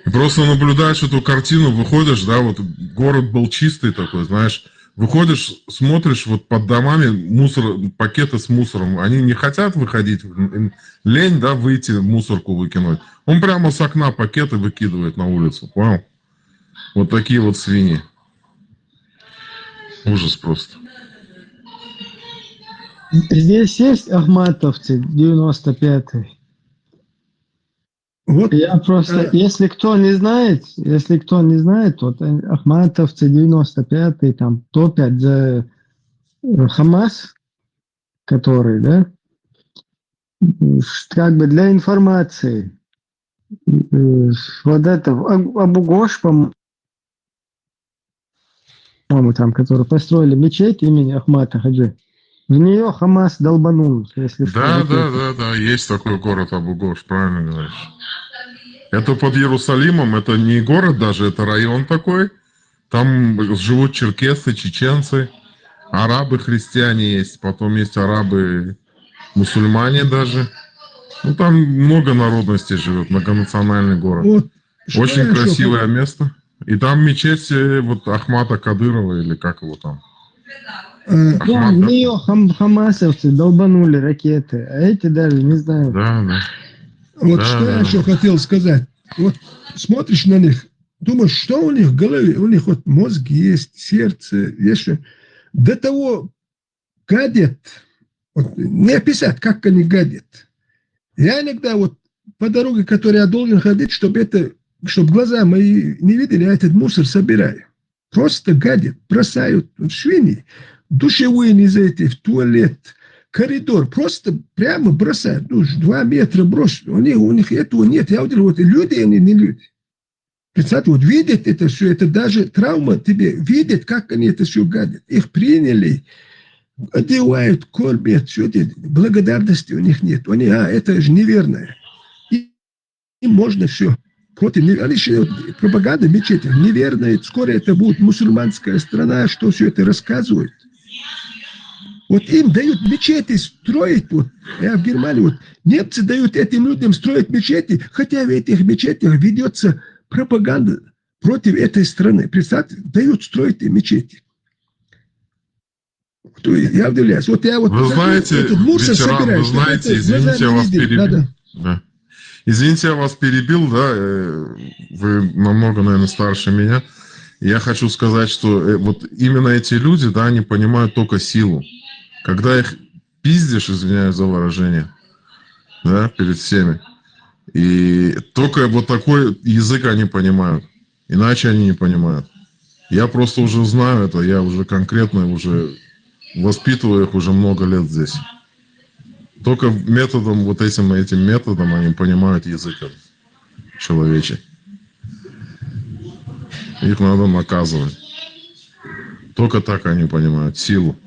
И просто наблюдаешь эту картину, выходишь, да, вот город был чистый такой, знаешь, выходишь, смотришь, вот под домами пакеты с мусором, они не хотят выходить, лень, да, выйти, мусорку выкинуть. Он прямо с окна пакеты выкидывает на улицу, понял? Вот такие вот свиньи. Ужас просто. Здесь есть ахматовцы 95-й. Вот. Я просто, если кто не знает, вот ахматовцы 95-й там топят за Хамас, который, да, для информации. Вот это Абу-Гош, по-моему, там, который построили мечеть имени Ахмата Хаджи. В нее Хамас долбанул, если да, есть такой город Абу-Гош, правильно говоришь. Это под Иерусалимом, это не город даже, это район такой. Там живут черкесы, чеченцы, арабы, христиане есть, потом есть арабы, мусульмане даже. Там много народностей живет, многонациональный город. Вот, очень красивое место. И там мечеть вот Ахмата Кадырова, или как его там. Да, в нее хамасовцы долбанули ракеты, а эти даже не знаю. Да. Вот что я еще хотел сказать. Вот смотришь на них, думаешь, что у них в голове? У них вот мозг есть, сердце, есть что. До того гадят, вот, не описать, как они гадят. Я иногда вот по дороге, которой я должен ходить, чтобы глаза мои не видели, я этот мусор собираю. Просто гадят, бросают свиньи, душевые не зайти, в туалет, коридор, просто прямо бросают. 2 метра бросят. У них этого нет. Я говорю, вот люди, они не люди. Представьте, вот видят это все, это даже травма тебе, видят, как они это все гадят. Их приняли, одевают, кормят, все это, благодарности у них нет. Они, это же неверное. Им можно все. Против, они еще пропаганда мечети неверная. Скоро это будет мусульманская страна, что все это рассказывают. Вот им дают мечети строить. Вот, я в Германии, вот, немцы дают этим людям строить мечети, хотя в этих мечетях ведется пропаганда против этой страны. Представьте, дают строить им мечети. Я удивляюсь. Вот я вот вы знаете, этот мусор ветеран, собираю, вы знаете, извините, я вас перебил. Да. Извините, я вас перебил, да, вы намного, наверное, старше меня. Я хочу сказать, что вот именно эти люди, да, они понимают только силу. Когда их пиздишь, извиняюсь за выражение, да, перед всеми, и только вот такой язык они понимают, иначе они не понимают. Я просто уже знаю это, я уже конкретно уже воспитываю их уже много лет здесь. Только методом, вот этим методом они понимают язык человечий. Их надо наказывать. Только так они понимают силу.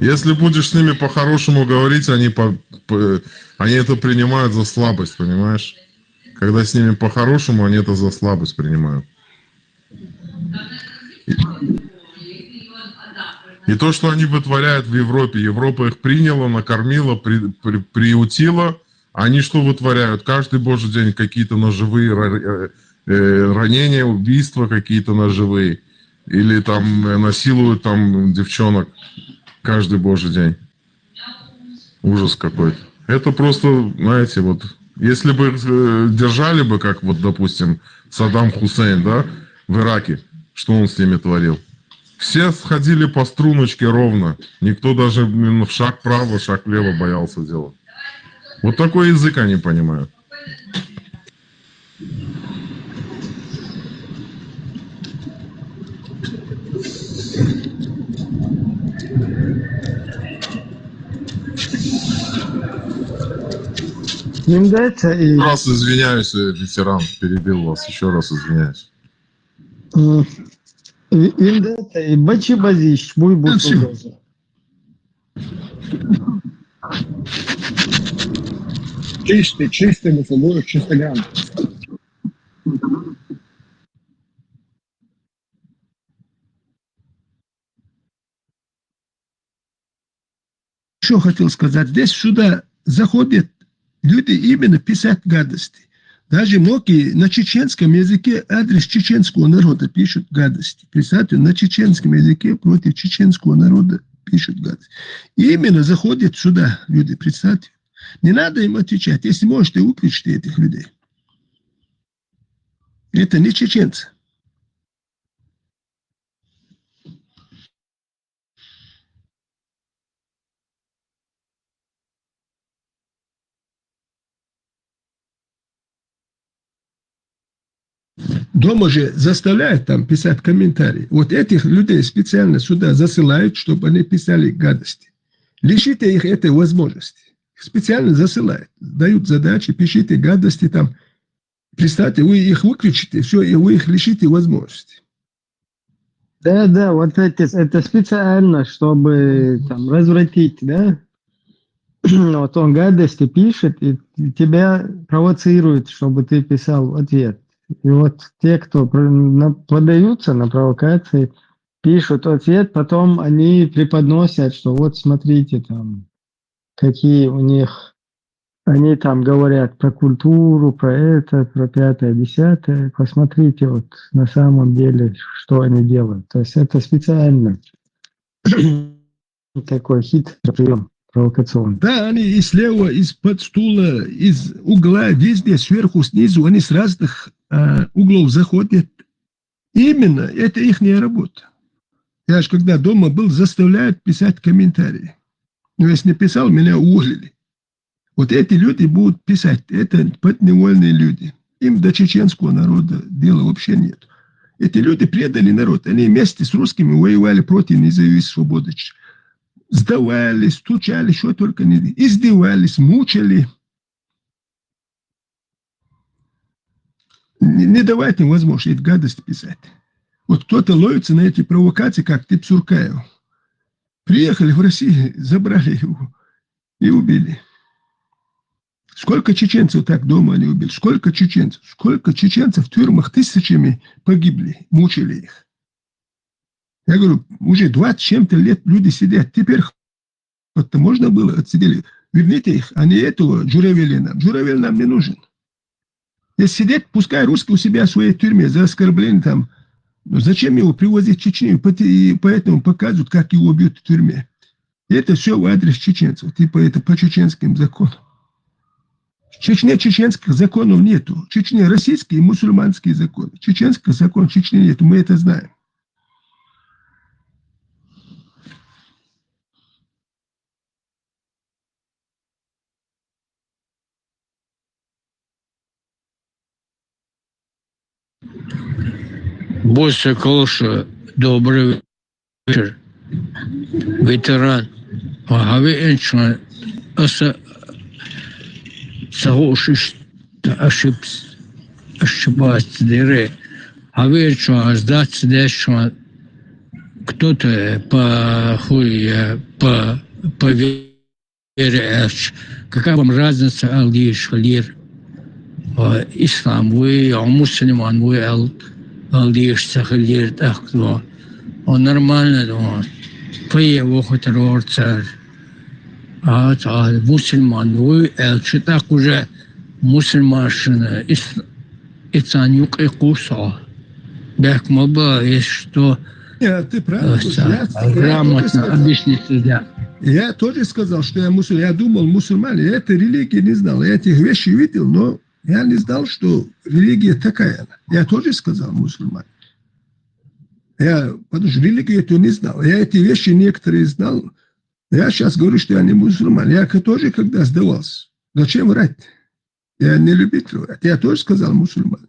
Если будешь с ними по-хорошему говорить, они это принимают за слабость, понимаешь? Когда с ними по-хорошему, они это за слабость принимают. И то, что они вытворяют в Европе, Европа их приняла, накормила, приютила. Они что вытворяют? Каждый божий день какие-то ножевые ранения, убийства какие-то ножевые. Или там насилуют там девчонок каждый божий день. Ужас какой-то. Это просто, знаете, вот, если бы держали бы, как вот, допустим, Саддам Хусейн, да, в Ираке, что он с ними творил? Все сходили по струночке ровно. Никто даже шаг вправо, шаг влево боялся делать. Вот такой язык они понимают. Им дается и... Еще раз извиняюсь, ветеран, перебил вас. Еще раз извиняюсь. Им дается и бачи базищ, буй бутузоза. Чистый мусульман, чистоган. Что хотел сказать? Здесь сюда заходят люди именно писать гадости. Даже многие на чеченском языке адрес чеченского народа пишут гадости. Представьте, на чеченском языке против чеченского народа пишут гадости. И именно заходят сюда люди, представьте. Не надо им отвечать. Если можете, выключите этих людей. Это не чеченцы. Дома же заставляют там писать комментарии. Вот этих людей специально сюда засылают, чтобы они писали гадости. Лишите их этой возможности. Специально засылают. Дают задачи, пишите гадости там. Представьте, вы их выключите, все, и вы их лишите возможности. Да, вот это специально, чтобы там развратить, да? Вот он гадости пишет, и тебя провоцирует, чтобы ты писал в ответ. И вот те, кто поддаются на провокации, пишут ответ, потом они преподносят, что вот смотрите там, какие у них, они там говорят про культуру, про это, про 5-е, 10-е. Посмотрите вот на самом деле, что они делают. То есть это специально такой хитрый прием. Провокационно. Да, они и слева, из-под стула, из угла, везде, сверху, снизу, они с разных углов заходят. Именно это их работа. Я же когда дома был, заставляют писать комментарии. Но если не писал, меня уволили. Вот эти люди будут писать. Это подневольные люди. Им до чеченского народа дела вообще нет. Эти люди предали народ. Они вместе с русскими воевали против независимой свободы. Сдавались, стучали, что только не... Издевались, мучили. Не давайте им возможность эти гадости писать. Вот кто-то ловится на эти провокации, как тип Суркаев. Приехали в Россию, забрали его и убили. Сколько чеченцев так дома они убили? Сколько чеченцев в тюрьмах тысячами погибли, мучили их. Я говорю, уже 20 чем-то лет люди сидят. Теперь вот можно было отсидели. Верните их, а не этого Джуравелина. Джуравель нам не нужен. Если сидеть, пускай русские у себя в своей тюрьме за оскорбление там. Но зачем его привозить в Чечню? И поэтому показывают, как его бьют в тюрьме. И это все в адрес чеченцев. Типа это по чеченским законам. В Чечне чеченских законов нету. В Чечне российские и мусульманские законы. Чеченских законов в Чечне нету. Мы это знаем. Бойся Колша, добрый вечер. Ветеран. Ага, энчма. Сагошиш ошибаться дыре. Аверчма сдаться дальше. Кто-то по вере. Какая вам разница, алдиш, халир? Ислам, вы, мусульман, вы, алдиш, сахалир, так кто? Он нормально думает. Поево хоть рорцар. Мусульман, вы, так уже мусульманщина, ицанюк и куса. Бяк моба, есть что... Ты правильно. Грамотно объяснить себя. Я тоже сказал, что я мусульман. Я думал, мусульмане. Я этой религии не знал. Я этих вещей видел, но я не знал, что религия такая. Я тоже сказал мусульман. Потому что религию эту не знал. Я эти вещи некоторые знал. Я сейчас говорю, что я не мусульман. Я тоже когда сдавался. Зачем врать? Я не любитель врать. Я тоже сказал мусульман.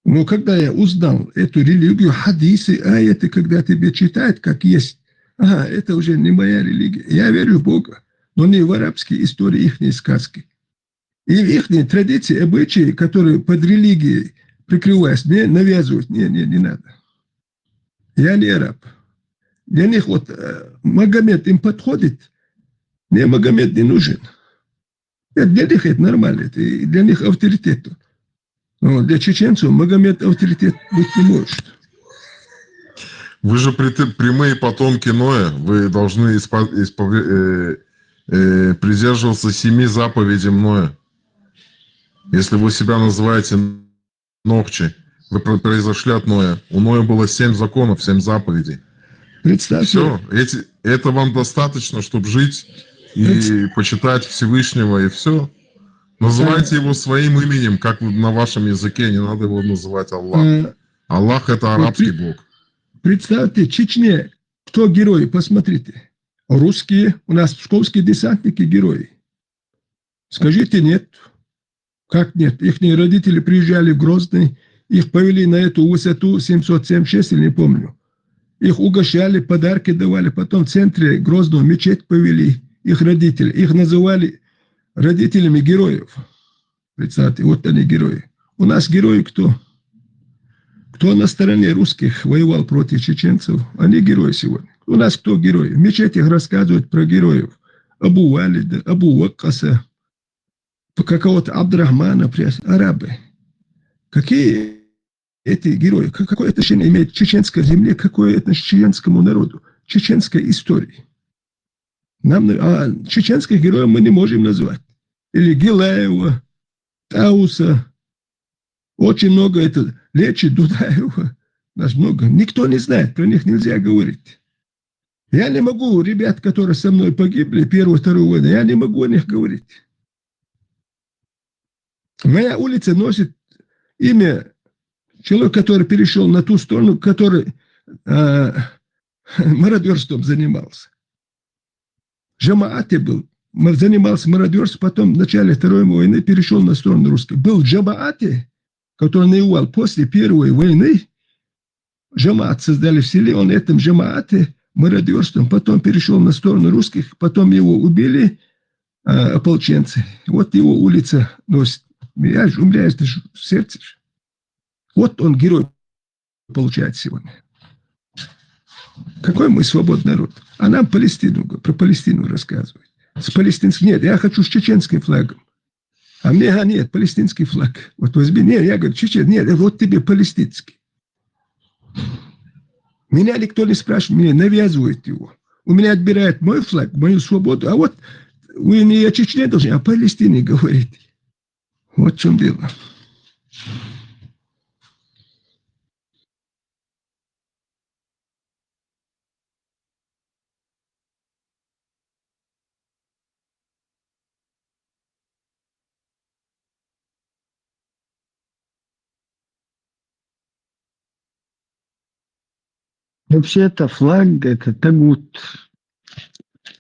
Но когда я узнал эту религию, хадисы, аяты, когда тебе читают, как есть, это уже не моя религия. Я верю в Бога, но не в арабские истории, их сказки. И их традиции, обычаи, которые под религией прикрываясь, мне навязывают. Не надо. Я не араб. Для них вот Магомед им подходит, мне Магомед не нужен. Для них это нормально, это для них авторитет. Но для чеченцев Магомед авторитет быть не может. Вы же прямые потомки Ноя. Вы должны придерживаться 7 заповедей Ноя. Если вы себя называете Нохчи, вы произошли от Ноя. У Ноя было 7 законов, 7 заповедей. Представьте. Все, это вам достаточно, чтобы жить и почитать Всевышнего, и все. Называйте его своим именем, как на вашем языке, не надо его называть Аллах. Аллах – это арабский бог. Представьте, Чечне, кто герои, посмотрите. Русские, у нас псковские десантники герои. Скажите, нет. Как нет? Их родители приезжали в Грозный, их повели на эту высоту 776, или не помню. Их угощали, подарки давали, потом в центре Грозного мечеть повели, их родители. Их называли родителями героев. Представьте, вот они герои. У нас герои кто? Кто на стороне русских воевал против чеченцев? Они герои сегодня. У нас кто герои? В мечетях рассказывают про героев. Абу Валида, Абу Ваккаса, какого-то Абдрахмана, арабы. Какие эти герои? Какое отношение имеет к чеченской земле? Какое отношение к чеченскому народу? Чеченской истории? Чеченских героев мы не можем назвать. Или Гилаева, Тауса. Очень много это. Лечи Дудаева. Нас много. Никто не знает. Про них нельзя говорить. Я не могу, ребят, которые со мной погибли, Первую, Вторую войну, я не могу о них говорить. Моя улица носит имя человека, который перешел на ту сторону, который мародерством занимался. Джамаате был, занимался мародерством, потом в начале Второй войны перешел на сторону русских. Был в Джамаате, который воевал после Первой войны. Джамаат создали в селе, он этом Джамаате мародерством, потом перешел на сторону русских, потом его убили ополченцы. Вот его улица носит. Я умляюсь в сердце. Вот он герой получает сегодня. Какой мы свободный народ. А нам Палестину, про Палестину рассказывают. С палестинским нет, я хочу с чеченским флагом. А мне, нет, палестинский флаг. Вот возьми, нет, я говорю, чечен, нет, вот тебе палестинский. Меня никто не спрашивает, мне навязывают его. У меня отбирают мой флаг, мою свободу, а вот вы не о Чечне должны, а о Палестине говорите. Вот в чем дело. Вообще-то флаг – это тагут.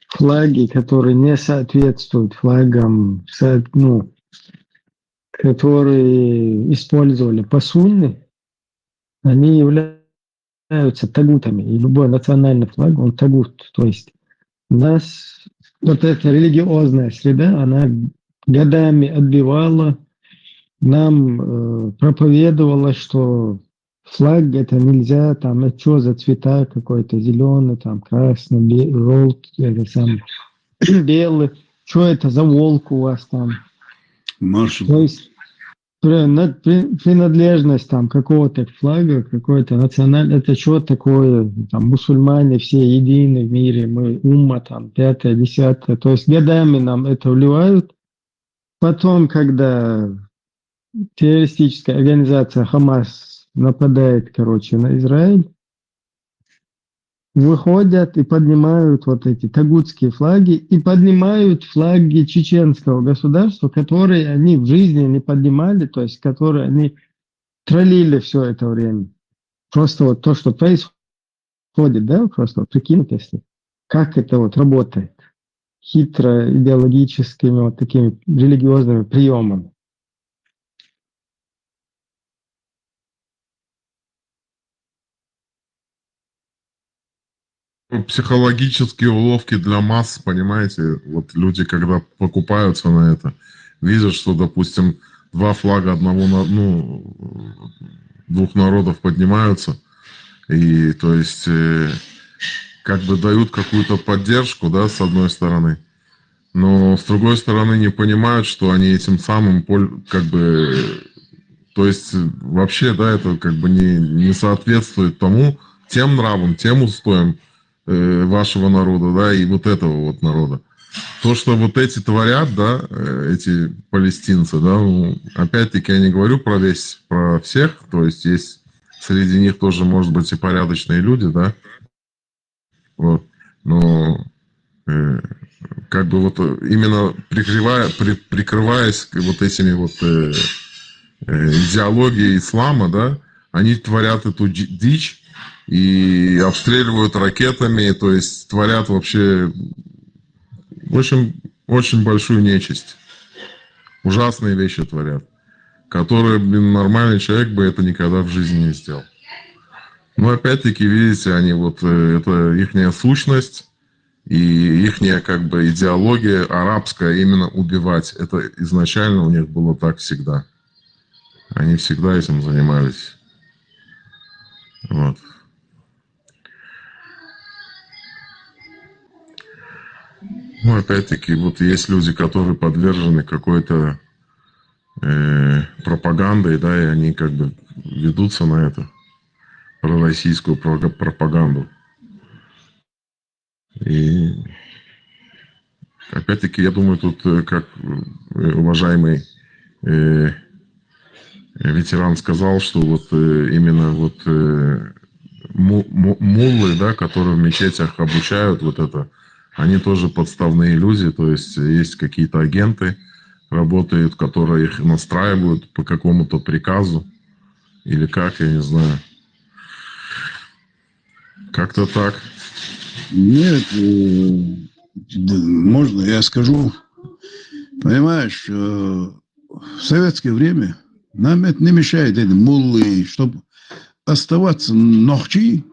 Флаги, которые не соответствуют флагам, которые использовали посульны, они являются тагутами. И любой национальный флаг, он тагут. То есть у нас вот эта религиозная среда, она годами отбивала, нам проповедовала, что флаг это нельзя, там, это что за цвета какой-то, зеленый, там, красный, желтый, белый, что это за волк у вас там? Маршал. То есть принадлежность там какого-то флага, какой-то национальный, это что такое, там, мусульмане все едины в мире, мы умма, там, 5-е, 10-е, то есть годами нам это вливают, потом, когда террористическая организация Хамас нападает, на Израиль, выходят и поднимают вот эти тагутские флаги и поднимают флаги чеченского государства, которые они в жизни не поднимали, то есть которые они троллили все это время. Просто вот то, что происходит, да, просто вот прикиньте, если как это вот работает хитро идеологическими вот такими религиозными приемами. Психологические уловки для масс, понимаете, вот люди, когда покупаются на это, видят, что, допустим, два флага двух народов поднимаются, и, то есть, как бы дают какую-то поддержку, да, с одной стороны, но с другой стороны не понимают, что они этим самым, как бы, то есть, вообще, да, это как бы не соответствует тем нравам, тем устоям вашего народа, да, и вот этого вот народа. То, что вот эти творят, да, эти палестинцы, да, опять-таки я не говорю про всех, то есть среди них тоже, может быть, и порядочные люди, да, вот, но как бы вот именно прикрываясь вот этими вот идеологией ислама, да, они творят эту дичь, и обстреливают ракетами, то есть творят вообще очень, очень большую нечисть. Ужасные вещи творят, которые, нормальный человек бы это никогда в жизни не сделал. Но опять-таки, видите, они вот, это ихняя сущность и ихняя как бы идеология арабская именно убивать. Это изначально у них было так всегда. Они всегда этим занимались. Вот. Ну, опять-таки, вот есть люди, которые подвержены какой-то пропагандой, да, и они как бы ведутся на это, пророссийскую пропаганду. И опять-таки, я думаю, тут, как уважаемый ветеран сказал, что вот именно вот муллы, да, которые в мечетях обучают вот это, они тоже подставные люди, то есть какие-то агенты работают, которые их настраивают по какому-то приказу или как, я не знаю. Как-то так. Нет, можно я скажу. Понимаешь, в советское время нам это не мешает, эти муллы, чтобы оставаться ночи,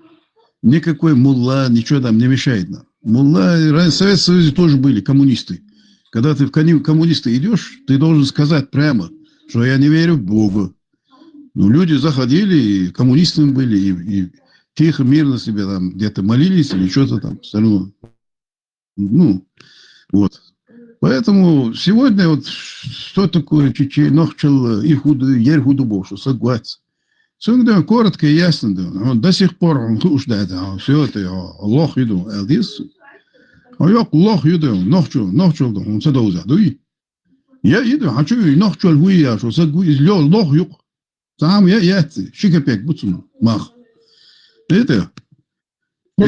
никакой мулла, ничего там не мешает нам. Мулла, в Советском Союзе тоже были коммунисты. Когда ты в коммунисты идешь, ты должен сказать прямо, что я не верю в Бога. Ну, люди заходили, и коммунистами были, и тихо, мирно себе там где-то молились или что-то там. Все равно. Ну, вот. Поэтому сегодня вот что такое нохчел и худу, ер худу бошу, согласен. Все коротко и ясно. Он до сих пор он ждет, все это Аллах иду, элдис. А я Аллах иду, нохчел, он садоуза, дуй. Я иду, хочу нохчел хуя, что садгуй, лё Аллах юк. Сам я шикапек бутсун, мах. Это Что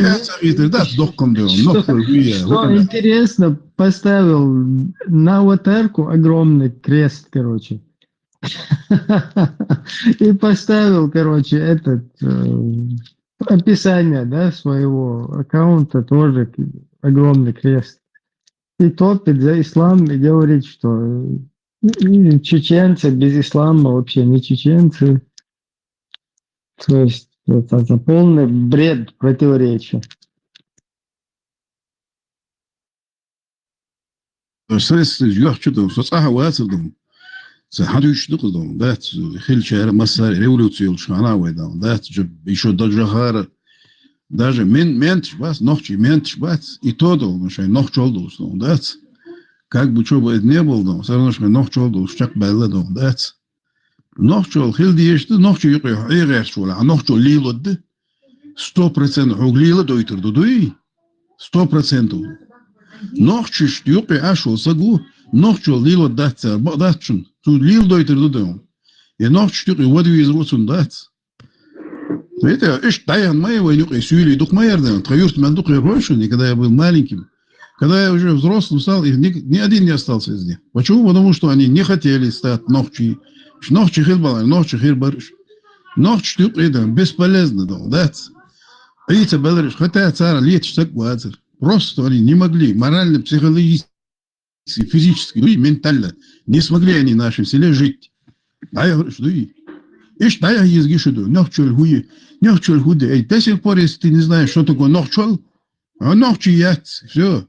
интересно, поставил на аватарку огромный крест, короче. И поставил, короче, этот описание, да, своего аккаунта тоже огромный крест. И топит за ислам и говорит, что чеченцы без ислама вообще не чеченцы. То есть это полный бред, противоречия. что-то حدوش دقدم دات خيل شهر مسار ريولوسيون شانا ويدام دات еще даже хара даже ментш бас ночи ментш бас и то мش ночь oldu дат как бы что бы это не было все равно что ночь oldu чак белла дат ночь ol хил диешти ночь yok эйгер шула ночь лилод 100% хуглила дойтырды дуй 100% ночь yok ашо сагу ночь лилод датчун Tu lil doyturdu da. Noch Stück what du is rutsun dat. Знаете, ich dayanmaya ve yok süyle духмаерда. Троюрт мен дух больше, когда я был маленьким. Когда я уже взрослым стал, их ни один не остался из них. Почему? Потому что они не хотели стать нохчи. Нохчи хилбала, нохчи хилбарыш. Нохчи штук это бесполезно, да. Эти белариш, хотя цара лечь так вазер. Просто они не могли морально, психологически, физически, ну и ментально не смогли они в нашем селе жить. Да, я говорю, что и да, я езгишу, нохчол худе. И до сих пор, если ты не знаешь, что такое нохчол, нохчи ять, все.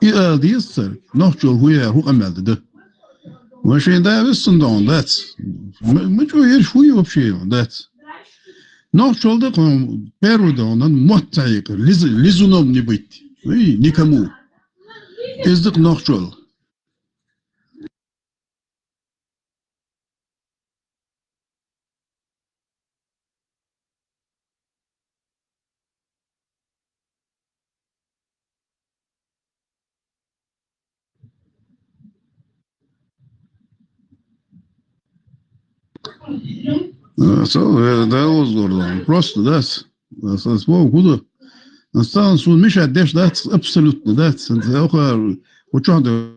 И алдиестер, нохчол хуя, хукамелда, да. Вообще, да, весын, да, мы что, ешь хуя вообще, да. Нохчол, да, первый, да, он мотцайк, лизуном не быть, и никому. Издык нохчол. Да, возгордо. Просто, да, с своего года настал сон Миша деш, да, абсолютно, да, учёный,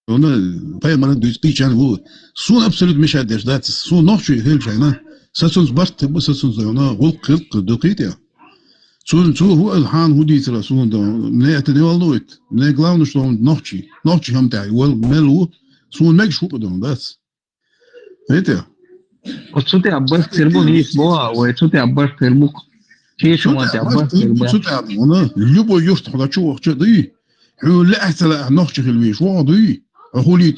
он поймал до спичан, сон абсолютно Миша деш, да, сон ночью хельшайна, сасон сбарт, сасон зона, волк докрытия. Сон хан худитера, сон да, мне это не волнует. Мне главное, что он ночью хамтай, мелу, сон мег шупадом, да. Видите? Вот что ты Аббас Цербук есть боа, ой, что ты Аббас Цербук. Чешу мать Аббас Цербук. Что ты Аббас? Любой юрт хочу, что ты? لا أحسن نخش الويش واضي أقولي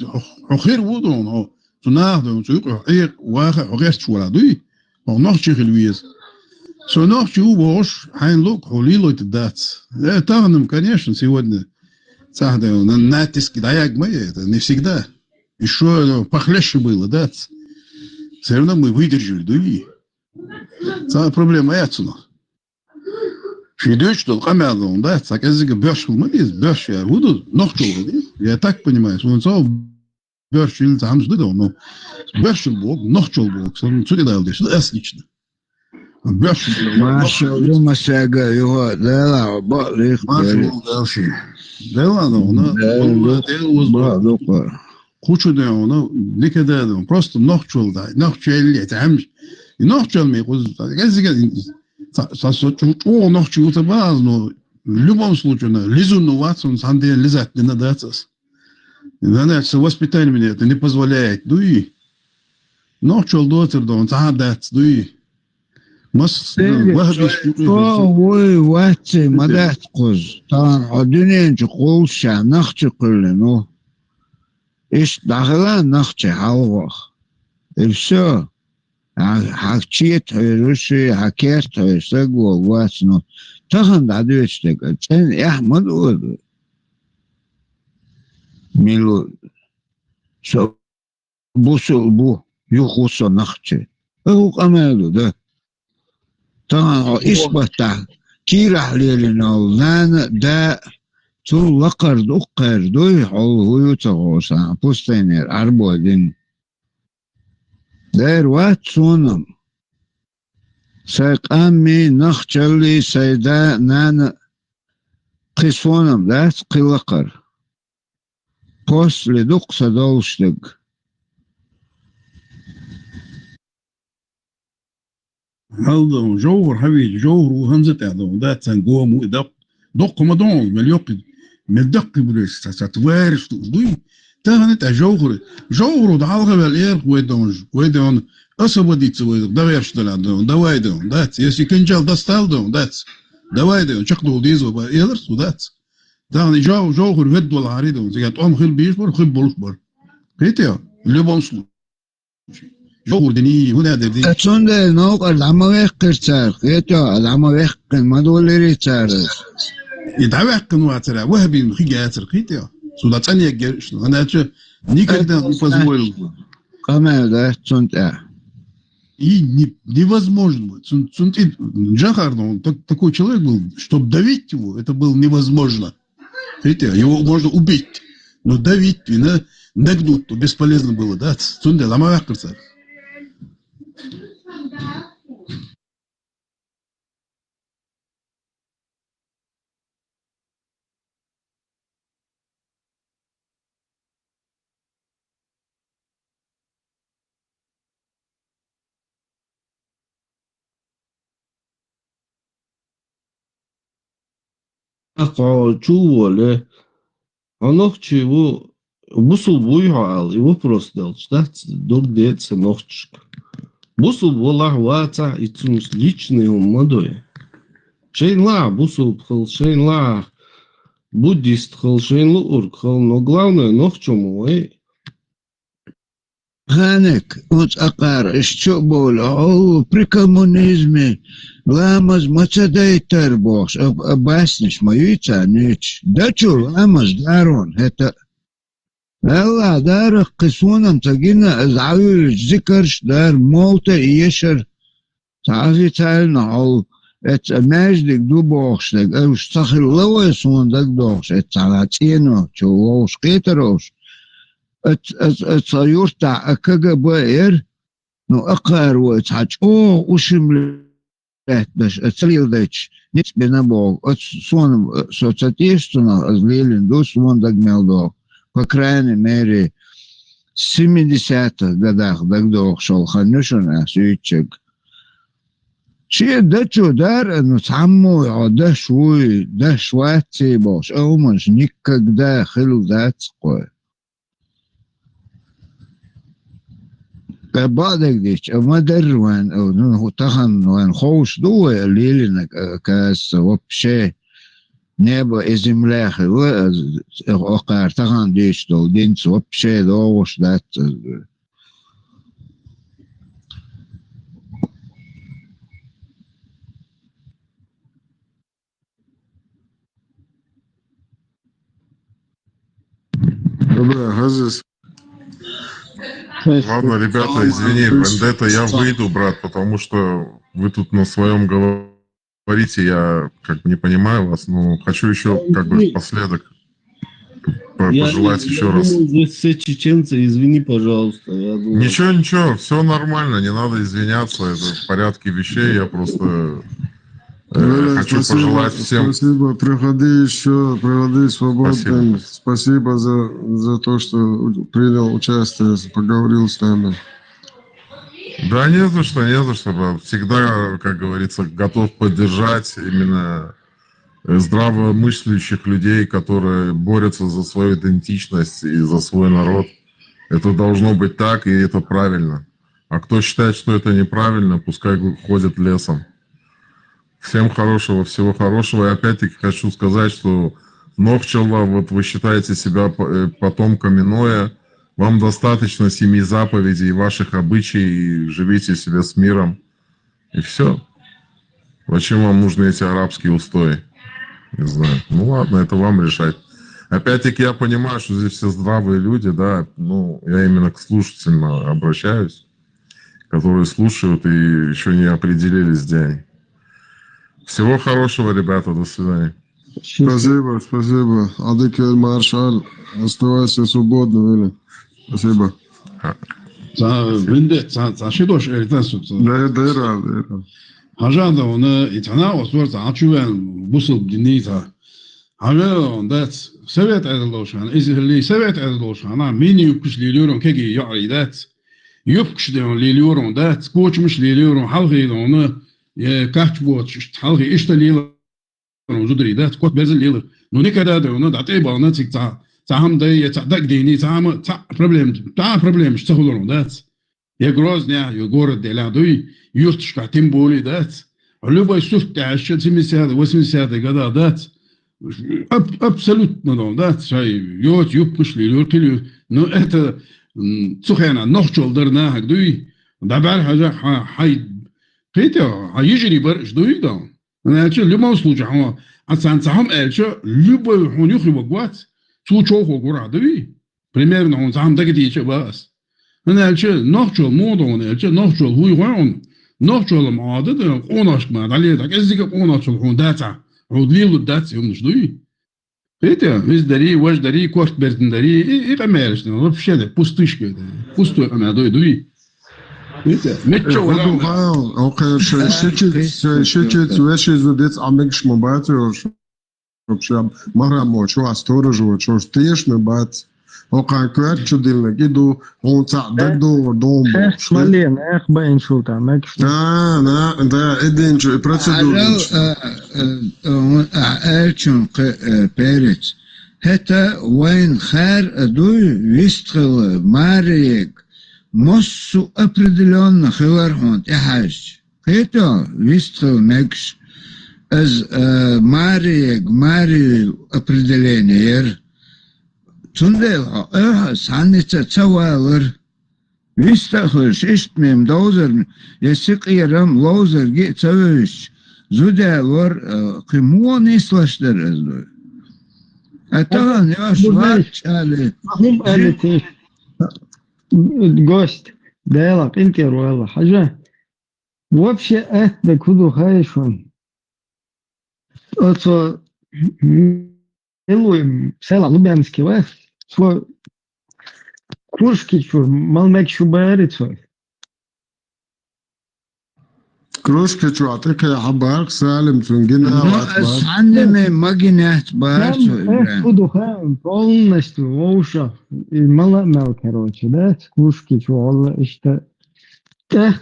أخير وضعنا تناهض تيقع إيه واقع غيرت ولا ضي أو نخش الويش سو نخش وباش حين لوك حولي لو تدات لا تغنم конечно сегодня сахда натиск даяк мы это не всегда еще похлеще было да все равно мы выдержали ضي самая проблема это Шидёч, что камерон, да, так я говорю, бёрш, мы без бёрш, я буду ночью, я так понимаю, он сказал, бёрш, или там что-то, но бёрш был, ночью был, что ты дал, что это отлично. Маша, Масяга, его, да, Балих, Кучу да, ну, никогда, просто ночью, да, ночью или там, и ночью мы о, ночью это важно. В любом случае, лизун новацию, санде лизать не надо. Значит, воспитание мне это не позволяет. Ну и ночью доктор, да, он садится, ну и ой, ватси, мадат куз. Тан, одинен чукулша, нахчи кулину. Иш дахла нахчи халвах. И все. Хакчит, руши, хакерт, сагу, ватсну. Тахан дадвечтек, цен яхмад уйду. Милу, со бусул бу, юхусо нахчи. Хук амеду, да. Тахан исбата, кирах лелинал, нана, да, цу лакард уққарду, хуютагоса, пустайнер, арбодин. Дэр ватсунам. Саками нахчали сайда нана қисонам, да, қилақар. После дұқса долштыг. هذا جوهر حبيبي جوهر وهمزة هذا ده تنجوه مو دق ما دون مليوقي مدق بليس تتوارش دوي تاهنت جوهر ده على بالإير ويدون أصبدي تسوي ده ويرش ده وايدون ده يسي كنجال ده ستال دون ده وايدون شكله ديزو بإيرس وده تاهني جوهر ود ولا عريدون زي قام خل بيشبر خل بلوشبر كيتيا اللي بونسلو جوهر دني هنا دني أتون ده نوق العمويق كرتار كيتيا العمويق ما دولري تار يدعوق نواترا وهبي خيجاتر كيتيا سودا تانية جرش أنا أتش никогда не позволил бы. Камер, да, цунта. И невозможно. Джахар, он такой человек был, чтобы давить его, это было невозможно. Видите, его можно убить, но давить и нагнуть, то бесполезно было, да? Цунде, ламавах крца. Чували, ночь его бусул буйал, его просто дал, ждать до деца ночь. Бусул была вата и цунс личный молодой. Шейнла бусул пхал, шейнла буддист пхал, шейнлу урк пхал, но главное ночью мой. Ханек, вот акар, еще более, при коммунизме, ламаз мацадайтер бос, объяснишь мою цаныч. Да чё, ламаз дарон, это... Алла, дарах кисунам, тагина, завиш, зикарш, дар, молта, ешер, официально, это междик дубохштег, уж сахилловый сундак дохш, это салатину, чего уж китерош. Это юрта КГБ, ну, акарвует, ушим летнеш, црилдеч, ниц бенабол, от соном соцатистуна, злилин, до свон дагмелдо, по крайней мере, в 70-х годах дагдох шел ханюшина, сюитчик. Че, да чё, дар, ну, саму, да шуй, да швати бош, умаш, никогда хил дать кое. بعدك ديش ما در وين هو تخن وين خوش دو ليلنا كاس وبشي نبا ازملاخ وقار تخن ديش دو دينس وبشي دوش دات Добрый, Газис. Ладно, ребята, извини, Вендетта, я выйду, брат, потому что вы тут на своем говорите, я как бы не понимаю вас, но хочу еще как бы напоследок пожелать еще раз. Здесь все чеченцы, извини, пожалуйста. Ничего, все нормально, не надо извиняться, это в порядке вещей, я просто хочу пожелать всем... Спасибо, приходи еще, приходи свободным. Спасибо за то, что принял участие, поговорил с нами. Да не за что, брат. Всегда, как говорится, готов поддержать именно здравомыслящих людей, которые борются за свою идентичность и за свой народ. Это должно быть так, и это правильно. А кто считает, что это неправильно, пускай ходит лесом. Всем хорошего, всего хорошего. И опять-таки хочу сказать, что Нохчалла, вот вы считаете себя потомками Ноя, вам достаточно 7 заповедей, ваших обычаев, и живите себе с миром. И все. Зачем вам нужны эти арабские устои? Не знаю. Ну ладно, это вам решать. Опять-таки я понимаю, что здесь все здравые люди, да. Ну, я именно к слушателям обращаюсь, которые слушают и еще не определились, где они. Всего хорошего, ребята. До свидания. Спасибо. Адекель Маршал, оставайся свободным, или? Спасибо. Hajada ona itana osvar açuven busul dinita. Haga ondat sevet edildoşan, izhli sevet edildoşan. Mini yupkuş liliyorum kegi yaidat. Yupkuş de liliyorum dat. Koçmuş liliyorum halgı onu kaç boç halgı işte liliyorum zudri dat. Kot bezil lilir. No ne kadar da onu dat ebana çıkta. Tam da yatadak dini tam problem işte olur dat. Я Грозня, я город Делядуй, юртушка, тем более, да, любой суфт, а еще 70-е, 80-е годы, да, абсолютно, да, юпкушли, юртили, но это, цухена, нохчол дарна, гдуй, дабар, хай, Хотя, а ежели ждуй, да, значит, в любом случае, а сам эльчо, любой хунюх его гват, случайно гурадуй, примерно он сам так и вас. Elçi nahçol modon elçi nahçol huyğon nahçol madı da onaşma daliyda ezdik onaşol hundata udlilu dat yumnuşduy. Peki biz dari vaş dari kort berdin dari iqameriştin o bir şey de pustış göde pustu amadoy duy. Peki metço wala okay şirket ve şey zudets amekş mobatıyor вообще марамо чё осторожно чё стешно бац окан квет чё дилне иду он цадак до дом шмален эх бен шута мекш да эден чё процедура элчун перец это вайн хар дуй вистхл марик моссу определенно хвархонт яхаш это вистхл мекш از ماری определение تونده سانیت تواور ویستخش اشتمیم دوزر یسقیرم لوزر گی توش زوده ور قیمون نیستلاشتر از دو اتها نیاش وقت چاله هم الاتي гость دايلا انكر والله حاجة вообще это كله خايشون Oco, milujem sela Ljubljanski les, svoj Kruškiću, Malmekšu Bericu. Kruškiću, a te kaj habar salim cungina Sanne магинят Бericu. Буду хаем полностью уша и Малмел, короче, да, Kruškiću, işte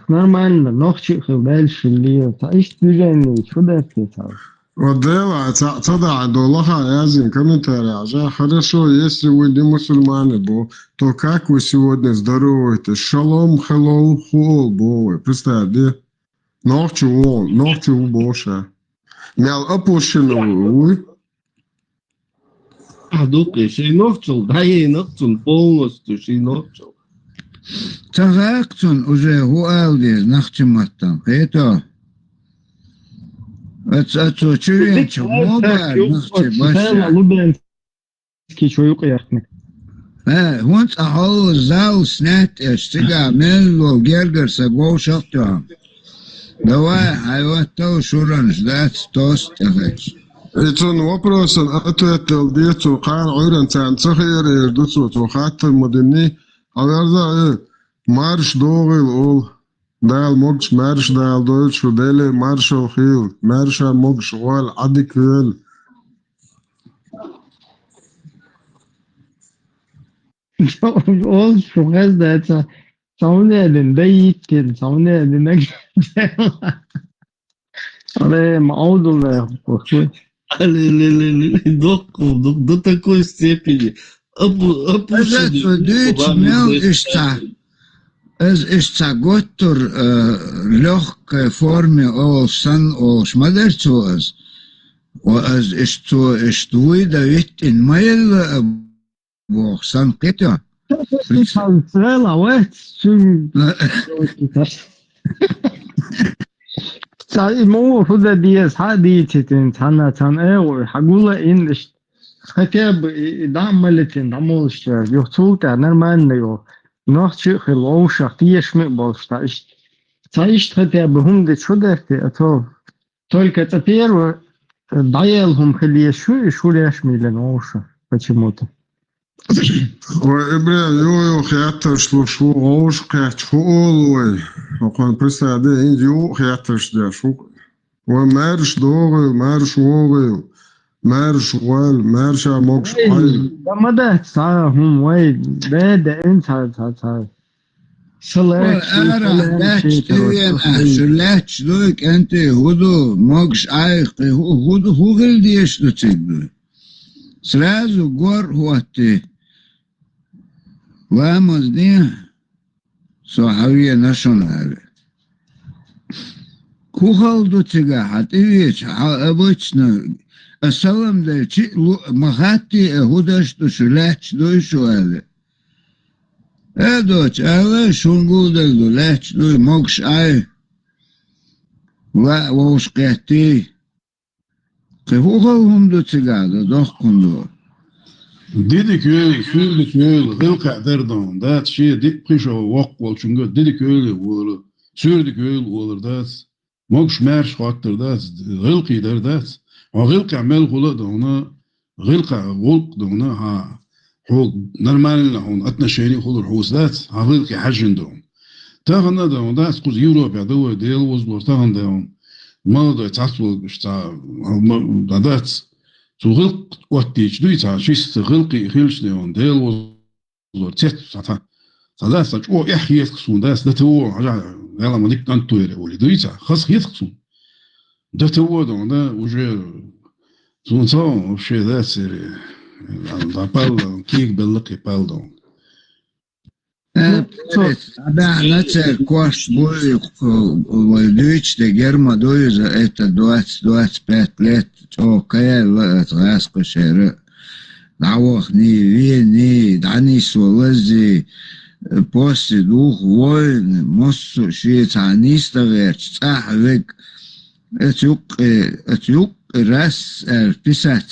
нормально, ногчик дальше льет, а işte движение, чудо писал. Дела, цада, доллаха, язин, комментарий, а хорошо, если вы не мусульмане, то как вы сегодня здороваетесь? Шалом, хеллоу, хол, бо, представь, да? Ногчу больше. Мял опущено, вы? А дуки, шей ногчул, да ей ногчул полностью, шей ногчул. Цагакцун уже гуалдиз нахчиматтан, это... Это чувенчик, моба, Лубенский чуюк яхнет. Вон ахол зал снят, стига мелло гергер сагол шахтуам. Давай, а вот то шуран ждать тост, Этон вопросом ответил децу кан ойран цан цахир ердуцу тухаттır модерни аварда марш doğul ol dal mogş marş dal doğul şu dele marş o khil marşa mogş wal adik vel Ol şu gazda это saunelin deyitkin saunelin ale маудуле похуй. До такой степени Из-за готтур легкой форме о сан о шмадерцуаз, что вы давить in mail бог сан кетя. مو هذا ديس هذه تين تانا تان ايو حقولا إن خطاب دعملتين دعمولش يحصلت نرمان يو نحش خلو شخصيش مقبلش تعيش تعيش خطاب هم دي شو ده أتو только теперь даялهم خليه شو ليش ميلان اوش почему-то وإبراهيم يو خياتر شلو غوش قيات فؤول وي وقال برسادة إنجيو خياتر شدا شو ومارش دوغل مارش ووغل مارش وال مارش موكش حي ما ده هم وي ده انت سلاش دوك أنت هدو موكش عايق هدو ديش دو تيجو سرازو غور هواتي Vamos, dia. So havia nacional. Kuhal do tiga hati vich обычно. Asalam da chi mahati hudash do shulach do shuale. Edoch ala shungul da do lach do mogsh ay. Va wosh qati. Kuhal hum do tiga do kundo. Dedik öyle, sürdük öyle, hılka derdan, dat şey dik kışa vakval çünkü dedik öyle olur, sürdük öyle olur dat, mogş merş hattır dat, hılki der dat, o hılka mel kula da ona, hılka volk da ona ha, hol normalna on atna şeyini olur hus dat, ha hılki hajin da on. Tağında da on dat kuz Avrupa da o değil vozlar tağında on, mal da tasvul işte, da dat. Zugılk vattich duysa şis gılqi khilshne on del wozor tet sata sada saç o ihyes ksun das da to haja yala madik tanto ere oli duysa khas khis ksun da to da уже sunsa o şey da seri da pal kik belqi paldon Да, кош будет de germa doyu за это 20-25 лет, о, кая ласко шеры, давох ни вини, дани сволази, после двух войн, моссу швейцаниста верч, цахвек, этюк раз писать,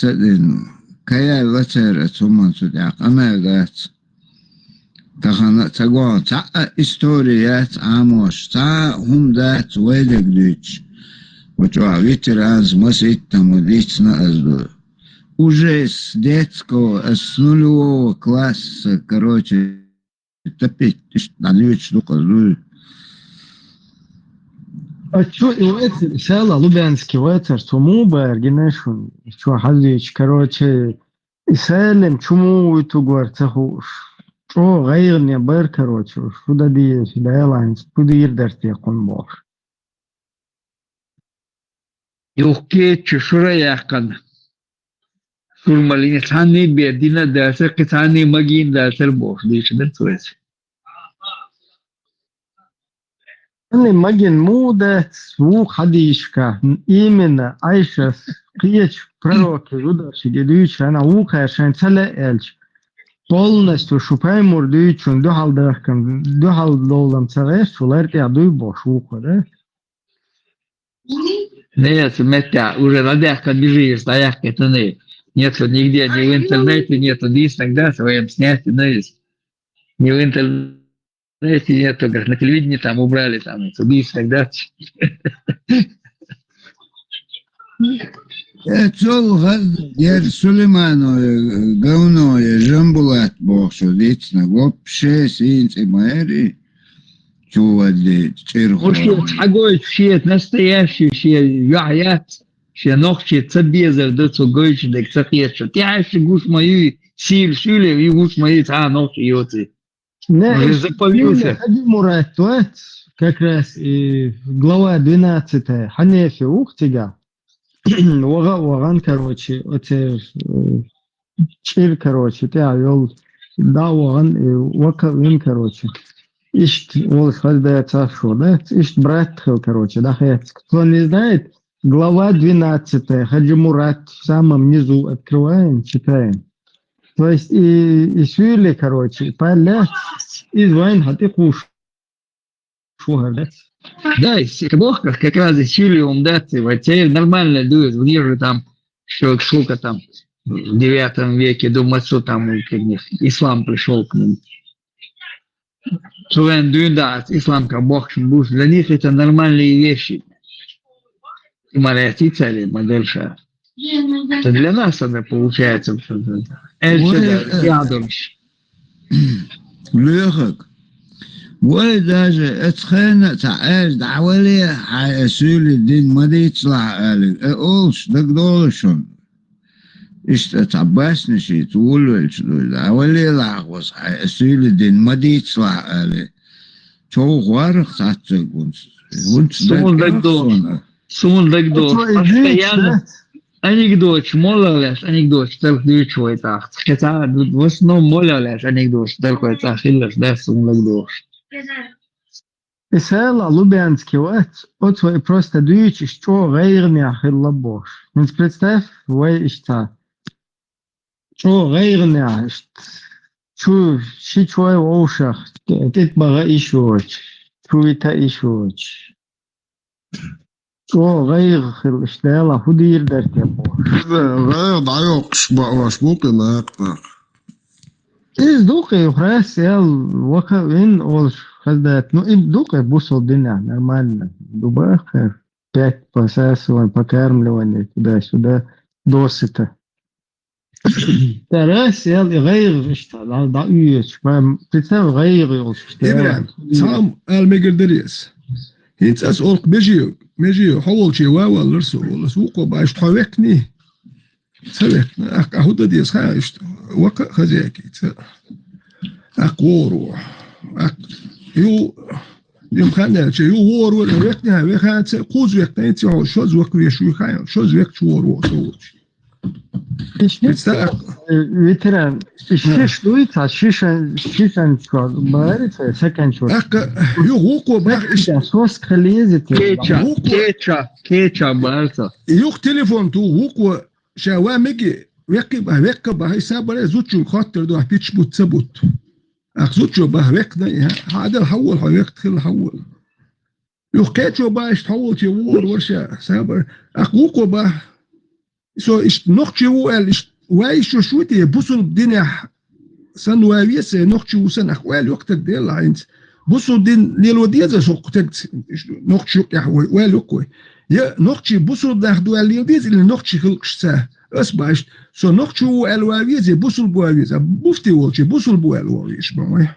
кая латер, цуман судяк, амагат. تقول تا استوريات عاموش تا هم دات ويدك دوش وتوع ветеранс مسيت мудична азду уже с детского с нулевого класса короче топить налить штука зуй А что и ветер села Лубянский ветер чему бергинешун что хазич короче и селем чему и тугор цехуш شو غيرني بركروتش شو ده دي الايرلاينز شو دي يردرت يكون بوش يوكي شورا يحقن شو المالين ثاني بيدينا داسر كثاني مجين داسر بوش ديش دنسويس أنا مجين مو ده سو خديشكا إيمنا عايشة قيش بروكي يدرش يدوش أنا ووكا عشان تلا إلش полностью шукаем мордючун до халдахкам до халдолам цареш шулар я дуй бошука да нет метя уже надяка бежишь стояк это не нет нигде ни в интернете нету здесь тогда своим снять ни в интернете нету говорят на телевидении там убрали там здесь тогда Эцол гер Сулейманове говное жамбулат боксу дицна вообще синц и маэри чувади чирху. Может, агой шиет настоящий шиет яят, шиет ногчи цабезер дцу гойч дек цахешо. Тяши гуш мою сил шиле и гуш мои ца ногчи йоцы. Уже запалился. Мурат, как раз и глава 12 Ханефи Ухтига. Ваган, короче, это чир, короче, ты авел, да, ваган, вакавин, короче. Ишт, вот, когда шо, да, ишт брат, короче, да, кто не знает, глава 12, Хаджи Мурат, в самом низу открываем, читаем. То есть, и свили, короче, поля, и звайн, хаты куш. Шугар, да? Да, Бог как раз из Чили умдаться, вот теперь нормально дует, ниже там, что шука там в 9 веке, думаю, что там к них ислам пришел к ним. Что да, ислам как Бог, для них это нормальные вещи. И марати цели, модель ша. Это для нас это получается. Лехак. ولا даже اتخانق تعال دعوالي حيسول الدين ما دي يطلع قالك اقولش ده قدوشن ايش تعباسني شي تقول دعوالي لعوص حيسول الدين ما دي يطلع قالك شو غارق تعتق وانت سون دقدوش постоянно анекдот молалеш анекдот так дичой так хотя в основном молалеш анекдот только так хиллеш да сун дaqdosh. Исаэл Лубянский, вот свой просто дуючи, что гайрня хиллабош. Ну, представь, вы что? Что гайрня, что чой в ушах, ты бага ишоч, чуита ишоч. Что гайр хилл, худир дартя бош. غير ضعيوقش باش ممكن أكتر. Из духа и храсел, вакавин, олш. Когда, ну, и дука бусал дня, нормально. Дубаха, 5 посасываний, покармливания, туда-сюда, досыта. Тарас, я гайр, что, да, уешь, представь, гайр, إبراهيم سام المقدريس هيت أسألك مجي حول شيء ولا رسول سوق باش تحوكني سويتني أهود ديس خايش وق خزيكي أقورو يوم خانة شيء يوور ولا وقتها وقت قوز وقت نتيجة شوز وقت ويشوي خايم شوز وقت شوور وصوت. ветеран, шиш дуется, шишан чё, говорится, секан чё. Югуко бах, соска лезет. Кеча, барца. Юг телефон ту гуко шавамеги, веки бах исабале зучу خاطر دو هتيش بوت أخذتشو بقى وقتنا هذا الحول حوقت خل الحول يوكيتشو بقى اشتحول تيور ورشة سابر أخوكو بقى سو نوختشو قال وايشو شوتي بوصل الدنيا سن واويس نوختشو سن أخوال وقت الديل عينت بوصل الدين ليلو ديزا سو قتلت نوختشو يحوي والوكوي يا نوختشي بوصل داخدو ليلو ديز اللي نوختشي خلقش ساه أسباش سو نوختشو الواويزي بوصل بواويزا بوفتي والشي بوصل بوالواويش بموي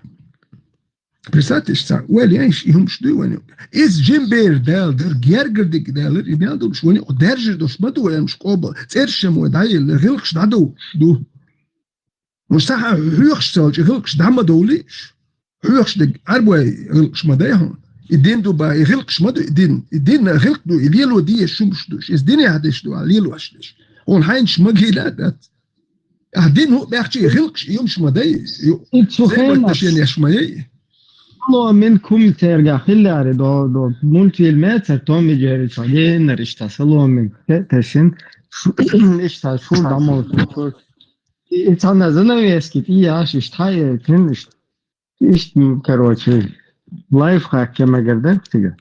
برساتش سا والي ايش يهم شدو واني إز جيمبير دال در جيرجردك دالر يبيالدو مش واني درجر دوش بدو ولا مش قوبل ترشم ودايل غلقش دادو دو مش صح هيخش سالج غلقش دعم دوليش هيخش دك عربوي غلقش مدايهم الدين دو با يغلقش مدو الدين غلق دو يليلو دي شمش دوش إز ديني هادش دو عليلو أشلش اون هاينش مجيلات الدين هو بيحكي غلقش يومش مداي يومش مداي الله منكم ترجع خلاري دو مولتي الماتر تومي جاري تشالين رشتا سلو من تشين اشتا شو دامو انسان занавески я считаю конечно ишт короче лайфхак я магерда тига.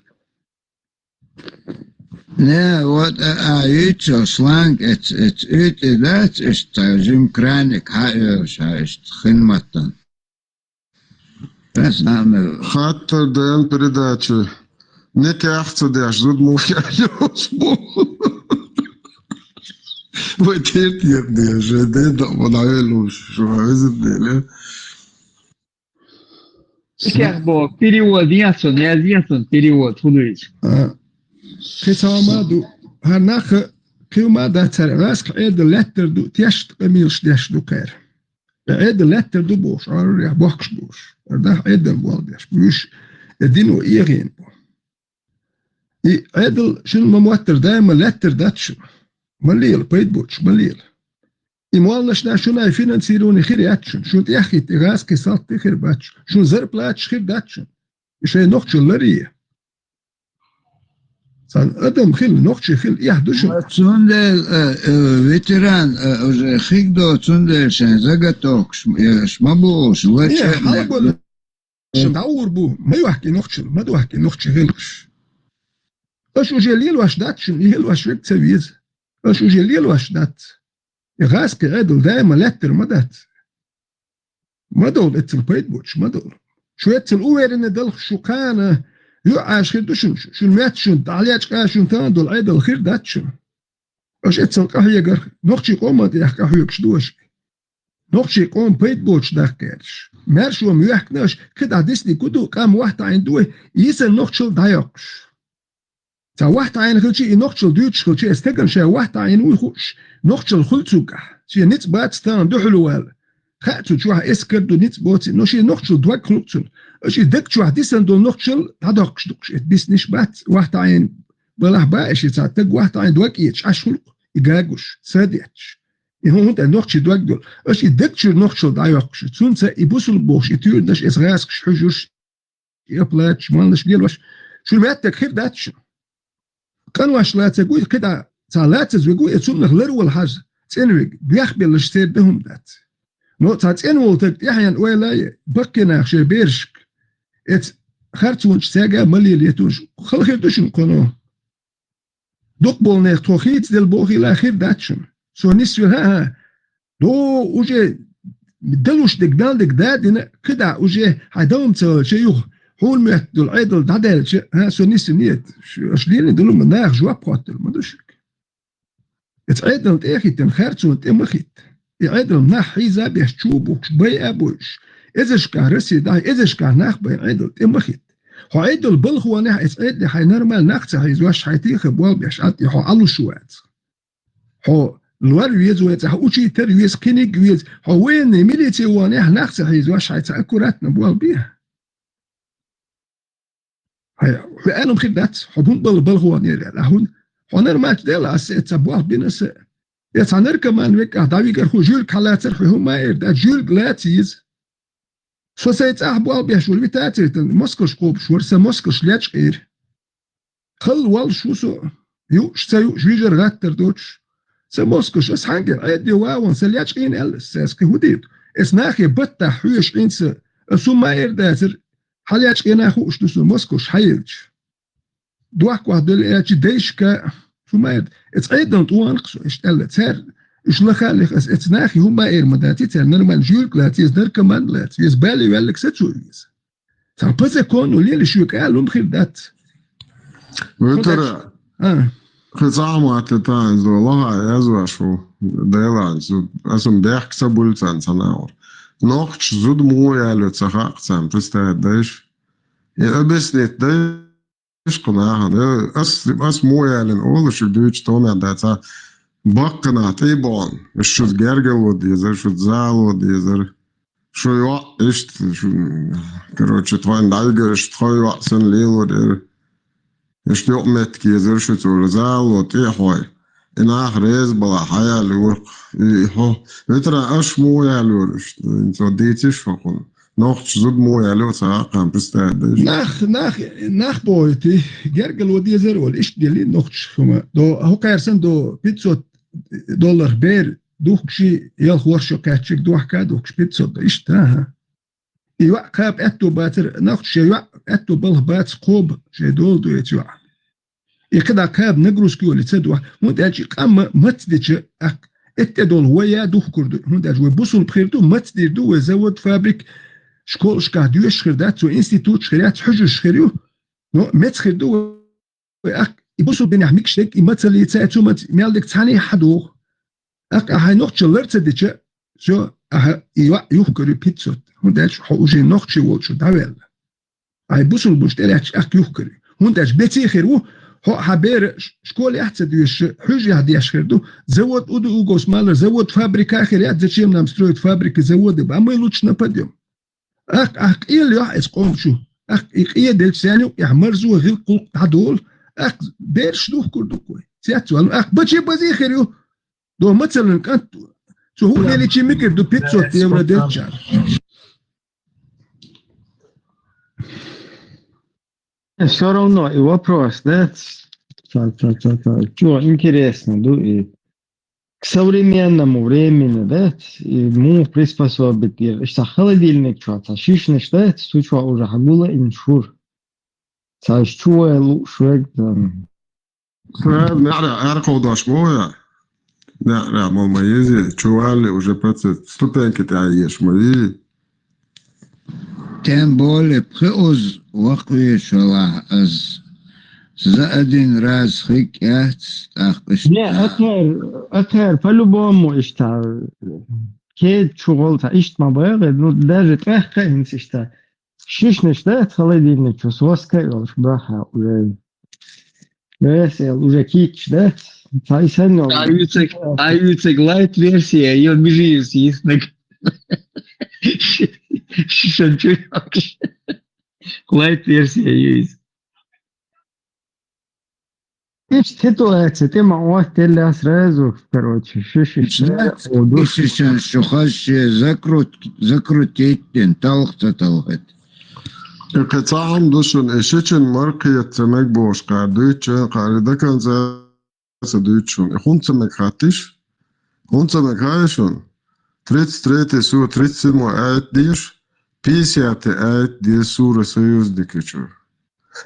Nee, wat uit zo slang, het uit dat is zo'n kranik, hij is geen matan. Dat is namelijk. Gaat er de передачи. Не кажется, да, ждут мухи, وتيت يبدي جديد وضعيله شو عايز Bo, перевод, ясон, перевод, Фудович. قسامادو هناخ كيما دا ترغاسك عيد اللتر دو تيشت قميلش ديش دو كير عيد اللتر دو بوش عرر بوكش بوش ده عيد البوال ديش بوش دينو إيغين بو عيد شنو مموتر دايما لتر داتشن مليل بيت بوش مليل إموالناش دا شنو فينانسيروني خير ياتشن شو تيخي تغاسكي سالتي خير باتشن شو زربلاتش خير داتشن إشي نوخش اللرية أدم خيل نوخش خيل يحدوشن تسوندل فيتران خيكدو تسوندل شن زغتوكش شمابوش إيه حالبول دور بو ما يحكي نوخش ما يحكي نوخش خيلش أشو جليل واش داتشن يهل واش وقت سويز أشو جليل واش دات يغاسك عدل دائما لتر مدات مدول اتل بيت بوش مدول شو اتل اويرن دل شو كان يعاش خير دوشن شو الماتشن تعلياتش كاشن تاندل عدل خير داتشن اش اتل قهية قر نوخشي قومت يحكا حيوكش دوش نوخشي قوم بيت بوش داكيرش مارشو ميحكناش كده ديسني كدو قام واحد عندوه يسل نوخشل دايوكش تا واحد عين خلشي نوخشل دوتش خلشي استقن شا واحد عين ويخوش نوخشل خلصوكا شي نيت بات ستان دو حلوال خاتو شوها اسكردو نيت بوتي نوشي نوخشل دوك خلصل اشي دك شوها ديسن دول نوخشل تادوكش دوكش بيس نيش بات واحد عين بلاه باش يتعتق واحد عين دوك يتش عشلق يجاجوش ساديتش يهون انت نوخشي دوك دول اشي دكش نوخشل دايوكش تسونسا يبوسل بوش يتيردش اسغاسكش حجوش يبلاتش مالش ديلوش شو الماتك خير داتش كان واش لا تقول كده ثلاثة زوجوا يتسون غلروا الحاجة تنويج بيخبر الشتير بهم دات نقطة تنول تحيان ولا بكنا شيء بيرشك ات خرطونش ساجا ملي ليتونش خلخير دوشن كونو دقبل نختوخيت دل بوخي لا خير داتشن سو نسيو ها دو وجه دلوش دك دادنا كده وجه هيدوم شيوخ هول مهد العيدل دادل ها سو نسيو نيت اشلين دلو مناخ جوا بقاتل ما دوشك اتعيدل تاخي تنخرطون تمخيت يعيدل ناح حيزا بيشوبوكش بي ابوش إذاش كان رسي داي إذاش كان ناخ بي عيدل تمخيت هو عيدل بلخ وناح اتعيد حي نرمال ناخت حيزواش حيتيخ بوال بيشعاتي هو علو شوات هو الوار ويز ويز هو شي تر ويز كينيك ويز هو وين ميليتي وناح ناخت حيزواش حيتأكوراتنا بوال بيها هاي قالوا خدات حبون بلخ ونير لهون هنرمال ديل أسئت بوال بينس يتعنر كمان ويك أهداوي قرخو جول كالاتر هم ما إرد جول غلاتيز سوسيت أحبوال بيشول بتاتر موسكوش قوب شورسا موسكوش لياتش غير خل وال شو سو يو شتايو جويجر غاتر دوتش سموسكوش اس حنجر عيد يواون سلياتش غين ألس ساسكي هوديت اس ناخي بطا حويش غينس اسو ما إرداتر حالياتش غين أخوش دوسو موسكوش حيلش دوحك وحدل إياتش ديشكا شو ما يد اتعيدن طوان قصو اشتغل تسار ايش لخالك اتناخي هم اير مداتي تسار نرمال جيوك لا تيز در كمان لا تيز بالي ويالك ستشو يز تسار بزا كونو ليلي شوك قالوا بخير دات وترى خصامة تتانز والله يزوى شو ديلانز اسم بيحك سبولتان سناور نوخش زود مو يالو تسخاق سام تستهدش يلبسني ديش قناعة اس مو يالن اول شو دوش تونا داتا بقنا تيبون شو تجرجل وديزر شو تزعل وديزر شو يوق اشت شو كروتش توين دايجر اشت خوي وق سن ليل ودير اشت يوق مت كيزر شو تورزال وتيحوي إن آخر بلا حياة لورق هو بترى أش مو يالورش إنتو ديتش فقون نوخش زود مو يالو ساقم بستعدش ناخ بويتي جرجل وديزر والإش ديالي نوخش خما دو هو كيرسن دو $500 بير دوخشي يالخ ورشو كاتشك دوحكا دوخش $500 إش تاها يوع كاب أتو باتر نوخش يوع أتو بله بات قوب شي دول دو يتوع يكدا كاب نجروس كيو اللي تسدوا هون داجي قام متديش أك اتدول ويا دوخ كردو هون داجي وبوصل بخيرتو متدير دو وزود فابريك شكول شكا ديوش خردات و انستيتوت شخيرات حجو شخيريو نو مت خردو أك يبوصل بين عميك شتك يمثل يتساعدو ميالدك تاني حدو هاي نقطة لرتديتش شو يحكر بيتزوت هنداش حوجي نقطة وشو داول هاي بوصل بوشتريش يحكر هنداش بتيخرو هو حبير شكول يحتسد يش حجي هدي يشخردو زود أودو أوغوس مالر زود فابريكا آخر يحتسد نام سترويت فابريكا زود بأما يلوش نباديوم إيه اللي يحس قوم شو إيه دلش يعني يحمرزو غير قلق هدول بيرش دوه كردو كوي سياتو بچي بزيخريو دو مثلا كانت شو هو اللي تشي ميكر دو بيتزوت يمرا دلشار Все равно и вопрос, да? Чего интересно, и к современному времени, да, ему приспособить, что холодильник, что шишник, да, что уже хагула иншур. Что лучше, أرقو داش مويا لا ما يزي شوالي уже процесс ступеньки تعيش мои тем более приуз вакуе шала аз за один раз хикят не أكثر по-любому إشتا كيد شغلتا إشت ما بغير ну даже تأخر إنس إشتا шишник, да, холодильник, что соска, браха уже весел, уже кич, да? Аюцек лайт версия, ее бежишь съестник. Лайт версия есть. Ситуация, ты можешь теле сразу, короче, Ишишан шухаше закрутить, талхта талхет. كتاعم دوشن إشيشن مرقية تمك بوش قاردويتشن قارده كان سدويتشن خون تمك خاتش خون تمك هايشن 33 سورة 37 آيات ديش 50 آيات دي سورة سيوز ديكيشور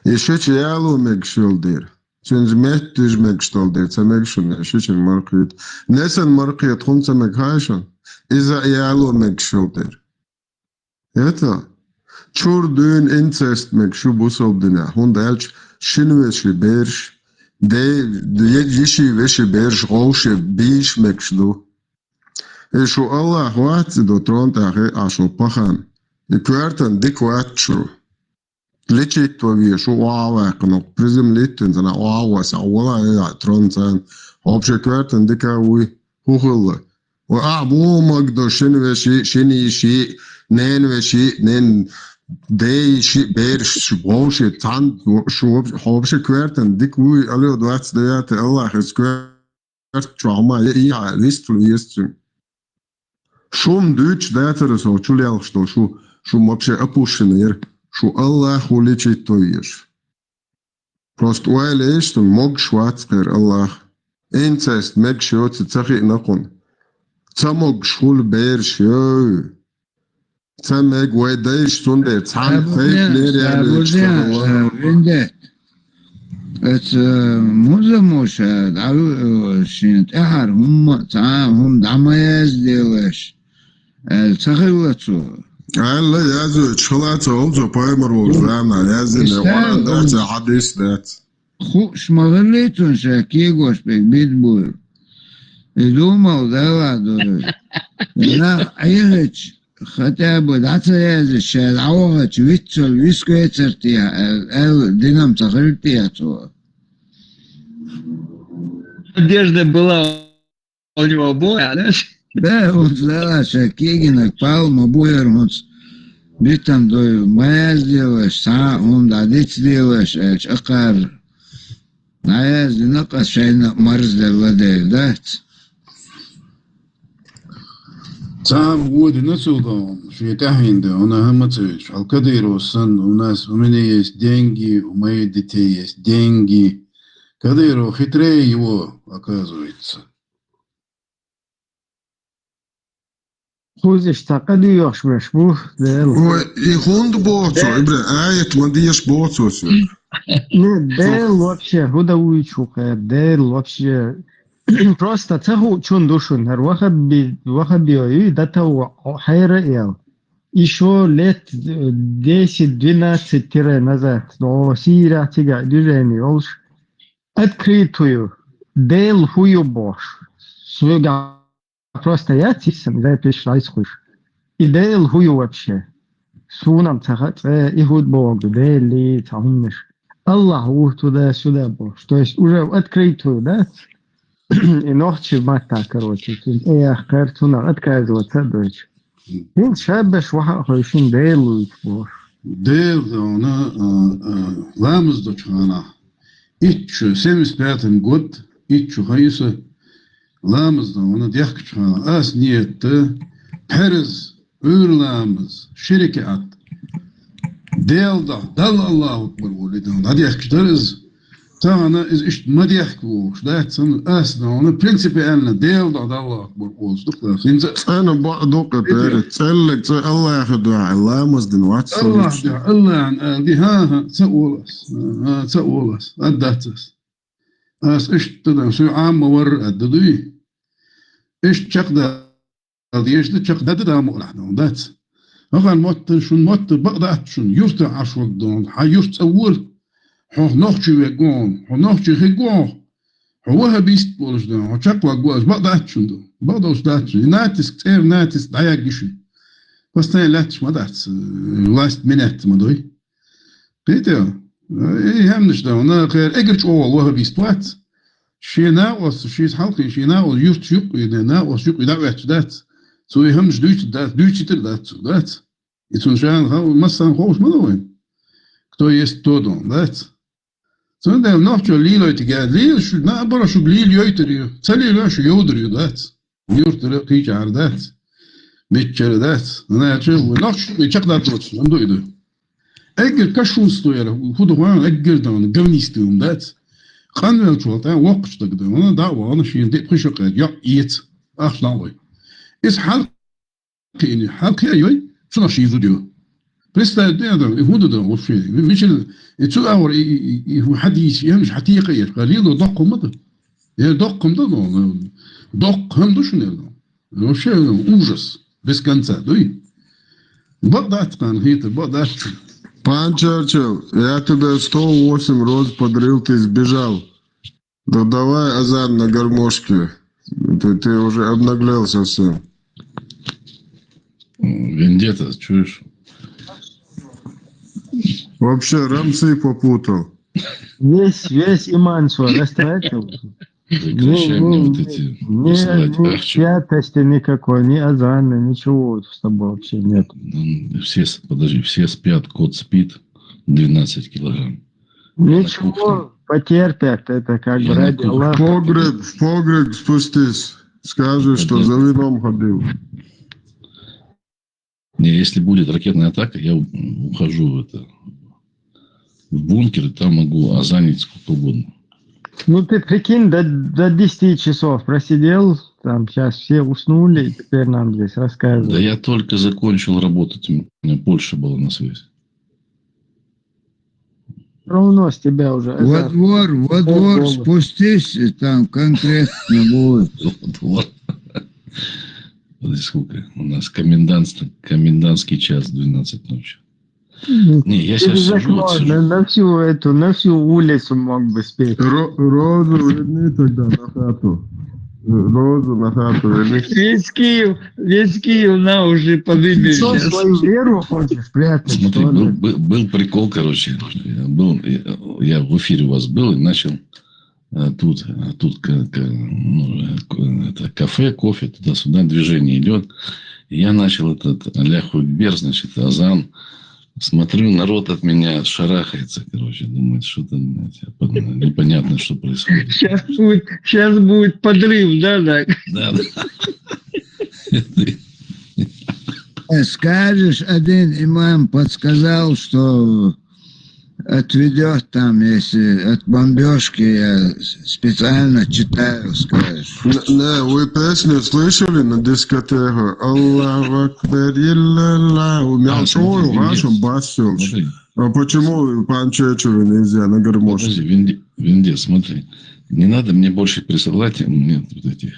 إشيش يالو مكشول دير چنج مهتج مكشتول دير تمكشن إشيشن مرقية نسن مرقية خون تمك هايشن إذا يالو مكشول دير يتا چور دون incest mek şu busoldina hund elch shinveshi bersh de yeshi veshi bersh roche bish mek shlo e shu Allah wat do tronta a shu pahan e kwartan dikwatchu lechi to wie shu wawa kno prism litten zana wawa sa wala ya trontan obje kwartan dikawi huhulla wa abu magdo shinveshi shini shi nen veshi nen de beer schwoosje tand hoobje kwerten dik woei allo doet de te Allah is kwert trauma ja list verliest shum deutsch dater so chulial sto shu mopše apušenir shu Allah huliči to is prost oil ist und mog schwarzker Allah incest meg shot tsachi nakon tsamog shul beer shyo تمك ويديش سندر تعال خير ليري ات موزموش دعو شنت احر هم تعام دعمايز ديوش تخلطو الله يازو شلاته اوزو بايمر وزانا يازن وانا دات حديث دات خوش مغليتون شاكيغوش بك بيتبول دوما وداوا دور لا عيهش хотя бы дацаязы шалауга чвитцол вискуэцертия динам цахртиацо. Одежда была у него боя, да? Да, он знала, что Кегина палма буермуц битам до моя сделаешь, он дадит сделаешь, акар. Наяз динакас шайна марздер ладеев, да? تعب وود نسوقهم في تحين ده أنا هم تسويش على كدير وصن وناس ومنيس دينجي وما يدتيس دينجي كدير وخطري يو أكازويتس خوزش تقدي يخشبش بو يخوند بوتسو إبرا آية مديش بوتسو دل вообще هدوي شوكا دل вообще просто цеху чун душун хер вахаби дата хайра ел еще лет 10-12 назад но сира тига движение открытую дел хую бош свега просто я тисам, да, пришла из хуш. Идея лгую вообще. Сунам цахат, ихуд Бог, да, ли, цахумниш. Аллах туда-сюда был. То есть уже в открытую, да? И ночи мата, короче. Эх, картуна, отказываться, дочь. Ин шабаш ваха хойшин дейлует бог. Дейл, она ламыз дочхана. Итчу, 75 год, итчу хайса, ламыз да, она дяхчхана. Ас нет, перез, ламыз, ширике ат. Дейл да, дал Аллаху акбар волида, да дяхчдарыз. Тана из ишт мадьяхку, да, цен ас, да, она принципиально дейл да, дал Аллаху акбар волида. أنا بعضك تسألك الله يخدع الله مصدن واتس الله عن دي ها تسولس أداتس أس إيش تدا سو عام ور أددوي إيش تشقد ديش تشقد دا مقلحنا دات هغا الموت شون موت بقدات شون يرت عشر دون حيرت أول حو نخشي ويقون حو نخشي خيقون هو بيست بولش دا حو تشقوا قواز بقدات شون دو بقدوش دات شون ناتس كتير ناتس دايق جيشون Постоянно летишь, мадать, власть менять, мадой. Видите? И hem что, она говорит, играть о, лоха бесплат. Шина was, шиз халки, шина was, юрт шук, и на was шук, и да веч дат. So и hem ждут дат, дучитер дат, дат. И суншан, массан хош мадой. Кто есть то дом, дат. So да, ночью лило эти гад, лил, шу, на бара шу лил йойтер, цали лош йодер дат. Юрт кич ардат. Меччердат, значит, наш чакнат вот, он дойду. Эгер кашун стояр, худоган эгердан, говнистым, дат. Ханвел чулта, вокчтак да, он да, он шин деп хишок, я ит, ахлавой. Из халки, халки ой, что наш изудио. Представьте, да, и худо вообще. Мичел, и цуаур, и хадис, я мش حقيقي, قليل دقم ده. Я доком да, док хам душнер. Вообще ужас. Без конца, дуй. Багдад, пан Хитер, Багдад. Пан Черчилл, я тебе 108 раз подрыл, ты сбежал. Да давай азан на гармошке. Ты уже обнаглел совсем. Вендетта, чуешь? Вообще рамсы попутал. Весь иман свой растратил. Прекращай мне вот эти посылать святости никакой, ни азана, ничего с тобой вообще нет. Все, подожди, все спят, кот спит, 12 килограмм. Ничего, потерпят, это как бы ради Аллаха. В погреб спустись, скажи, что за вином ходил. Не, если будет ракетная атака, я ухожу в бункер, и там могу азанить сколько угодно. Ну ты прикинь, до 10 часов просидел, там сейчас все уснули, и теперь нам здесь рассказывают. Да я только закончил работать, у меня Польша была на связи. Равно с тебя уже. Во двор спустись, и там конкретно будет. Во двор. Сколько? У нас комендантский час, 12 ночи. Не, я сейчас сижу. На всю улицу мог бы спеть. Розу верни тогда на хату. Розу на хату верни. Весь Киев на уже подымешь. Что, свою веру хочешь прятать? Смотри, был прикол, короче. Я в эфире у вас был и начал тут это кафе, кофе, туда-сюда, движение идет. И я начал этот Аллаху Акбар, значит, азан. Смотрю, народ от меня шарахается, короче, думает, что-то непонятно, что происходит. Сейчас будет подрыв, да? Да. Скажешь, один имам подсказал, что отведет там, если от бомбежки, я специально читаю, скажешь. Не, вы песню слышали на дискотеку? Аллаху Акбар, Аллаху мячой, вашим басом. А почему пан Черчиллю нельзя на гармошке? Подожди, Венде, смотри. Не надо мне больше присылать мне вот этих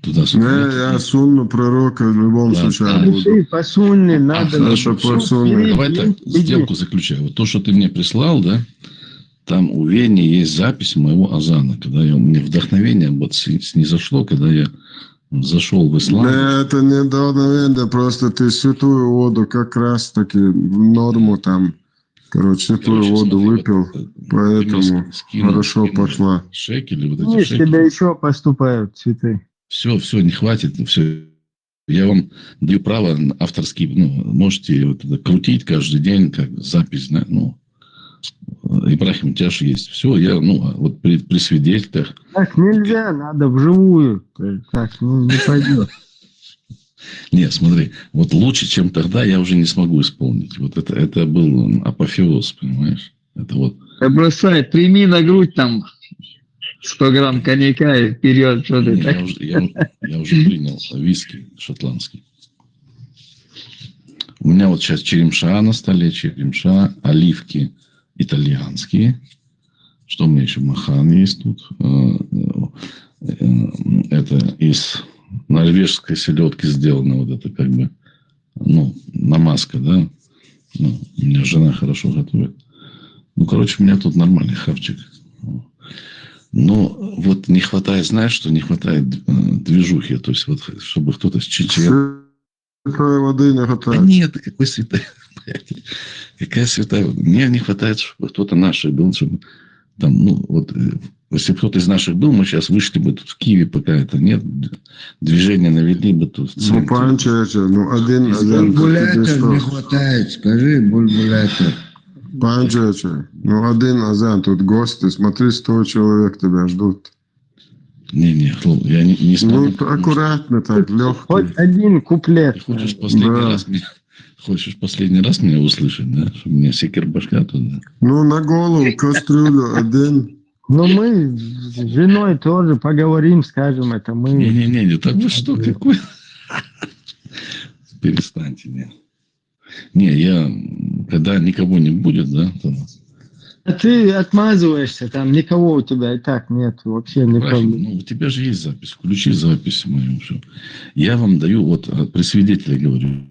туда-сюда. Не, я сунну пророка в любом случае буду. По сунне надо. Хорошо, по сунне. Давай так, сделку заключаю. Вот то, что ты мне прислал, да, Там у Вени есть запись моего азана, когда мне вдохновение вот снизошло, когда я зашел в ислам. Да, это не вдохновение, просто ты святую воду как раз таки в норму там, святую воду выпил, поэтому хорошо пошла. Шекели, вот эти Видишь, шекели. тебе еще поступают цветы. Все, не хватит, все. Я вам даю право авторский, можете вот это крутить каждый день, как запись, Ибрахим, у тебя же есть. Все, я, вот при свидетелях. Так нельзя, надо вживую. Так, не пойдет. Нет, смотри, вот лучше, чем тогда, я уже не смогу исполнить. Вот это был апофеоз, понимаешь? Это вот. Бросай, прими на грудь там 100 грамм коньяка и вперед. Что ты так? Я уже принял виски шотландский. У меня вот сейчас черемша на столе, оливки итальянские. Что у меня еще? Махан есть тут. Это из норвежской селедки сделано. Вот это как бы, намазка, да? У меня жена хорошо готовит. Короче, у меня тут нормальный хавчик. Но вот не хватает, знаешь, что не хватает движухи. То есть, вот, чтобы кто-то с Чечен... Святой воды не хватает. Да нет, какой святой? Какая святая вода? Мне не хватает, чтобы кто-то наших был, чтобы там, если бы кто-то из наших был, мы сейчас вышли бы тут в Киеве, пока это нет, движение навели бы тут. Один Бульбулятор не хватает, скажи, бульбулятор. Панчача, один азан, тут гости, смотри, 100 человек тебя ждут. Не, я не смогу. Аккуратно так, легко. Хоть один куплет. Хочешь последний раз меня услышать, да? Чтобы мне секер башка туда. На голову кастрюлю один. Мы с женой тоже поговорим, скажем, это мы. Не, так вы что, какой? Перестаньте, нет. Не, я, когда никого не будет, да, то... А ты отмазываешься, там никого у тебя и так нет, вообще никого. У тебя же есть запись, включи запись мою. Все. Я вам даю, вот при свидетеле говорю,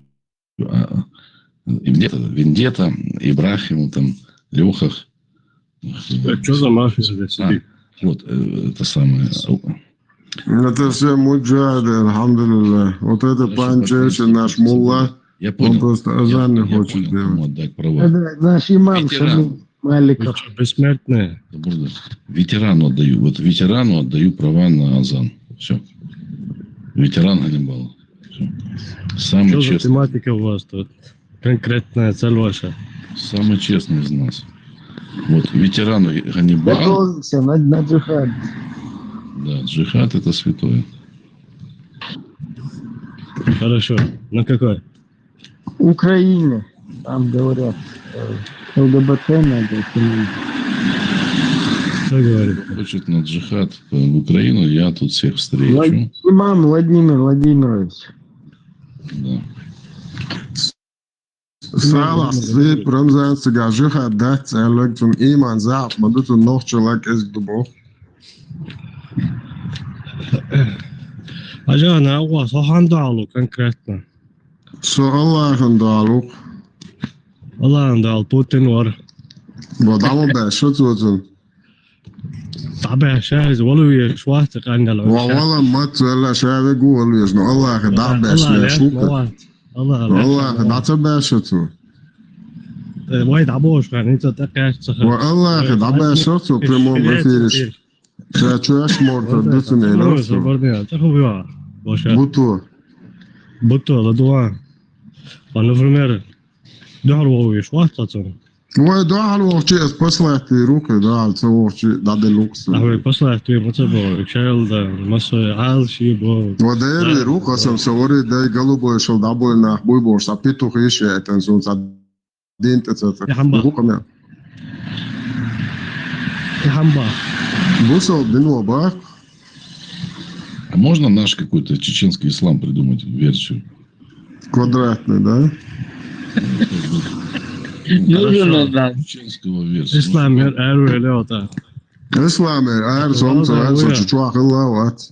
Вендета, Ибрахиму, там, Лехах. Что за мафия? Вот, это самое... Это все муджады, алхамдулилля. Вот это панчача, наш мулла, я понял. Он просто азан не хочет делать. Отдать права. Это наш имам Шамиль Маликов. Бессмертные. Ветерану отдаю. Вот ветерану отдаю права на азан. Все. Ветеран Ганнибала. Самый Что честный. за тематика у вас тут? Конкретная цель ваша? Самый честный из нас. Вот ветерану Ганнибала. Готовимся на джихад. Да, джихад это святое. Хорошо. На какой? Украине. Там говорят, ЛГБТ надо. Что говорит? Хочет на джихад в Украину, я тут всех встречу. Имам Владимир Владимирович. Да. Sağlar, Svip, Ramzan, Sigar, Jihad, Dat, Zerlög, zum Iman, Zaaf, man tut noch Chalak, ist Gebuch. Ajana, у صحان دعالو конкретно. So Allah and Daluk. Allah дал Путин war. Wadam be, Schutzwurzeln. طبعا شايز ولو شواتك عن والله ما تسأل شاذ يقول يشنو الله خدع باش شوكا الله خدع تباش شتو وايد عبوش يعني انت تقعد والله خدع باش شتو بريمون بفيرش شاش مورتا دتني نفسه بوتو لدوا например دعوا شواتك Да, лучше послать руку, да, это лучше дать лукс. Ой, послать ты мотоцикл, чел, да, массой алши, бо. Вот это рука сам сори, да, голубой шел дабой на буйбор, сапиту еще это он за день это. Рука мне. Хамба. Бусал бинуба. А можно наш какой-то чеченский ислам придумать версию? Квадратный, да? İslam öyle İslam son çuçuak Allah'at.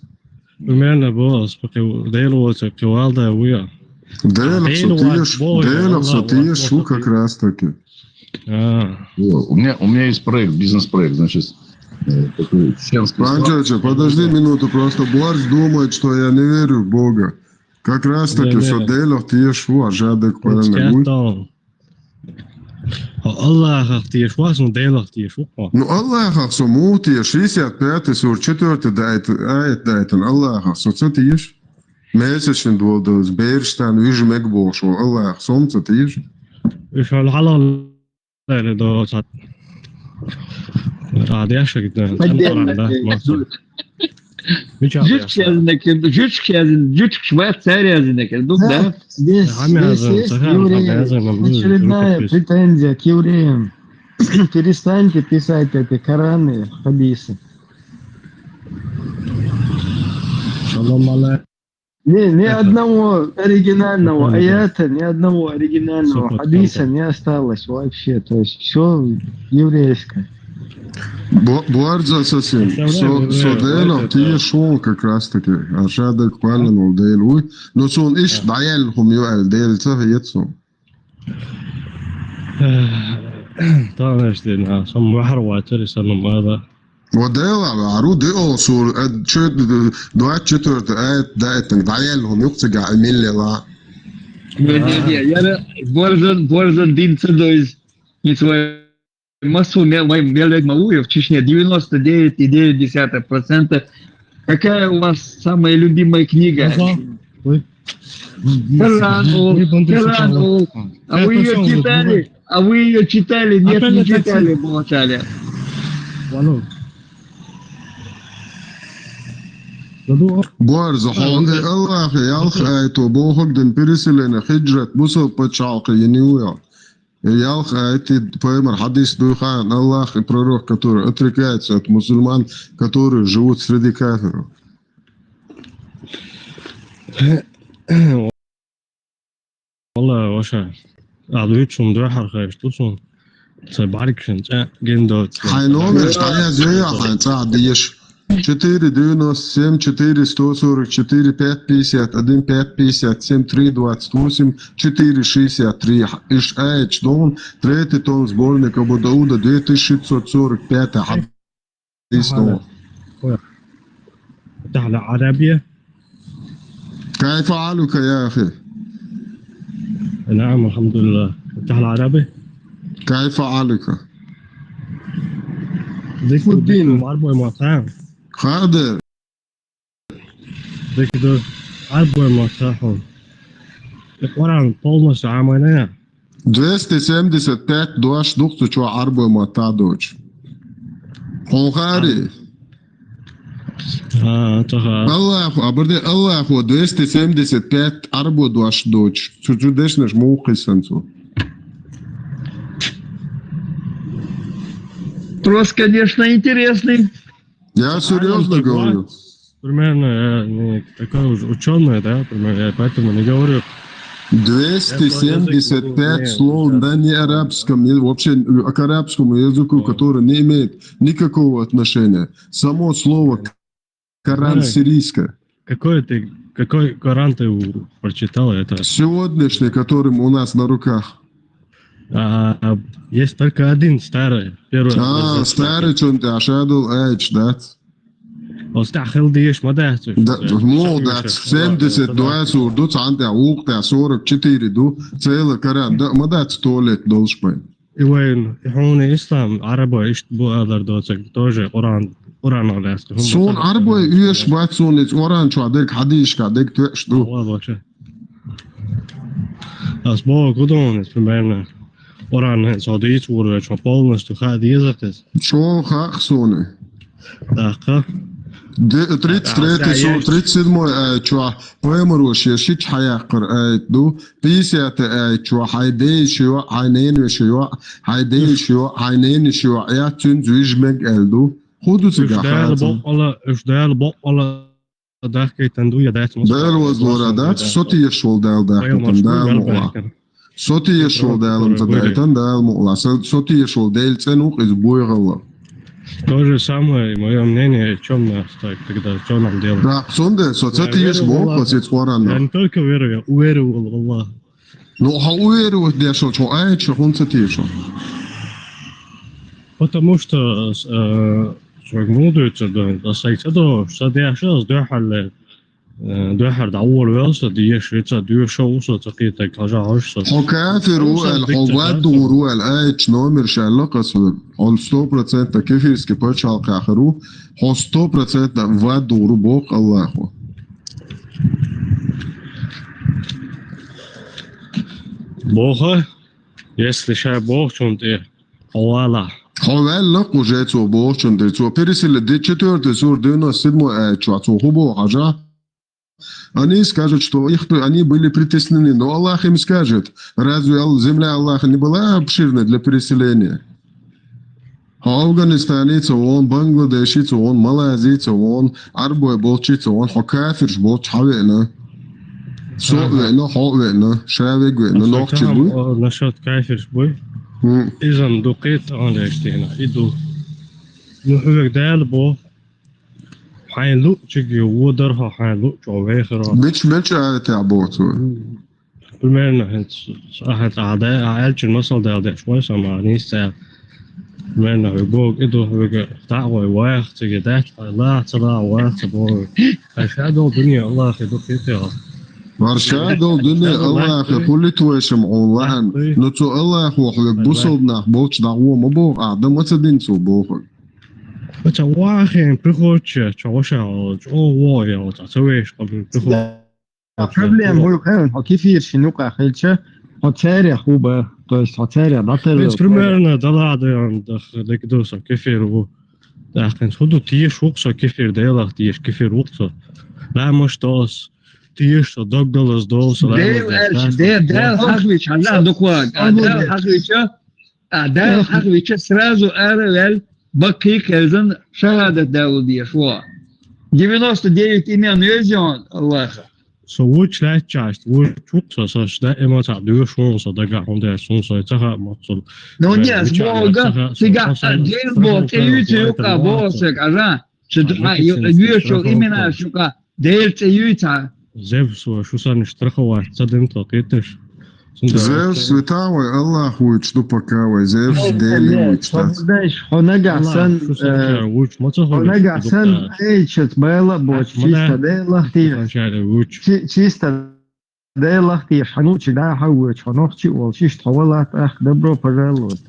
Примерно босс, потому делается квалда уя. Дело сутишь, шу как раз таки. У меня есть проект, бизнес-проект, значит, такой чеченский. Панчача, подожди минуту, просто Борс думает, что я не верю в Бога. Как раз таки, что делах тиешу, а жадок паранагуй. Allah тиешвас, но делах тиешу. Ну, Аллах, сумути, 65-й сур, 4-й дайтен, Аллах, соца тиеш. Месячен дволдос, Берштан, вижу мегбошу, Аллах, солнце тиеш. Еще الحلال ده ده صار عادي عشان كده Да, здесь есть очередная претензия к евреям. Перестаньте писать эти Кораны, хадисы. Ни одного оригинального аята, ни одного оригинального хадиса не осталось вообще. То есть все еврейское. Буарджа совсем. Соделах тиешул как раз таки. А жадок пален делуй. Но сон иш даял хумюал дел цахиетсу. طبعا اشتينا صم بحر واتري صنم هذا وديل عرو دي اوصول دوات شتورت ايت دايتن دايلهم يقتقع الميلي لا Борзан Динца, то есть не свою массу Мелек Малуев в Чечне 99,9%. Какая у вас самая любимая книга? Коран. А вы ее читали? Нет, не читали, молчали. Борза хонде Аллах ялх айто бохок ден переселене хиджрат бусо пачалка януя. Ялх айти поэмер хадис духан Аллах и пророк, который отрекается от мусульман, которые живут среди кафиров. والله وشا عضويتشم دوحر خايشتوشم سبعركشن جندوت Хайномер штая зея хайнца диш 497 444 551 557 328 463 Иш Айч Дон, третий том сборника Абу Дауда 2645 хадис Дон. على عربية كيف حالك يا أخي؟ نعم الحمد لله افتح العربي كيف حالك؟ ذيك الدين عربي مطعم خادر ذيك دو عربي مطعم القرآن طولنا عاملين 275 دوش دكتور شو عربي مطعدوش Hongarije. الله أبردي الله هو 275 арбо дуаш доч. Чудес наш мухи санцу. Вопрос, конечно, интересный. Я серьезно говорю. Примерно я не такой уж ученый, да, примерно, я поэтому не говорю. 275 слов, да, не арабском, вообще к арабскому языку, который не имеет никакого отношения. Само слово Коран сирийское. Какой Коран ты прочитал? Это? Сегодняшний, которым у нас на руках. Есть только один старый. Старый, что ты ашадул эйч, да? Остахил диеш мадахту. Да, молодец. 72 сур, ду цанте, укта 44 ду, целый Коран. Да, мадахт 100 лет должен быть. И войн, он ислам, араба, ишт бу адар доцек, тоже Коран алясты. Сон араба, юеш бат сон, из Коран, что адек хадишка, адек твеш ду. Асбо гудон, примерно. Коран, садиц, ура, что полностью хадизатес. Что хах соны? Да, как? 33 сур, 37 чуа поэмруш яшич хаяқыр айду 50 чуа хайдей шуа хайнен шуа хайдей шуа хайнен шуа я тун зwijmeg элду худу цигахат اشدال بقلا داخل تندو يا دات دال وزورا دات صوتي يشول دال داخل دال مقلا صوتي يشول دال تدايتن دال مقلا صوتي يشول دال ценук из буйгала. То же самое, мое мнение, о чем нас так тогда, что нам делать? Да, сонде, соцети есть Бог, посеть Коран. Я не только верую, я уверовал в Аллаха. Ну, а уверовать, где что, а это что, он цитирует? Потому что ده سيتدو صديق شخص ده حد أول وصل دي شيء ده شو وصل تقيت كذا عشر حكافر الحواد ورو الآيت نومر شالقس on 100% كيفيسكي بتش على آخره 100% واد ورو بوق الله بوخه если شيء بوخ شنطة حوالا حوال لق وجاتو بوخ شنطة تو بيرسل دي تشتور تزور دينا سيدمو آيتشو هو حاجة Они скажут, что они были притеснены, но Аллах им скажет, разве земля Аллаха не была обширной для переселения? Афганистанец, он бангладешец, он малазец, он арбой болчец, он хокафирш болч хавена. Со'вена, хавена, шавегвена, нохчебу. насчет кафирш бой. إذا دقيت أنا اشتينا إدو نحوك دال بو حين لو تجي ودرها حين لو جوهرها بيتش تعبوتو بالمعنى هنت أحد أعداء عالج المصل ده شوي سمعني سال بالمعنى يبوك إدو هو تعوي واحد تجي ده لا تلا واحد تبور أشهد الدنيا الله خدو كتير ورشاد الدنيا الله كل تويشم online نتو الله وحب بوصلنا بوش دعوة مبوغ أعدم وتدين سو بوغ بس واحد بخوتش شوشة جو واي أو تسويش قبل بخوت Проблем был كيفير شنوقع خلشة هتسارع خوبة то есть هتسارع داتر بس примерно да ладно да كدوسا كيفير هو да كان خدو تيش وقصة كيفير ديلا تيش كيفير وقصة لا مش توس تيش دقدلس دوس ديل حقويش الله دقواق ديل حقويش سرازو أرل بكي كذن شهادة داودية شو 99 имен يزيون الله Så which that just which så där är man så du får så där går det så så här måste но нет бога сега дел бог ютюка босек ага что ютюк именно шука дел ютюка زيف شو صار نشتركوا تصدم توقيتش زيف وتاوي الله هو تشدو بكاوي زيف ديلي وتشداش هنجع سن هنجع سن ايشت بايلا بوش чисто ديلا чисто ديلا تي حنوش دا حوش حنوش والشيش طولت اخ دبرو بجلوت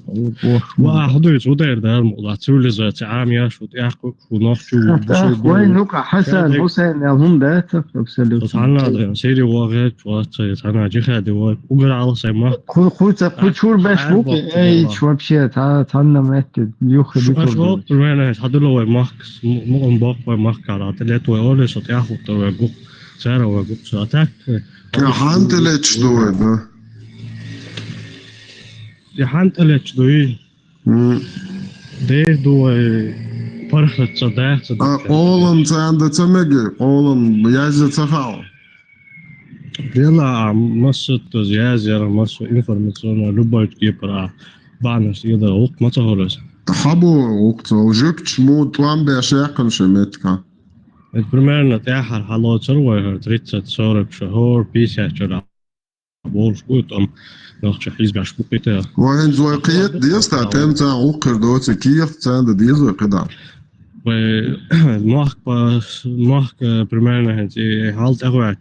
واحد يسودير ده الموضوع تقول زي عام يا شو تاخذ ونخشو وين نوكا حسن حسين هم ده سبحان الله سيدي واغد وات انا جي خدي وقول على سما خود شور باش بوك اي شو بشي تعنا مات يوخ شو انا هدلو ماكس مو مباق ماك على تلات ويقول صوت ياخذ تو سارة وقول صوتك يا حنتلتش دوي يا حنتلتش دوي دوي فرخة صداق oğlum sen de temegi oğlum yazı tafao يلا مصت زيازة مصت إنفورماسيون لبوت كيبرا بانس يدا وقت ما تهرس حبو وقت وجبت مو طوام بأشياء شمتك примерно тяхар халот сорвер 30-40 شهور بيسا جرا بولش قوتهم نخش حزب عشبوقيته وين زوقيت ديستا تمتا وقر دوت كيف تاند ديزو قدا المحك примерно هنتي حالت أغوات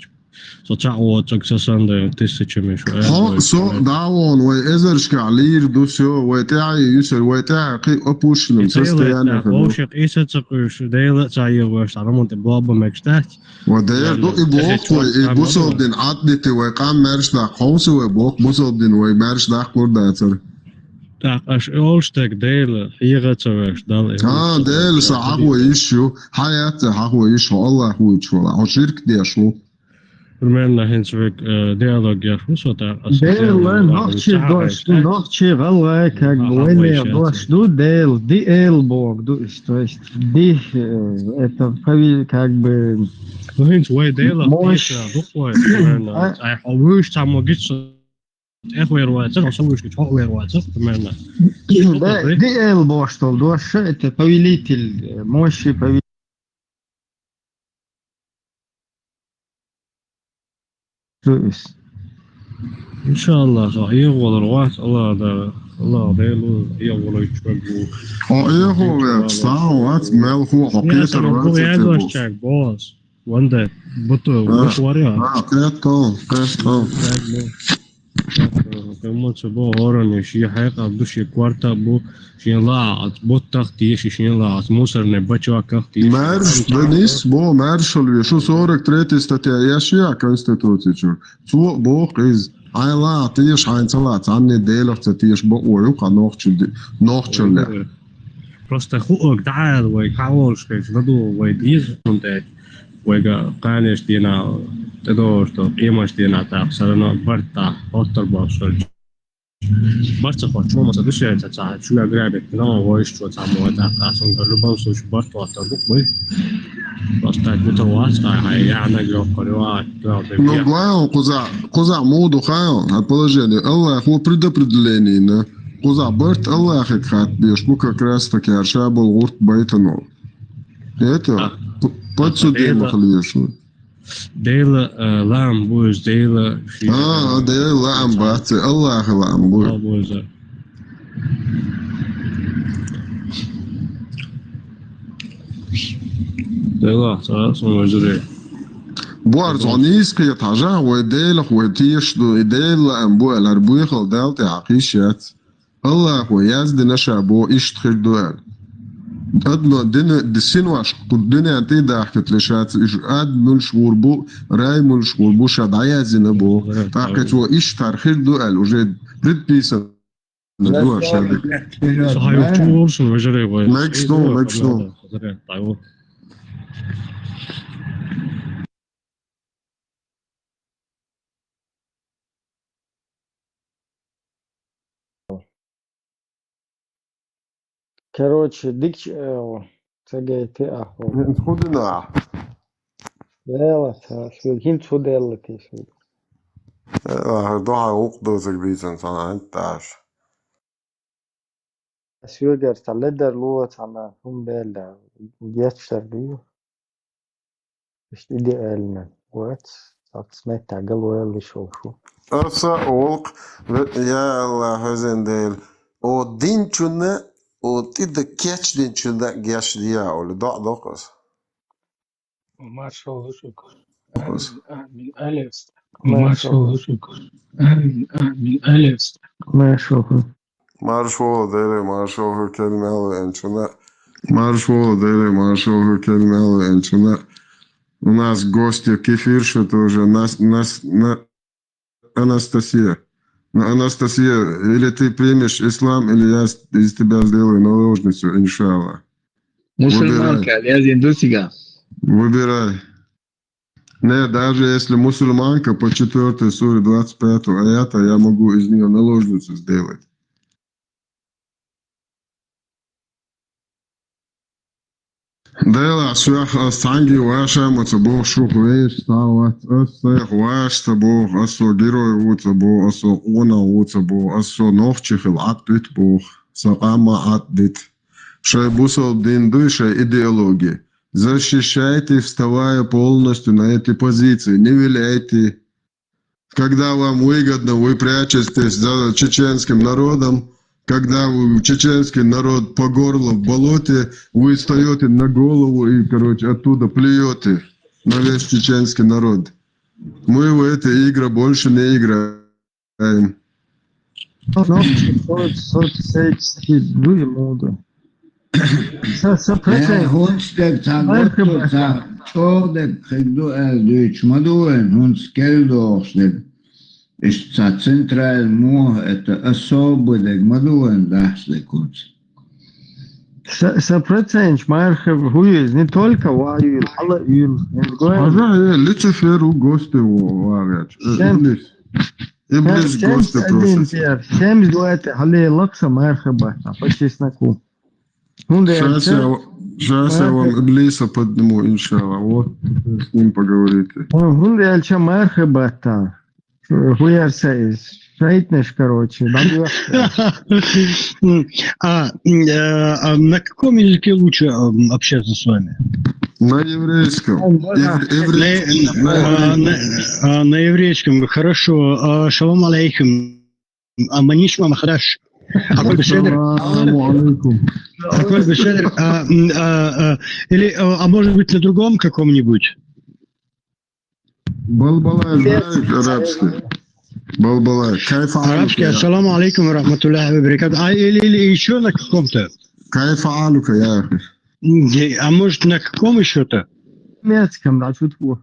så تعو تكسسان تسيتشمش ها سو داون وإزرشك علير دوسيو وتاعي يسر وتاعي قي أبوش نمسستيانا بوشق إيسا تقوش ديلا تعيي وش عرمونت بلابا مكشتات ودير دو إبوك وإبوسو دين عدتي ويقام مارش دا خوصي وإبوك بوسو دين ويمارش دا قرداتر أش أولشتك ديلا حيغة تغش دال ديل سعقو يشو حياتي حقو يشو الله هو يشو عشيرك ديشو примерно хенцвек диалог я шусота дел ночи галай как бы не дошло дел бог то есть ди это как бы ну хенцвей дела духой примерно ай ховуш там гитс эхвер вайцер осовуш гитс ховер вайцер примерно дел бог что дош это повелитель мощи повелитель إن شاء الله صحيح والروات الله هذا الله ديلو هي ولا يشبو ايه ساعات مالخو حقيقة الوقت boss wanda buto buwaria قيتو كمان سبوا هورن شيء حقيقة بدوشي كوارتا بو شيء لا بوتاخ تيش شيء لا موسر نبچوا كاخ تيش Mērš, Denis, bo mēršalvi, šo 43. statijā iešajā konstitūcijā. Co boh iz ailā tieši aincelāts anni dēļakta tieši bo ojuka nohčulē. просто خوك تعال ويحاول شيء بدو ويديز كنت ويجا قانش دينا تدور تو قيمش دينا تاخسرنا برتا اوتر باصل برتا خو ما صدش تا شو اغرابك لا ويش تو تامو تا قاسم قلبان سوش برتا اوتر بو بس تا متواصل هاي يعني جو قريوات Ну, главное, куза моду хаю, от положения. Аллах, его предопределение, да. Куза, барт Аллах, и хат, бьешь, ну, как раз таки, арша был гурт байтанул. Это подсудимых лишь. ديلا لام بوز ديلا ديلا لام باتي الله لام بوز ديلا صار مجري بوارزونيس كي يتعجع وديلا وتيش دو ديلا امبو الاربويخل دالتي عقيشات الله ويازد نشابو اشتخل دوال أدنى دنا دسينواش كدنا أنتي داحكت لشات إجاد ملشور بو راي ملشور بو شاد عيازنا بو تاحكت وإيش تارخيل دوال وجد رد بيسا ندوها شادك صحيح شو ورسل مجري مكشتو Короче, дик تجيتي أهو. خدنا. لا شو هين شو دلتي شو. ضاع وقته زكبيزن صنع أنت عاش. شو قرت على درلوة على هم بيلا جات شربيه. مش إيدي قالنا وقت سمعت عقله اللي شو. أرسا أولق يا الله هزين ديل. أو دين شنّا او تيدا كاتش دين شنّا جاش ديا أو لضاع دقص. ما شاء الله شكر. من ألف. ما شاء الله شكر. من ألف. ما شاء الله. Marshall dele Marshall kelime en şuna Marshall dele Marshall kelime en şuna у нас гости кефирша тоже Анастасия. Анастасия, или ты примешь ислам, или я из тебя сделаю наложницу, иншаллах. Мусульманка, лязин дусига. Выбирай. Не, даже если мусульманка по 4 суре 25 аята, я могу из нее наложницу сделать. Dēlā šajā sangi vāšā maca bo šuhvēš stāvāt, asē vāšta bo, aso giroja vūca bo, aso ona vūca bo, aso nohčihil atbit bo, сaqama atbit. Шай бусал динду, шай идеологии. Защищайте, вставая полностью на эти позиции, не виляйте. Когда вам выгодно, вы прячетесь за чеченским народом. Когда чеченский народ по горло в болоте, вы встаете на голову и, короче, оттуда плюете на весь чеченский народ. Мы в эти игры больше не играем. Центральный мог это особый дегмадуэн дашлекут. Сопроценч Мархев хуиз не только ваю, але ил. Ага, Люциферу гости варят. Иблис гости просят. 7 дуэты хале лакса Мархеба по чесноку. Сейчас я вам Иблиса подниму, иншалла. Вот с ним поговорите. Гунде альча Мархеба-то. Хуярся шайтнешь, короче. А на каком языке лучше общаться с вами? На еврейском. На еврейском, хорошо. Шалом алейкум. Манишмам хорошо. أقول بشدر السلام عليكم. أقول بشدر или, а может быть, на другом каком-нибудь? Балбалай знаешь арабский? Балбалай. Кайфа Арабский, ассаламу алейкум ва рахматуллахи ва баракату. Или еще на каком-то? Кайфа алука, я. А может, на каком еще-то? Немецком, да, чутку.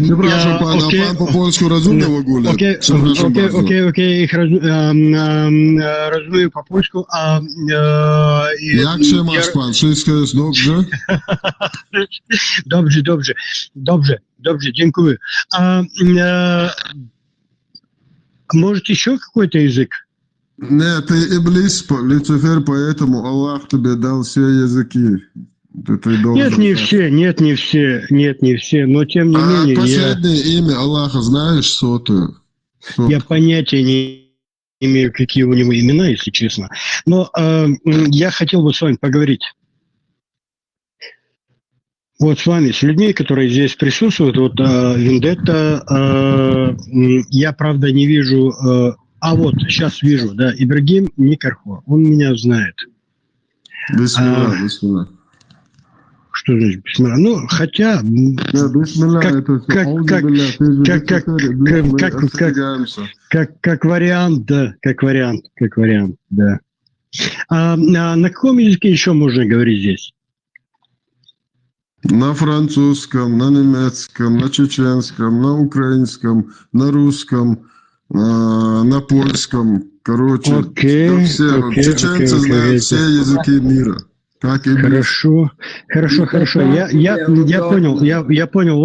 Przepraszam pana, okej. pan po polsku rozumie w ogóle? Przepraszam bardzo. Окей, ich rozumію по польську. Jak się masz pan? Wszystko jest dobrze? Dobrze, dziękuję. Может, еще какой-то язык? Нет, ты иблис, Люцифер, поэтому Аллах тебе дал все языки. Ты должен... Нет, не все, но тем не менее... Последнее имя Аллаха знаешь, сотую? Я понятия не имею, какие у него имена, если честно. Но я хотел бы с вами поговорить. Вот с вами, с людьми, которые здесь присутствуют. Вот Вендетта, я, правда, не вижу... А вот, сейчас вижу, да, Ибрагим Никархо, он меня знает. Бисмилlah. Что значит бисмилlah? Ну, хотя... Как вариант, да. А на каком языке еще можно говорить здесь? На французском, на немецком, на чеченском, на украинском, на русском, на польском. Короче, чеченцы знают все языки мира. Хорошо. Я понял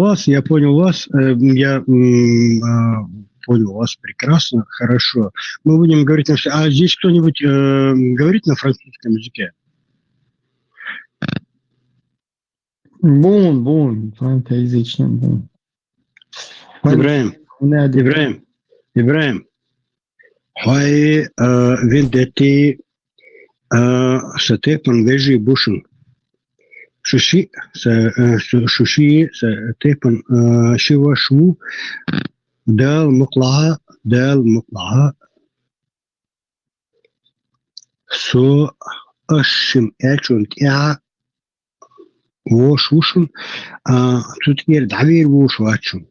вас прекрасно, хорошо. Мы будем говорить на все. А здесь кто-нибудь говорит на французском языке? Бун, франкоязычный бун. Ибраим. Хай Вендетти Степан Вежи Бушин. Шуши Степан Шивашу Дал Муклаха Со Ашим Элчун Тя Вошушин тут теперь Давир Вошвачун.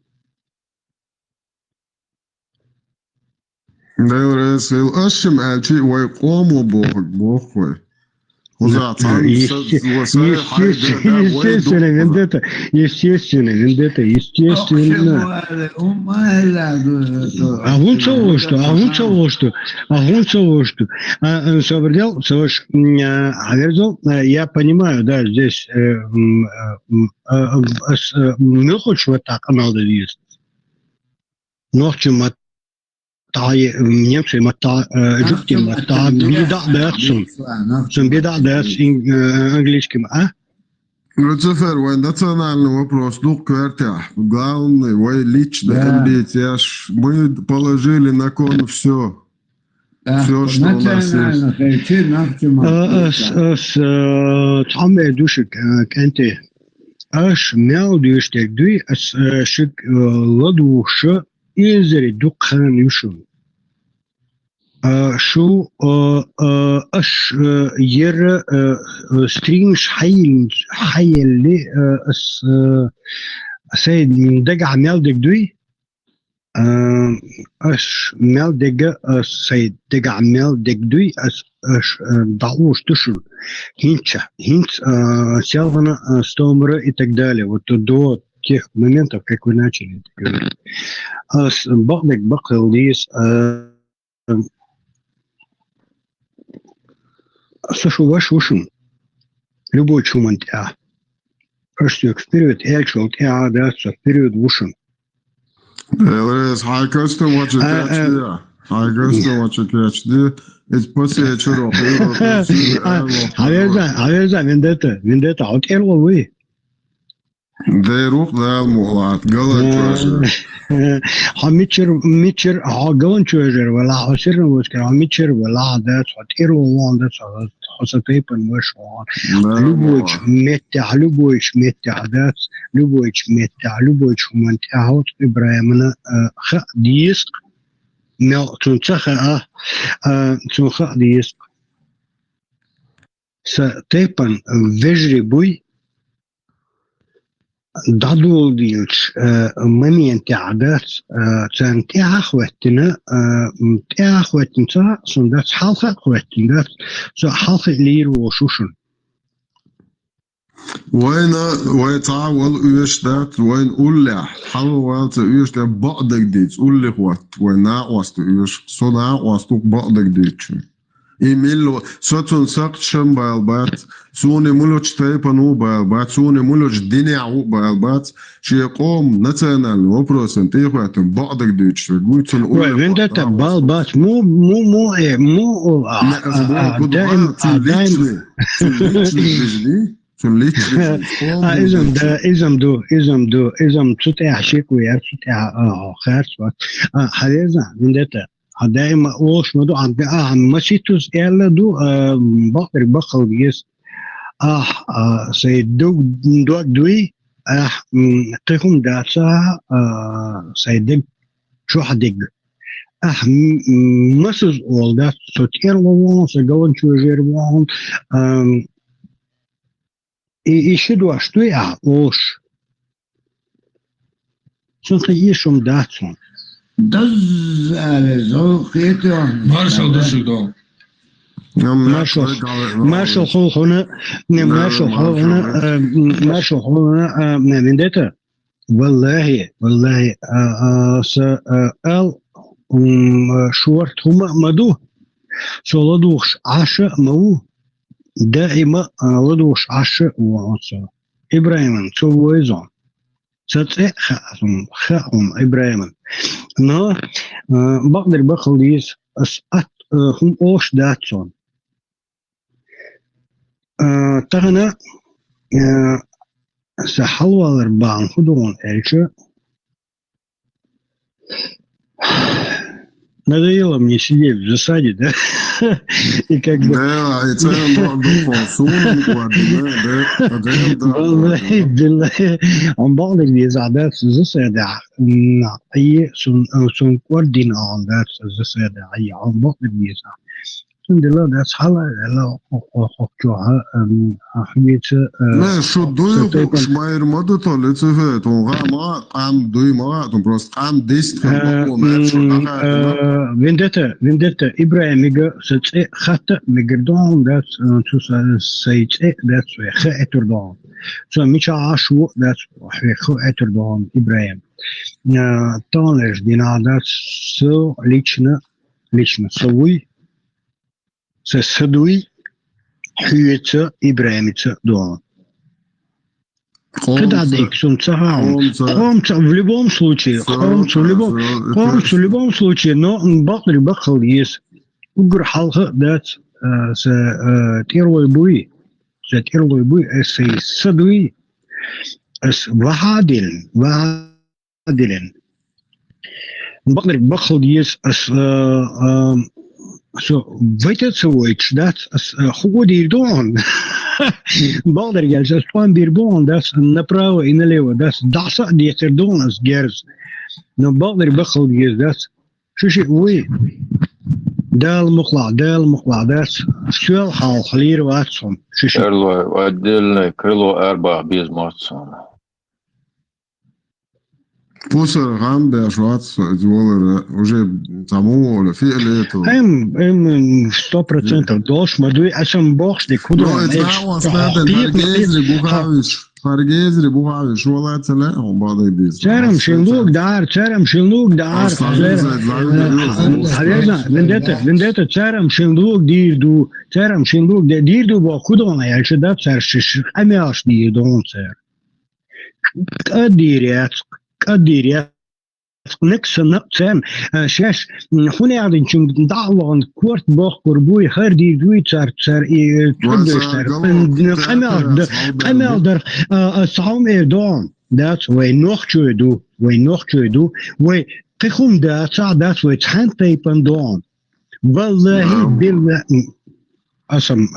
الأشم ألشي ويقوموا بوخوي. Естественно, Вендетта. А вон что. Я понимаю, да, здесь не хочешь вот так, надо есть. Ночью немцы жуки беда английским, а? Люцифер, вой национальный вопрос, ну-ка, артях, главный, вой личный амбиция, мы положили на кон все. Все, что у нас есть. Там душек, кенте, аж мяу душек, дуй, аж шик ладуша, إنزل دقان يشون شو أش ير سترينش حيل لي سيد دقع مالدك دوي أش مالدك سيد دقع مالدك دوي أش ضعوش تشون هنش سيالغنا стомера и так далее. Вот до тех моментов, как вы начали говорить. Багдак Бакалдис, Сашу ваш ушин, любой чумантя. Просто вперед, эльчул, тя, да, вперед в ушин. High custom what you catch there. High custom what you catch there. It's pussy churro. Авеза, Вендетта, от элвы. ده يروح ده المغلط غلط ميتشر غلط شوجر ولا حسر وسكر ميتشر ولا ده صتير وان ده حسطيبن وشوان لبويش متع ده لبويش من تعهد إبراهيمنا خ ديس ميل تنسخة تنخة ديس ستيبن فيجري بوي دادو ديلش منين تعدات تنتيها خواتنا تيها خواتنا سندات حالخة خواتنا سو حالخة لير وشوشن وين تعاول ايش ذات وين قول لي حاول ايش ده بعضك ديت قول لي وقت وين ناقصت ايش سو ناقصت بعضك ديت إيميل سوتون سقط شم بالبات سوني ملوش تايبانو بالبات سوني ملوش ديني عو بالبات شي يقوم نتنال وبروسن تيخوات بعضك ديتش قلت نقول وين ده بالبات مو دائم إذا تطيع شيء ويا تطيع خير هذا من ده دائما وش مدو عند مشيتوس إلا دو بقر بخل يس سيدوك دوي تكون داتا سيدك شو حدق مسز all that تطير وون سجون شو جيروان يشدوا أشتوي وش سنتيشهم داتون Маршал Душидо. مارشال هنا من دته والله سأل شورت هما مدو سولدوش عشاء مو دائما لدوش عشاء وعنصر إبراهيم تويزون ستة خاهم إبراهيم نا بقدر بخليس أسأت هم أوش داتون تغنى سحلوا الأربعين خدون إلشة надоело мне сидеть в засаде, да? И как бы... Да, и целым on bouwde die zadat ze seda na je zo'n kwart aan dat ze seda je on bouwde die za toen de lot dat hala ook لا شو دوي شماير مدو طلعت فيه تونغا ما قام دوي ما تون بروست قام ديست Vendetta Ibrahim zet gaat megerdon dat tussen seit dat we geëterdon zo micha ashu dat we geëterdon Ibrahim тонлеш дина dat zo лично свой со садуй хуется Ибраимица дома. Когда диксон Хомца в любом случае, в любом случае, но бахли бахал есть угр халха дат с тирлой буи, с садуй, с вахадилен. Бахли бахал есть с zo weet het zoiets dat goed hier doen. Balder ze staan hier doen dat направо и налево dat dasa die er doen als gers. Nou balder begel je dat شو وي دال مخلا dat شو حال خلير واتسون شو отдельное крыло Эрба без Матсона. Пусер Рамбе Швац Дюллер уже тому или фиолету. 100% дош, мадуй ашам бокс де куду. Fargezri Buhavish ولا تلاقوا بعض الديس. شرم شلوك دار. Vendetta شرم شلوك دير دو با کدوم یالش داد سرش امیاش دیر دون سر. قديريات نكس نقصان شاش هنا عادين شن دعوان كورت باخ قربوي خردي دوي تار تقدش تار قمال در صعوم ايردون دات وين نوخ شويدو وي قيخوم دات وي تحان تايبان دون والله بالله أسم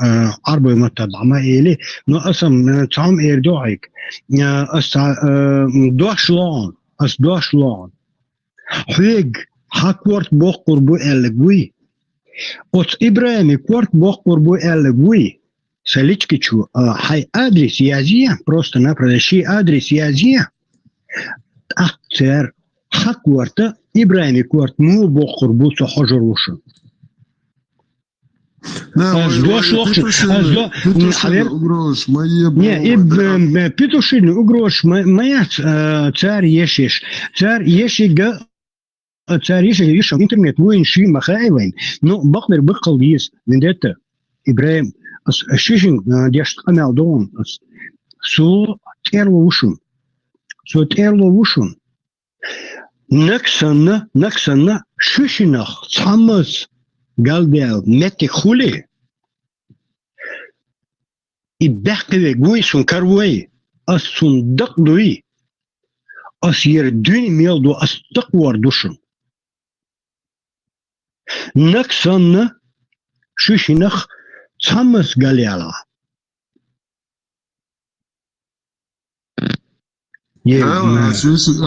عربي متدعمة إلي نو أسم تعم إيردوعيك أس دوشلون حيق Hakort boqurbu elgui. От Ибраими корт боqurbu elgui. Саличкичу, хай адрес язия, просто-напросто адрес язия. Актер Hakwarta Ибраими корт му боqurbu сохожорушун. Не, Петушин угрош, моя царь ешиш. Царь ешига царь ешиш интернет وين شي مخايوين. Но بقدر بقليس من دته إبراهيم الشيشين ديش قناع دون سو تيرلوشون نكسن شيشينخ تامس قالدال متي خولي إبقى جويسون كروي الصندوق دوي أسير دين ميلدو أستقور دوشن نكسن شيشينخ تامس قاليالا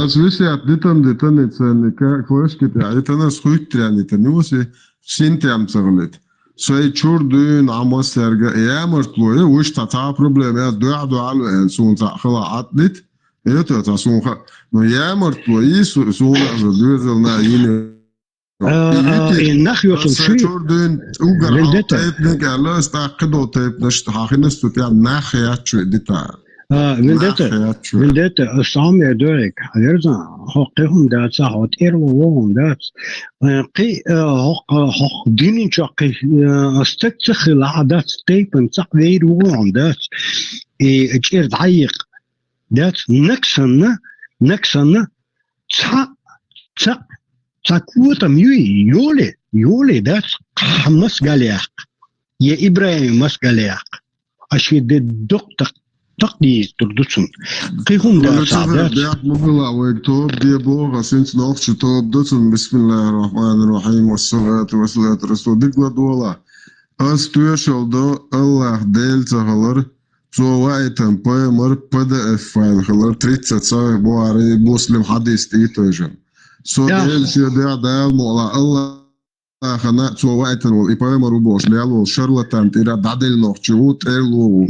Asvisi atlitam detane tsane ka koşkete ayetana suyt yani tanısı sintiam tsaglet. Soy çurdun ama serga yamırtloya uç tata problem ya duadu alu son khala atlit. Evet ta son no yamırtloyi sonra düzelna yine نخيوسن شيء çurdun ugar ayetnek Allah istaqdo tayp nashtakhines tutan nakhiyat şu dita. Vendetta الصامي دورك هذا حقهم دات صحوت إيرلوهم دات قي حق دينين شقي استكتخل عادات تيبن تقدير وهم دات إجير ضيق دات نكسن تقوت يولي دات خمس قليق يا إبراهيم مس قليق أشيد الدقتق تقدي تردسن قيهم دا سعدات مبلا ويكتوب دي بوغا سنت نوفش توب دسن بسم الله الرحمن الرحيم والصلاة والسلام رسول دقلا دولا أستوشل دو الله ديل تغلر زوايتن بيمر PDF فايل خلر 30 صاحب بواري مسلم حديث تيتوجن سو ديل شي ديل مولا الله خنا زوايتن والإبايمر وبوش ليالو شرلتان تيرا دادل نوخشو تيلو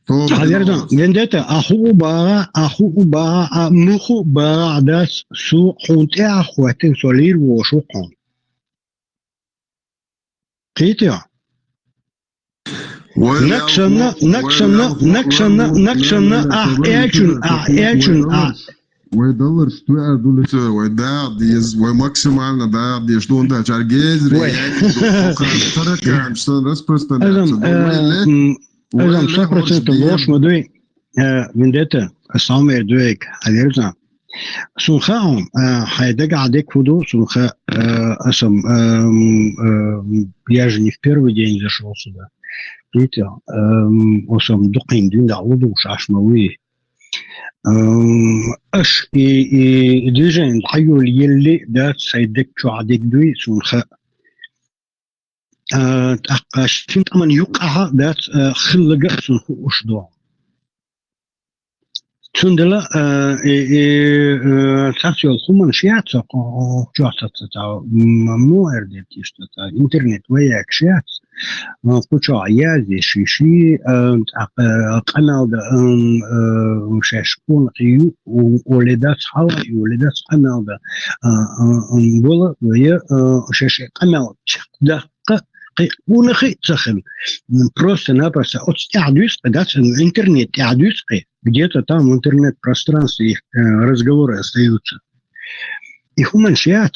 حضرتك vendetta أخو بقى مخو بقى داس سو حونتي أخواتي سولير وشو قون قيتيا نكسن أحياجن ويدلر شتوى دولت ويداع ديز وماكسيمالنا داع ديش دون دا جارجيز تركا مشتان رسبرستان أيضا 100% لوش مدوي vendetta الصامي دويك هذا سونخاهم حيدق عدك هدو سونخا اسم я же не в первый день зашел сюда. Видите, осам дукин дин да уду шашмави. اش ديجان حيو يلي دات سيدك شو عدك دوي سونخا تقاشين طمان يقعها دات خلقة سنخو اشدو تندلا تاسيو الخمان شيات جواسة تا مو اردت يشتا انترنت وياك شيات كوشا عيازي شيشي قنال دا شاشكون قيو ولدات حالي ولدات قنال دا نقول ويا شاشي قنال دقة ونخي تسخن просто-напросто от иадюс, да, интернет иадюс, где-то там в интернет-пространстве их разговоры остаются. Их уменьшают,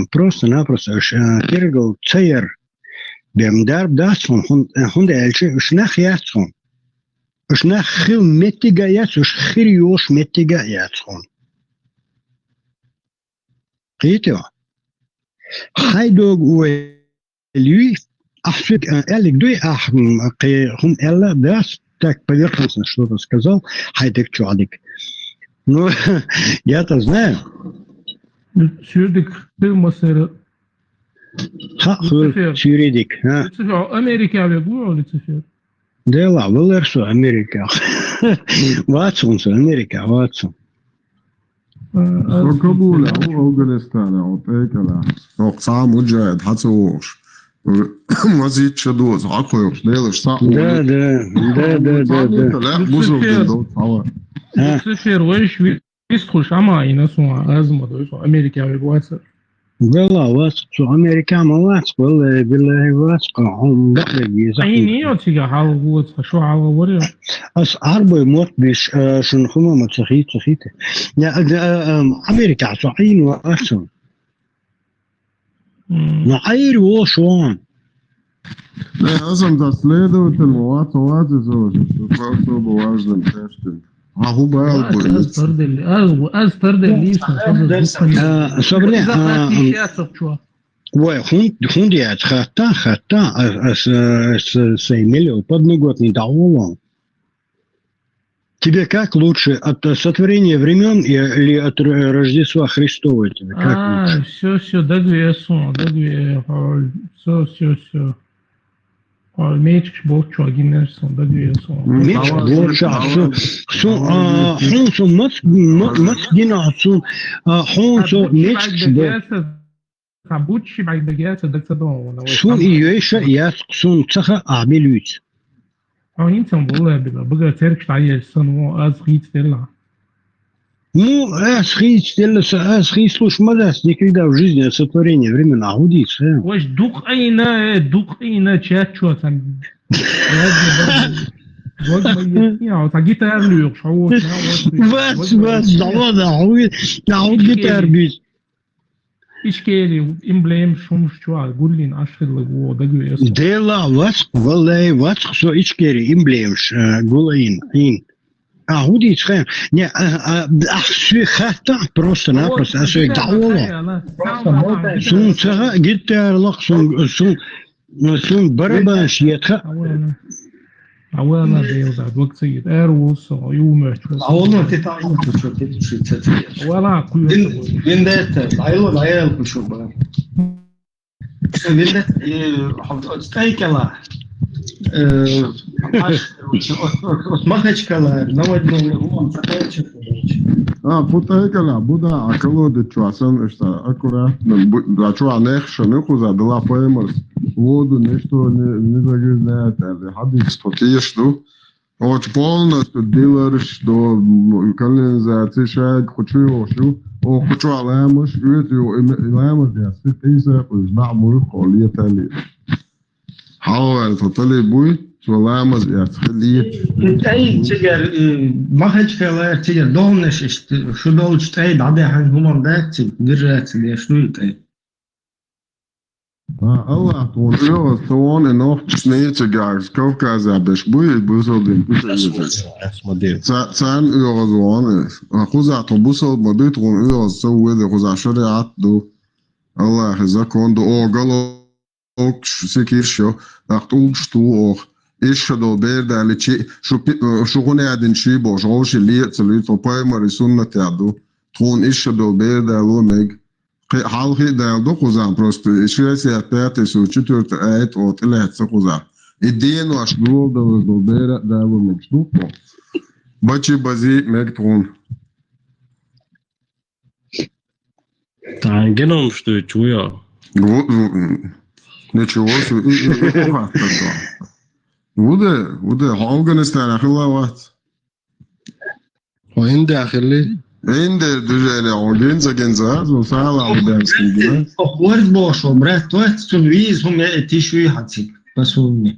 просто-напросто киргл цейр бемдар дасун хунда эльче ушнах яцун ушнах хил метига яц уш хириош метига яцун قيتوا Haidog lui afsuk элик дуй هم элла дас так поверхностно что-то сказал хайдек чуадик. Ну, я-то знаю. Sürdük filmasları. Sürdük. Amerika ve bu Lucifer. Dela, вылерсу Америка. Ватсонсу Америка, Ватсон. قبول أو أفغانستان أو تيكلا أو قام مجاهد حتوش مزيد شدوز عقوش ليش صح ده لا بوزو دو صور Lucifer, hoje visto chama aí na sua asma do América e Goiás. والله واثق شو أمريكا ما واثق والله بالله واثق هم بقى Aí nem eu tinha algo outro, só algo outro. أس عربي موت بيش شن خما ما تخيت يا أمريكا صعين وأحسن نعير وشوان لا أصلا تسليده والموات زوج فأصله بوازن تشتن هو بقى Az perde lista. صبري Ой, хундият хата, с Эмилио подноготный даволом. Тебе как лучше, от сотворения времен или от Рождества Христова? Тебе как лучше? Все, догвесу, все. Меч борчу, агинерсон, догвесу. Меч борчу, хунсу маскинацу, хунсу меч борчу. Рабочий байдагиаса дексадон. Сун иеша ясксун цаха абелюц. Интем бога церкви тая сану азхит стелла. Ну, азхит слушай, мадас никогда в жизни сотворение времена гудится. Ой, дух айна чачу там. Вот я, та гитар люк, шо. Вас, да, гитар бить. إشكالي إمبلام شمشوا قولين أشهر لجوا دقيقة. ديلا واسق والله واسق سو إشكالي إمبلامش قولين إين. هودي تخيل. نيا أحسي خاطع просто أسوي دعوة. سون سها جيتار لق سون برباش يتخ. أولا ديوزا وقتي أروس يوم أولا تتعين تشوف ولا كل فيندات عيال كل شو بقى فيندات استيكلا مخشكلا نودنا هم فتاش путайкала буда аколоде чуасан esta аккуратно да чуа нехша нехуза дала поемар воду нечто не загрязняет или хадис потиешну вот полностью делаешь до канализации шаг хочу хочу аламуш видео аламуш я стейса بعمل قوليه تالي حاول تطلع بوي سلامز يا خليه أي تجار مخشكلا تجار دونش شو دول شتاي بعدها هم دات جرات اللي شنو يتاي Allah to jo to one noch sneetjegaars Kaukazā bešbuji busoldin. San euro zone. Khuza to busol modit ron euro so wede khuza shariat do. Allah zakon do ogalo ok sikisho nacht stu och is do berda li chi shu gone adin chi bo josh li tsli to paimar sunnat adu. Tron is do berda lo meg. حالخي ده دوخوزان просто شوية пятый су четвертый айт от лет сахуза идею аш гол да возбера да вымечту бачи бази мектрон Да, genau, что чуя. ничего وده أفغانستان أخلا وقت وين داخلي عند الرجال عودين سكنزا وصار عودين سكنزا ورد باشو مرات توت سنويز هم تيشوي حتى بس هم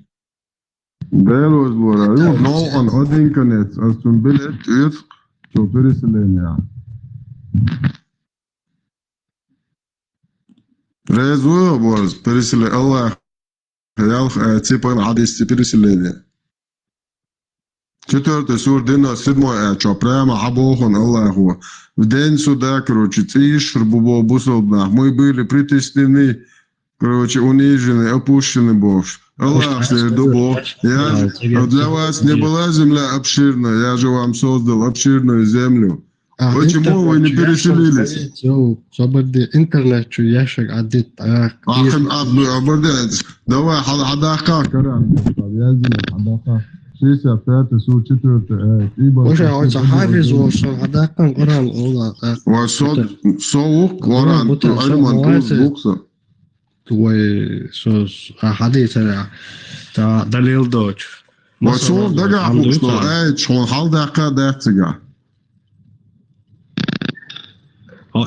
بيلوز بورا يو نو ان اودين كانت أصلا بلد يفق شو بريسلين يعني رزوه بورز بريسلين الله خيال تيبان حديث بريسلين Четвертый сур дина седьмой что прямо обохон Аллаху. В день суда, короче, тишь рбубо бусолбнах. Мы были притеснены, короче, унижены, опущены Бог. Аллах, Бог. Для вас не была земля обширная, я же вам создал обширную землю. Почему вы не переселились? интернет яшек عديت давай حداقة كرام. 65 سورة 4 آية. وش عاوز حافظ وصل هذاك القرآن والله. وصوق قرآن علم بوكسر. وصوص حديث تا دليل دوتش. وصوق دقع بوكسر آية شون حال دقة دقة.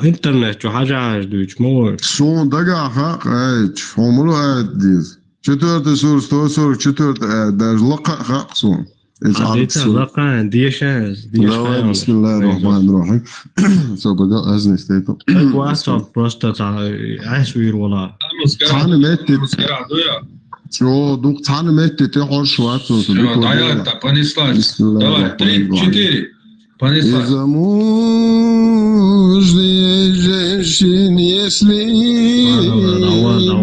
интернет وحاجة عاجدوش مو. شون دقع حق آية شون ملو آية ديز. 4 سورة 4 آية داج لقى حق شون. لقى ديشاز. بسم الله الرحمن الرحيم. صدق أزني ستيتو. واتساب просто عايشوير ولا. تاني متى. شو دوك تاني متى تحور شواتو. Понеслась. Давай, 3, 4. Понеслась. Замужние женщины, если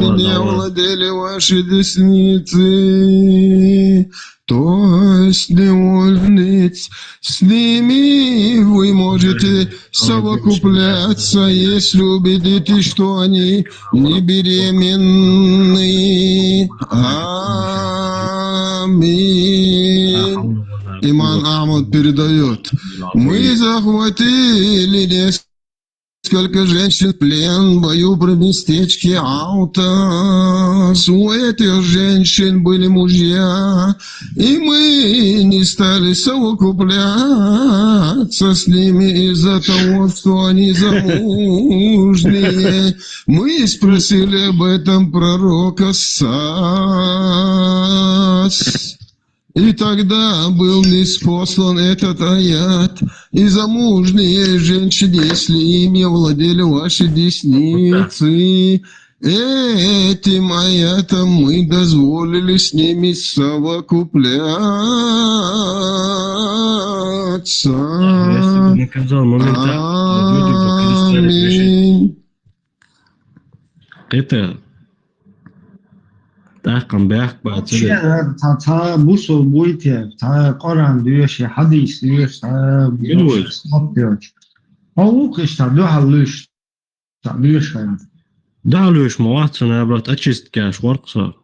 меня владели ваши десницы, то есть довольны с ними вы можете совокупляться, если убедитесь, что они не беременны. Аминь. Иман Ахмад передает. Мы захватили несколько женщин в плен в бою при местечке Аутас. У этих женщин были мужья, и мы не стали совокупляться с ними из-за того, что они замужние. Мы спросили об этом пророка Сас. И тогда был ниспослан этот аят. И замужние женщины, если ими владели ваши десницы, этим аятом мы дозволили с ними совокупляться. Аминь. Это تحقن بيحق بعد تا بوسو بويته تا قرآن ديوش حديث ديوش تا ديوش ديوش هوقش تا دو حلوش تا ديوش فهم دعلوش مواتنا برات أتشيست كاش ورقصة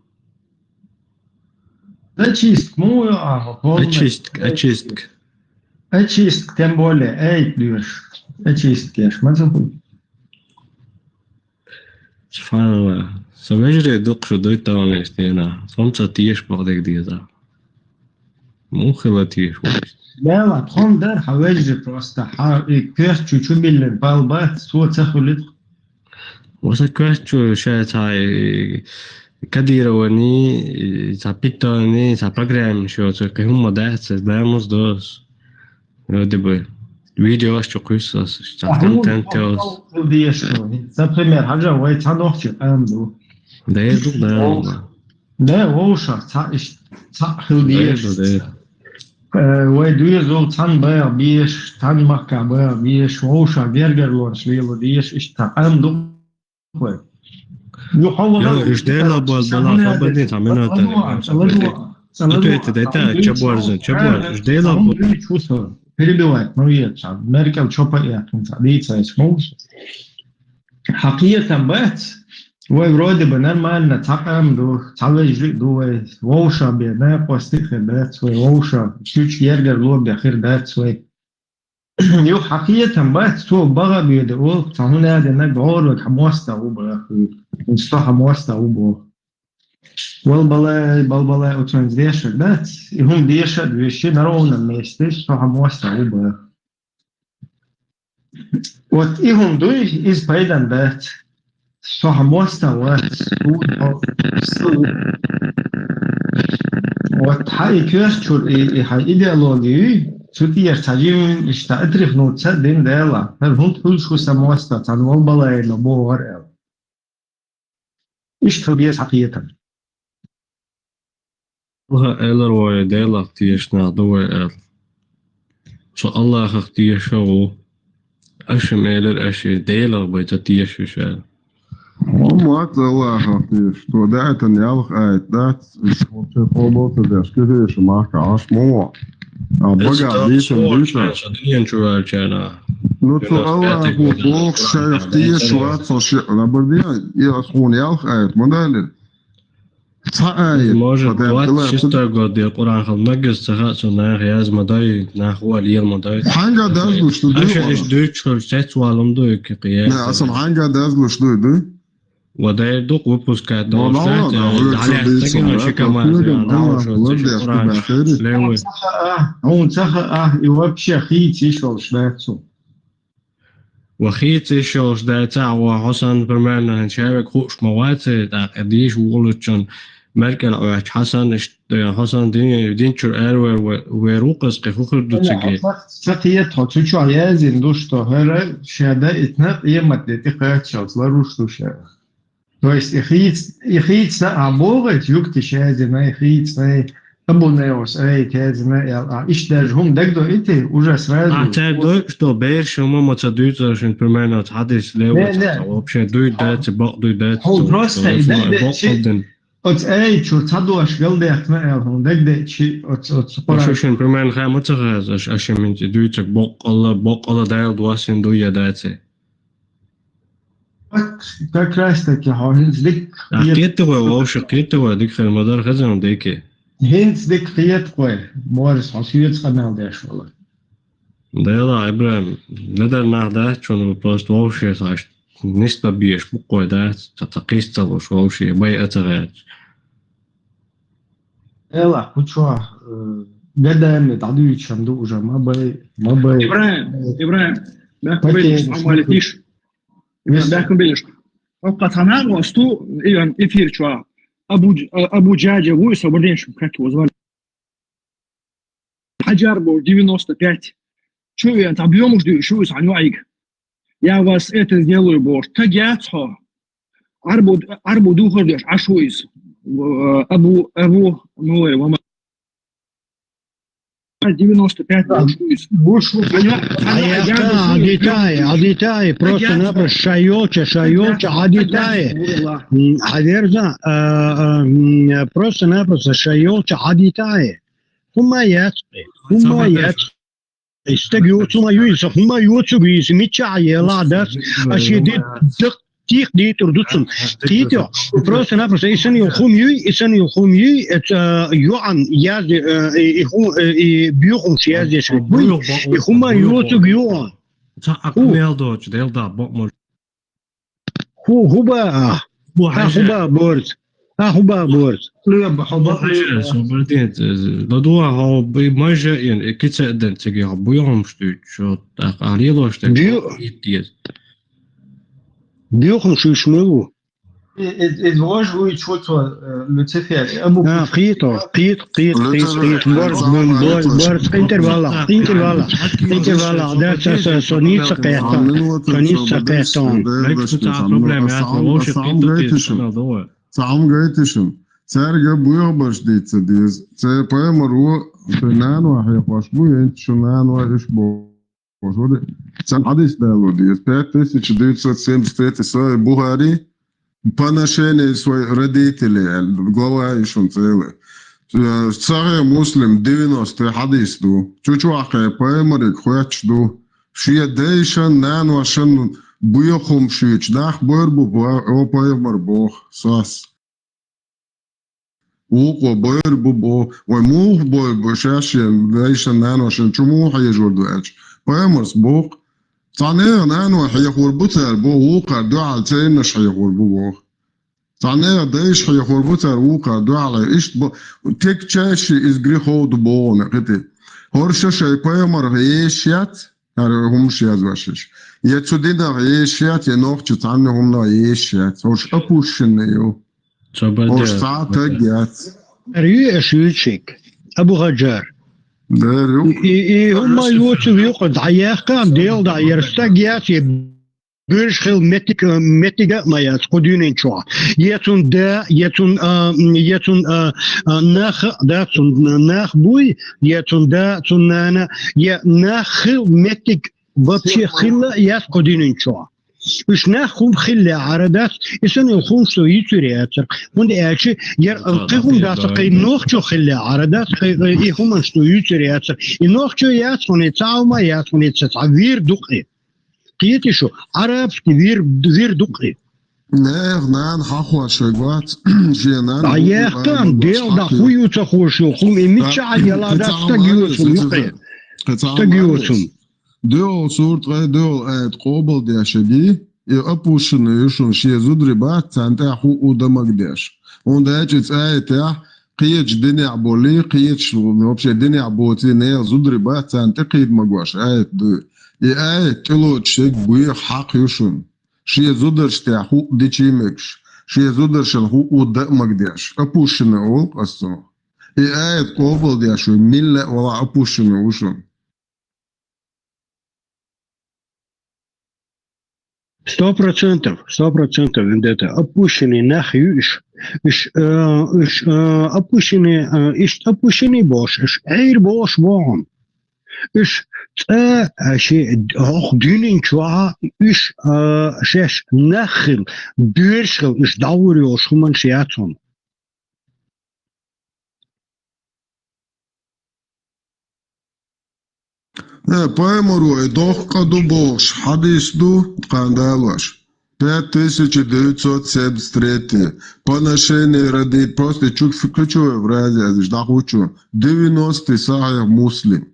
أتشيست مو يا أتشيست تنبولي أيت ديوش أتشيست كاش ما تقول سبحان الله سمجري دقشو دويتا ونشتينا صمتا تيش بغدك ديزا مو خلاتيش لا لا تخون دار حواجري بروستا كيش تشو بيلن بالبات سوى تخلت وسا كيش تشو شايت هاي كديرا وني تا بيتوني تا بروجرام شو تركي هم داعت داموس دوس يودي فيديو اشتو قيصص اشتغلت تنتوز за пример حاجة وي تنوخش أمدو ده ووشا تأخذ ديش وي دويزول تن بايا بيش تن مكة بايا بيش ووشا بيرجر لونش ليلو ديش اشتغل وي يلا ايش ديلا بالبلا فبدي تعملها تاني чабуарзен ايش ديلا перебивает, но нет, Меркель что поэтому лица смолс. حقيقة بس ويرود بنرمال نتعلم دو تعالج دو ووشة بنا قصدي خدات ووشة شوش يرجع لور بخير دات وي يو حقيقة بس تو بغى بيدو تعمل هذا نجار حماسة وبغى نستح حماسة وبغى والبلا وترانزليشن دات هم ديشة دوشي نرونا ميستش تو حماسة وبغى What ihum durch ist bei den Bett. So hamosta what what high question high ideology تودي يرتجون اشتأدرف نوتسا دين ديلا هل كل شو سموستا تنوال بلاي نبو ورقل إيش تربية حقيقة وها إلر وي ديلا تيشنا دوي إل شو الله اختيشو أشم إلر أشي ديلا بيتا تيشو شال ومات الله اختيش تو دعت أن يالخ آيت دعت وشي طولوت داش كذيش معك عاش موع بقى ديشن Ну, то Allah Бог шайх тие шуат со ши. На бордия я схун ялх айт модали. Может, 26 год я Куран халмагис цахацу на яз мадай на хуалиер мадай. Ханга дазлу что Аш ايش دوتش شت والم دو كقياس. لا اصلا حاجه دازلو что ده وده دوق وبوسكات دوشات على تجمع شكمان Он цаха и вообще хит еще ждается. وخيت شوش دا تاع حسن برمان نشارك خوش مواد دا قديش وولتشن مركل او حسن حسن دين شر ار وروقس قفوخر دو تجي Цахиет хочу я зинду что гера шада итнат и матети качал сларуштуша. То есть их абогать юкти шазина их абунеос казина иш даже هم дагдо эти уже сразу. А что бейш мы мотадуйта шин примерно хадис лево вообще дуй дать бок дуй дать. Он просто от что тадуаш галдехна он дагде чи от спора. Шин примерно хаматагаз ашеминти дуйта бок алла дайл дуасин дуя дать. Как раз таки хинцдик. Кетова вообще кетова дикхер мадар хазан деке. Хинцдик хиет кой. Морис хасиет ханал дэш вала. Да لا إبراهيم ندر نهده چون پلاست واوشی ساش نسبة بیش بقوی ده تقیس تلوش واوشی بای اتغاد. Ela, кучуа. Гадаем تعدي يشندو уже ما باي. إبراهيم. بحكم بيلش عمال تيش. بحكم بيلش. وقت هنال وستو إيران إثير شوا. أبو جاجة ويس وبعدين شو كاكي وزوال. حجر بو 95. Что я там объем жду, что из ануаик. Я вас это сделаю, боже. Тагяцо. Арбу духовдеш, а что из? Абу, ну, вам 95 больше. Адитае, просто-напросто шайолча, адитае. Хаверза, просто-напросто шайолча, адитае. Хумаят. استجيوتو يوسف ما يوتو بيس ميتشاي لا داس اشي دي تيخ دي تردوتسن تيتو بروس انا بروس اسن يخوم يي ات يوان ياز يخو بيوخم سياز يشبوي يخوم يوتو يوان اكمل دوتش ديل دا بومر هو بورز هو بورز لا بحبه بعدين لدوا هو بمجا يعني كيتsa den تجي بيوم شو عليه لوش بيوم شو شمو الواج هو يشوتو لوتسيفير ابو قيت بورز انترفالا ده سونيتسا قيتان Сам гайтишим. Царга буя башдится диз. Це поемару пенанва хаяпашбу ентшунанва ишбо. Пожоди. Це адис дало диз. 5973 свой Бухари поношение свои родители. Глава ишун целый. Царя муслим 90 хадис ду. Чучуаха поемарик хуяч ду. Шия дейшан нанва шан буяхум шич. Дах борбу о поемар бог. Сас. وقو بير بو وموه بو شاشين ليش نانو عشان شمو حيجور دواتش بيمرس بوق صانير نانو حيخور بوتر بو وقع دو على تينش حيخور بو صانير ديش حيخور بوتر وقع دو على ايش بو تك تشاشي ازغري خود بو نقتي هورشا شي بيمر هيشيات هم شياز واشش يتسدينا هيشيات ينوخ تتعنهم نا هيشيات هورش اكوشنيو ريو اشيلشيك ابو غجار هم يوتو يقعد عياقا ديل دا يرستاقيات بيرشخل متيجا ما يتقدين شوا يتون ناخ داتون ناخ بوي يتون داتون نانا ناخ متيج вообще خلا يتقدين شوا مش ناخذ خلة عردات إنسان يخون سوي ترياتر وند أشي يرقيهم داتقي نوخشو خلة عردات يخون سوي ترياتر نوخشو ياتون يتعاوما ياتون يتعوير دقي قيتي شو عرب كبير دقي نان حقوا شغوات جينان А я там дел да хуюца хошил, хум и меча дела да стагиосум юпре. Стагиосум. Дел сурт дел ат قبل داشدي يقبوشن يشون شي زودربات تانتا حقوق دمقداش ونداج اتايتا قيج دنيا بولي قيج вообще دنيا بوتي نه زودربات تانتا قيد مقواش ايت دو ايت كيلو تشيك بوي حق يشون شي زودرشتي حقوق ديشيمكش شي زودرشن حقوق دمقداش ابوشن اول قصو ايت قبل داشو مله ولا ابوشن وشون 100%, это опущенный нахуй, опущенный бош, эйр бош вон. شيء دينين شوها شاش نخل بيرشل دوري وشو من شياتهم Пойму, и дохка дубош, хадисду, кандалаш. 5973. Поношение родит, просто чуть включу в разе, ждахучу. 90 сая муслим.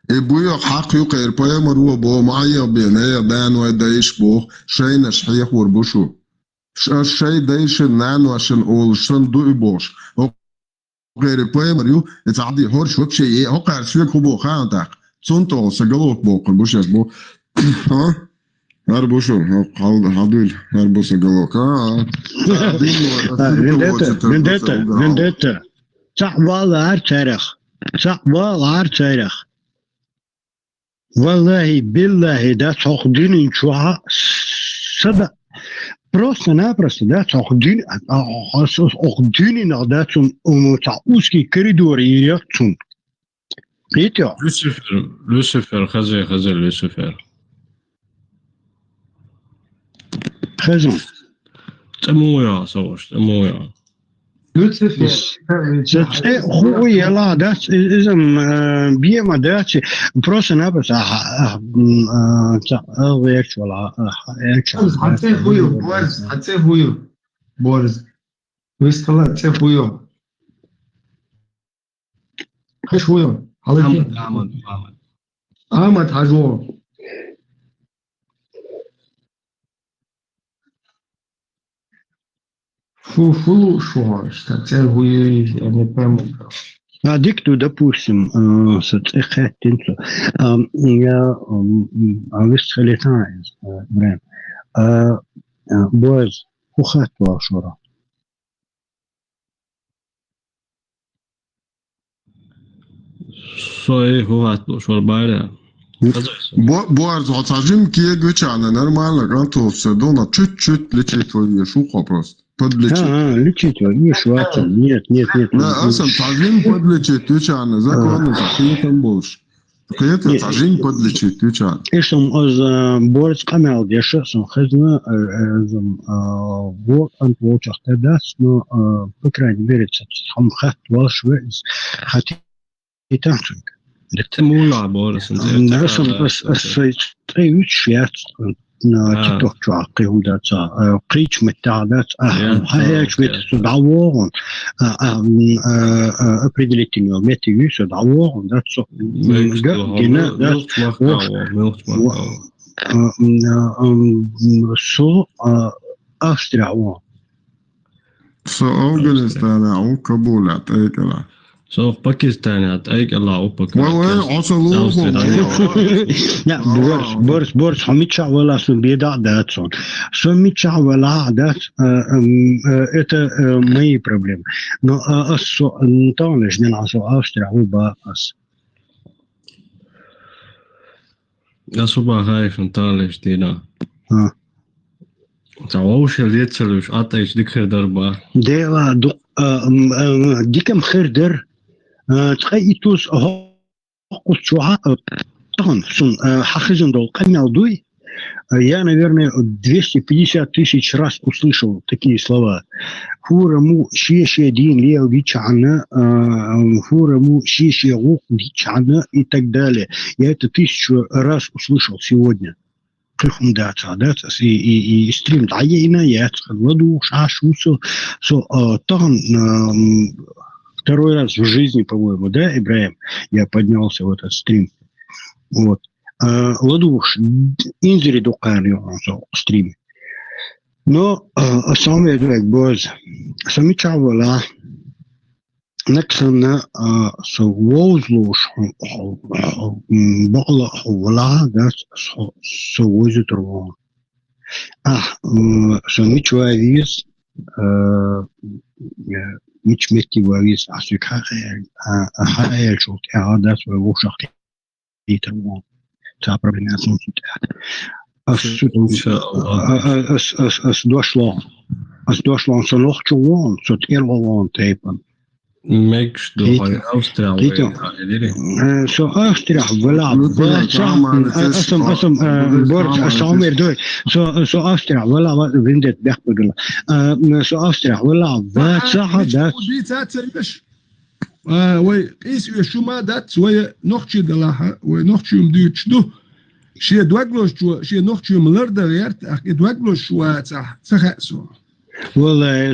И буя хак юкер, пойму, бо майя бене, дан вайдаиш бо, шейна шхех урбушу. Шей дайшен нан вашен ол, шен дуй бош. غير пойму, это عادي هورش вообще, и окар свек хубо хантак. Цунто сагалок бокон бушас бо ها нарбушо хадул нарбуса галок вендетта صعبال عار والله بالله ده تاخدين شوها صدق просто-напросто да تاخدين نقداتهم ومتعوسكي كريدور يريقتهم Видите? Люцифер, хазы, Люцифер. Хазы. Тэмуя, совош, тэмуя. Люцифер. Хуя ла, да, изам биема дачи, просто-напросто, Це хую, Борис. Ви сказали, це хую. Хаш хую. Ahmad Hajo. Фулу шо, что це хуй, я не пойму. А дикту, допустим, соцехетинцу, я выстрелитаю, время. Боз, хухат вашора. Сои хухат шор байда. Борз, отсажим кие гучана, нормально, грантовся, дона чуть-чуть лечить твою шуху просто. Подлечить. Лечить его, не шваться. Нет. Да, сам сажим подлечить, тючаны, законно, ты там больше. Это сажим подлечить, тючаны. Ишем оз борц канал дешесом хазна вот антвочах тадас, но по крайней мере, сам хат вашве хати и танцинг. Тэмуя, Борис. Да, сам швец на TikTok чаки худаться, крич метадats, хаяч мет сдавон, определительно метию сдавон, да, со гена, да, со Австрия, со Афганистана, Кабул, это So Pakistan أيك الله أوبك. وين عصلوهم؟ لا بورس حميتشا ولا سبيدا داتسون. سميتشا ولا دات это мои проблемы. Но أسو نتانش نلعسو أوستريا وبا أس. أسوبا خايف نتانش دينا. تعوش اليتسلوش أتايش ديك خير دربا. ديلا ديكم خير در. تخيتوس هقص شوها طبعا حخزن дол канал дуй. Я, наверное, 250 тысяч раз услышал такие слова. Фураму шеше дин лео вичана, фураму шеше гук вичана и так далее. Я это 1000 раз услышал сегодня. قيهم دات ستريم دعينا يتخلدوا шашу там второй раз в жизни, по-моему, да, Ибраим, я поднялся в этот стрим. Вот. Ладуш, инзери дукани он стрим. Но самое две боз, сами чавала, نكسنا سووزلوش بقلا ولا داس سووزو تروان سمي چوافيز مش متي وافيز أسوك هايل شوت داس ووشق تروان تا проблема سنسوت أس دوشلان سنوخ چوان سوت إلوان تيبن ماكش دو هاي أوستريا سو أوستريا ولا اسم بورد أسامير دوي سو أوستريا ولا ويندت بيحبقلا سو أوستريا ولا صح دات وي إيش يشوما دات وي نوختي دلاها وي نوختي مديتش دو شي دوغلوش شي نوختي ملرد غيرت دوغلوش صح سو والله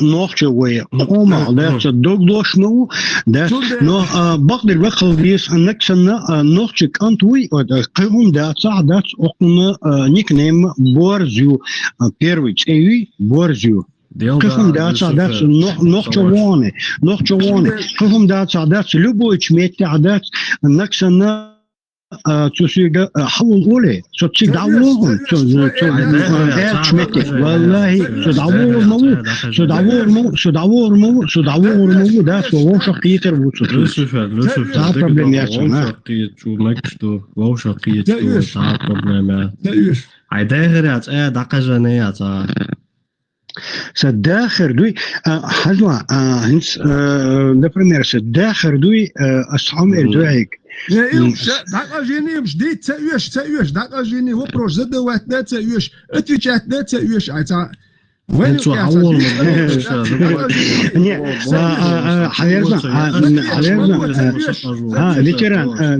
نوختje وي allemaal dat ze dogloos nou dat no بقدر بخلص انك سنه نوختje كانت وي قيهم dat صح dat ook nickname Борзю первый اي Борзю قيهم dat صح dat نوختje wonen قيهم dat صح dat любой чмете dat انك سنه تسيق حول أولي تسيق دعوهم شمتك والله سدعوور مو داس ووشق يتر لوسفر problem شو مكشتو ووشق يتر problem عيداغر دقجانية سداخر دوي حزوة هنس например سداخر دوي أصحاب الدويك دقا جيني مش دي تسايوش دقا جيني وبروش زدوات لا تسايوش اتوشات لا تسايوش عيتا وين تعول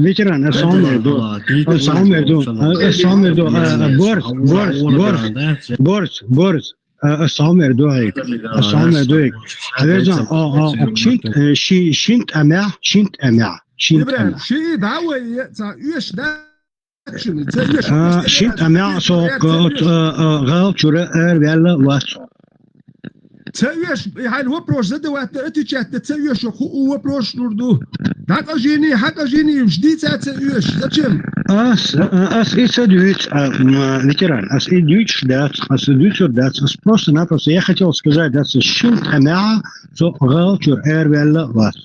فيتران بورس الصامر دويك حبيبنا شنت امع شي دعوه يش ده شنت امع سوق غال شراء ولا وات تسويش يعني هو بروش زد وقت اتشات تسويش هو بروش نردو حق جيني جديد تسويش زاتشم as iets duurt ветеран as iets dat as просто-напросто я хотел сказать dat ze shint am'a so galtur erwelle was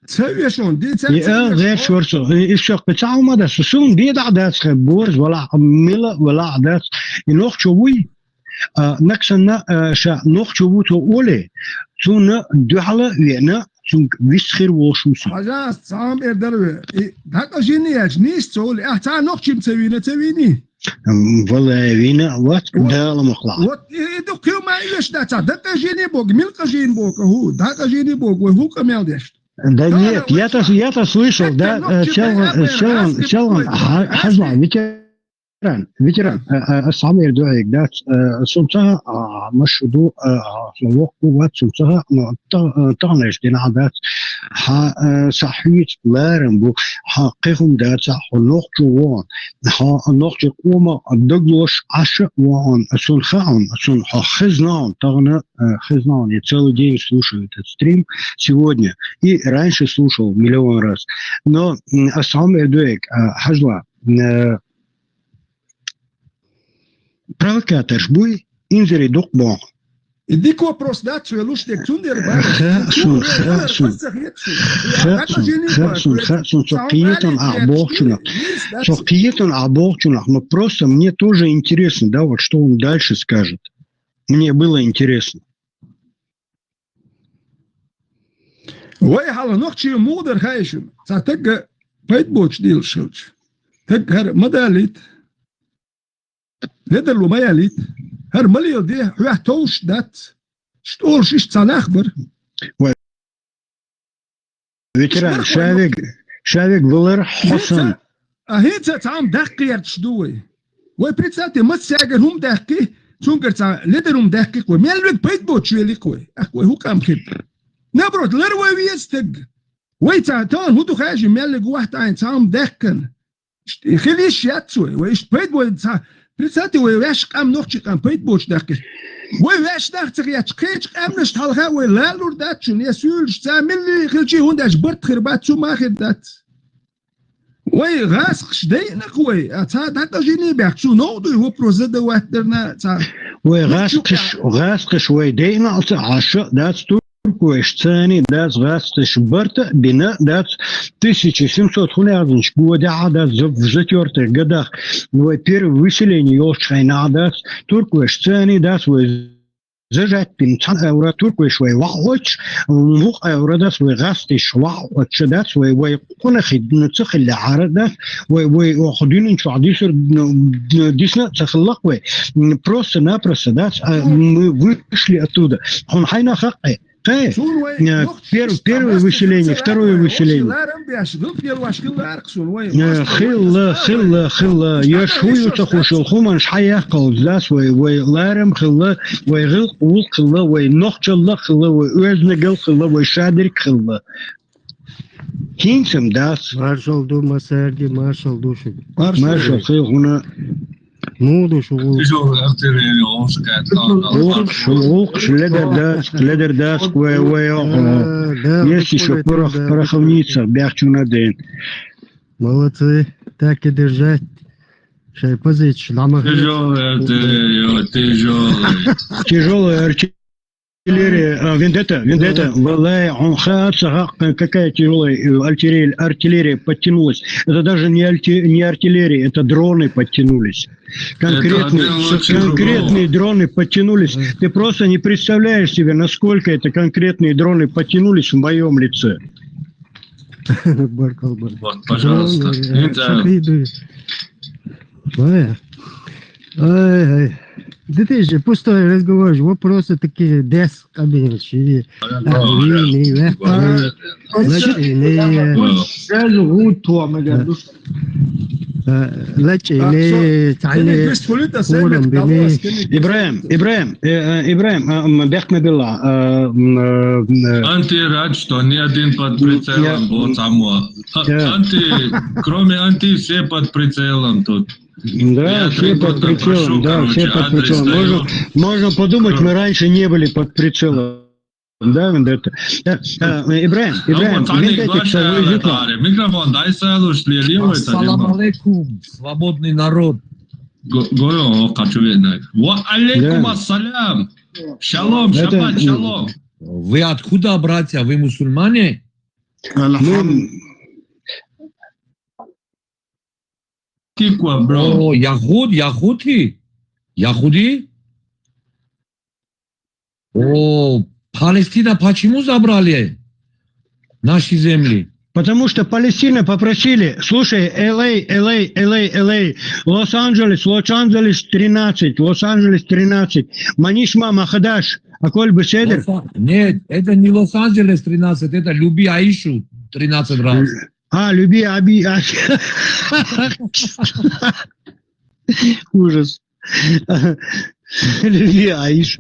تسويشون دي يا غير شورسو الشق بتاعه ما ده سون دي ده بورز ولا عمله ولا ده نوخ شوي نكسنا شا نوخ شوي تو اولي سون دحله وينا سون ويسخر وشوسو حاجات صام اردلو دقا جينياش نيس تقول احتا نوخ شي تسويني والله وينا وات ده مخلع وات دو كيو ما يش ده دقا جيني بوك ملقا جين بوك هو دقا جيني بوك وهو كمال دشت Да нет, я-то слышал, да, Челан, Хазма, ветеран, самый дуэк, да, сумца, машуду, словоку, вот сумца, танеш, дина, да, صحيت لارم بو حقهم دا نوخ جوان نوخ جوما دغلوش عشق وان سون خزнан тагна خزнан я целый день слушаю этот стрим сегодня и раньше слушал миллион раз но самый дуэк хажла провокатор буй инзери докбон يديك وبروس دات ويلوش ديك تندر Сокиетон Абохчунах, но просто мне тоже интересно, да, вот что он дальше скажет. Мне было интересно. وي حالا نوختي مودر خايشم تاك بيت بوتش ديل شوتش تاك هر مداليت لدر لو مياليت هر مليو دي هو توش دات شتول شيش تناخبر ветеран شاويك فولر حسن هيتا تعم دقير تشدوي وبريتساتي مساجر هم داكي سونكرتا لدرهم داكي كوي ميلوك بيتبوت شويلي كوي أكوي هو كام خيب نبرد لروي ويستق ويتا تان هدو خاجي ميلوك واحد عين تام داكن خليش ياتسوي ويش بيتبوت بريتساتي ويش قام نوخشي قام بيتبوت داكي ويش داختك ياتقيش قام نشتالها ويلالور داتشن يسولش تعمل خلشي هنداش برد خربات سو ما خدات وي غاسقش دينك وي تا جيني بيحكسو نوضو هو بروزيدا واحدرنا وي غاسقش وي دينا عشق دات تركوش ثاني دات غاسقش برت بناء دات 1700 хуляднич года дат в четвертых годах вой первое выселение ёшайна дат туркуш ثاني дат вой زجت بنتان اورا تركوي شوي واخوش وموق اورا داس وغاستي شوا وتشدات ويقون خدنا تخل عرضات ويأخذين ان شو عديسر ديسنا تخلق وي بروست نابروست دات вышли оттуда он хайна хакы первое выселение, второе выселение. خلا يا شوي تخوشل خمان شحيا قوزاس وي لارم خلا وي غل قول خلا وي نخجل خلا وي وزنقل خلا وي شادرك خلا كينسم داس مارشال دو مساردي مارشال دو شو مارشال خير هنا موضوع شغل وقش لدر داس وي есть еще пороховница бяхчуна день. Молодцы, так и держать. Шайпазыч, лама. Тяжелая артиллерия, вендетта, какая тяжелая артиллерия подтянулась. Это даже не артиллерия, это дроны подтянулись. Конкретные дроны подтянулись. Ты просто не представляешь себе, насколько это конкретные дроны подтянулись в моем лице. Вот, пожалуйста. Ай. Да ты же пустой разговор, вопросы такие дес, кабиночи, Ибраим, бяхме била. Анти рад, что ни один под прицелом был само. Кроме анти, все под прицелом тут. Да, все под прицелом, все под прицелом. Можно подумать, мы раньше не были под прицелом. Да, это. Ибраим, микрофон, дай салют, Ассаламу алейкум, свободный народ. Говорю, хочу видеть. Ва алейкум ассалям. Шалом, шаббат, шалом. Вы откуда, братья? Вы мусульмане? О, Яхуди? О, Палестина почему забрали наши земли? Потому что Палестина попросили, слушай, LA, Лос-Анджелес 13, Манишма Махадаш, Аколь Беседер. Нет, это не Лос-Анджелес 13, это Люби Аишу 13 раз. Люби Аби. Ужас. Люби Аиш.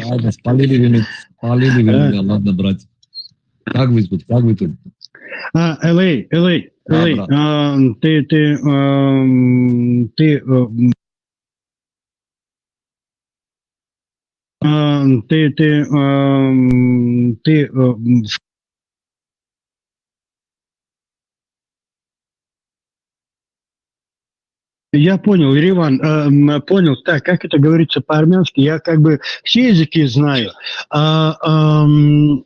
Ладно, спалили меня, ладно, братья. Как вы тут? LA. Ты Я понял, Ереван, понял. Так, как это говорится по-армянски? Я как бы все языки знаю. One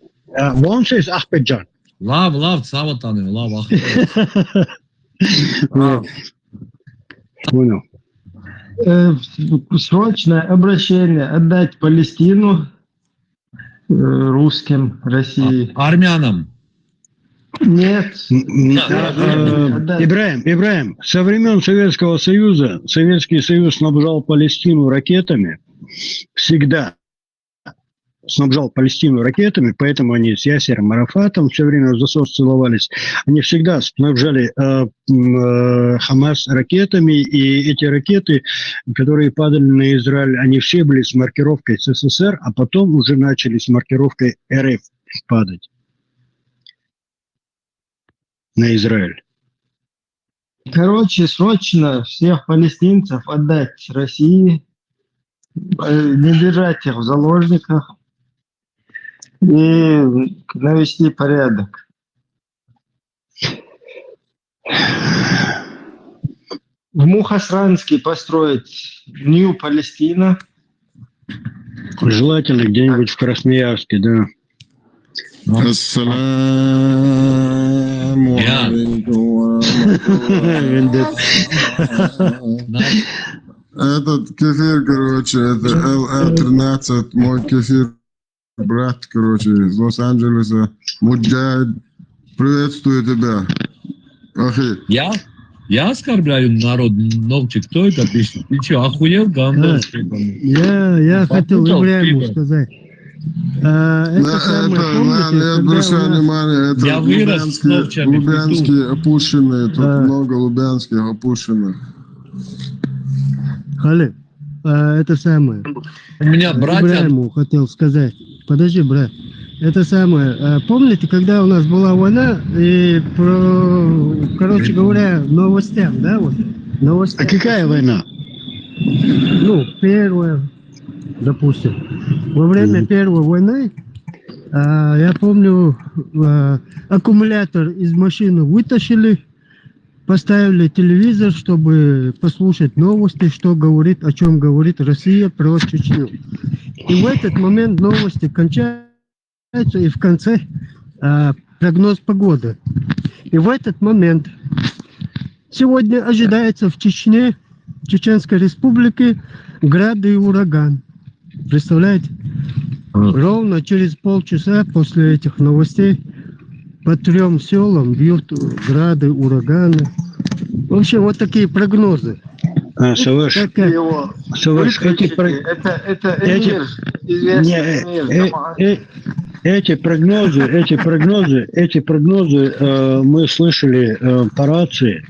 says Ахмеджан. Лав, Саватаны, лав. Понял. Срочное обращение отдать Палестину русским, России. Армянам. Нет. Ибраим, со времен Советского Союза Советский Союз снабжал Палестину ракетами всегда. снабжал Палестину ракетами, поэтому они с Ясером Арафатом все время в засос целовались. Они всегда снабжали Хамас ракетами, и эти ракеты, которые падали на Израиль, они все были с маркировкой СССР, а потом уже начали с маркировкой РФ падать на Израиль. Короче, срочно всех палестинцев отдать России, не держать их в заложниках и навести порядок. В Мухасранске построить Нью Палестина. Желательно где-нибудь в Красноярске, да. Ассаламу алейкум. Этот кефир, короче, это LR13, мой кефир, брат, короче, из Лос-Анджелеса, Муджахид, приветствую тебя. Ахи. Я оскорбляю народ ногти. Кто это пишет? Ты что, охуел, гандон? Я хотел Ибрahиму сказать. Это самое, помните, я вырос с ногтями. Лубянские опущенные, тут много лубянских опущенных. Халид, это самое. У меня братья... Ибрahиму хотел сказать. Подожди, брат. Это самое. Помните, когда у нас была война, и короче говоря, новостям, да, вот? Новостям. А какая война? Ну, первая, допустим. Во время Первой войны, я помню, аккумулятор из машины вытащили, поставили телевизор, чтобы послушать новости, что говорит, о чем говорит Россия про Чечню. И в этот момент новости кончаются, и в конце прогноз погоды. И в этот момент сегодня ожидается в Чечне, Чеченской Республике, грады и ураган. Представляете? Ровно через полчаса после этих новостей по 3 селам бьют грады, ураганы. В общем, вот такие прогнозы. Слышь, эти прогнозы мы слышали по рации.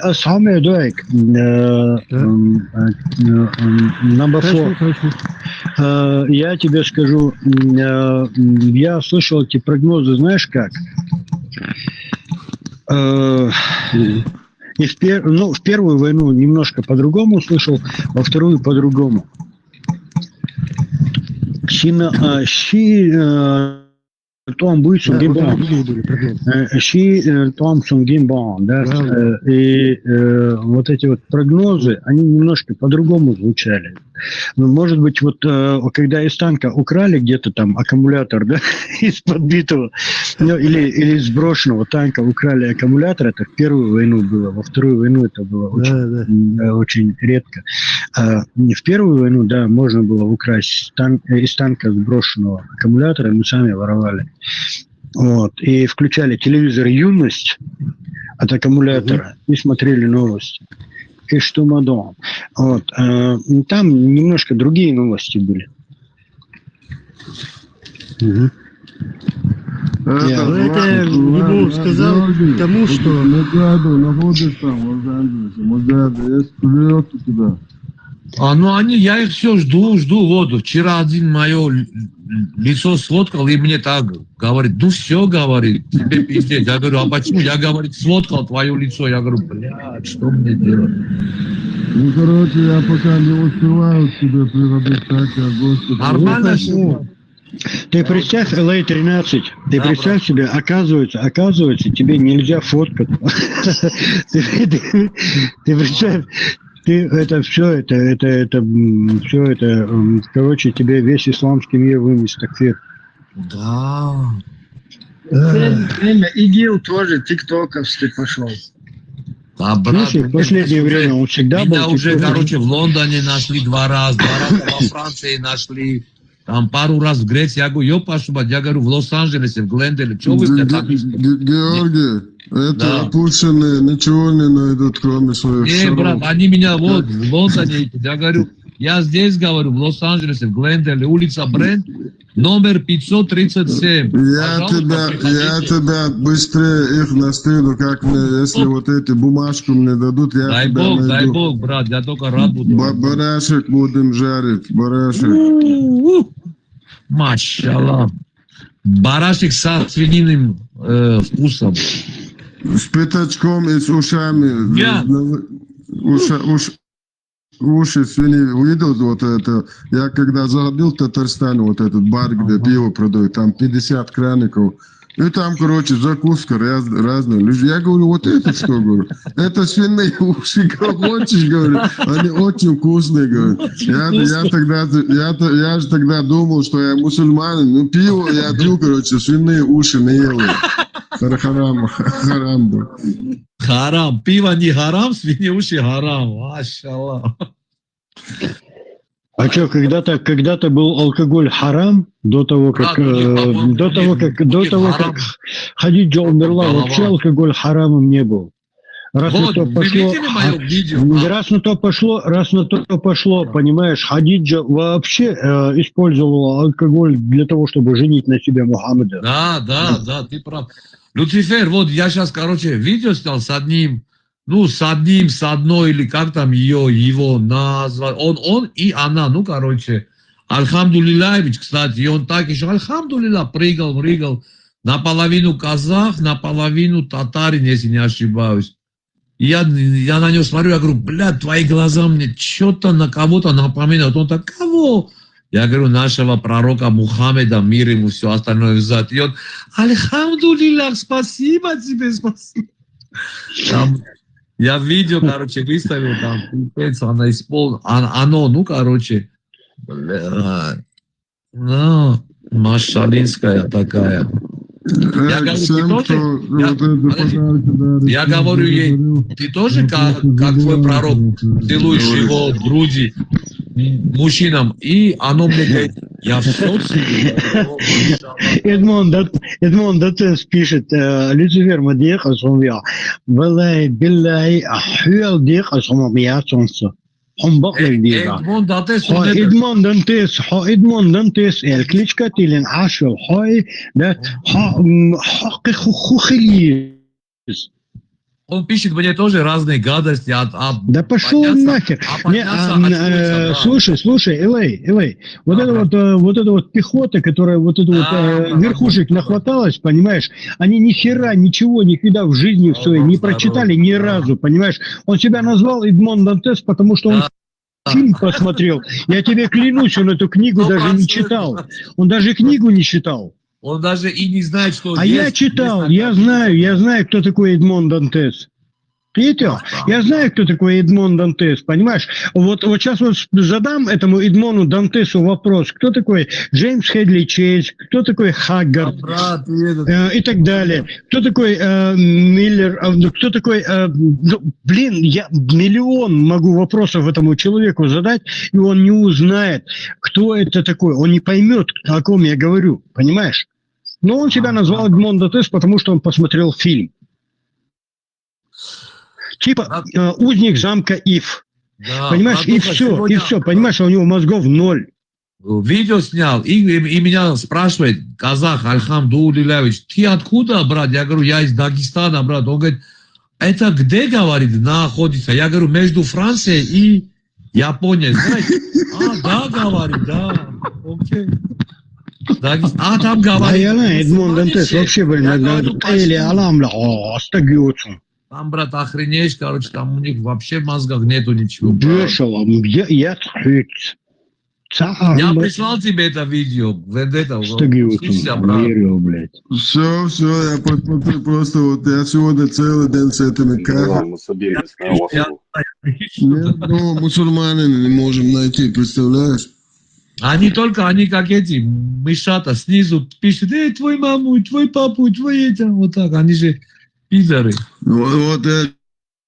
А самое дайк я тебе скажу, я слышал эти прогнозы, знаешь как? И в первую войну немножко по-другому слышал, во вторую по-другому. Том Буйсун Гимбан. Том Сун Гимбан, да. И вот эти вот прогнозы, они немножко по-другому звучали. Может быть, вот когда из танка украли где-то там аккумулятор, да, из подбитого, или из сброшенного танка украли аккумулятор, это в первую войну было, во вторую войну это было очень редко. В первую войну, да, можно было украсть из танка сброшенного аккумулятора, мы сами воровали. Вот. И включали телевизор «Юность» от аккумулятора и смотрели новости. И что мадон. Вот. Там немножко другие новости были. Это я ему сказал тому, что... Находишь там в Лос-Анджелесе, Муджахид, есть плюет у тебя. Я их все жду, воду. Вчера один мое лицо сфоткал и мне так говорит, все, говорит, тебе пиздец. Я говорю, а почему? Я, говорит, сфоткал твое лицо. Я говорю, блядь, что мне делать? Короче, я пока не успеваю к тебе приходить, так, я Господи. Нормально. Ты представь, LA-13, ты представь себе, оказывается, тебе нельзя фоткать. Ты представь, это все, короче, тебе весь исламский мир вынес такфир. Да. Время ИГИЛ тоже тиктоковский пошел. А, брат, в последнее время он всегда меня был уже, короче, в Лондоне нашли 2 раза, 2 раза во Франции нашли, там пару раз в Греции. Я говорю, я говорю, в Лос-Анджелесе, в Гленделе, что вы мне так... Георгий, это опущенные ничего не найдут, кроме своих Не, брат, они меня вот в Лондоне, я говорю, Я здесь говорю, в Лос-Анджелесе, в Глендейле, улица Брент, номер 537. Я тебя быстрее их настыну, как мне, если вот эти бумажку мне дадут, я дай тебя бог, найду. дай бог, брат, я только рад буду. Барашек будем жарить, барашек. Машаллах. Барашек со свининым вкусом. С пятачком и с ушами. Я. Уши свиньи. Увидел вот это? Я когда заходил в Татарстан, вот этот бар, где пиво продают, там 50 краников. И там, короче, закуска разная. Я говорю, вот это что, говорю? Это свиные уши, как хочешь, говорю. Они очень вкусные, говорю. Я же тогда думал, что я мусульманин. Ну, пиво я пью, короче, свиные уши не ел. Харам был. Харам. Пиво не харам, свиные уши харам. Машаллах. А что, когда-то был алкоголь харам до того, как Хадиджа умерла, вообще алкоголь харамом не был. Раз на то пошло, понимаешь, Хадиджа вообще использовала алкоголь для того, чтобы женить на себе Мухаммеда. Да, ты прав. Люцифер, вот я сейчас, короче, видео снял с одной, или как там его назвать, он и она, короче, Альхамдулиллахович, кстати, и он так еще, Альхамдулиллах, прыгал, наполовину казах, наполовину татарин, если не ошибаюсь. И я на него смотрю, я говорю, блядь, твои глаза мне что-то на кого-то напоминают. Он так, кого? Я говорю, нашего пророка Мухаммеда, мир ему, все остальное взад. И он, Альхамдулиллах, спасибо тебе, спасибо. Там, я видео, короче, выставил, там, она исполнила, короче, машалинская такая. Я говорю ей, ты тоже, как твой пророк, целуешь его груди мужчинам, и оно мне говорит, я в соцсети. Эдмон Датес пишет, Люцифер Мадех Асумвия, Валай Билай Ахуэл Дех Асумвия Сонса. Эдмон Дантес, кличка Тилен Ашел, хой, да, хухилис. Он пишет мне тоже разные гадости. Да пошел нахер. Слушай, Элей, вот эта вот пехота, которая верхушек нахваталась, понимаешь, они ни хера, ничего, никогда в жизни в своей не прочитали ни разу, понимаешь. Он себя назвал Эдмон Дантес, потому что он фильм посмотрел. Я тебе клянусь, он эту книгу даже не читал. Он даже книгу не читал. Он даже и не знает, что есть. Я читал, я знаю, кто такой Эдмон Дантес. Видите? Я знаю, кто такой Эдмон Дантес, понимаешь? Вот сейчас вот задам этому Эдмону Дантесу вопрос. Кто такой Джеймс Хедли Чейз? Кто такой Хаггард? И так далее. Кто такой Миллер? Кто такой... я миллион могу вопросов этому человеку задать, и он не узнает, кто это такой. Он не поймет, о ком я говорю. Понимаешь? Но он себя назвал Эдмон Дантес, потому что он посмотрел фильм. Типа узник замка Ив. Да, понимаешь, и все, понимаешь, у него мозгов ноль. Видео снял, и меня спрашивает казах Альхамдулиллахович, ты откуда, брат? Я говорю, я из Дагестана, брат. Он говорит, это где, говорит, находится? Я говорю, между Францией и Японией. Знаете? Да, говорит, да. Окей. Там говорит. Я знаю, Эдмон Дантес вообще, или Аламла, остагиотся. Там, брат, охренеешь, короче, там у них вообще в мозгах нету ничего. Дешево, я прислал тебе это видео. Все, я посмотрю просто, вот я сегодня целый день с этими кафе. Мусульмане не можем найти, представляешь? Они как эти мышата снизу пишут, твой маму, твой папу, твой это, вот так, они же пидоры. Вот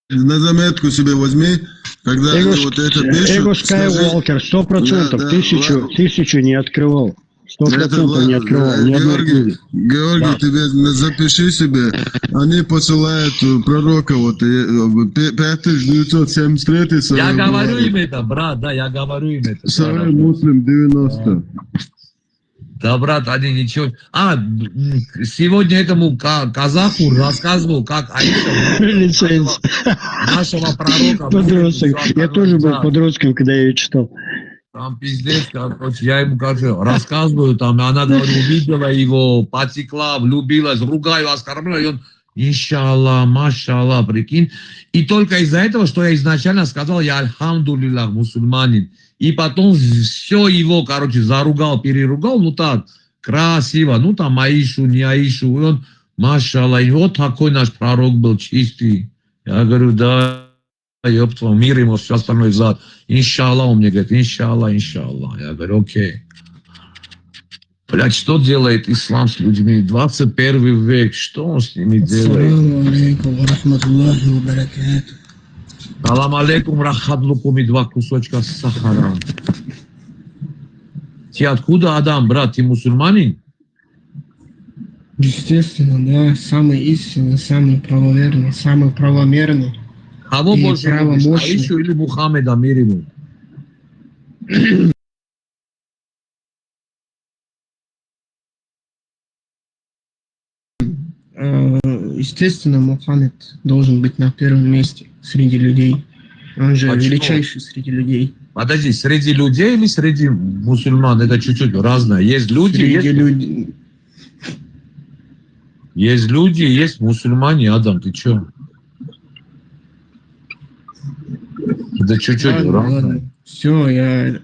на заметку себе возьми, когда вот это пишут. Эго Скайуокер, 100%, тысячу не открывал. 100% не открывал. Ни одной книги. Георгий, тебе запиши себе. Они посылают пророка, вот, 5973. Я говорю им это, брат, да, я говорю им это. Сарай Муслим 90. Да, брат, они ничего... сегодня этому казаху рассказывал, как Аиша нашего пророка... Подросток. Я тоже был подростком, когда я ее читал. Там пиздец, короче, я ему, рассказываю, там, она, говорю, увидела его, потекла, влюбилась, ругаю, оскорбляю, и он, иншаллах, машаллах, прикинь. И только из-за этого, что я изначально сказал, я альхамдулиллах, мусульманин. И потом все его, короче, заругал, переругал, ну так, красиво, ну там Аишу, не Аишу, и он, машаллах, и вот такой наш пророк был чистый. Я говорю, да, ёпта, мир ему, все остальное зад. Иншаллах, он мне говорит, иншаллах, иншаллах. Я говорю, окей. Блядь, что делает ислам с людьми? 21 век, что он с ними делает? Салам алейкум, рахатлукум, и 2 кусочка с сахаром. Ты откуда, Адам, брат, ты мусульманин? Естественно, да, самый истинный, самый правоверный, самый правомерный. Кого больше любишь, Аишу или Мухаммеда, мир ему? Естественно, Мухаммед должен быть на первом месте среди людей. Он же величайший среди людей. Подожди, среди людей или среди мусульман? Это чуть-чуть разное. Есть люди, есть люди, есть мусульмане. Адам, ты чё? Это чуть-чуть разное. Все, я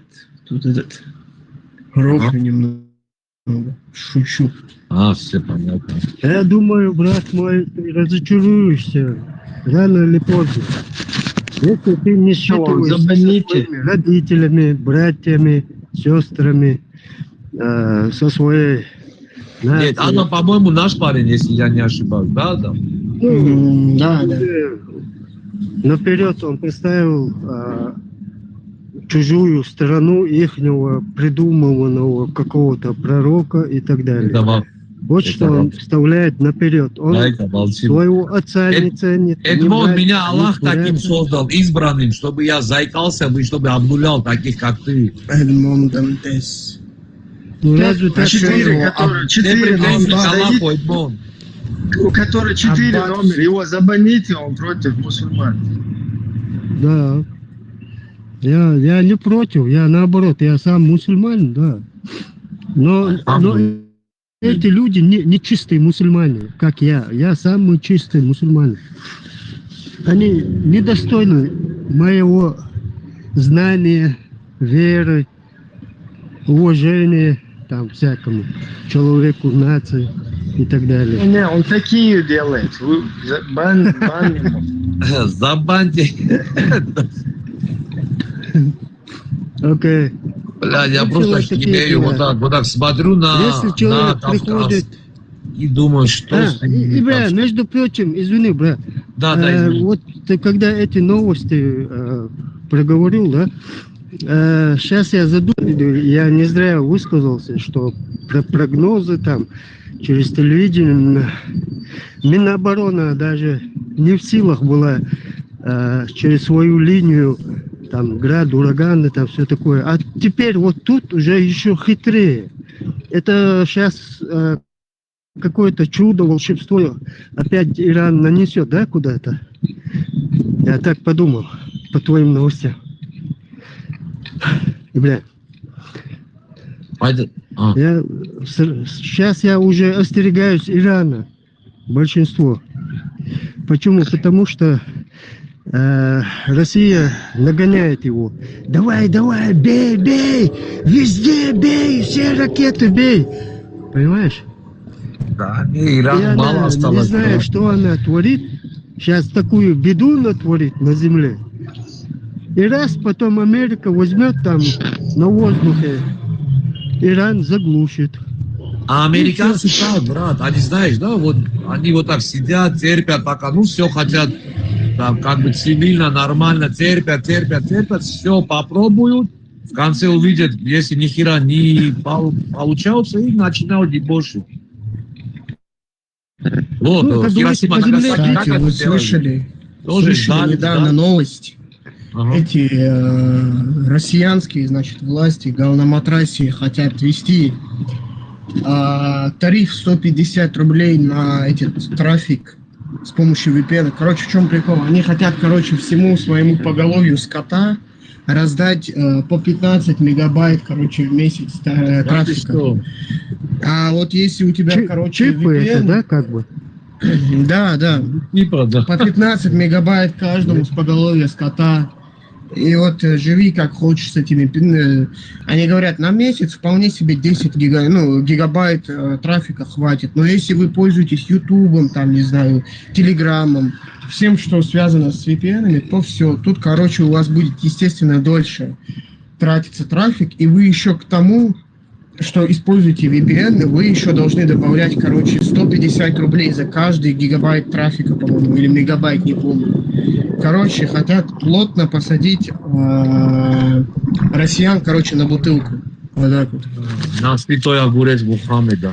тут рофлю немного. Шучу. Все понятно. Я думаю, брат мой, ты разочаруешься рано или поздно. Если ты не считываешь со своими родителями, братьями, сестрами, со своей... Нет, Адам, по-моему, наш парень, если я не ошибаюсь, да, Адам? Да. Наперед он представил чужую страну ихнего придуманного какого-то пророка и так далее. Вот что он вставляет наперед. Он своего отца не ценит. Эдмон, меня Аллах таким создал, избранным, чтобы я заикался, чтобы обнулял таких, как ты. Эдмон Дантес. Ну разве так? Четыре номера. У которого 4 номера. Его забаните, он против мусульман. Да. Я не против, я наоборот, я сам мусульманин, да. Но эти люди не чистые мусульмане, как я. Я самый чистый мусульманин. Они недостойны моего знания, веры, уважения там всякому человеку, нации и так далее. Не, он такие делает. Бан ему. Забаньте. Окей. Бля, я просто имею вот так смотрю на Кавказ и думаю, что с ними. И, бля, между прочим, извини, брат. Да, вот ты когда эти новости проговорил, да, сейчас я задумаю, я не зря высказался, что про прогнозы там через телевидение Минобороны даже не в силах была через свою линию там град, ураганы, там все такое. А теперь вот тут уже еще хитрее. Это сейчас какое-то чудо, волшебство опять Иран нанесет, да, куда-то? Я так подумал по твоим новостям. И, бля. Сейчас я уже остерегаюсь Ирана. Большинство. Почему? Потому что Россия нагоняет его. Давай, бей, везде бей, все ракеты бей. Понимаешь? Да, Иран мало осталось. Не знаю, что она творит. Сейчас такую беду натворит на земле. И раз потом Америка возьмет там на воздухе, Иран заглушит. А американцы так, брат, они, знаешь, да, вот они вот так сидят, терпят, пока, ну, все хотят, там, как бы цивильно, нормально, терпят, все попробуют, В конце увидят, если ни хера не получается, и начинают дебошить. Вот, Ну, как говорится, Хиросима, по земле, Нагасаки, как кстати, это вы сделали? слышали Тоже ждали, недавно да? новость. Ага. Эти россиянские, значит, власти галноматрасии хотят ввести тариф 150 рублей на этот трафик с помощью VPN. Короче, в чем прикол? Они хотят, короче, всему своему поголовью скота раздать по 15 мегабайт, короче, в месяц трафика. А вот если у тебя, короче, Чипы VPN... это, да, как бы? Да, да. Типа, да. По 15 мегабайт каждому с поголовья скота. И вот живи как хочешь с этими. Они говорят, на месяц вполне себе 10 гигабайт трафика хватит. Но если вы пользуетесь Ютубом, там, не знаю, Телеграмом, всем, что связано с VPN-ами, то все. Тут, короче, у вас будет, естественно, дольше тратиться трафик. И вы еще к тому, что используете VPN, вы еще должны добавлять, короче, 150 рублей за каждый гигабайт трафика, по-моему, или мегабайт, не помню. Короче, хотят плотно посадить россиян, короче, на бутылку. Вот так вот. На святой огурец Мухаммеда.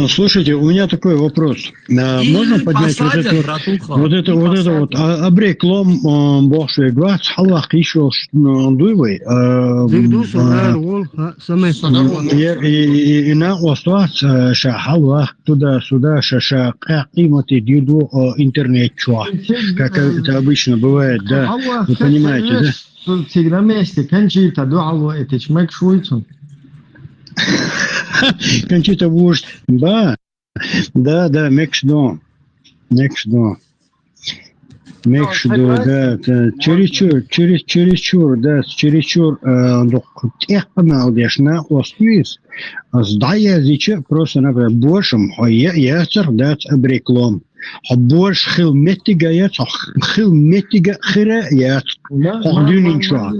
Слушайте, у меня такой вопрос. Можно поднять вот это обрек лом боши гвац халах еще дуйвой. И на островах ша халах туда-сюда ша какимати диду интернет чуа. Как это обычно бывает, да? Вы понимаете, да? Всегда вместе. Кончита, дуалу, это чмек шуйцун. Кончита вождь, да, next door, да, чересчур, тех поналдешь на островис, сдая зича просто, например, большим, я дать обреклом. Больше хилметига яц, хилметига хира яц. Ходин ничего.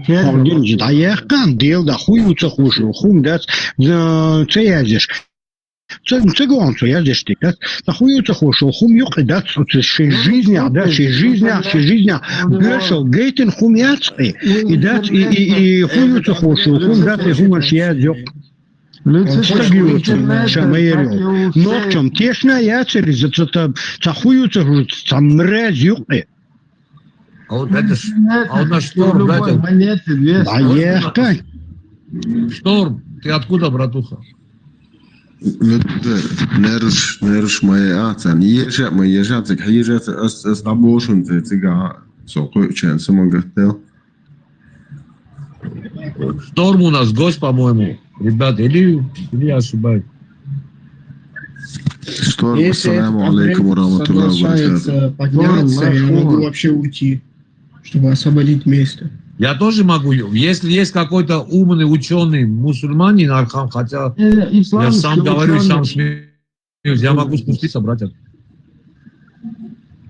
Ходин, да я кан дел, да хуюца хушу, хум дац, цеязишь. Цыганцу я здесь тикат, да хуюца хушу, хум юк и дац, жизнь, да, жизнь, бешел, гейтин хум яцки, и дац, и хуюца хушу, хум дац, и хумаш язёк. Ночом тешна яцери, захуются, замрез юки. А вот это ж, а вот наш Шторм, да, ехай. Шторм, ты откуда, братуха? Нерш моя ацан. Езжат, с набошен, цыга, сокой, самого готел. Шторм у нас гость, по-моему. Ребята, или я ошибаюсь? Шторм, если ассаламу алейкум урахматуллахи соглашается подняться, я могу вообще уйти, чтобы освободить место. Я тоже могу. Если есть какой-то умный ученый мусульманин, Архам, хотя я сам говорю, сам смеюсь, я могу спуститься, братья.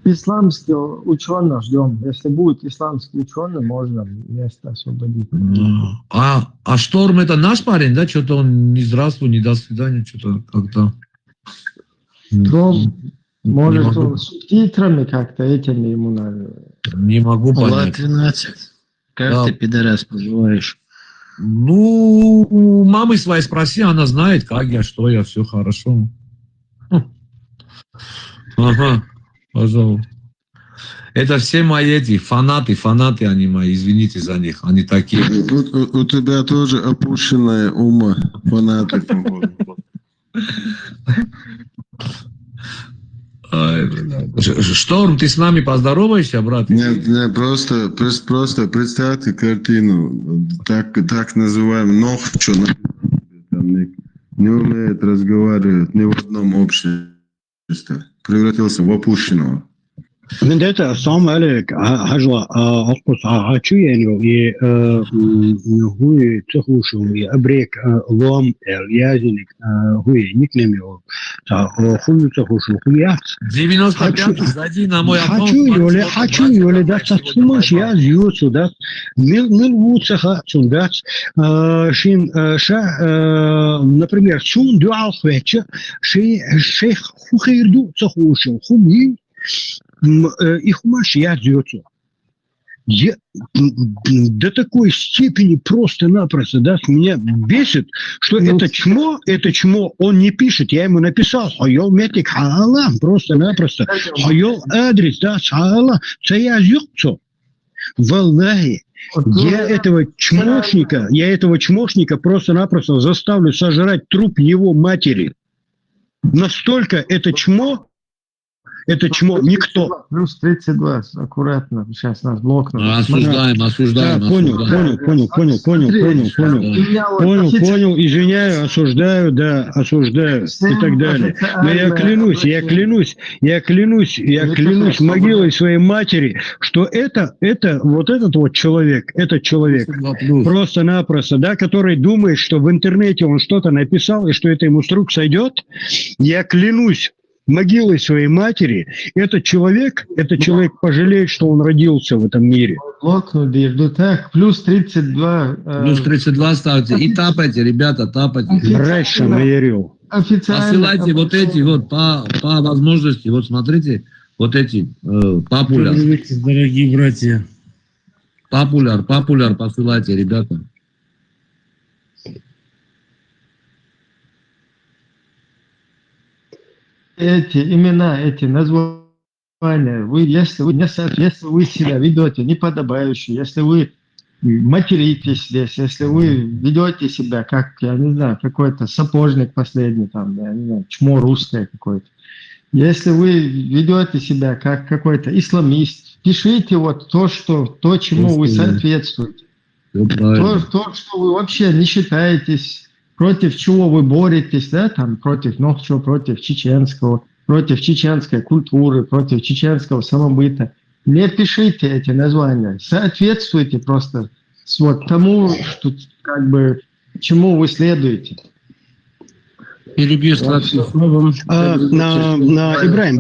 Исламский ученый ждем. Если будет исламский ученый, можно место освободить. А Шторм это наш парень, да? Что-то он не здравствуй, не до свидания, что-то как-то. Шторм, может, он с субтитрами как-то этими ему надо. Не могу понять. 12. Как Да. ты, пидорас, поживаешь? Ну, мамы своей спроси, она знает, как я, что я, все хорошо. Ага, пожалуйста. Это все мои эти фанаты они мои, извините за них, они такие. У тебя тоже опущенная ума, фанаты. Шторм, ты с нами поздороваешься, брат? Нет, просто представьте картину, так называемый нохчо, не умеет разговаривать ни в одном обществе, превратился в опущенного. Это السلام عليك هجلا أقص عشو يعني هو تخوشو أبريك لام اليازنك هو نكلم يو خلو تخوشو خليات 95 зайди на мой аккаунт. хочу юли да цумаш я юцу да мил вуцаха цундат шин ша например цун дуал хвеча шейх хухирду цахушу хумин их маш я дзюцу. Я до такой степени просто-напросто, да, меня бесит, что это чмо, он не пишет, я ему написал, хайол метик хаала, просто-напросто, хайол адрес, да, хаала, це я зюкцо. Валлахи, я этого чмошника просто-напросто заставлю сожрать труп его матери. Настолько это чмо никто. Плюс 32, аккуратно, сейчас нас блокнут. Осуждаем. Понял, извиняю, осуждаю, да, осуждаю и так далее. Но я клянусь могилой своей матери, что это вот этот вот человек, просто-напросто, да, который думает, что в интернете он что-то написал и что это ему с рук сойдет. Я клянусь могилой своей матери, этот человек пожалеет, что он родился в этом мире. Так, плюс 32. Плюс 32 ставьте. И тапайте, ребята, тапайте. Раньше наярил. Посылайте вот эти вот по возможности. Вот смотрите, вот эти популяр. Дорогие братья. Популяр посылайте, ребята. Эти имена, эти названия, если вы себя ведете неподобающе, если вы материтесь здесь, если вы ведете себя как, я не знаю, какой-то сапожник последний, там, я не знаю, чмо русское какое-то, если вы ведете себя как какой-то исламист, пишите вот то, чему вы соответствуете, то, что вы вообще не считаетесь, против чего вы боретесь, да, там, против чеченского, против чеченской культуры, против чеченского самобыта. Не пишите эти названия, соответствуйте просто вот тому, что, как бы, чему вы следуете. Перебью сладким словом. Ибраим,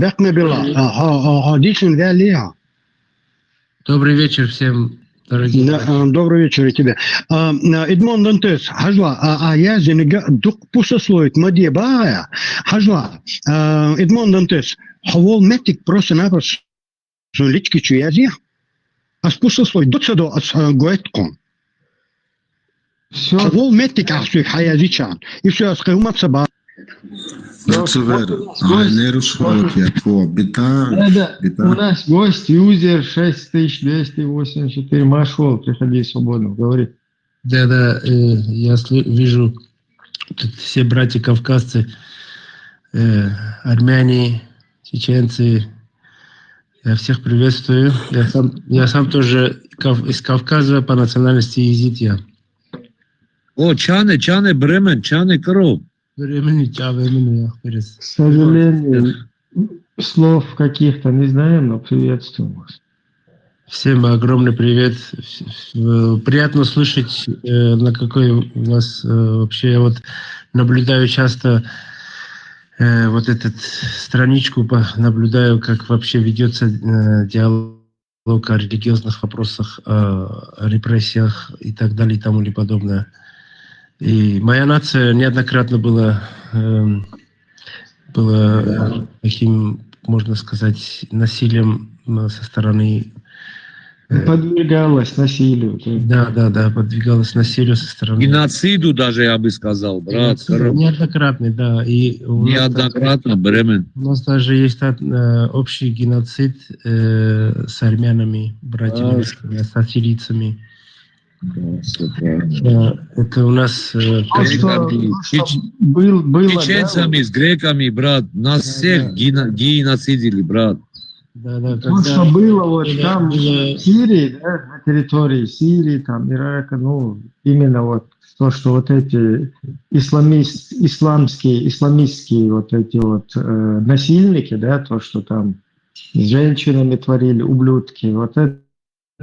Добрый вечер всем. Добрый вечер и тебе. Эдмон Дантес, хажла, я дук пусословит маде бая. Хажла, Эдмон Дантес, хавол метик просто-напросто лички чуязи, а спусословит доцедо от гоэткон. Хавол метик ахсуй хаязичан. И все, аскаумат саба. У нас гость, юзер 6284, Машол, приходи свободно, говори. Да, я вижу тут все братья-кавказцы, армяне, чеченцы, я всех приветствую. Я сам тоже из Кавказа, по национальности езид я. О, Чаны, Бремен, Чаны, Коров. К сожалению, слов каких-то не знаем, но приветствуем вас. Всем огромный привет. Приятно слышать, на какой у нас вообще, я вот наблюдаю часто вот эту страничку, наблюдаю, как вообще ведется диалог о религиозных вопросах, о репрессиях и так далее и тому подобное. И моя нация неоднократно была таким, можно сказать, насилием со стороны... Подвергалась насилию. Да, подвергалась насилию со стороны... Геноциду даже, я бы сказал, брат. Неоднократный, да. И неоднократно, Бремен. У нас даже есть общий геноцид с армянами, братьями, с ассирийцами. Это у нас... чеченцами, с греками, брат. Нас всех геноцидили, брат. То, что было вот там в Сирии, да, на территории Сирии, там, Ирака, именно вот то, что вот эти исламистские вот эти вот насильники, да, то, что там с женщинами творили, ублюдки, вот это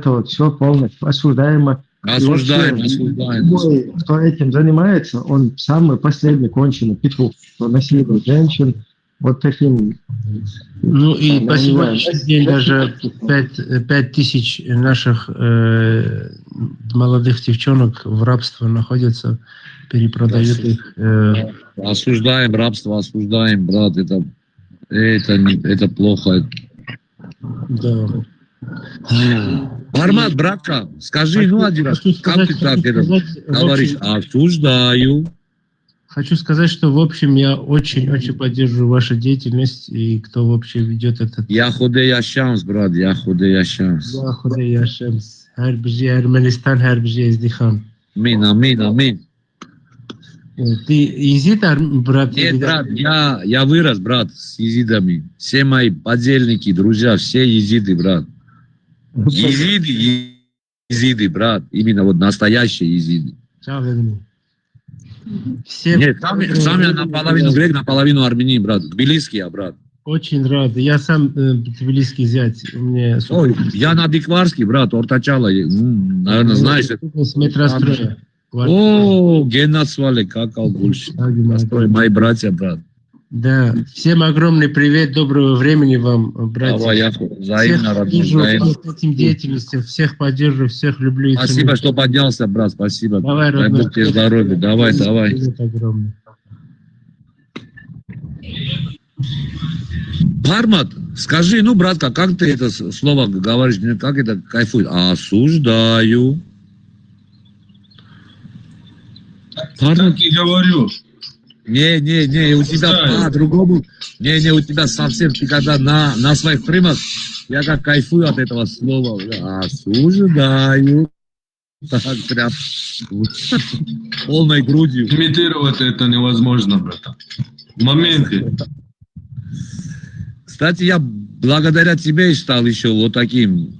вот все полностью осуждаемо. Осуждаем. Любой, кто этим занимается, он самый последний конченый петух, кто насилует женщин вот таким. И по сегодняшний день даже 5000 наших молодых девчонок в рабстве находятся, перепродают их. Осуждаем рабство, осуждаем, брат, это плохо. Да. Армат, братка, скажи, ну один раз, как ты так это говоришь? Осуждаю. Хочу сказать, что, в общем, я очень-очень поддерживаю вашу деятельность, и кто вообще ведет этот... Я худея шанс, брат, я худея шанс. Я худея шанс. Харбжи, Армянистан, Харбжи, Издихан. Амин, амин, амин. Ты езид, брат? Нет, брат, я вырос, брат, с езидами. Все мои подельники, друзья, все езиды, брат. Езиды, брат. Именно вот настоящие езиды. Нет, сам я наполовину грек, наполовину армянин, брат. Тбилисский я, брат. Очень рад. Я сам тбилисский зять. Ой, я на Дикварский, брат, Ортачала. Наверное, знаешь. С метростроя. О, Геннадсвали, какал больше. Мои братья, брат. Да, всем огромный привет, доброго времени вам, братья. Давай, я взаимно, родной, взаимно. Этим деятельностью, всех поддерживаю, всех люблю. Спасибо, что поднялся, брат, спасибо. Давай, дай Бог тебе здоровья, давай. Огромный. Пармат, скажи, ну, братка, как ты это слово говоришь, как это кайфует? Осуждаю. Так и говорю. Не, у тебя по-другому. Не, у тебя совсем, ты когда на своих стримах, я как кайфую от этого слова. Осуждаю. Так прям полной грудью. Имитировать это невозможно, братан. В моменте. Кстати, я благодаря тебе стал еще вот таким,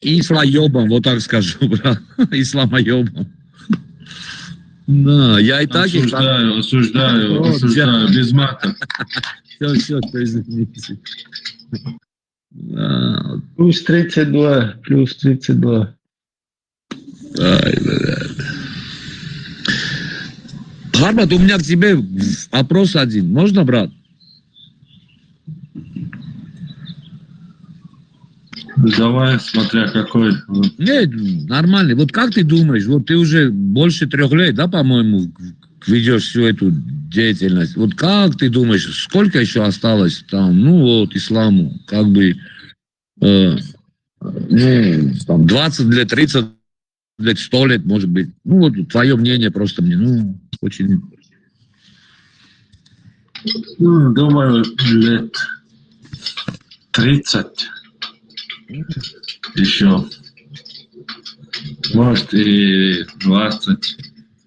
исламоебом, вот так скажу, брат. Исламоебом. Да, я и так... Осуждаю, без мата. Все, извините. Плюс 32. Ай, блядь. Харбат, у меня к тебе вопрос один. Можно, брат? Давай, смотря какой. Нет, нормальный. Вот как ты думаешь, вот ты уже больше 3 лет, да, по-моему, ведешь всю эту деятельность. Вот как ты думаешь, сколько еще осталось там, исламу, как бы, там 20 лет, 30 лет, 100 лет, может быть. Вот твое мнение просто мне, очень... Думаю, лет 30. Еще. Может и 20.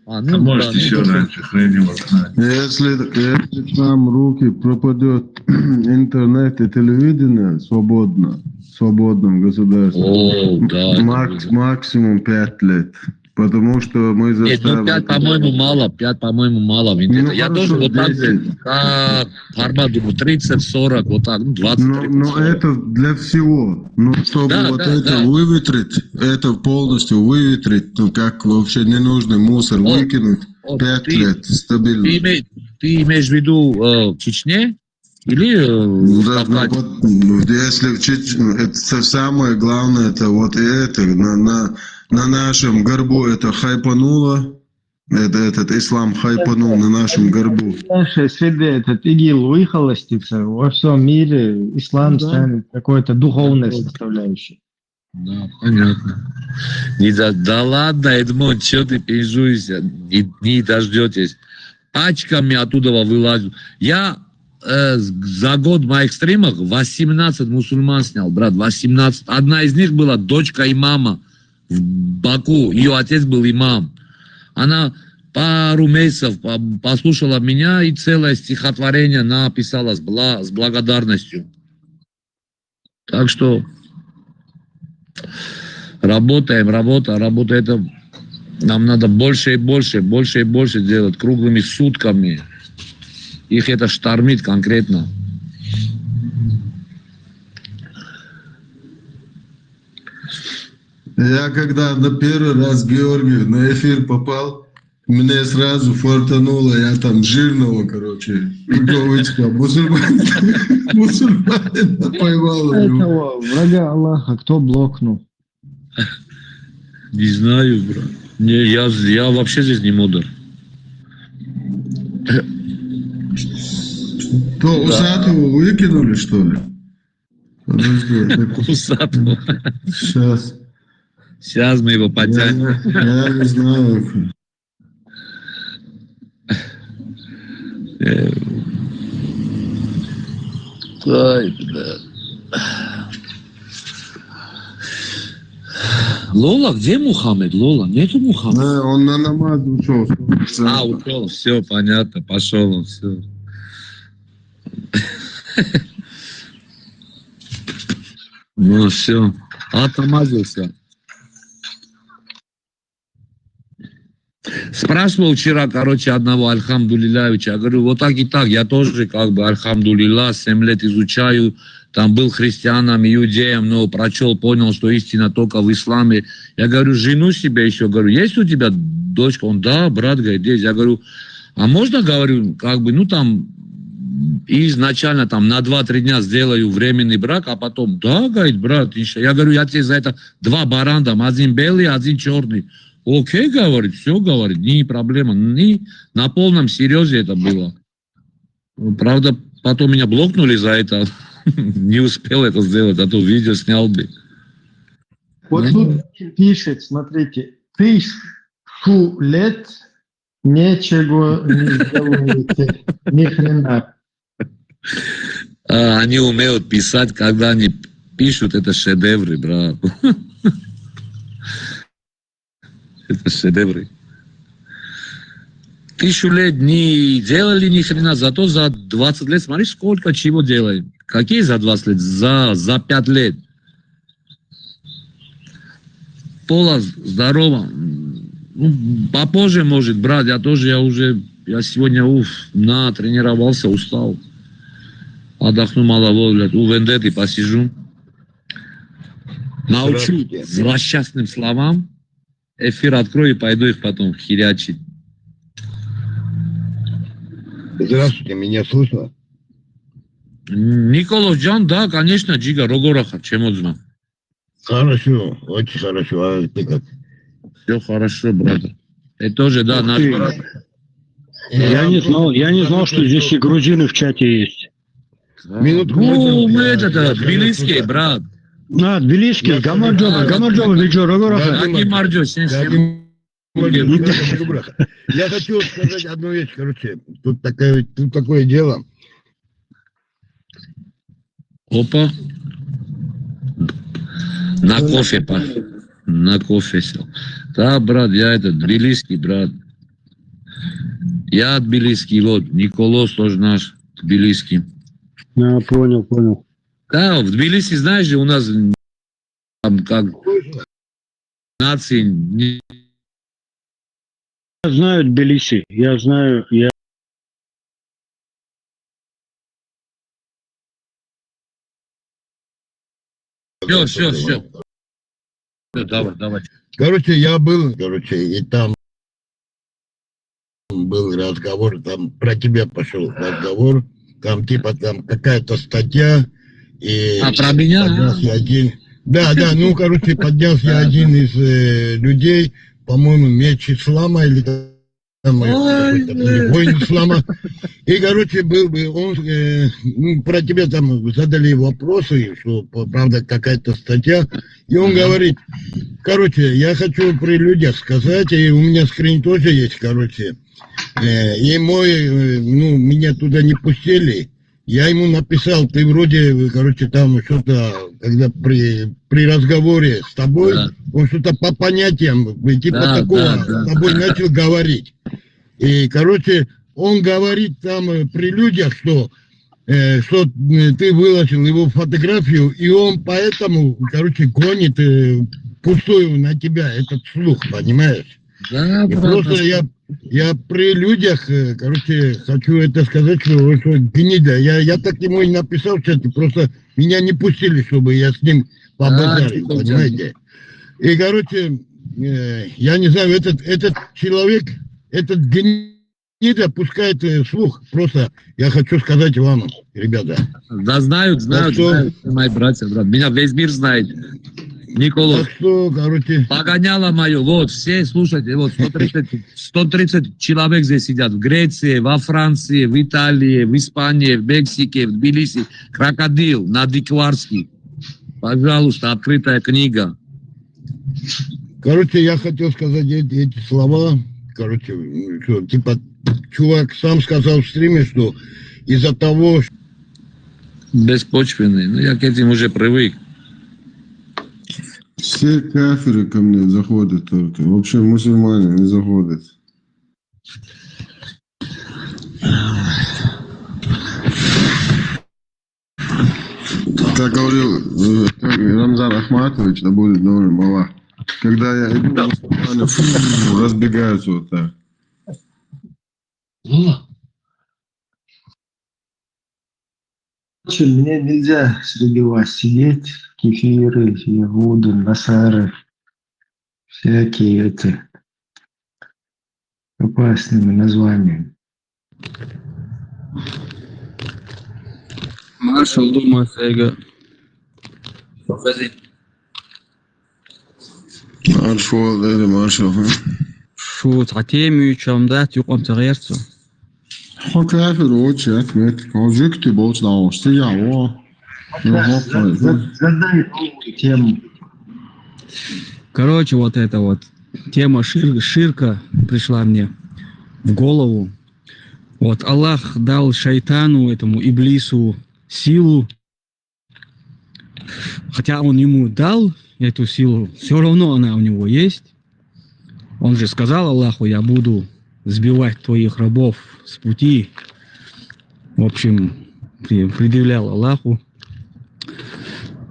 Может еще раньше, хрен его знает. Если к нам руки пропадет интернет и телевидение в свободном государстве, максимум 5 лет. Потому что мы заставили... 5, по-моему, мало. Я тоже вот так же, как 30, 40, вот так, 20. Но это для всего. Но чтобы выветрить, это полностью выветрить, как вообще ненужный мусор выкинуть, 5 лет стабильно. Ты имеешь в виду Чечне? Или если это самое главное, это вот это, на нашем горбу это хайпануло, этот ислам хайпанул на нашем горбу. Наши среды этот ИГИЛ выхолостится, во всем мире ислам станет какой-то духовной составляющей. Да, понятно. Да ладно, Эдмон, что ты пижуешься? Не дождетесь. Пачками оттуда вылазю. Я за год в моих стримах 18 мусульман снял, брат, 18. Одна из них была дочка имама в Баку. Ее отец был имам. Она пару месяцев послушала меня и целое стихотворение написала с благодарностью. Так что работаем. Это нам надо больше и больше делать круглыми сутками. Их это штормит конкретно. Я когда на первый раз Георгию на эфир попал, мне сразу фортануло, я там жирного, мусульманина поймал. Этого врага Аллаха кто блокнул? Не знаю, брат. Я вообще здесь не мудр. То усатого выкинули, что ли? Подожди. Усатого. Сейчас. Сейчас мы его потянем. Я не знаю. Ой, да. Лола, где Мухаммед? Лола, нету Мухаммеда? Он на намаз ушел. Ушел, все, понятно, пошел он, все. Ну, все, отмазался. Спрашивал вчера, короче, одного Альхамдулилляевича, я говорю, вот так и так, я тоже как бы Альхамдулилля, 7 лет изучаю, там был христианом, иудеем, но прочел, понял, что истина только в исламе. Я говорю, жену себе еще, говорю, есть у тебя дочка? Он, да, брат, говорит, есть. Я говорю, а можно, говорю, как бы, ну там, изначально там на 2-3 дня сделаю временный брак, а потом, да, говорит, брат, я говорю, я тебе за это 2 барана дам, один белый, один черный. Окей, говорит, все, говорит, не проблема. Не, на полном серьезе это было. Правда, потом меня блокнули за это. Не успел это сделать, а то видео снял бы. Вот тут пишет, смотрите, 1000 лет ничего не сделаете, ни хрена. Они умеют писать, когда они пишут, это шедевры, брат. Это шедевры. 1000 лет не делали ни хрена, зато за 20 лет, смотри, сколько чего делаем. Какие за 20 лет? За 5 лет. Пола здорово. Ну, попозже, может, брат, я сегодня, натренировался, устал. Отдохну мало, блядь, у Вендетты посижу. Научу злосчастным словам. Эфир открою и пойду их потом херячить. Здравствуйте, меня слышно? Николас Джан, да, конечно, Джига, Рогораха, чем отзывам? Хорошо, очень хорошо. А ты как? Все хорошо, брат. Это тоже, да, наш брат. Я не знал, что здесь и грузины в чате есть. Минутку. Ну, мы это, тбилисский, брат. Тбилисский, Гамарджова, Виджо, Рогораха. Какие Марджо, Я хочу сказать одну вещь, короче. Тут такое дело. Опа. На кофе, на кофе сел. Да, брат, я тбилисский, брат. Я тбилисский, вот, Николос тоже наш тбилисский. Понял. Да, в Тбилиси, знаешь же, у нас там как нации... Я знаю Тбилиси, я знаю, Все. Давай. Короче, я был, и там был разговор, там про тебя пошел разговор, там типа там какая-то статья, и про меня? Поднялся один, да, ну, короче, поднялся один из людей, по-моему, меч ислама или там воин ислама, и, короче, он про тебя там задали вопросы, что, правда, какая-то статья, и он говорит, короче, я хочу при людях сказать, и у меня скрин тоже есть, короче, и меня туда не пустили. Я ему написал, ты вроде, короче, там что-то, когда при разговоре с тобой, он что-то по понятиям, типа такого, с тобой начал говорить. И, короче, он говорит там при людях, что ты выложил его фотографию, и он поэтому, короче, гонит пустую на тебя этот слух, понимаешь? Да, и просто я при людях, короче, хочу это сказать, что гнида. Я так ему и написал, что просто меня не пустили, чтобы я с ним побазарил, понимаете? И, короче, я не знаю, этот человек, этот гнида пускает слух. Просто я хочу сказать вам, ребята. Да, знают, мои братья, брат. Меня весь мир знает. Николас. Так что, короче... Погоняло мое. Вот, все, слушайте, вот 130 человек здесь сидят. В Греции, во Франции, в Италии, в Испании, в Мексике, в Тбилиси. Крокодил, на Дикварский. Пожалуйста, открытая книга. Короче, я хотел сказать эти слова. Короче, что, типа, чувак сам сказал в стриме, что из-за того, что... Беспочвенный. Ну, я к этим уже привык. Все кафиры ко мне заходят только. Вообще мусульмане не заходят. Как говорил Рамзан Ахматович, да будет доволен Аллах. Когда я иду, мусульмане разбегаются вот так. Мне нельзя среди вас сидеть, кефиры, ягуды, насары, всякие эти опасными названиями. Marshall думаю, Сейга. Маршал, это маршал. Шо, تعتيمي شامدات يقوم تغيرته. هو كافر وجهك ميت وجهك تبوت دعوش تجعوا Задай новую тему. Короче, вот эта вот тема ширка пришла мне в голову. Вот Аллах дал шайтану, этому Иблису, силу. Хотя он ему дал эту силу, все равно она у него есть. Он же сказал Аллаху: я буду сбивать твоих рабов с пути. В общем, предъявлял Аллаху,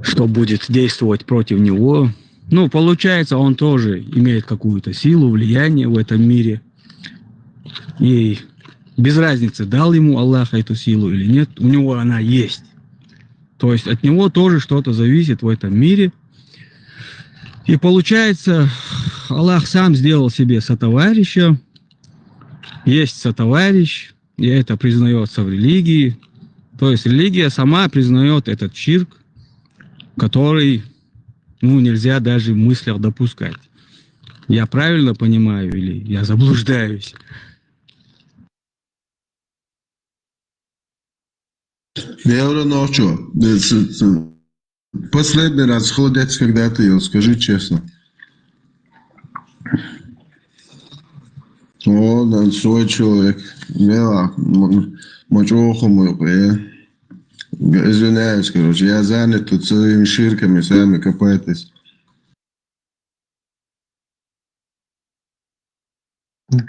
что будет действовать против него. Ну, получается, он тоже имеет какую-то силу, влияние в этом мире. И без разницы, дал ему Аллах эту силу или нет, у него она есть. То есть от него тоже что-то зависит в этом мире. И получается, Аллах сам сделал себе сотоварища. Есть сотоварищ, и это признается в религии. То есть религия сама признает этот ширк, который, ну, нельзя даже в мыслях допускать. Я правильно понимаю или я заблуждаюсь? Я равно что? Последний раз холодец, когда ты ел, скажи честно. О, да, свой человек. Я мочоху мою, извиняюсь, короче, я занят тут своими ширками, сами копаетесь.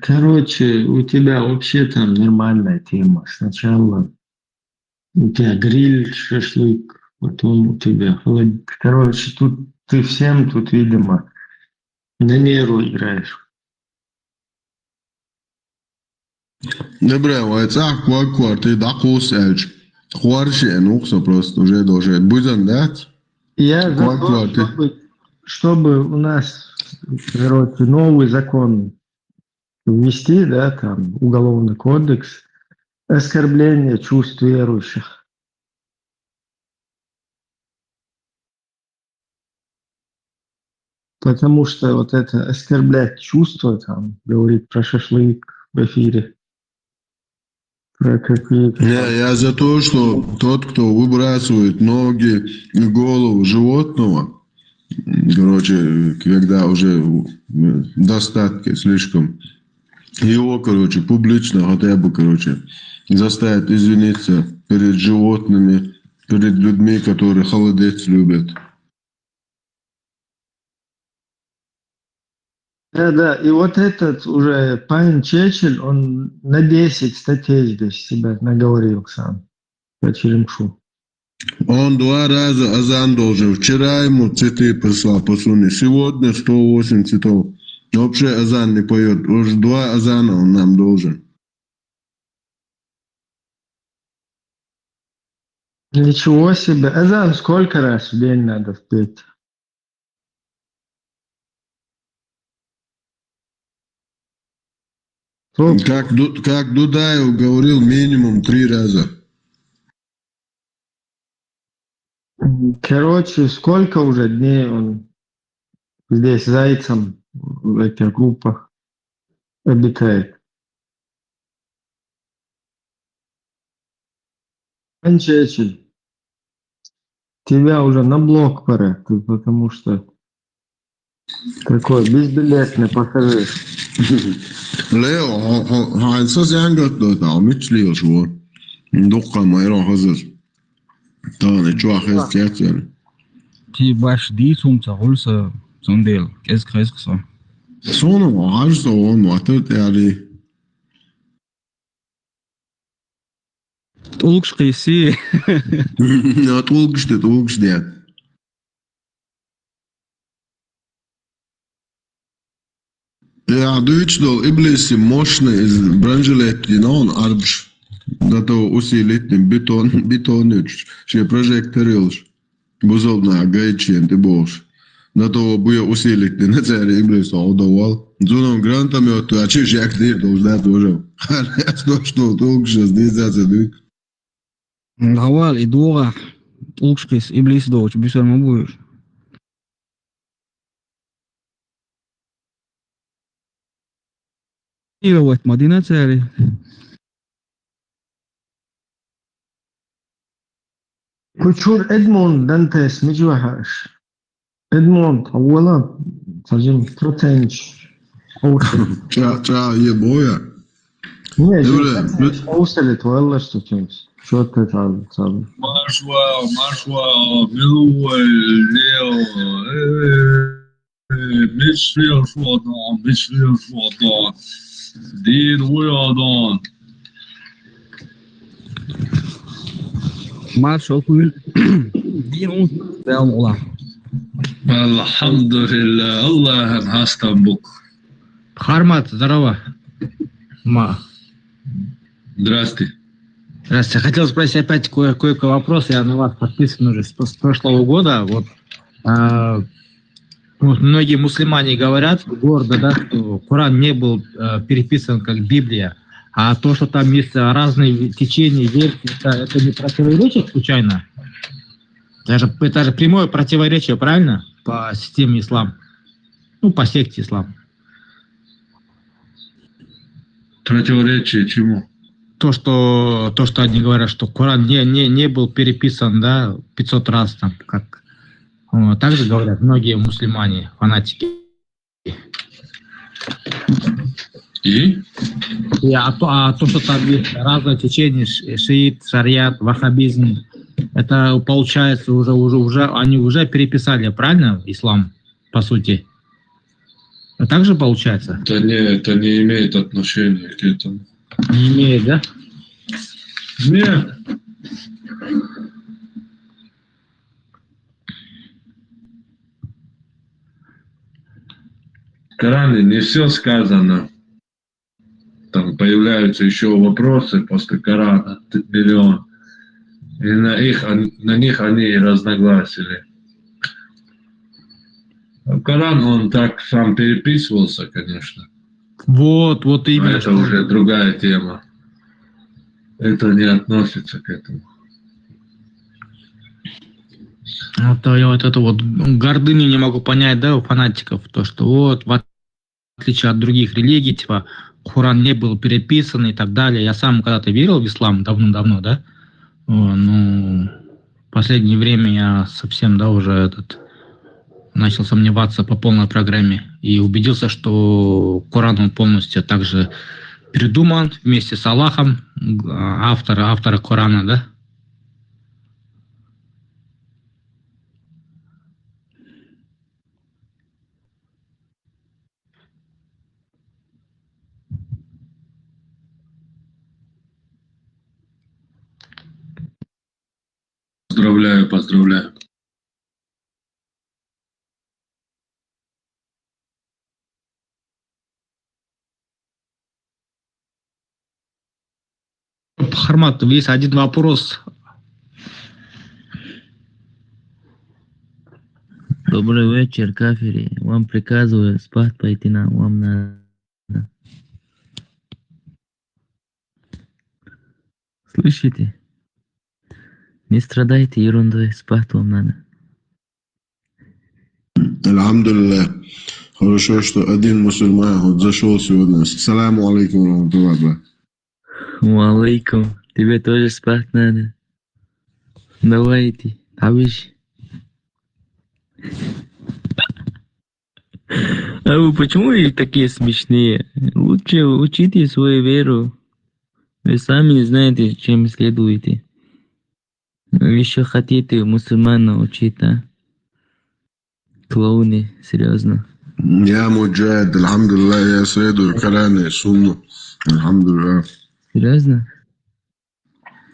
Короче, у тебя вообще там нормальная тема. Сначала у тебя гриль, шашлык, потом у тебя холодильник. Короче, тут ты всем тут, видимо, на нервы играешь. Добре, вайца, квар, ты да кусаешь. Хуарши, ну, просто уже должен. Будем дать? Я за то, чтобы у нас, короче, новый закон ввести, да, там, уголовный кодекс, оскорбление чувств верующих. Потому что вот это оскорблять чувства, там, говорить про шашлык в эфире, про какие-то... Я за то, что тот, кто выбрасывает ноги и голову животного, короче, когда уже достатки слишком, его, короче, публично хотя бы, короче, заставить извиниться перед животными, перед людьми, которые холодец любят. Да, и вот этот уже Пайн Чечель, он на 10 статей здесь себя наговорил сам по Черемшу. Он 2 раза азан должен. Вчера ему цветы послал по суне, сегодня 108 цветов. Вообще азан не поет. Уже 2 азана он нам должен. Ничего себе. Азан сколько раз в день надо петь? Как Дудаев говорил, минимум 3 раза. Короче, сколько уже дней он здесь зайцем в этих группах обитает? Пайн Чечель. Тебя уже на блок пора, потому что такой безбилетный пассажир. Leo, han så zängat då ta mitli och så. Dokka майро hazır. Таны чуахыз тятер. Ти баш дисумца улса сондел. Кескрескса. Сону ажзо он матет яли. Толкшкиси. Ja, толкште. Ja, Deutschland iblis мощно из бранжелет динон арбш. Да то усилить бетон, что прожекторилш. Бузовна гайчен ты бош. Да то буя усилить на царе iblis аудовал. Зоном грантами от а че же актив должна тоже. Что толкше здесь зацедует. Давал и дура. Толкшкис иблис доч бисерма будешь. Вот Мадина цели. كتشور إدموند دانتس مجوهاش إدموند أولا ترجم تروتنش Ча, ебоя. أوصلت ولا اشتكيت شو تتعب Маршва, Милу, Лео, Мишвил Швадан, Дин Уядан. Марш окуйл. Дин он ола. Алхамдулилlah, Аллах хастамбук. Хармат, здорово. Здрасте. Здравствуйте. Хотел спросить опять кое-какой вопрос. Я на вас подписан уже с прошлого года. Вот, многие мусульмане говорят гордо, да, что Коран не был переписан как Библия. А то, что там есть разные течения, версии, это не противоречит случайно? Это же прямое противоречие, правильно? По системе ислам. Ну, по секте ислам. Противоречие чему? То, что они говорят, что Коран не был переписан, да, 500 раз там, как так же говорят многие мусульмане, фанатики. А то, что там есть разные течения, шиит, шариат, ваххабизм, это получается уже они уже переписали, правильно, ислам, по сути? Так же получается? Это не имеет отношения к этому. Не имеет, да? Нет. В Коране не все сказано. Там появляются еще вопросы после Корана, миллион. И на них они и разногласили. Коран, он так сам переписывался, конечно. Вот именно. Но это уже другая тема. Это не относится к этому. Я вот эту вот гордыню не могу понять, да, у фанатиков. То, что вот, в отличие от других религий, типа, Коран не был переписан и так далее. Я сам когда-то верил в ислам давно-давно, да. Ну, в последнее время я совсем, да, уже начал сомневаться по полной программе и убедился, что Коран он полностью также придуман вместе с Аллахом, автора Корана, да? Поздравляю. Хармат, есть один вопрос. Добрый вечер, кафири. Вам приказываю спать пойти, вам надо. Слышите? Не страдайте ерундой, спать вам надо. Алхамдулилlah. Хорошо, что один мусульман зашел сегодня. Ассаламу алейкум ва Алейкум. Тебе тоже спать надо. Давайте, табиш. А вы почему вы такие смешные? Лучше учите свою веру. Вы сами не знаете, чем следуете. Вы еще хотите мусульман научить, а? Клоуны, серьезно. Я муджахид, альхамдулилlah, я следую Корану и Сунну. Альхамдулилlah. Серьезно?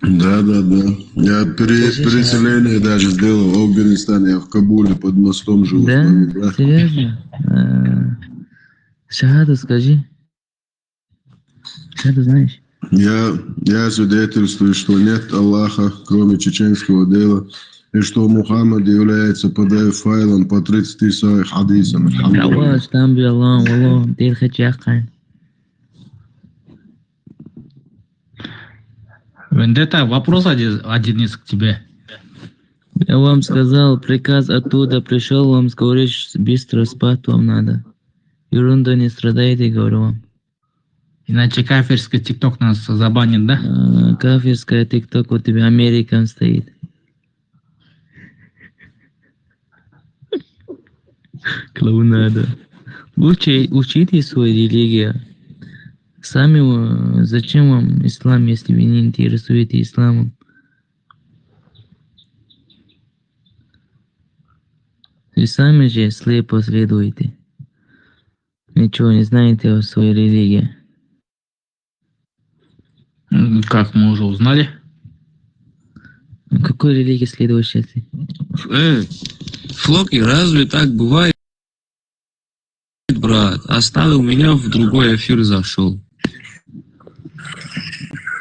Да. Я переселение даже сделал в Афганистан. Я в Кабуле под мостом живу. Да? с моими братьями. Серьезно? Шахаду скажи. Шахаду знаешь? Я свидетельствую, что нет Аллаха, кроме чеченского дела, и что Мухаммад является PDF-файлом по 30 своих хадисам. Аллах, там би Аллах, Аллах, дел хачахан. Вендетта, вопрос один из к тебе. Я вам сказал, приказ оттуда пришел, вам говоришь, быстро спать вам надо. Ерунда не страдайте, говорю вам. Иначе кафирский тикток нас забанит, да? Кафирская тикток у тебя Американ стоит. Клоунада. Лучше учите свою религию. Сами зачем вам ислам, если вы не интересуетесь исламом? Вы сами же слепо следуете. Ничего не знаете о своей религии. Как мы уже узнали? Какой религии следуешь сейчас? Флоки, разве так бывает, брат? Оставил меня, в другой эфир зашел.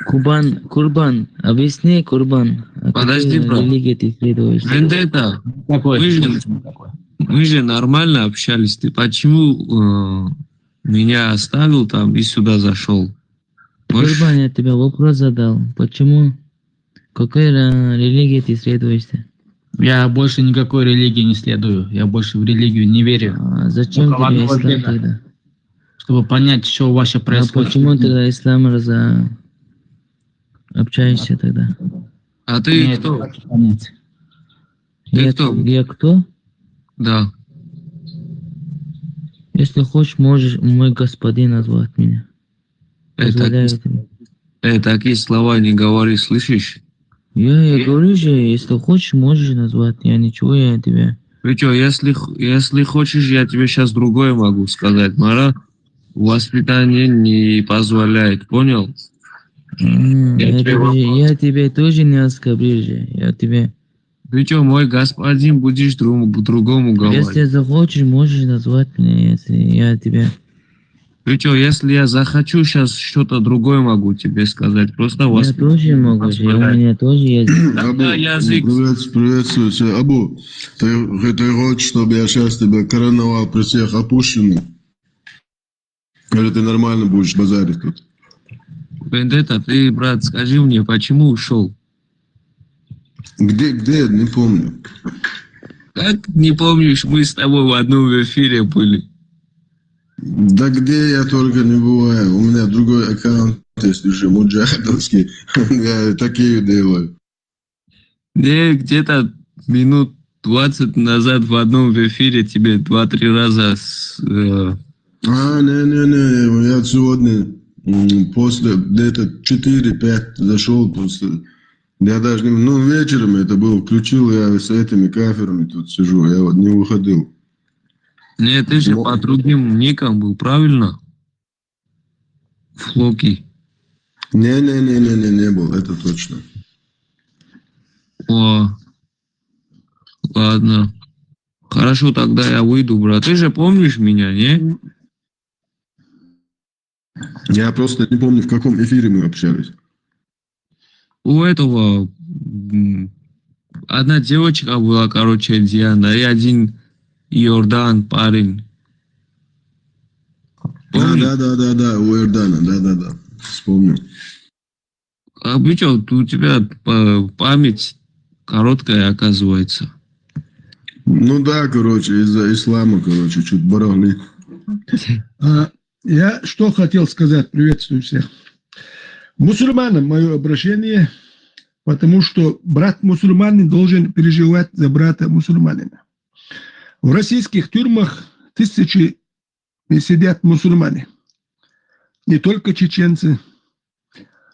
Курбан, объясни, Курбан. Подожди, брат. Религии ты следуешь? Вендетта, мы же нормально общались. Ты почему меня оставил там и сюда зашел? Курбан, я тебе вопрос задал. Почему? Какой религии ты следуешься? Я больше никакой религии не следую. Я больше в религию не верю. Зачем тебе ислам тогда? Чтобы понять, что вообще происходит. Почему тогда ислам общаешься тогда? А ты кто? Ты кто? Я кто? Да. Если хочешь, можешь мой господин назвать меня. Такие слова не говори, слышишь? Я говорю же, если хочешь, можешь назвать. Я тебя... Ты что, если хочешь, я тебе сейчас другое могу сказать. Мара, воспитание не позволяет, понял? Я тебя тоже не оскорбил же. Я тебе... Ты что, мой господин, будешь другому говорить? Если захочешь, можешь назвать меня, если я тебя... Ты что, если я захочу, сейчас что-то другое могу тебе сказать. Просто я тоже могу, у меня тоже есть. Приветствую тебя. Абу, ты хочешь, чтобы я сейчас тебя короновал при всех опущенных? Или ты нормально будешь базарить тут? Вендетта, ты, брат, скажи мне, почему ушел? Где, не помню. Как не помнишь, мы с тобой в одном эфире были. Да где я только не бываю. У меня другой аккаунт есть уже, муджахидовский. Я такие делаю. Не, где-то минут 20 назад в одном эфире тебе 2-3 раза... Не. Я сегодня после где-то 4-5 зашел просто. Я даже не... вечером это было. Включил, я с этими каферами тут сижу. Я вот не выходил. Нет, ты же по другим никам был, правильно? Флоки. Не был, это точно. О, ладно. Хорошо, тогда я выйду, брат. Ты же помнишь меня, не? Я просто не помню, в каком эфире мы общались. У этого одна девочка была, короче, Диана, и один Иордан парень. Да, у Иордана, да. Вспомнил. А вы что, у тебя память короткая, оказывается. Ну да, короче, из-за ислама, короче, чуть барахлит. Я что хотел сказать, приветствую всех. Мусульманам мое обращение, потому что брат мусульманин должен переживать за брата мусульманина. В российских тюрьмах тысячи сидят мусульмане. Не только чеченцы.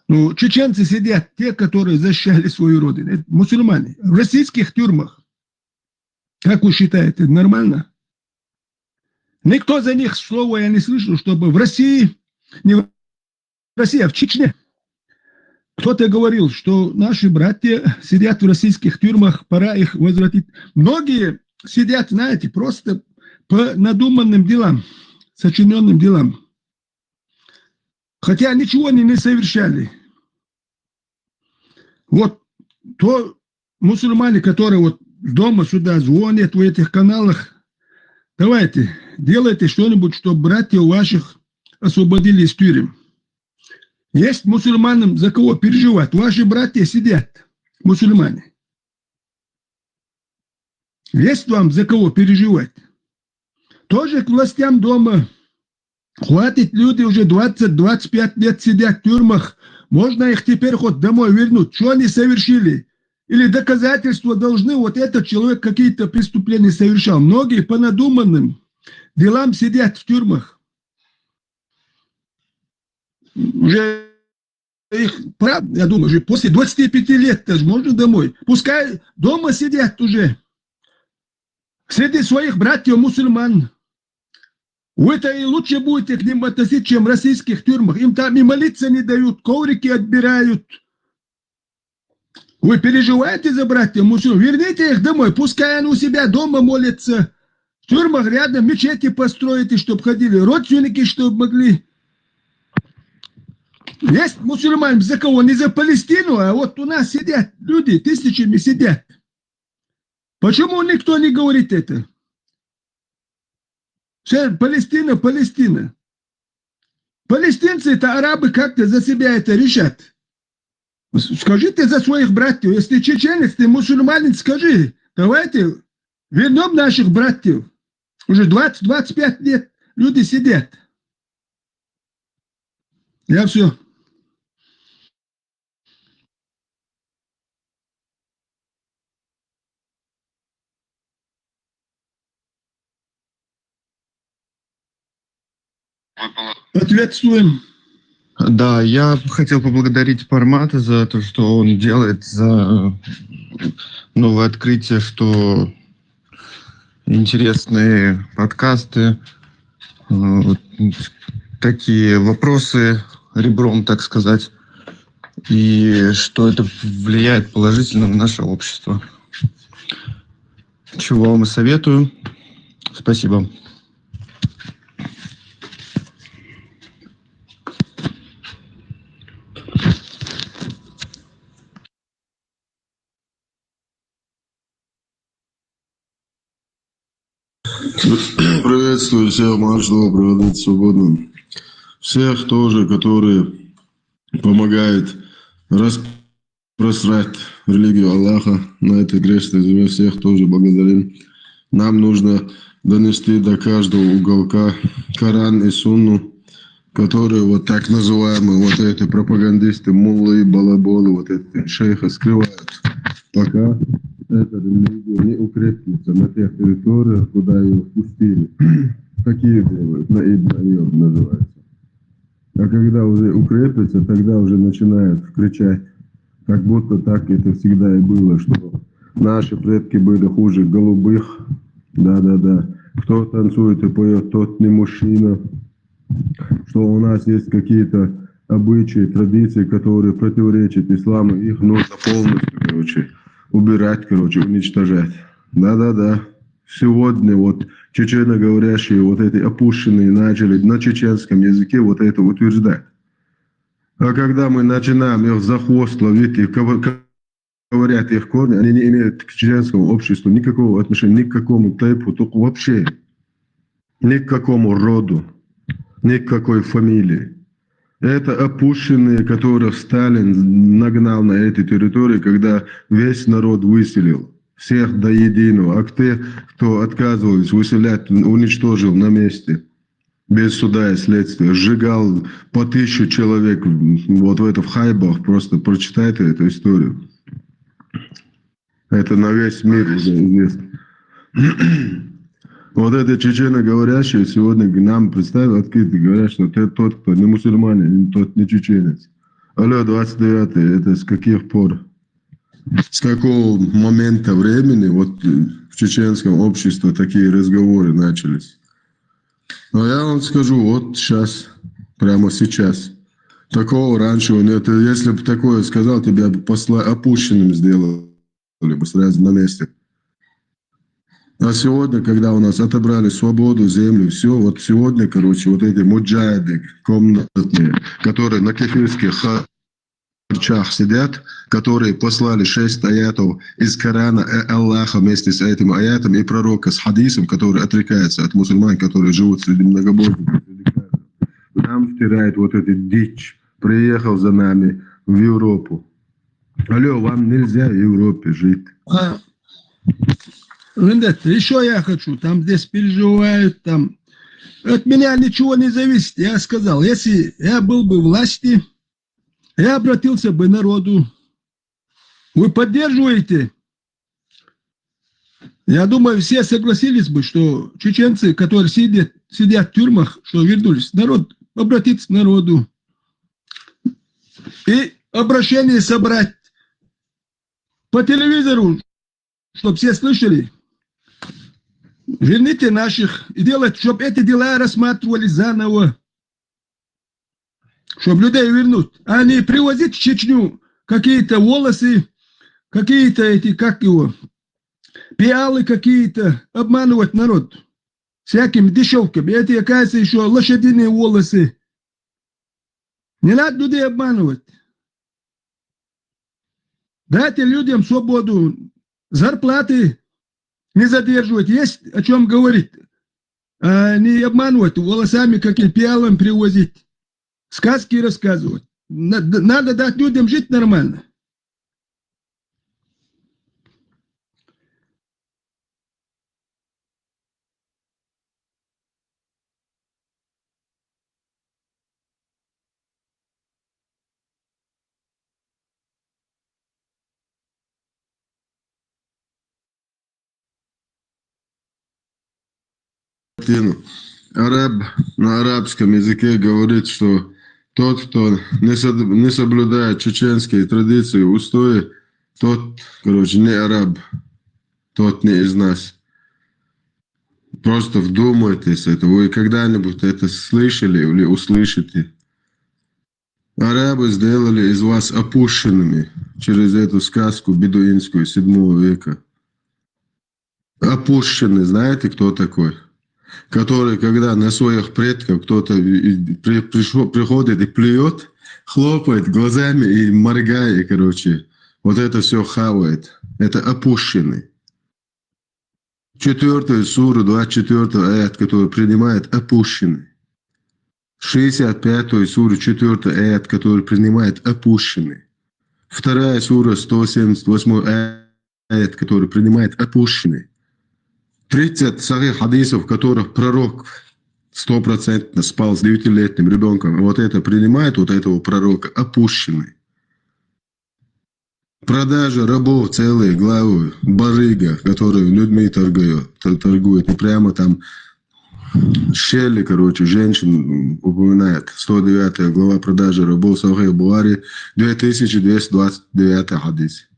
Ну, чеченцы сидят, те, которые защищали свою родину. Это мусульмане. В российских тюрьмах. Как вы считаете, нормально? Никто за них слова я не слышал, чтобы в России, не в России, а в Чечне, кто-то говорил, что наши братья сидят в российских тюрьмах, пора их возвратить. Многие сидят, знаете, просто по надуманным делам, сочиненным делам. Хотя ничего они не совершали. Вот то мусульмане, которые вот дома сюда звонят в этих каналах, давайте, делайте что-нибудь, чтобы братья ваших освободили из тюрем. Есть мусульманам за кого переживать. Ваши братья сидят, мусульмане. Есть вам за кого переживать. Тоже к властям дома. Хватит, люди уже 20-25 лет сидят в тюрьмах. Можно их теперь хоть домой вернуть. Что они совершили? Или доказательства должны, вот этот человек какие-то преступления совершал. Многие по надуманным делам сидят в тюрьмах. Уже их, я думаю, уже после 25 лет даже можно домой. Пускай дома сидят уже. Среди своих братьев мусульман. Вы-то и лучше будете к ним относиться, чем в российских тюрьмах. Им там и молиться не дают, коврики отбирают. Вы переживаете за братьев мусульман? Верните их домой, пускай они у себя дома молятся. В тюрьмах рядом мечети построите, чтобы ходили родственники, чтобы могли. Есть мусульмане за кого? Не за Палестину, а вот у нас сидят люди, тысячами сидят. Почему никто не говорит это? Все, Палестина, Палестина. Палестинцы, это арабы как-то за себя это решат. Скажите за своих братьев. Если чеченец, ты мусульманин, скажи. Давайте вернем наших братьев. Уже 20-25 лет люди сидят. Я все. Ответствуем. Да, я хотел поблагодарить Пармата за то, что он делает, за новое открытие, что интересные подкасты, такие вопросы ребром, так сказать, и что это влияет положительно на наше общество. Чего вам и советую. Спасибо. Приветствую всех, марш добрый, быть свободным. Всех тоже, которые помогают распространять религию Аллаха на этой грешной земле, всех тоже благодарим. Нам нужно донести до каждого уголка Коран и Сунну, которые вот так называемые вот эти пропагандисты, муллы и балаболы, вот эти шейхи скрывают, пока эта религия не укрепится на тех территориях, куда ее впустили. Такие делают, на Ибн Айюб называется. А когда уже укрепится, тогда уже начинают кричать, как будто так это всегда и было, что наши предки были хуже голубых. Да-да-да. Кто танцует и поет, тот не мужчина. Что у нас есть какие-то обычаи, традиции, которые противоречат исламу, их нужно полностью, убирать, уничтожать. Да-да-да. Сегодня вот чеченоговорящие, вот эти опущенные начали на чеченском языке вот это утверждать. А когда мы начинаем их за хвост ловить и говорят их корни, они не имеют к чеченскому обществу никакого отношения, ни к какому тайпу, только вообще ни к какому роду, ни к какой фамилии. Это опущенные, которых Сталин нагнал на эти территории, когда весь народ выселил. Всех до единого. А те, кто отказывались выселять, уничтожил на месте. Без суда и следствия. Сжигал по 1000 человек. Вот в Хайбах. Просто прочитайте эту историю. Это на весь мир уже известно. Вот эти чеченоговорящие сегодня к нам представили, открыто говорят, что ты тот, кто не мусульманин, тот не чеченец. Алло, 29-й, это с каких пор? С какого момента времени вот в чеченском обществе такие разговоры начались? Но я вам скажу, вот сейчас, прямо сейчас. Такого раньше нет. Если бы такое сказал, тебя бы опущенным сделали бы сразу на месте. А сегодня, когда у нас отобрали свободу, землю, все, вот сегодня, короче, вот эти муджахиды комнатные, которые на кефирских харчах сидят, которые послали 6 аятов из Корана Аллаха вместе с этим аятом и пророка с хадисом, который отрекается от мусульман, которые живут среди многобожников. Нам втирает вот эта дичь. Приехал за нами в Европу. Алло, вам нельзя в Европе жить. Рендет, еще я хочу, там здесь переживают, там. От меня ничего не зависит. Я сказал, если я был бы в власти, я обратился бы к народу. Вы поддерживаете? Я думаю, все согласились бы, что чеченцы, которые сидят в тюрьмах, что вернулись, народ обратится к народу. И обращение собрать по телевизору, чтобы все слышали. Верните наших и делать, чтобы эти дела рассматривали заново. Чтобы людей вернуть. А не привозить в Чечню какие-то волосы, какие-то эти, как его, пиалы какие-то, обманывать народ всякими дешевками. Это, оказывается, еще лошадиные волосы. Не надо людей обманывать. Дайте людям свободу, зарплаты не задерживать. Есть о чем говорить. А не обманывать, волосами каким пиалом привозить. Сказки рассказывать. Надо дать людям жить нормально. Араб на арабском языке говорит, что тот, кто не соблюдает чеченские традиции, устои, тот, короче, не араб, тот не из нас. Просто вдумайтесь это. Вы когда-нибудь это слышали или услышите? Арабы сделали из вас опущенными через эту сказку бедуинскую 7 века. Опущенный, знаете, кто такой? Который, когда на своих предков кто-то приходит и плюет, хлопает глазами и моргает, короче, вот это все хавает. Это опущенный. 4 сура, 24 аят, который принимает опущенный. 65 сура, 4 аят, который принимает опущенный. 2 сура, 178 аят, который принимает опущенный. 30 сахих хадисов, в которых пророк 100% спал с 9-летним ребенком. Вот это принимает вот этого пророка опущенный. Продажа рабов целые главы, барыга, которые людьми торгуют. И прямо там щели, короче, женщин упоминает. 109 глава продажи рабов Сахих Бухари, 2229 хадис.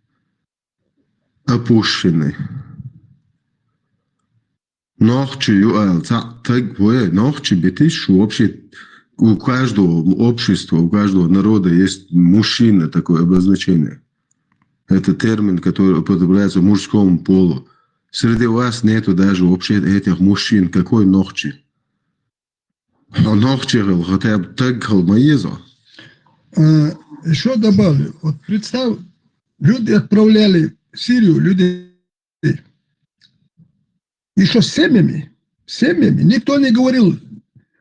Опущенный. Нохчи, нохчи, бетиш, вообще у каждого общества, у каждого народа есть мужчина, такое обозначение. Это термин, который употребляется мужскому полу. Среди вас нету даже вообще этих мужчин. Какой нохчи? Нохчи, хотя бы так маеза. Еще добавлю. Вот представь, люди отправляли в Сирию людей. Еще с семьями. Никто не говорил.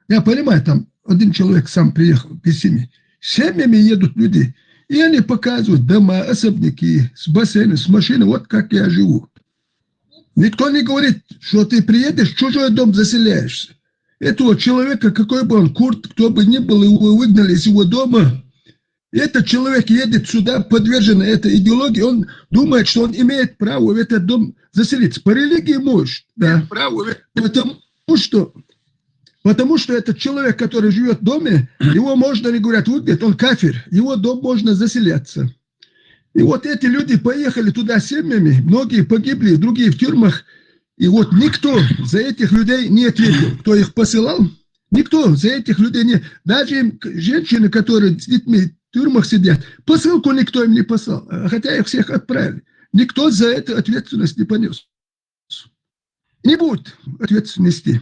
Я понимаю, там один человек сам приехал без семьи. С семьями едут люди. И они показывают дома, особняки, с бассейном, с машиной. Вот как я живу. Никто не говорит, что ты приедешь, в чужой дом заселяешься. Этого человека, какой бы он курт, кто бы ни был, его выгнали из его дома. этот человек едет сюда, подвержен этой идеологии, он думает, что он имеет право в этот дом заселиться. По религии может, да. Потому что этот человек, который живет в доме, его можно, они говорят, вот он кафир, его дом можно заселяться. И вот эти люди поехали туда семьями, многие погибли, другие в тюрьмах. И вот никто за этих людей не ответил. Кто их посылал? Никто за этих людей не... Даже женщины, которые с детьми в тюрьмах сидят, посылку никто им не послал, хотя их всех отправили. Никто за это ответственность не понес. Не будет ответственности.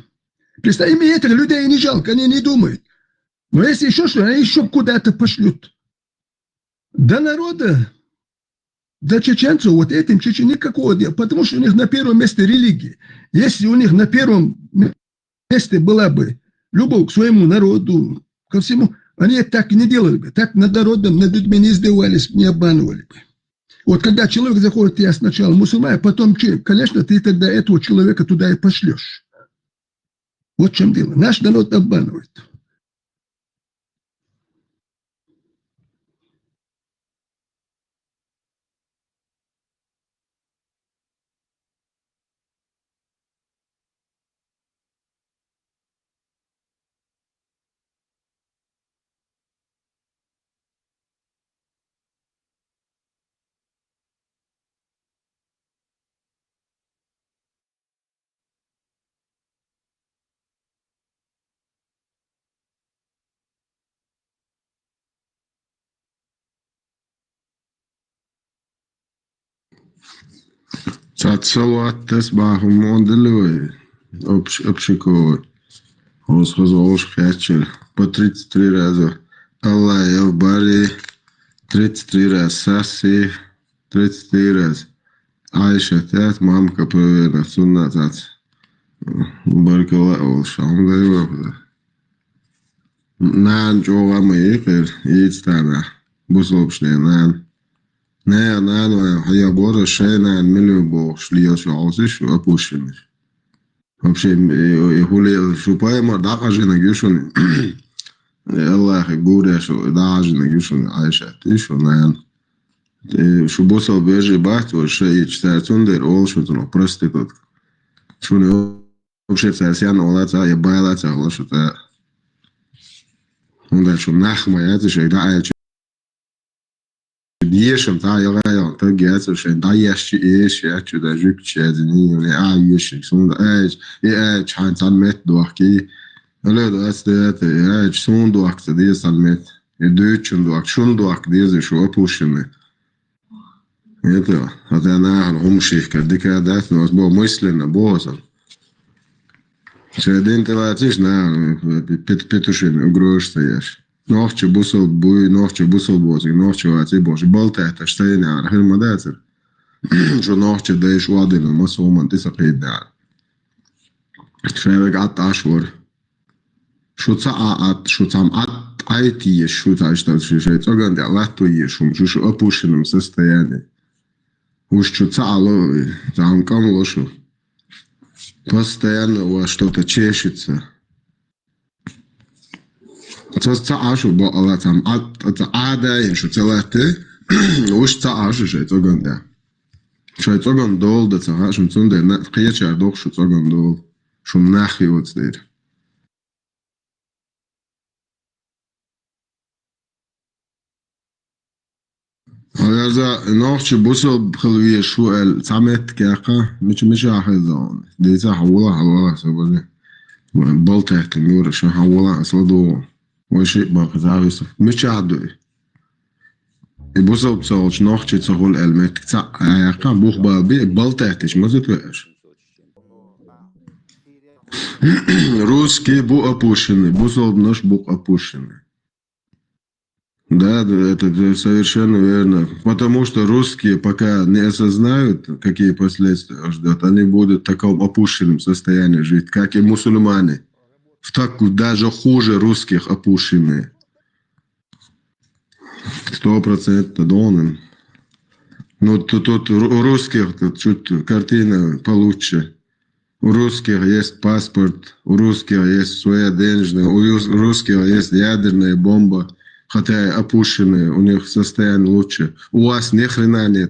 Представь, им этих людей не жалко, они не думают. Но если еще что, они еще куда-то пошлют. До народа, до чеченцев, вот этим чеченцам никакого дела, потому что у них на первом месте религия. Если у них на первом месте была бы любовь к своему народу, ко всему, они так не делали бы. Так над народом, над людьми не издевались, не обманывали бы. Вот когда человек заходит, я сначала мусульманин, потом конечно, ты тогда этого человека туда и пошлешь. Вот в чем дело. Наш народ обманывает. Цацалуат тесбаху моделевый, общиковый. Осхозолш хачер по 33 раза. Аллах я в баре 33 раз. Саси 33 раз. Айша тят, мамка проверена. Сунна тац. Баркала олш. Нан чова мейхер. Идстана. Бусобшне нан. Не, нан, я борю шейна милю бог шлио шаусиш, опущенный. Вообще, хули шупаема, да, жена гюшун. Аллах, гуря, что да, жена гюшун, айша, ты что, нан. Шубосал бежи бахт, вот шеи читает сундер, ол что-то, проститутка. Шуни вообще царсяна, олаца, я байлаца, лошата. Он дальше, нахма, я это же, да, Diešam tā jau vēl, tad gēcošai, da ješķi ieši, eču da žukčēdzi, nīvni, ješķi, sunda, čāņ tād met doki, alēdu atstēti, sunduak, tad iesal met, dūčunduak, šunduak, diezi šo apušini. Это, это нахал, умшихка, дикая дать, но было мысленно, бозом. Средин ты латишь, петушин, угрош стоишь. Нохче бусол буй, нохче бусол бозик, нохче вати божи. Болтает, что я не архил мадацер. Что нохче даешь вадину, масуман, ты сапейд дар. Шевек ат ашвор. Шуца ат, шуцам ат айти, шуца что шишет. Оган да лату ешум, шушу опущенном состоянии. Уж шуца алло, замкам лошу. Постоянно у вас что-то чешется. Цаашу бо ала там ада и что целате уж цаашу же цоган да что цоган дол да цаашум цунде на кеча дох что цоган дол шум нахи вот стоит а за ночью бусол خلويه شو التعمت كاقه مش احزان ديتا حولا سبب بلطه النور شو حولا اصلو وشيء باقي مش عدوي يبوصل بصوت نوخشي تصهول المت تاع عيقا بوخ بابي بلطهتش ما زتوش русский бу опущенный бусол наш бук опущенный. Да, это совершенно верно. Потому что русские пока не осознают, какие последствия ждут, они будут в таком опущенном состоянии жить, как и мусульмане. В такую даже хуже русских опущенные. 100% донен. Но тут у русских тут чуть картина получше. У русских есть паспорт, у русских есть своя денежная, у русских есть ядерная бомба. хотя опущенные, у них состояние лучше. У вас ни хрена нет.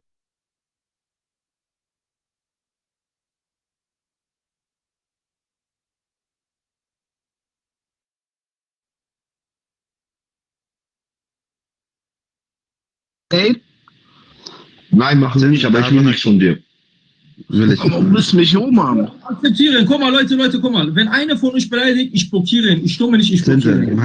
Nein, machen sie nicht, aber ich will nichts von dir. Will ich. Aber du musst mich umarmen. Akzeptieren. Guck mal, Leute, guck mal. Wenn einer von euch beleidigt, ich blockiere ihn. Ich stumme nicht, ich blockiere ihn.